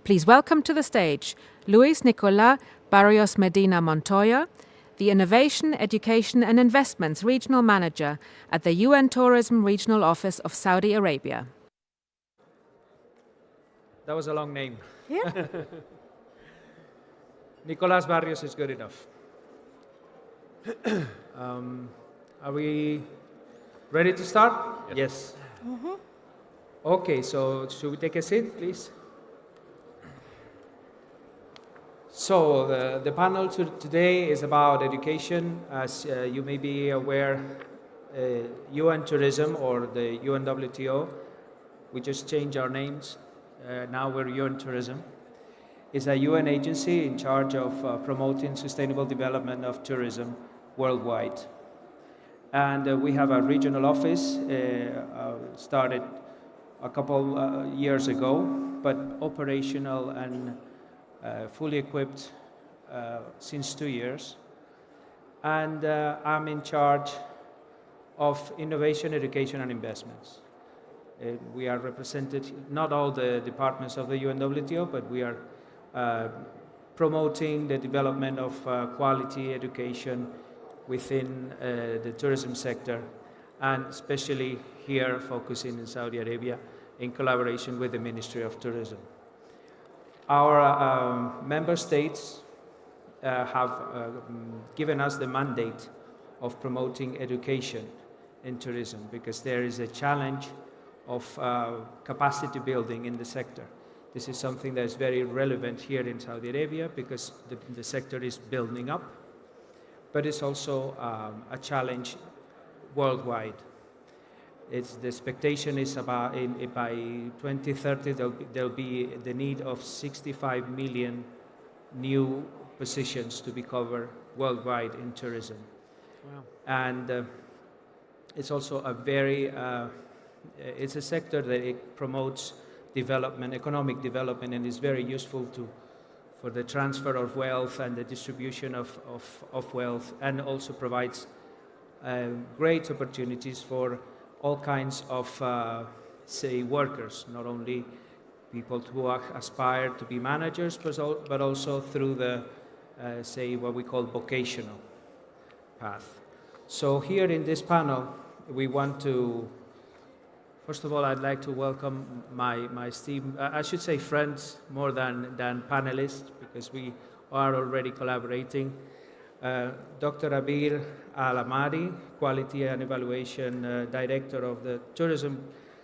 Please welcome to the stage Luis Nicolas Barrios Medina Montoya, the Innovation, Education and Investments Regional Manager at the UN Tourism Regional Office of Saudi Arabia. That was a long name. Yeah. Nicolas Barrios is good enough. Are we ready to start? Yes. Mhm. Okay, so should we take a seat, please? So the panel today is about education. As you may be aware, UN Tourism, or the UNWTO, we just changed our names. Now we're UN Tourism. It's a UN agency in charge of promoting sustainable development of tourism worldwide. And we have a regional office, started a couple years ago, but operational and fully equipped since 2 years. And I'm in charge of innovation, education, and investments. We are represented, not all the departments of the UNWTO, but we are promoting the development of quality education within the tourism sector, and especially here focusing in Saudi Arabia in collaboration with the Ministry of Tourism. Our member states have given us the mandate of promoting education in tourism, because there is a challenge of capacity building in the sector. This is something that is very relevant here in Saudi Arabia, because the sector is building up, but it's also a challenge worldwide. The expectation is about by 2030 there'll be the need of 65 million new positions to be covered worldwide in tourism. Wow. And it's also a very it's a sector that it promotes development, economic development, and is very useful for the transfer of wealth and the distribution of wealth, and also provides great opportunities for all kinds of, say, workers, not only people who aspire to be managers, but also through the, say, what we call vocational path. So here in this panel, we want to, first of all, I'd like to welcome my esteemed, I should say friends more than panelists, because we are already collaborating. Dr. Abir Al-Amari, Quality and Evaluation Director of the Tourism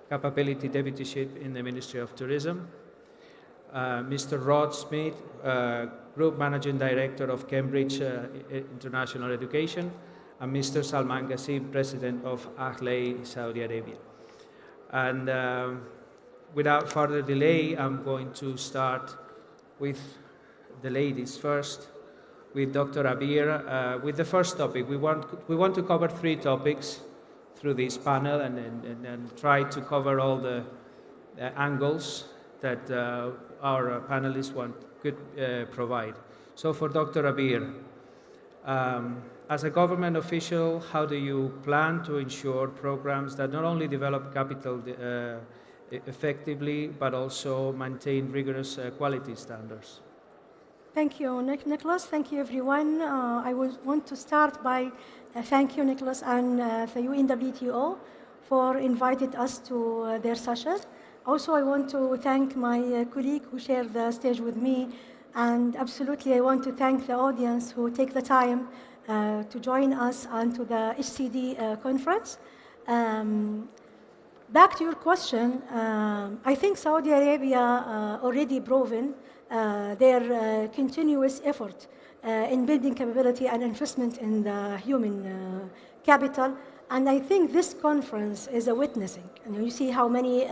Capability Deputyship in the Ministry of Tourism. Mr. Rod Smith, Group Managing Director of Cambridge International Education, and Mr. Salman Ghassim, President of Ahley, Saudi Arabia. And without further delay, I'm going to start with the ladies first, with Dr. Abir, with the first topic. We want to cover 3 topics through this panel, and try to cover all the angles that our panelists could provide. So for Dr. Abir, as a government official, how do you plan to ensure programs that not only develop capital effectively, but also maintain rigorous quality standards? Thank you, Nicholas. Thank you, everyone. I want to start by thank you, Nicholas, and the UNWTO for inviting us to their session. Also, I want to thank my colleague who shared the stage with me, and absolutely, I want to thank the audience who take the time to join us and to the HCD conference. Back to your question, I think Saudi Arabia already proven their continuous effort in building capability and investment in the human capital. And I think this conference is a witnessing. And you see how many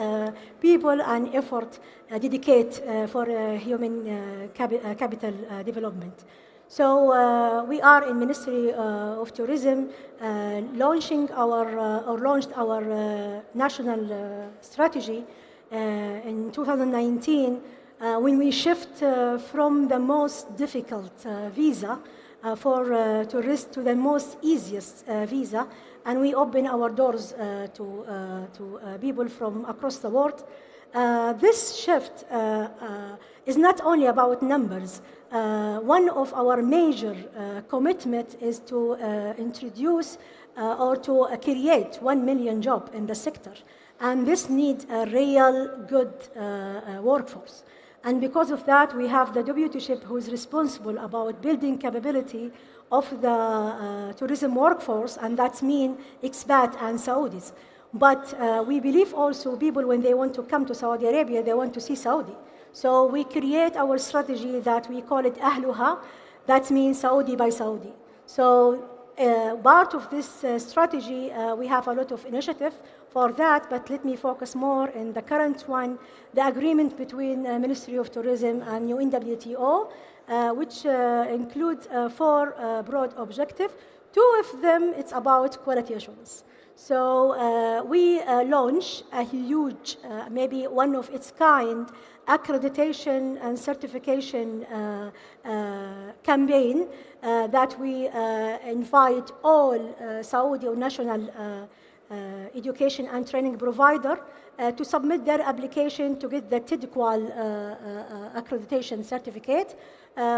people and effort dedicate for human capital development. So we are in Ministry of Tourism launched our national strategy in 2019 when we shift from the most difficult visa for tourists to the most easiest visa, and we open our doors to people from across the world. This shift is not only about numbers. One of our major commitments is to introduce or to create 1 million jobs in the sector. And this needs a real good workforce. And because of that, we have the deputyship who is responsible about building capability of the tourism workforce, and that means expat and Saudis. But we believe also people, when they want to come to Saudi Arabia, they want to see Saudi. So we create our strategy that we call it Ahluha. That means Saudi by Saudi. So part of this strategy, we have a lot of initiative for that, but let me focus more in the current one, the agreement between Ministry of Tourism and UNWTO, which includes 4 broad objectives. 2 of them, it's about quality assurance. So we launch a huge, maybe one of its kind, accreditation and certification campaign that we invite all Saudi or national education and training provider to submit their application to get the TIDQUAL accreditation certificate,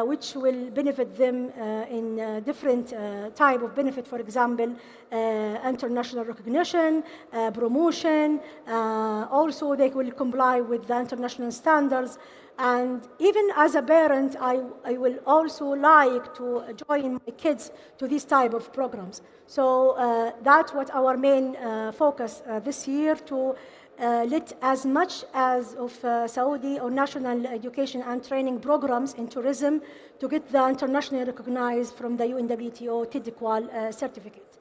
which will benefit them in different type of benefit, for example, international recognition, promotion. Also, they will comply with the international standards. And even as a parent, I will also like to join my kids to these type of programs. So that's what our main focus this year, to let as much as of Saudi or national education and training programs in tourism to get the internationally recognized from the UNWTO TIDQUAL certificate.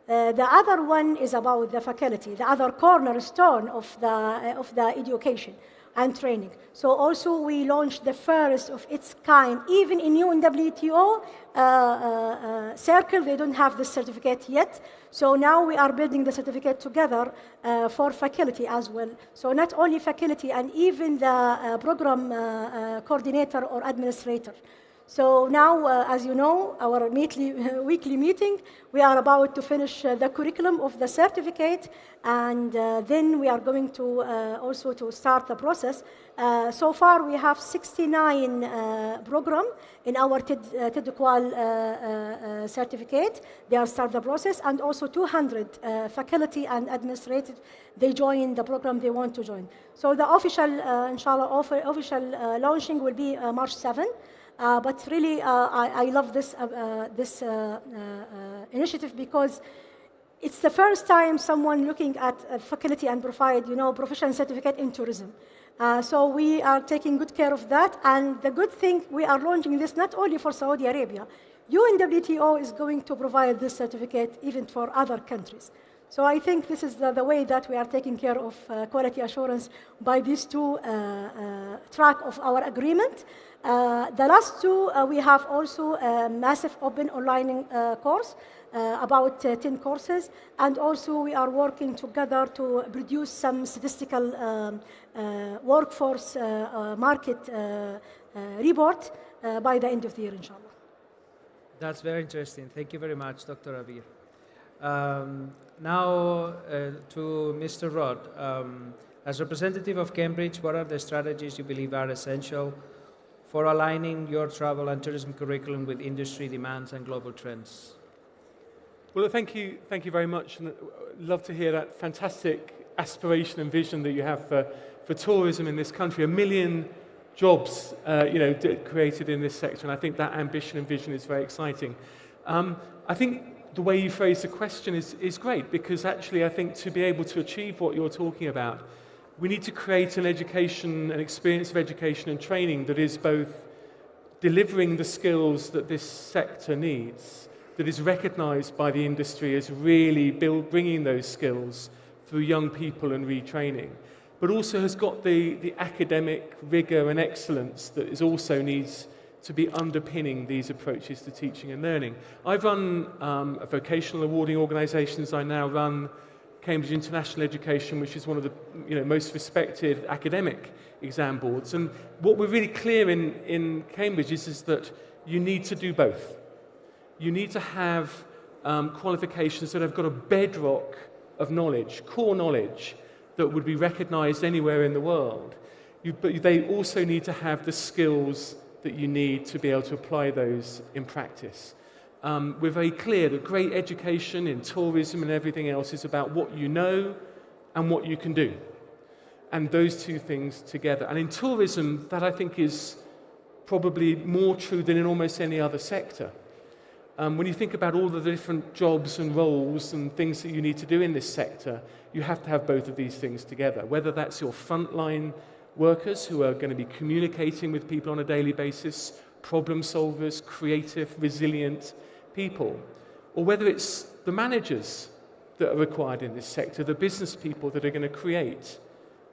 The other one is about the faculty, the other cornerstone of the education and training. So also we launched the first of its kind, even in UNWTO circle, they don't have this certificate yet. So now we are building the certificate together for faculty as well. So not only faculty, and even the program coordinator or administrator. So now, as you know, our weekly meeting, we are about to finish the curriculum of the certificate, and then we are going to also to start the process. So far, we have 69 programs in our TIDQUAL certificate. They are start the process, and also 200 faculty and administrative, they join the program they want to join. So the official, inshallah, official launching will be March 7. But really, I love this initiative because it's the first time someone looking at faculty and provide, professional certificate in tourism. So we are taking good care of that. And the good thing, we are launching this not only for Saudi Arabia. UNWTO is going to provide this certificate even for other countries. So I think this is the way that we are taking care of quality assurance by these 2 tracks of our agreement. The last 2, we have also a massive open online course, about 10 courses, and also we are working together to produce some statistical workforce market report by the end of the year, inshallah. That's very interesting. Thank you very much, Dr. Abir. Now to Mr. Rod. As representative of Cambridge, what are the strategies you believe are essential for aligning your travel and tourism curriculum with industry demands and global trends? Well, thank you very much, and I'd love to hear that fantastic aspiration and vision that you have for tourism in this country. 1 million jobs, created in this sector, and I think that ambition and vision is very exciting. I think the way you phrase the question is great, because actually I think to be able to achieve what you're talking about, we need to create an experience of education and training that is both delivering the skills that this sector needs, that is recognized by the industry as really bringing those skills through young people and retraining, but also has got the academic rigor and excellence that is also needs to be underpinning these approaches to teaching and learning. I've run vocational awarding organisations. I now run Cambridge International Education, which is one of the most respected academic exam boards. And what we're really clear in Cambridge is that you need to do both. You need to have qualifications that have got a bedrock of knowledge, core knowledge, that would be recognised anywhere in the world. But they also need to have the skills that you need to be able to apply those in practice. We're very clear that great education in tourism and everything else is about what you know and what you can do. And those two things together. And in tourism, that I think is probably more true than in almost any other sector. When you think about all the different jobs and roles and things that you need to do in this sector, you have to have both of these things together, whether that's your frontline workers who are going to be communicating with people on a daily basis, problem solvers, creative, resilient people, or whether it's the managers that are required in this sector, the business people that are going to create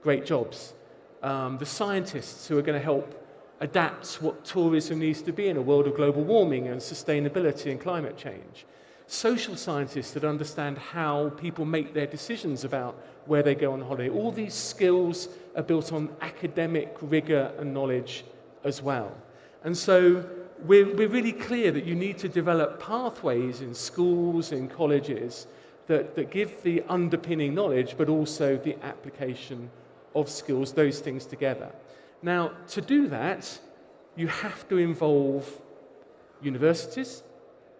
great jobs, the scientists who are going to help adapt what tourism needs to be in a world of global warming and sustainability and climate change. Social scientists that understand how people make their decisions about where they go on holiday. All these skills are built on academic rigor and knowledge as well. And so we're really clear that you need to develop pathways in schools, in colleges, that give the underpinning knowledge, but also the application of skills, those things together. Now, to do that, you have to involve universities,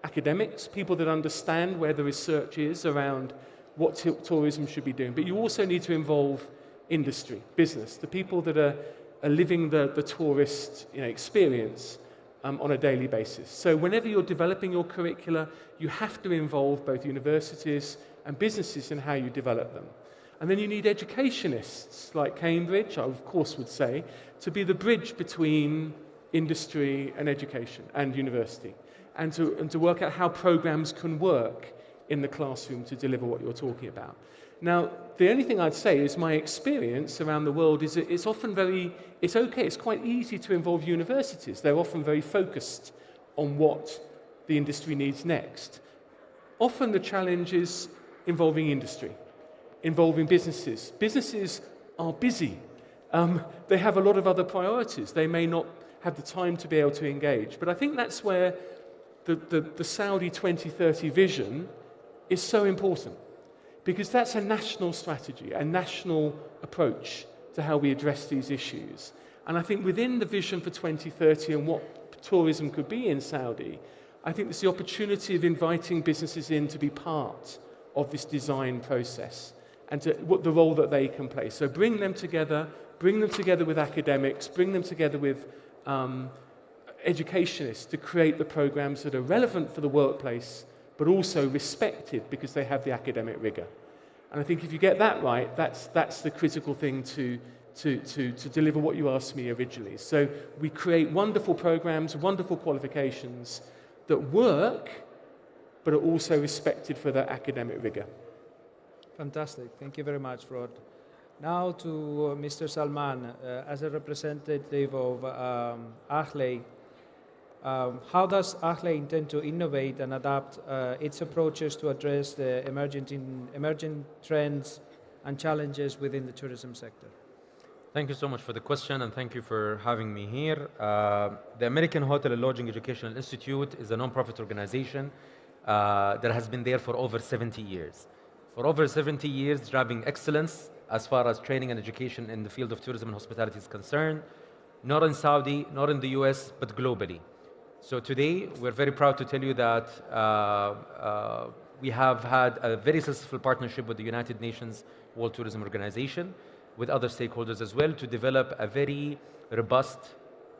academics, people that understand where the research is around what tourism should be doing. But you also need to involve industry, business, the people that are living the tourist experience on a daily basis. So whenever you're developing your curricula, you have to involve both universities and businesses in how you develop them. And then you need educationists like Cambridge, I of course would say, to be the bridge between industry and education and university, and to work out how programs can work in the classroom to deliver what you're talking about. Now, the only thing I'd say is my experience around the world is that it's often it's quite easy to involve universities. They're often very focused on what the industry needs next. Often the challenge is involving industry, involving businesses. Businesses are busy. They have a lot of other priorities. They may not have the time to be able to engage. But I think that's where the Saudi 2030 vision is so important, because that's a national strategy, a national approach to how we address these issues. And I think within the vision for 2030 and what tourism could be in Saudi, I think there's the opportunity of inviting businesses in to be part of this design process and what the role that they can play. So bring them together with academics, bring them together with educationists to create the programs that are relevant for the workplace, but also respected because they have the academic rigor. And I think if you get that right, that's the critical thing to deliver what you asked me originally. So we create wonderful programs, wonderful qualifications that work, but are also respected for their academic rigor. Fantastic. Thank you very much, Rod. Now to Mr. Salman, as a representative of AHLE, how does AHLE intend to innovate and adapt its approaches to address the emerging trends and challenges within the tourism sector? Thank you so much for the question, and thank you for having me here. The American Hotel and Lodging Educational Institute is a non-profit organization that has been there for over 70 years. For over 70 years, driving excellence as far as training and education in the field of tourism and hospitality is concerned, not in Saudi, not in the US, but globally. So today, we're very proud to tell you that we have had a very successful partnership with the United Nations World Tourism Organization, with other stakeholders as well, to develop a very robust,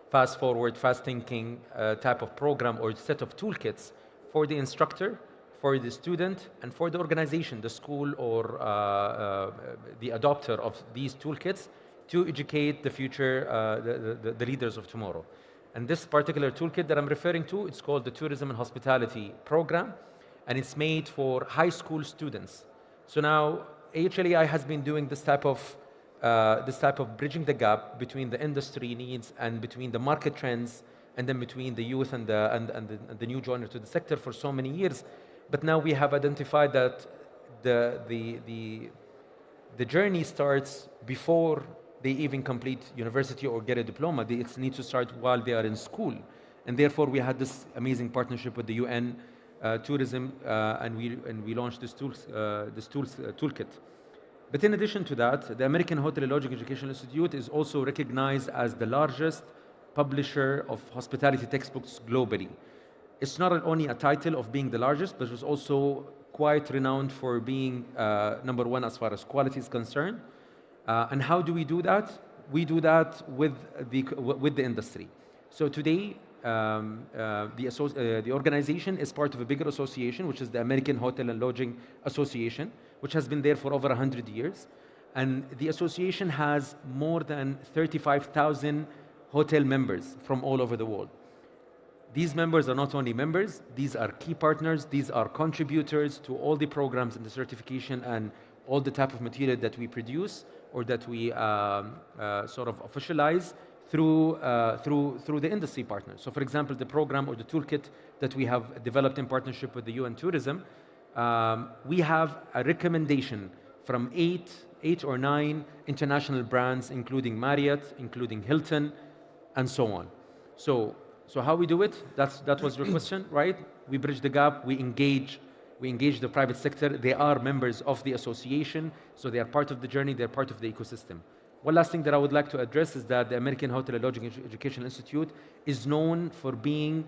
fast-forward, fast-thinking type of program or set of toolkits for the instructor, for the student, and for the organization, the school or the adopter of these toolkits, to educate the future, the leaders of tomorrow. And this particular toolkit that I'm referring to, it's called the Tourism and Hospitality Program, and it's made for high school students. So now HLEI has been doing this type of bridging the gap between the industry needs and between the market trends, and then between the youth and the new joiner to the sector for so many years. But now we have identified that the journey starts before they even complete university or get a diploma. It needs to start while they are in school. And therefore, we had this amazing partnership with the UN Tourism, and we launched this toolkit. But in addition to that, the American Hotel and Lodging Educational Institute is also recognized as the largest publisher of hospitality textbooks globally. It's not only a title of being the largest, but it's also quite renowned for being number one as far as quality is concerned. And how do we do that? We do that with the industry. So today, the organization is part of a bigger association, which is the American Hotel and Lodging Association, which has been there for over 100 years. And the association has more than 35,000 hotel members from all over the world. These members are not only members, these are key partners, these are contributors to all the programs and the certification and all the type of material that we produce or that we sort of officialize through the industry partners. So for example, the program or the toolkit that we have developed in partnership with the UN Tourism, we have a recommendation from eight or nine international brands, including Marriott, including Hilton, and so on. So how we do it? That was your question, right? We bridge the gap. We engage the private sector. They are members of the association, so they are part of the journey. They're part of the ecosystem. One last thing that I would like to address is that the American Hotel and Lodging Educational Institute is known for being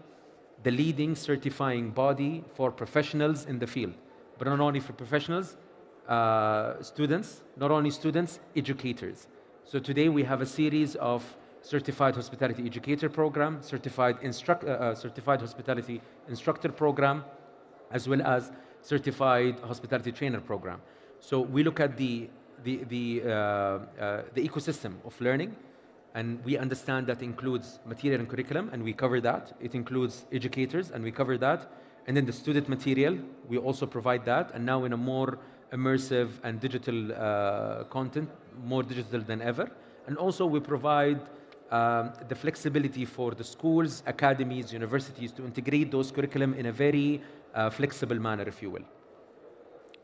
the leading certifying body for professionals in the field, but not only for professionals, students, not only students, educators. So today we have a series of certified hospitality educator program, certified hospitality instructor program, as well as certified hospitality trainer program. So we look at the ecosystem of learning, and we understand that includes material and curriculum, and we cover that. It includes educators, and we cover that. And then the student material, we also provide that, and now in a more immersive and digital content, more digital than ever. And also we provide the flexibility for the schools, academies, universities to integrate those curriculum in a very flexible manner, if you will.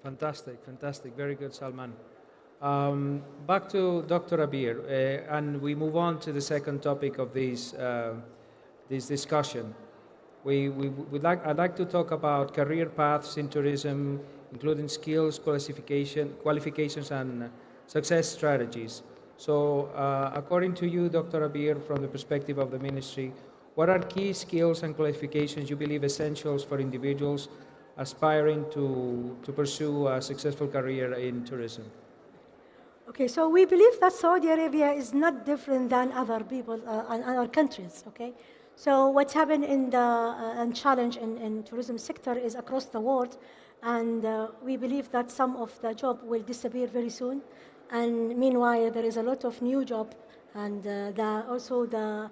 Fantastic, fantastic. Very good, Salman. Back to Dr. Abir, and we move on to the second topic of this discussion. I'd like to talk about career paths in tourism, including skills, qualifications, and success strategies. So, according to you, Dr. Abir, from the perspective of the ministry, what are key skills and qualifications you believe essentials for individuals aspiring to pursue a successful career in tourism? Okay, so we believe that Saudi Arabia is not different than other people and other countries. Okay, so what's happened in the challenge in tourism sector is across the world, and we believe that some of the job will disappear very soon. And meanwhile, there is a lot of new job, and also the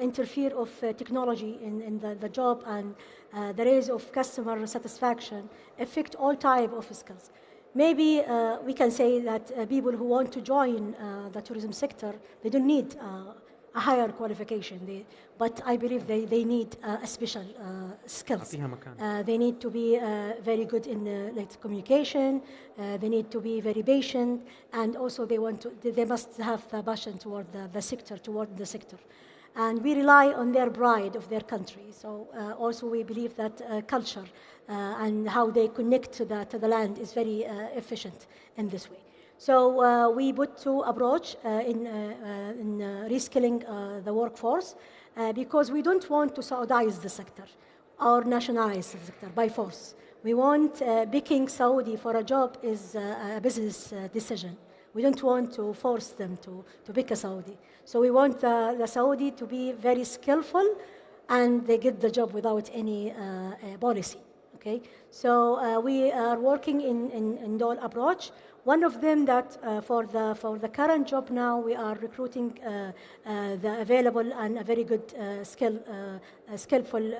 interfere of technology in the job and the raise of customer satisfaction affect all type of skills. Maybe we can say that people who want to join the tourism sector, they don't need a higher qualification, but I believe they need a special skills. They need to be very good in communication. They need to be very patient, and also they must have the passion toward the sector. And we rely on their pride of their country. So also we believe that culture and how they connect to the land is very efficient in this way. So we put two approach in reskilling the workforce because we don't want to Saudize the sector or nationalize the sector by force. We want picking Saudi for a job is a business decision. We don't want to force them to pick a Saudi. So we want the Saudi to be very skillful, and they get the job without any policy. Okay, so we are working in dual approach. One of them that for the current job now we are recruiting the available and a very good skillful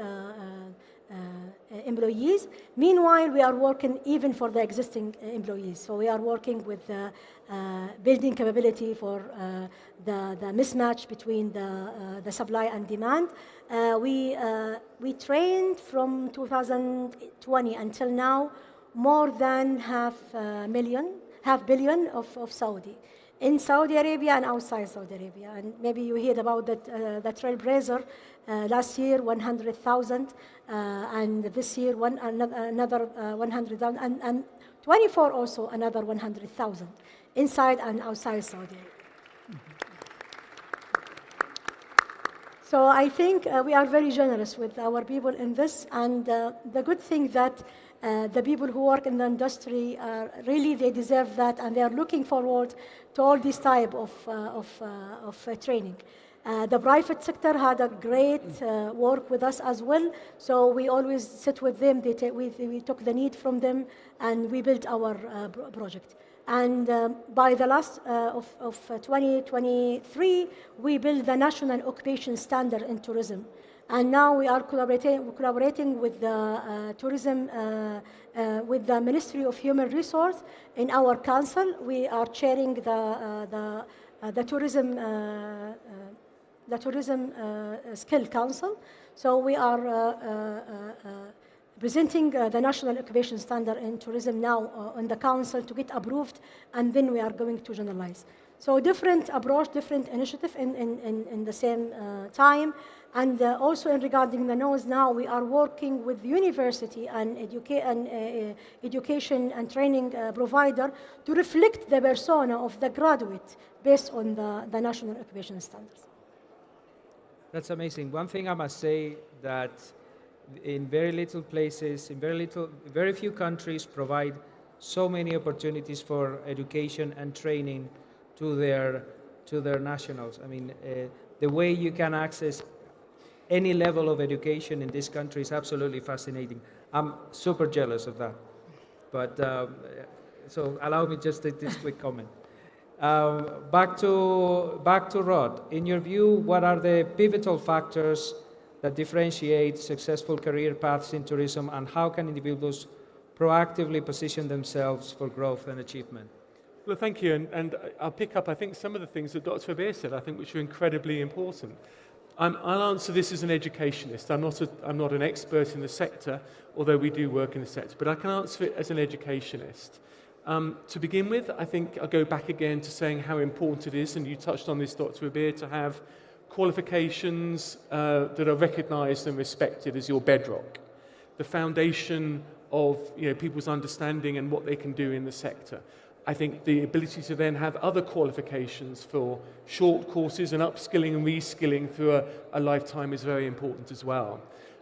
employees. Meanwhile, we are working even for the existing employees. So we are working with building capability for the mismatch between the supply and demand. We trained from 2020 until now more than half billion of Saudi in Saudi Arabia and outside Saudi Arabia. And maybe you heard about that the Trailblazer last year 100,000 and this year another 100,000 and 24 also another 100,000 inside and outside Saudi Arabia. So I think we are very generous with our people in this, and the good thing that the people who work in the industry really they deserve that, and they are looking forward to all this type of training. The private sector had a great work with us as well, so we always sit with them. We took the need from them, and we built our project. And by the last of 2023, we built the national occupation standard in tourism. And now we are collaborating with the tourism, with the Ministry of Human Resource in our council. We are chairing the tourism skill council. So we are presenting the national occupation standard in tourism now on the council to get approved, and then we are going to generalize. So different approach, different initiative in the same time. And also in regarding the nose, now we are working with university and education and training provider to reflect the persona of the graduate based on the national occupation standards. That's amazing. One thing I must say that in very little places, in very few countries provide so many opportunities for education and training to their nationals. I mean, the way you can access any level of education in this country is absolutely fascinating. I'm super jealous of that. But so allow me just this quick comment. Back to Rod. In your view, what are the pivotal factors that differentiate successful career paths in tourism, and how can individuals proactively position themselves for growth and achievement? Well, thank you. And I'll pick up, I think, some of the things that Dr. Abir said, I think, which are incredibly important. I'll answer this as an educationist. I'm not an expert in the sector, although we do work in the sector, but I can answer it as an educationist. To begin with, I think I'll go back again to saying how important it is, and you touched on this, Dr. Abir, to have qualifications that are recognized and respected as your bedrock, the foundation of people's understanding and what they can do in the sector. I think the ability to then have other qualifications for short courses and upskilling and reskilling through a lifetime is very important as well.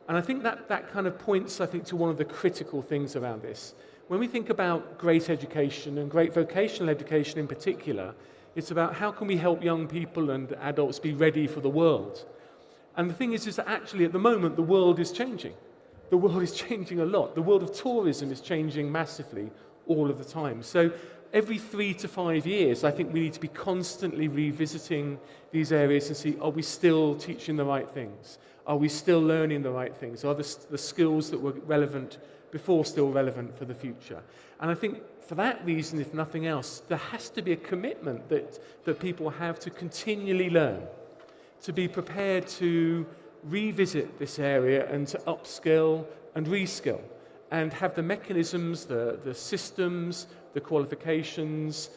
And I think that kind of points, I think, to one of the critical things around this. When we think about great education and great vocational education in particular, it's about how can we help young people and adults be ready for the world. And the thing is that actually at the moment the world is changing. The world is changing a lot. The world of tourism is changing massively all of the time. So every 3 to 5 years, I think we need to be constantly revisiting these areas and see, are we still teaching the right things? Are we still learning the right things? Are the skills that were relevant before still relevant for the future? And I think for that reason, if nothing else, there has to be a commitment that people have to continually learn, to be prepared to revisit this area and to upskill and reskill, and have the mechanisms, the systems, the qualifications,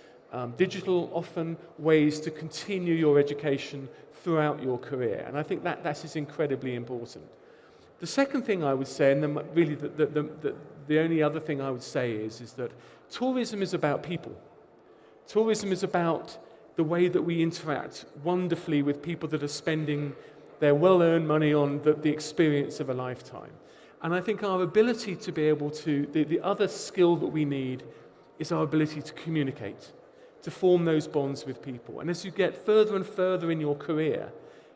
digital often ways to continue your education throughout your career. And I think that is incredibly important. The second thing I would say, and then really the only other thing I would say is that tourism is about people. Tourism is about the way that we interact wonderfully with people that are spending their well-earned money on the experience of a lifetime. And I think our ability to be able to, the other skill that we need is our ability to communicate, to form those bonds with people. And as you get further and further in your career,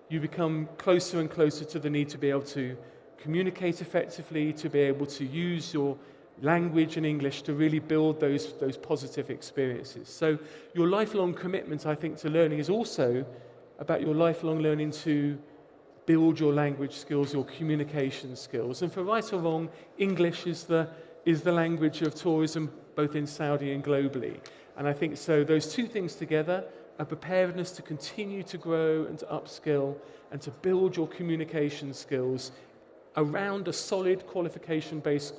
you become closer and closer to the need to be able to communicate effectively, to be able to use your language and English to really build those positive experiences. So your lifelong commitment, I think, to learning is also about your lifelong learning to build your language skills, your communication skills. And for right or wrong, English is the language of tourism, both in Saudi and globally. And I think so those two things together, a preparedness to continue to grow and to upskill and to build your communication skills around a solid qualification-based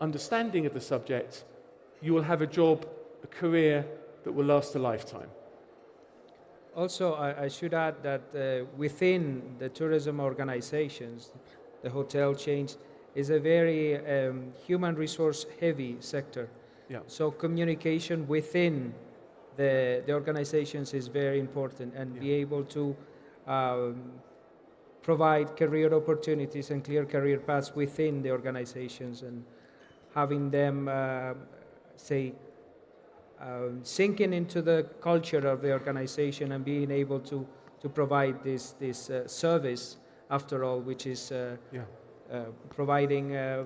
understanding of the subject, you will have a job, a career that will last a lifetime. Also, I should add that within the tourism organizations, the hotel chains is a very human resource heavy sector. Yeah. So communication within the organizations is very important, and be able to provide career opportunities and clear career paths within the organizations, and having them sinking into the culture of the organization and being able to provide this service, after all, which is providing a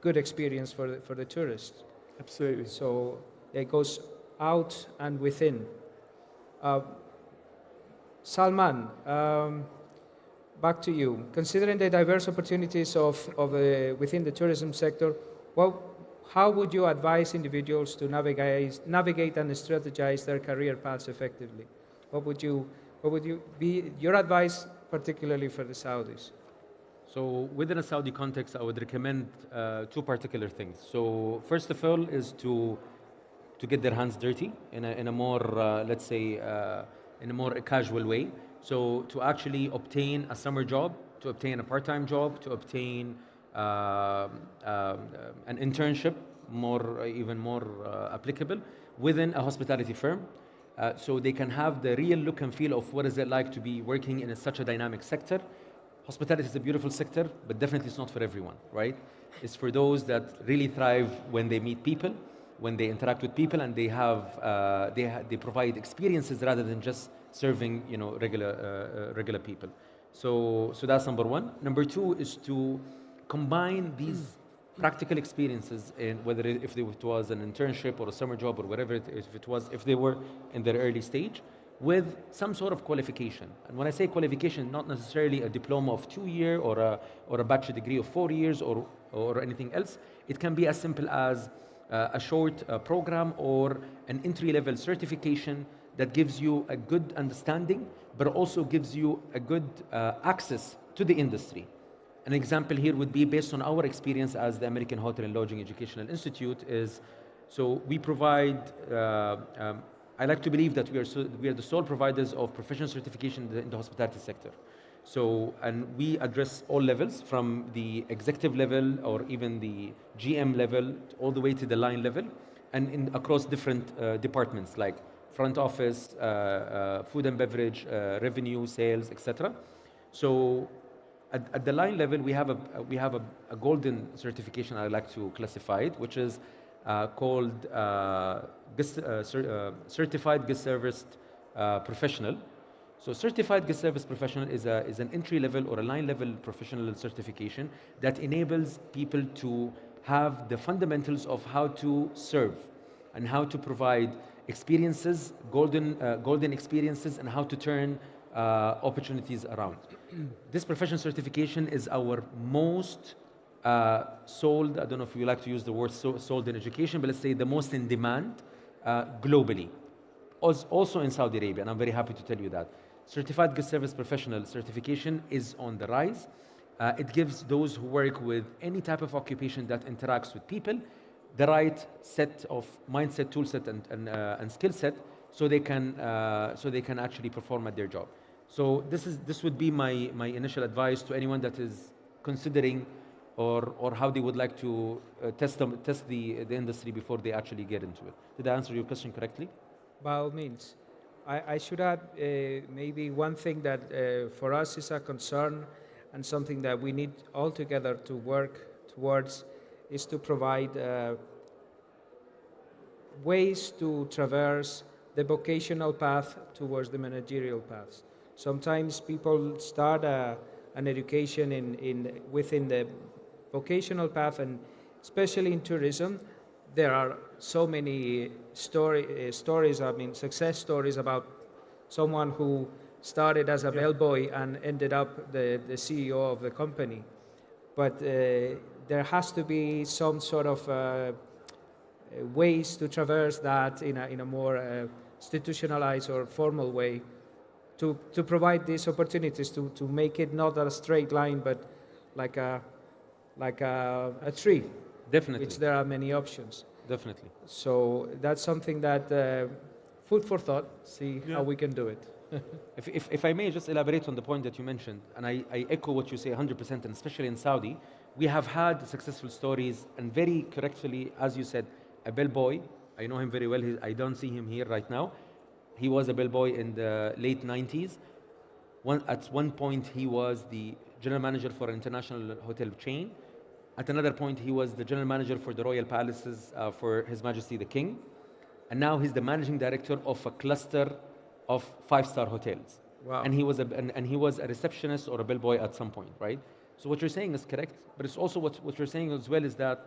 good experience for the tourists. Absolutely. So it goes out and within. Salman, back to you. Considering the diverse opportunities within the tourism sector, how would you advise individuals to navigate and strategize their career paths effectively? What would be your advice, particularly for the Saudis? So within a Saudi context, I would recommend two particular things. So first of all is to get their hands dirty in a more, let's say, in a more casual way. So to actually obtain a summer job, to obtain a part-time job, to obtain an internship, even more applicable, within a hospitality firm. So they can have the real look and feel of what is it like to be working in such a dynamic sector. Hospitality is a beautiful sector, but definitely it's not for everyone, right? It's for those that really thrive when they meet people, when they interact with people, and they provide experiences rather than just serving, regular people. So that's number one. Number two is to combine these practical experiences, in whether if it was an internship or a summer job or whatever if they were in their early stage, with some sort of qualification. And when I say qualification, not necessarily a diploma of 2 years or a bachelor degree of 4 years or anything else. It can be as simple as a short program or an entry-level certification that gives you a good understanding, but also gives you a good access to the industry. An example here would be based on our experience as the American Hotel and Lodging Educational Institute is, so we provide, I like to believe that we are the sole providers of professional certification in the hospitality sector. So, and we address all levels, from the executive level or even the GM level all the way to the line level, and across different departments like front office, food and beverage, revenue, sales, etc. So at the line level, we have a golden certification, I like to classify it, which is called Certified Guest Service Professional. So Certified Guest Service Professional is an entry-level or a line-level professional certification that enables people to have the fundamentals of how to serve and how to provide experiences, golden experiences, and how to turn opportunities around. This professional certification is our most sold, I don't know if you like to use the word sold in education, but let's say the most in demand globally, also in Saudi Arabia, and I'm very happy to tell you that. Certified Guest Service Professional certification is on the rise. It gives those who work with any type of occupation that interacts with people the right set of mindset, tool set, and skill set, so they can actually perform at their job. So this would be my initial advice to anyone that is considering or how they would like to test the industry before they actually get into it. Did I answer your question correctly? By all means. I should add maybe one thing that for us is a concern and something that we need all together to work towards is to provide ways to traverse the vocational path towards the managerial paths. Sometimes people start a and education within the vocational path, and especially in tourism. There are so many stories, I mean, success stories about someone who started as a bellboy and ended up the CEO of the company. But there has to be some sort of ways to traverse that in a more institutionalized or formal way to provide these opportunities to make it not a straight line, but like a tree. Definitely. Which there are many options. Definitely. So that's something that food for thought. See how we can do it. If I may just elaborate on the point that you mentioned, and I echo what you say 100%, and especially in Saudi, we have had successful stories, and very correctly, as you said, a bellboy. I know him very well. I don't see him here right now. He was a bellboy in the late 90s. At one point, he was the general manager for an international hotel chain. At another point, he was the general manager for the royal palaces for His Majesty the King. And now he's the managing director of a cluster of 5-star hotels. Wow. And he was a receptionist or a bellboy at some point, right? So what you're saying is correct, but it's also what you're saying as well is that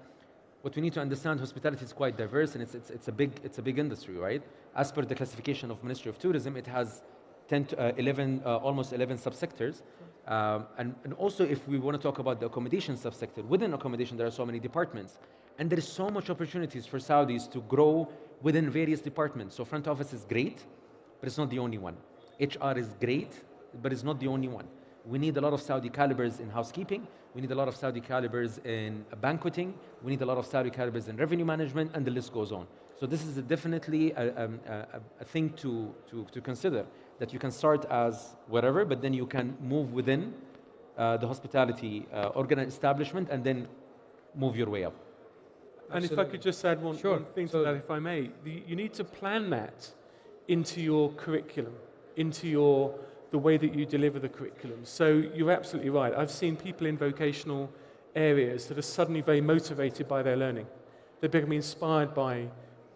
what we need to understand, hospitality is quite diverse, and it's a big industry, right? As per the classification of Ministry of Tourism, it has 10 to 11, almost 11 subsectors. And also, if we want to talk about the accommodation subsector, within accommodation there are so many departments, and there is so much opportunities for Saudis to grow within various departments. So front office is great, but it's not the only one. HR is great, but it's not the only one. We need a lot of Saudi calibers in housekeeping. We need a lot of Saudi calibers in banqueting. We need a lot of Saudi calibers in revenue management, and the list goes on. So this is definitely a thing to consider, that you can start as whatever, but then you can move within the hospitality establishment and then move your way up. And if I could just add one thing to that, if I may, you need to plan that into your curriculum, into the way that you deliver the curriculum. So you're absolutely right. I've seen people in vocational areas that are suddenly very motivated by their learning. They become inspired by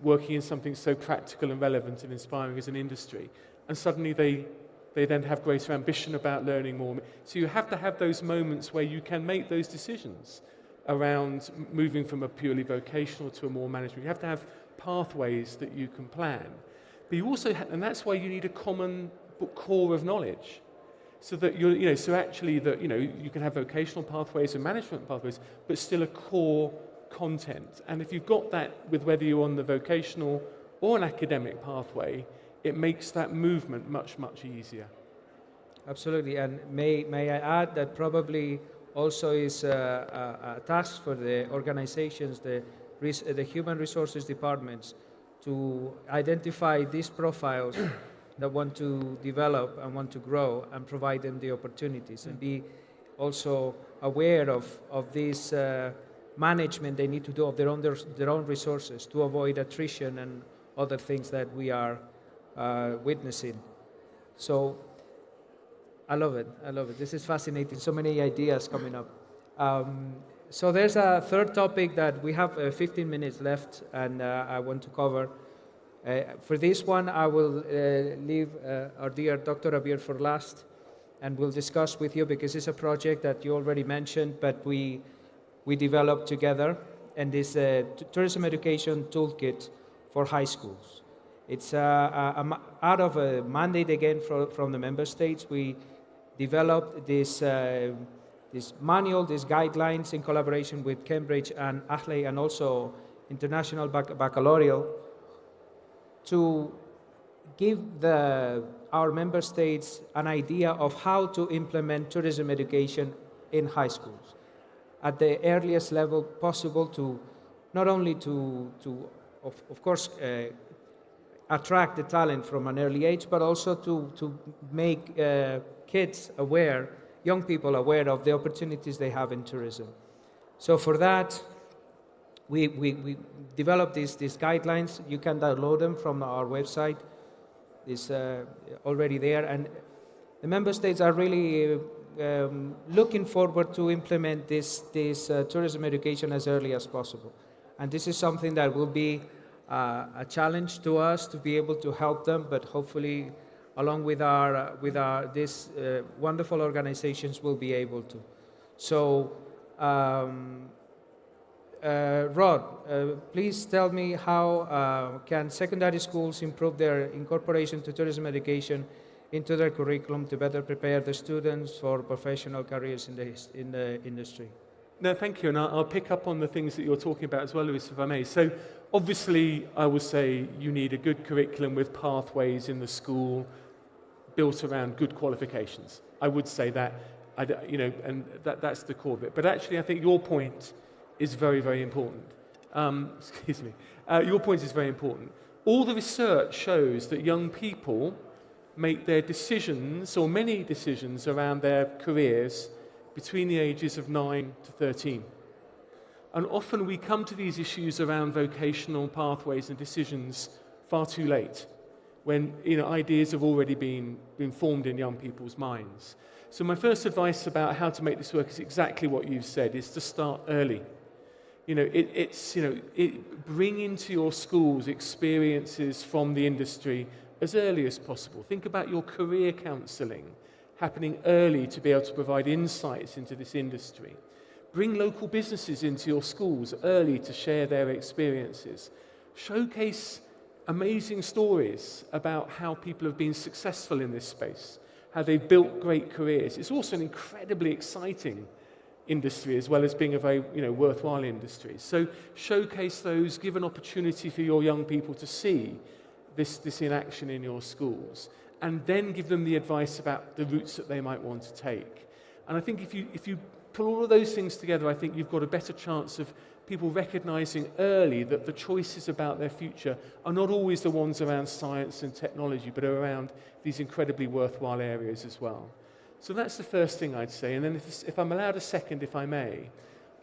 working in something so practical and relevant and inspiring as an industry. And suddenly they then have greater ambition about learning more. So you have to have those moments where you can make those decisions around moving from a purely vocational to a more management. You have to have pathways that you can plan. But you also and that's why you need a common core of knowledge, so that you can have vocational pathways and management pathways, but still a core content. And if you've got that with whether you're on the vocational or an academic pathway, it makes that movement much, much easier. Absolutely, and may I add that probably also is a task for the organizations, the human resources departments, to identify these profiles that want to develop and want to grow, and provide them the opportunities, and be also aware of this management they need to do of their own resources to avoid attrition and other things that we are witnessing. So I love it. This is fascinating. So many ideas coming up. So there's a third topic that we have 15 minutes left, and I want to cover. For this one, I will leave our dear Dr. Abir for last, and we'll discuss with you, because it's a project that you already mentioned, but we developed together, and this tourism education toolkit for high schools. It's out of a mandate again from the member states. We developed this manual, these guidelines in collaboration with Cambridge and Ahley, and also International Baccalaureate, to give our member states an idea of how to implement tourism education in high schools at the earliest level possible, to not only of course attract the talent from an early age, but also to make kids aware, young people aware of the opportunities they have in tourism. So for that, we developed these guidelines. You can download them from our website. It's already there, and the member states are really looking forward to implement this tourism education as early as possible. And this is something that will be a challenge to us to be able to help them, but hopefully along with these wonderful organizations, will be able to. So, Rod, please tell me how can secondary schools improve their incorporation to tourism education into their curriculum to better prepare the students for professional careers in the industry? No, thank you, and I'll pick up on the things that you're talking about as well, Luis, if I may. So, obviously, I would say you need a good curriculum with pathways in the school built around good qualifications. I would say that, and that's the core of it. But actually, I think your point is very, very important. Excuse me. Your point is very important. All the research shows that young people make their decisions, or many decisions, around their careers between the ages of 9 to 13. And often we come to these issues around vocational pathways and decisions far too late, when ideas have already been formed in young people's minds. So my first advice about how to make this work is exactly what you've said, is to start early. Bring into your schools experiences from the industry as early as possible. Think about your career counselling happening early to be able to provide insights into this industry. Bring local businesses into your schools early to share their experiences. Showcase amazing stories about how people have been successful in this space, how they've built great careers. It's also an incredibly exciting industry as well as being a very worthwhile industry. So showcase those, give an opportunity for your young people to see this in action in your schools, and then give them the advice about the routes that they might want to take. And I think if you put all of those things together, I think you've got a better chance of people recognizing early that the choices about their future are not always the ones around science and technology, but are around these incredibly worthwhile areas as well. So that's the first thing I'd say. And then if I'm allowed a second, if I may,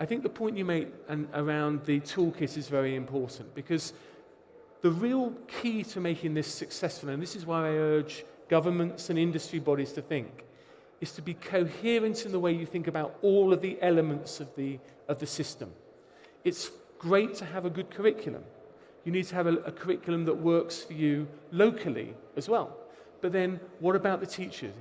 I think the point you made around the toolkit is very important, because the real key to making this successful, and this is why I urge governments and industry bodies to think, is to be coherent in the way you think about all of the elements of the system. It's great to have a good curriculum. You need to have a curriculum that works for you locally as well. But then what about the teachers?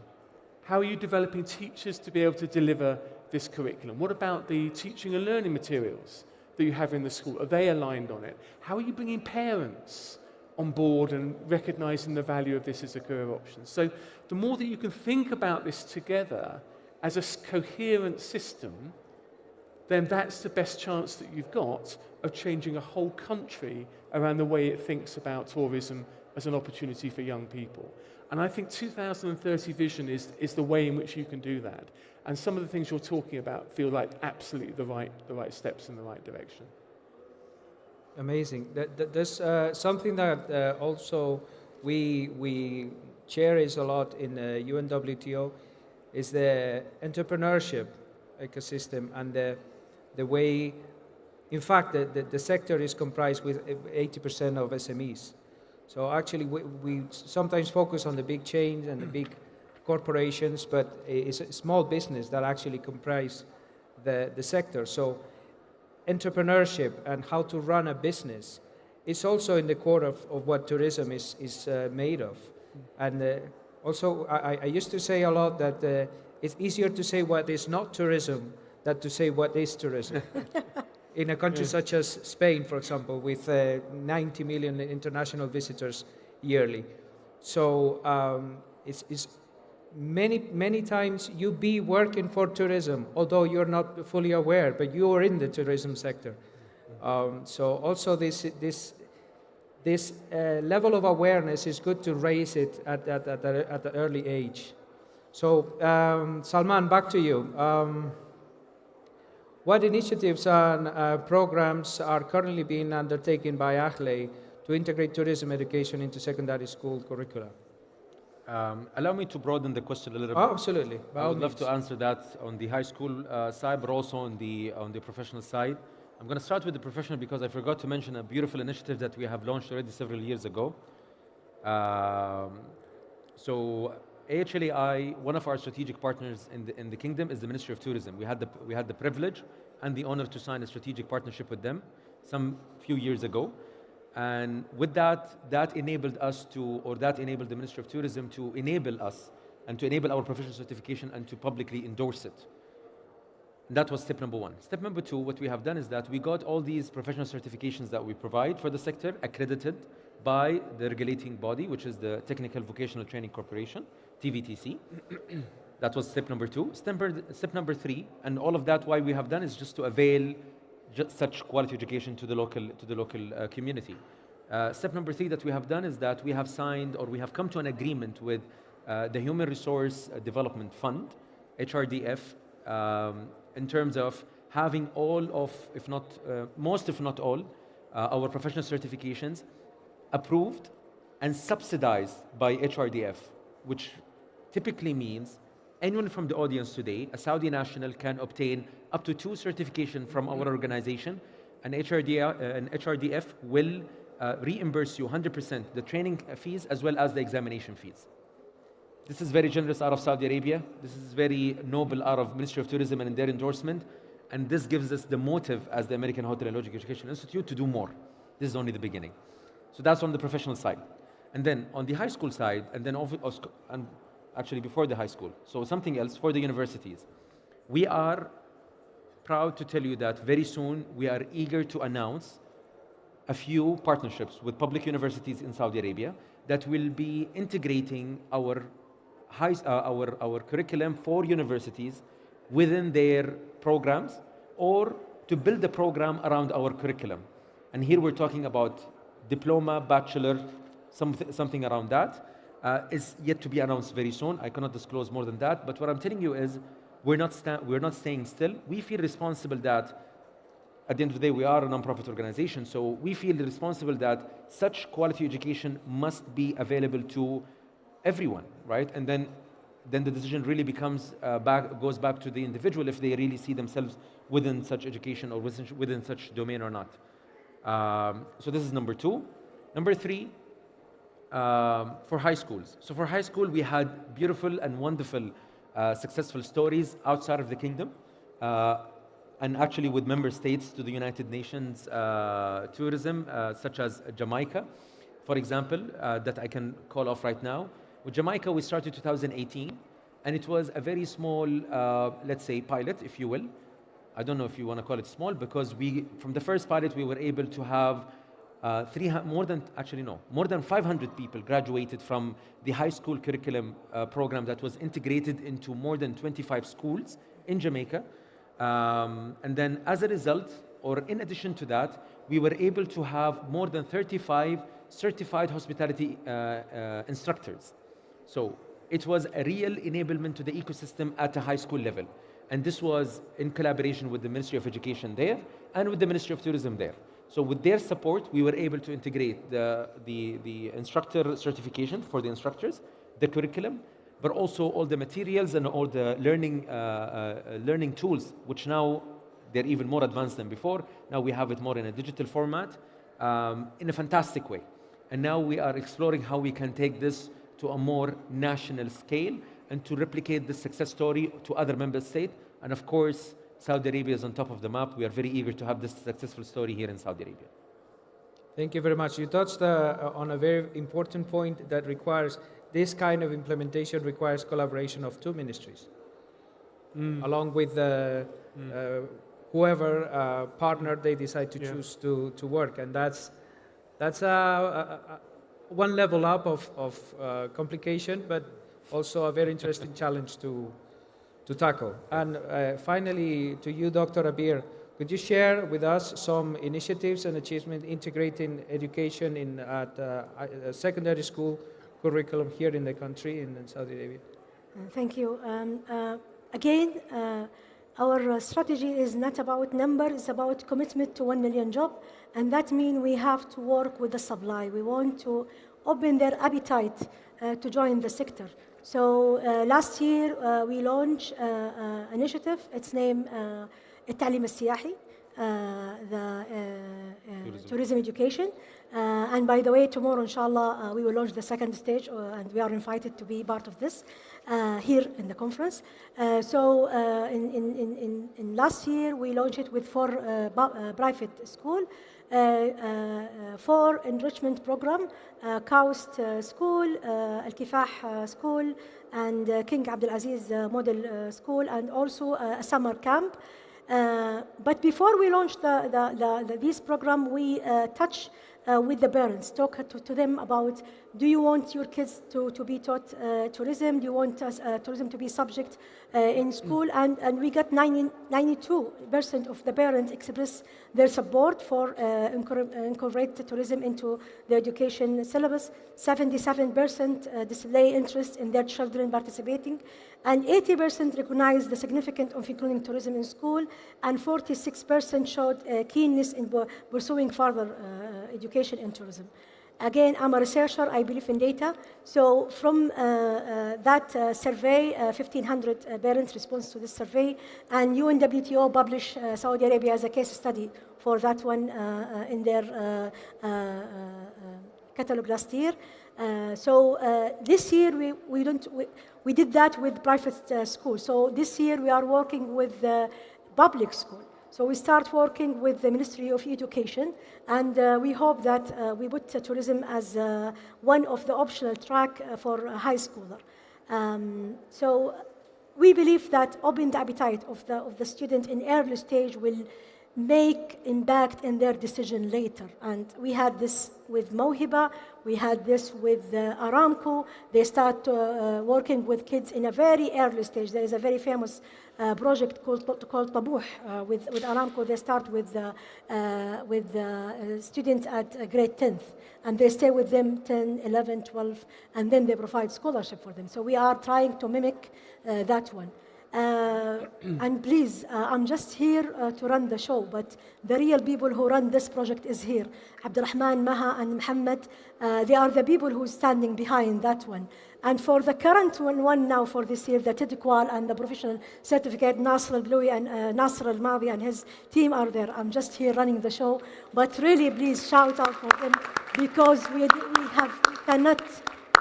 How are you developing teachers to be able to deliver this curriculum? What about the teaching and learning materials that you have in the school? Are they aligned on it? How are you bringing parents on board and recognizing the value of this as a career option? So the more that you can think about this together as a coherent system, then that's the best chance that you've got of changing a whole country around the way it thinks about tourism as an opportunity for young people. And I think 2030 vision is the way in which you can do that. And some of the things you're talking about feel like absolutely the right steps in the right direction. Amazing. There's something that also we cherish a lot in UNWTO is the entrepreneurship ecosystem, and the way, in fact, the sector is comprised with 80% of SMEs. So actually, we sometimes focus on the big chains and the big corporations, but it's a small business that actually comprise the sector. So entrepreneurship and how to run a business is also in the core of what tourism is made of. And also, I used to say a lot that it's easier to say what is not tourism than to say what is tourism. In a country such as Spain, for example, with 90 million international visitors yearly. So it's many times you be working for tourism, although you're not fully aware, but you are in the tourism sector. So also this level of awareness is good to raise it at the early age. So Salman, back to you. What initiatives and programs are currently being undertaken by AHLE to integrate tourism education into secondary school curricula? Allow me to broaden the question a little bit. Absolutely. I would love to answer that on the high school side, but also on the professional side. I'm going to start with the professional because I forgot to mention a beautiful initiative that we have launched already several years ago. So AHLEI, one of our strategic partners in the kingdom, is the Ministry of Tourism. We had the privilege and the honor to sign a strategic partnership with them some few years ago. And with that, that enabled us to, or that enabled the Ministry of Tourism to enable us and to enable our professional certification and to publicly endorse it. And that was step number one. Step number two, what we have done is that we got all these professional certifications that we provide for the sector accredited by the regulating body, which is the Technical Vocational Training Corporation, TVTC. That was step number two. Step number three, and all of that, why we have done is just to avail such quality education to the local community. Step number three that we have done is that we have signed, or we have come to an agreement with the Human Resource Development Fund, HRDF, in terms of having all of, if not most, if not all, our professional certifications approved and subsidized by HRDF, which typically means anyone from the audience today, a Saudi national, can obtain up to 2 certifications from our organization, and HRDF will reimburse you 100% the training fees as well as the examination fees. This is very generous out of Saudi Arabia. This is very noble out of Ministry of Tourism and their endorsement. And this gives us the motive as the American Hotel and Lodging Education Institute to do more. This is only the beginning. So that's on the professional side. And then on the high school side, and then and actually before the high school, so something else for the universities. We are proud to tell you that very soon we are eager to announce a few partnerships with public universities in Saudi Arabia that will be integrating our curriculum for universities within their programs, or to build the program around our curriculum. And here we're talking about diploma, bachelor, something around that. Is yet to be announced very soon. I cannot disclose more than that, but what I'm telling you is we're not staying still. We feel responsible that at the end of the day, we are a non-profit organization, so we feel responsible that such quality education must be available to everyone, right? And then the decision really goes back to the individual if they really see themselves within such education or within such domain or not. So this is number two. Number three, for high schools. So for high school, we had beautiful and wonderful successful stories outside of the kingdom, and actually with member states to the United Nations tourism, such as Jamaica, for example, that I can call off right now. With Jamaica, we started 2018, and it was a very small, let's say, pilot, if you will. I don't know if you want to call it small, because from the first pilot, we were able to have more than 500 people graduated from the high school curriculum program that was integrated into more than 25 schools in Jamaica. And then as a result, or in addition to that, we were able to have more than 35 certified hospitality instructors. So it was a real enablement to the ecosystem at a high school level. And this was in collaboration with the Ministry of Education there and with the Ministry of Tourism there. So with their support, we were able to integrate the instructor certification for the instructors, the curriculum, but also all the materials and all the learning tools, which now they're even more advanced than before. Now we have it more in a digital format, in a fantastic way. And now we are exploring how we can take this to a more national scale and to replicate this success story to other member states. And of course, Saudi Arabia is on top of the map. We are very eager to have this successful story here in Saudi Arabia. Thank you very much. You touched on a very important point that requires, this kind of implementation requires collaboration of 2 ministries, along with whoever partner they decide to choose to work. And that's one level up of complication, but also a very interesting challenge to tackle. And finally, to you, Dr. Abir, could you share with us some initiatives and achievements integrating education at secondary school curriculum here in the country, in Saudi Arabia? Thank you. Again, our strategy is not about number, it's about commitment to 1 million jobs, and that means we have to work with the supply. We want to open their appetite to join the sector. So last year we launched an initiative. It's named التعليم السياحي, the tourism education. And by the way, tomorrow, inshallah, we will launch the second stage, and we are invited to be part of this here in the conference. So in last year, we launched it with 4 private schools, 4 enrichment program, Kaust School, Al-Kifah School, and King Abdulaziz Model School, and also a summer camp. But before we launch this program, we touch with the parents, talk to them about, do you want your kids to be taught tourism? Do you want tourism to be subject in school? And we got 92% of the parents express their support for incorporate tourism into the education syllabus. 77% display interest in their children participating, and 80% recognize the significance of including tourism in school, and 46% showed keenness in pursuing further education in tourism. Again, I'm a researcher, I believe in data. So from that survey, 1,500 parents respond to this survey, and UNWTO published Saudi Arabia as a case study for that one in their catalog last year. So this year we did that with private schools. So this year we are working with the public school. So we start working with the Ministry of Education, and we hope that we put tourism as one of the optional track for a high schooler. So we believe that open the appetite of the student in early stage will make impact in their decision later. And we had this with Mawhiba, we had this with Aramco. They start working with kids in a very early stage. There is a very famous project called Tabuh with Aramco. They start with students at grade 10th, and they stay with them 10, 11, 12, and then they provide scholarship for them. So we are trying to mimic that one. And please, I'm just here to run the show, but the real people who run this project is here. Abdurrahman, Maha, and Muhammad, they are the people who are standing behind that one. And for the current one now for this year, the TEDQual and the professional certificate, Nasr Al-Bloui and Nasr Al-Madi and his team are there. I'm just here running the show, but really, please shout out for them, because we cannot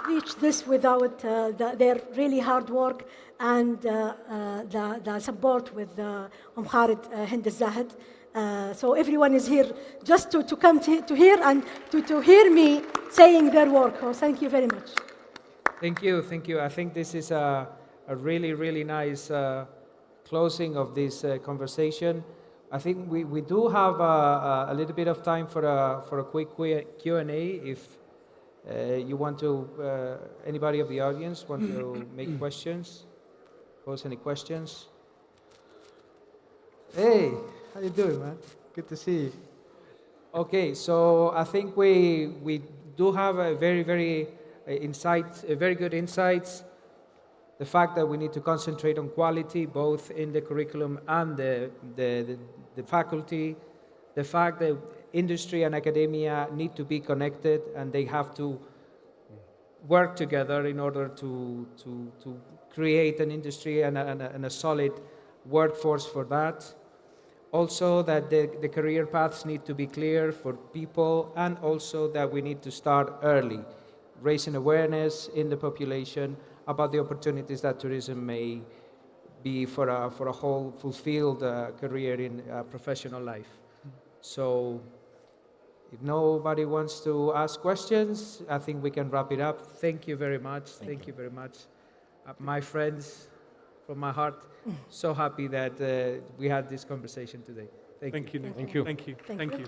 reach this without their really hard work and the support with Khalid Hind al-Zahid. So everyone is here just to come to hear and to hear me saying their work. So thank you very much. Thank you, thank you. I think this is a really, really nice closing of this conversation. I think we do have a little bit of time for a quick Q&A. If you want to, anybody of the audience want to make questions, pose any questions? Hey, how you doing, man? Good to see you. Okay, so I think we do have a very good insights. The fact that we need to concentrate on quality, both in the curriculum and the faculty. The fact that industry and academia need to be connected, and they have to work together in order to create an industry and a solid workforce for that. Also, that the career paths need to be clear for people, and also that we need to start early, raising awareness in the population about the opportunities that tourism may be for a whole fulfilled career in professional life. So if nobody wants to ask questions, I think we can wrap it up. Thank you very much. Thank you very much. My friends, from my heart, so happy that we had this conversation today. Thank you. Thank you. Thank you. Thank you.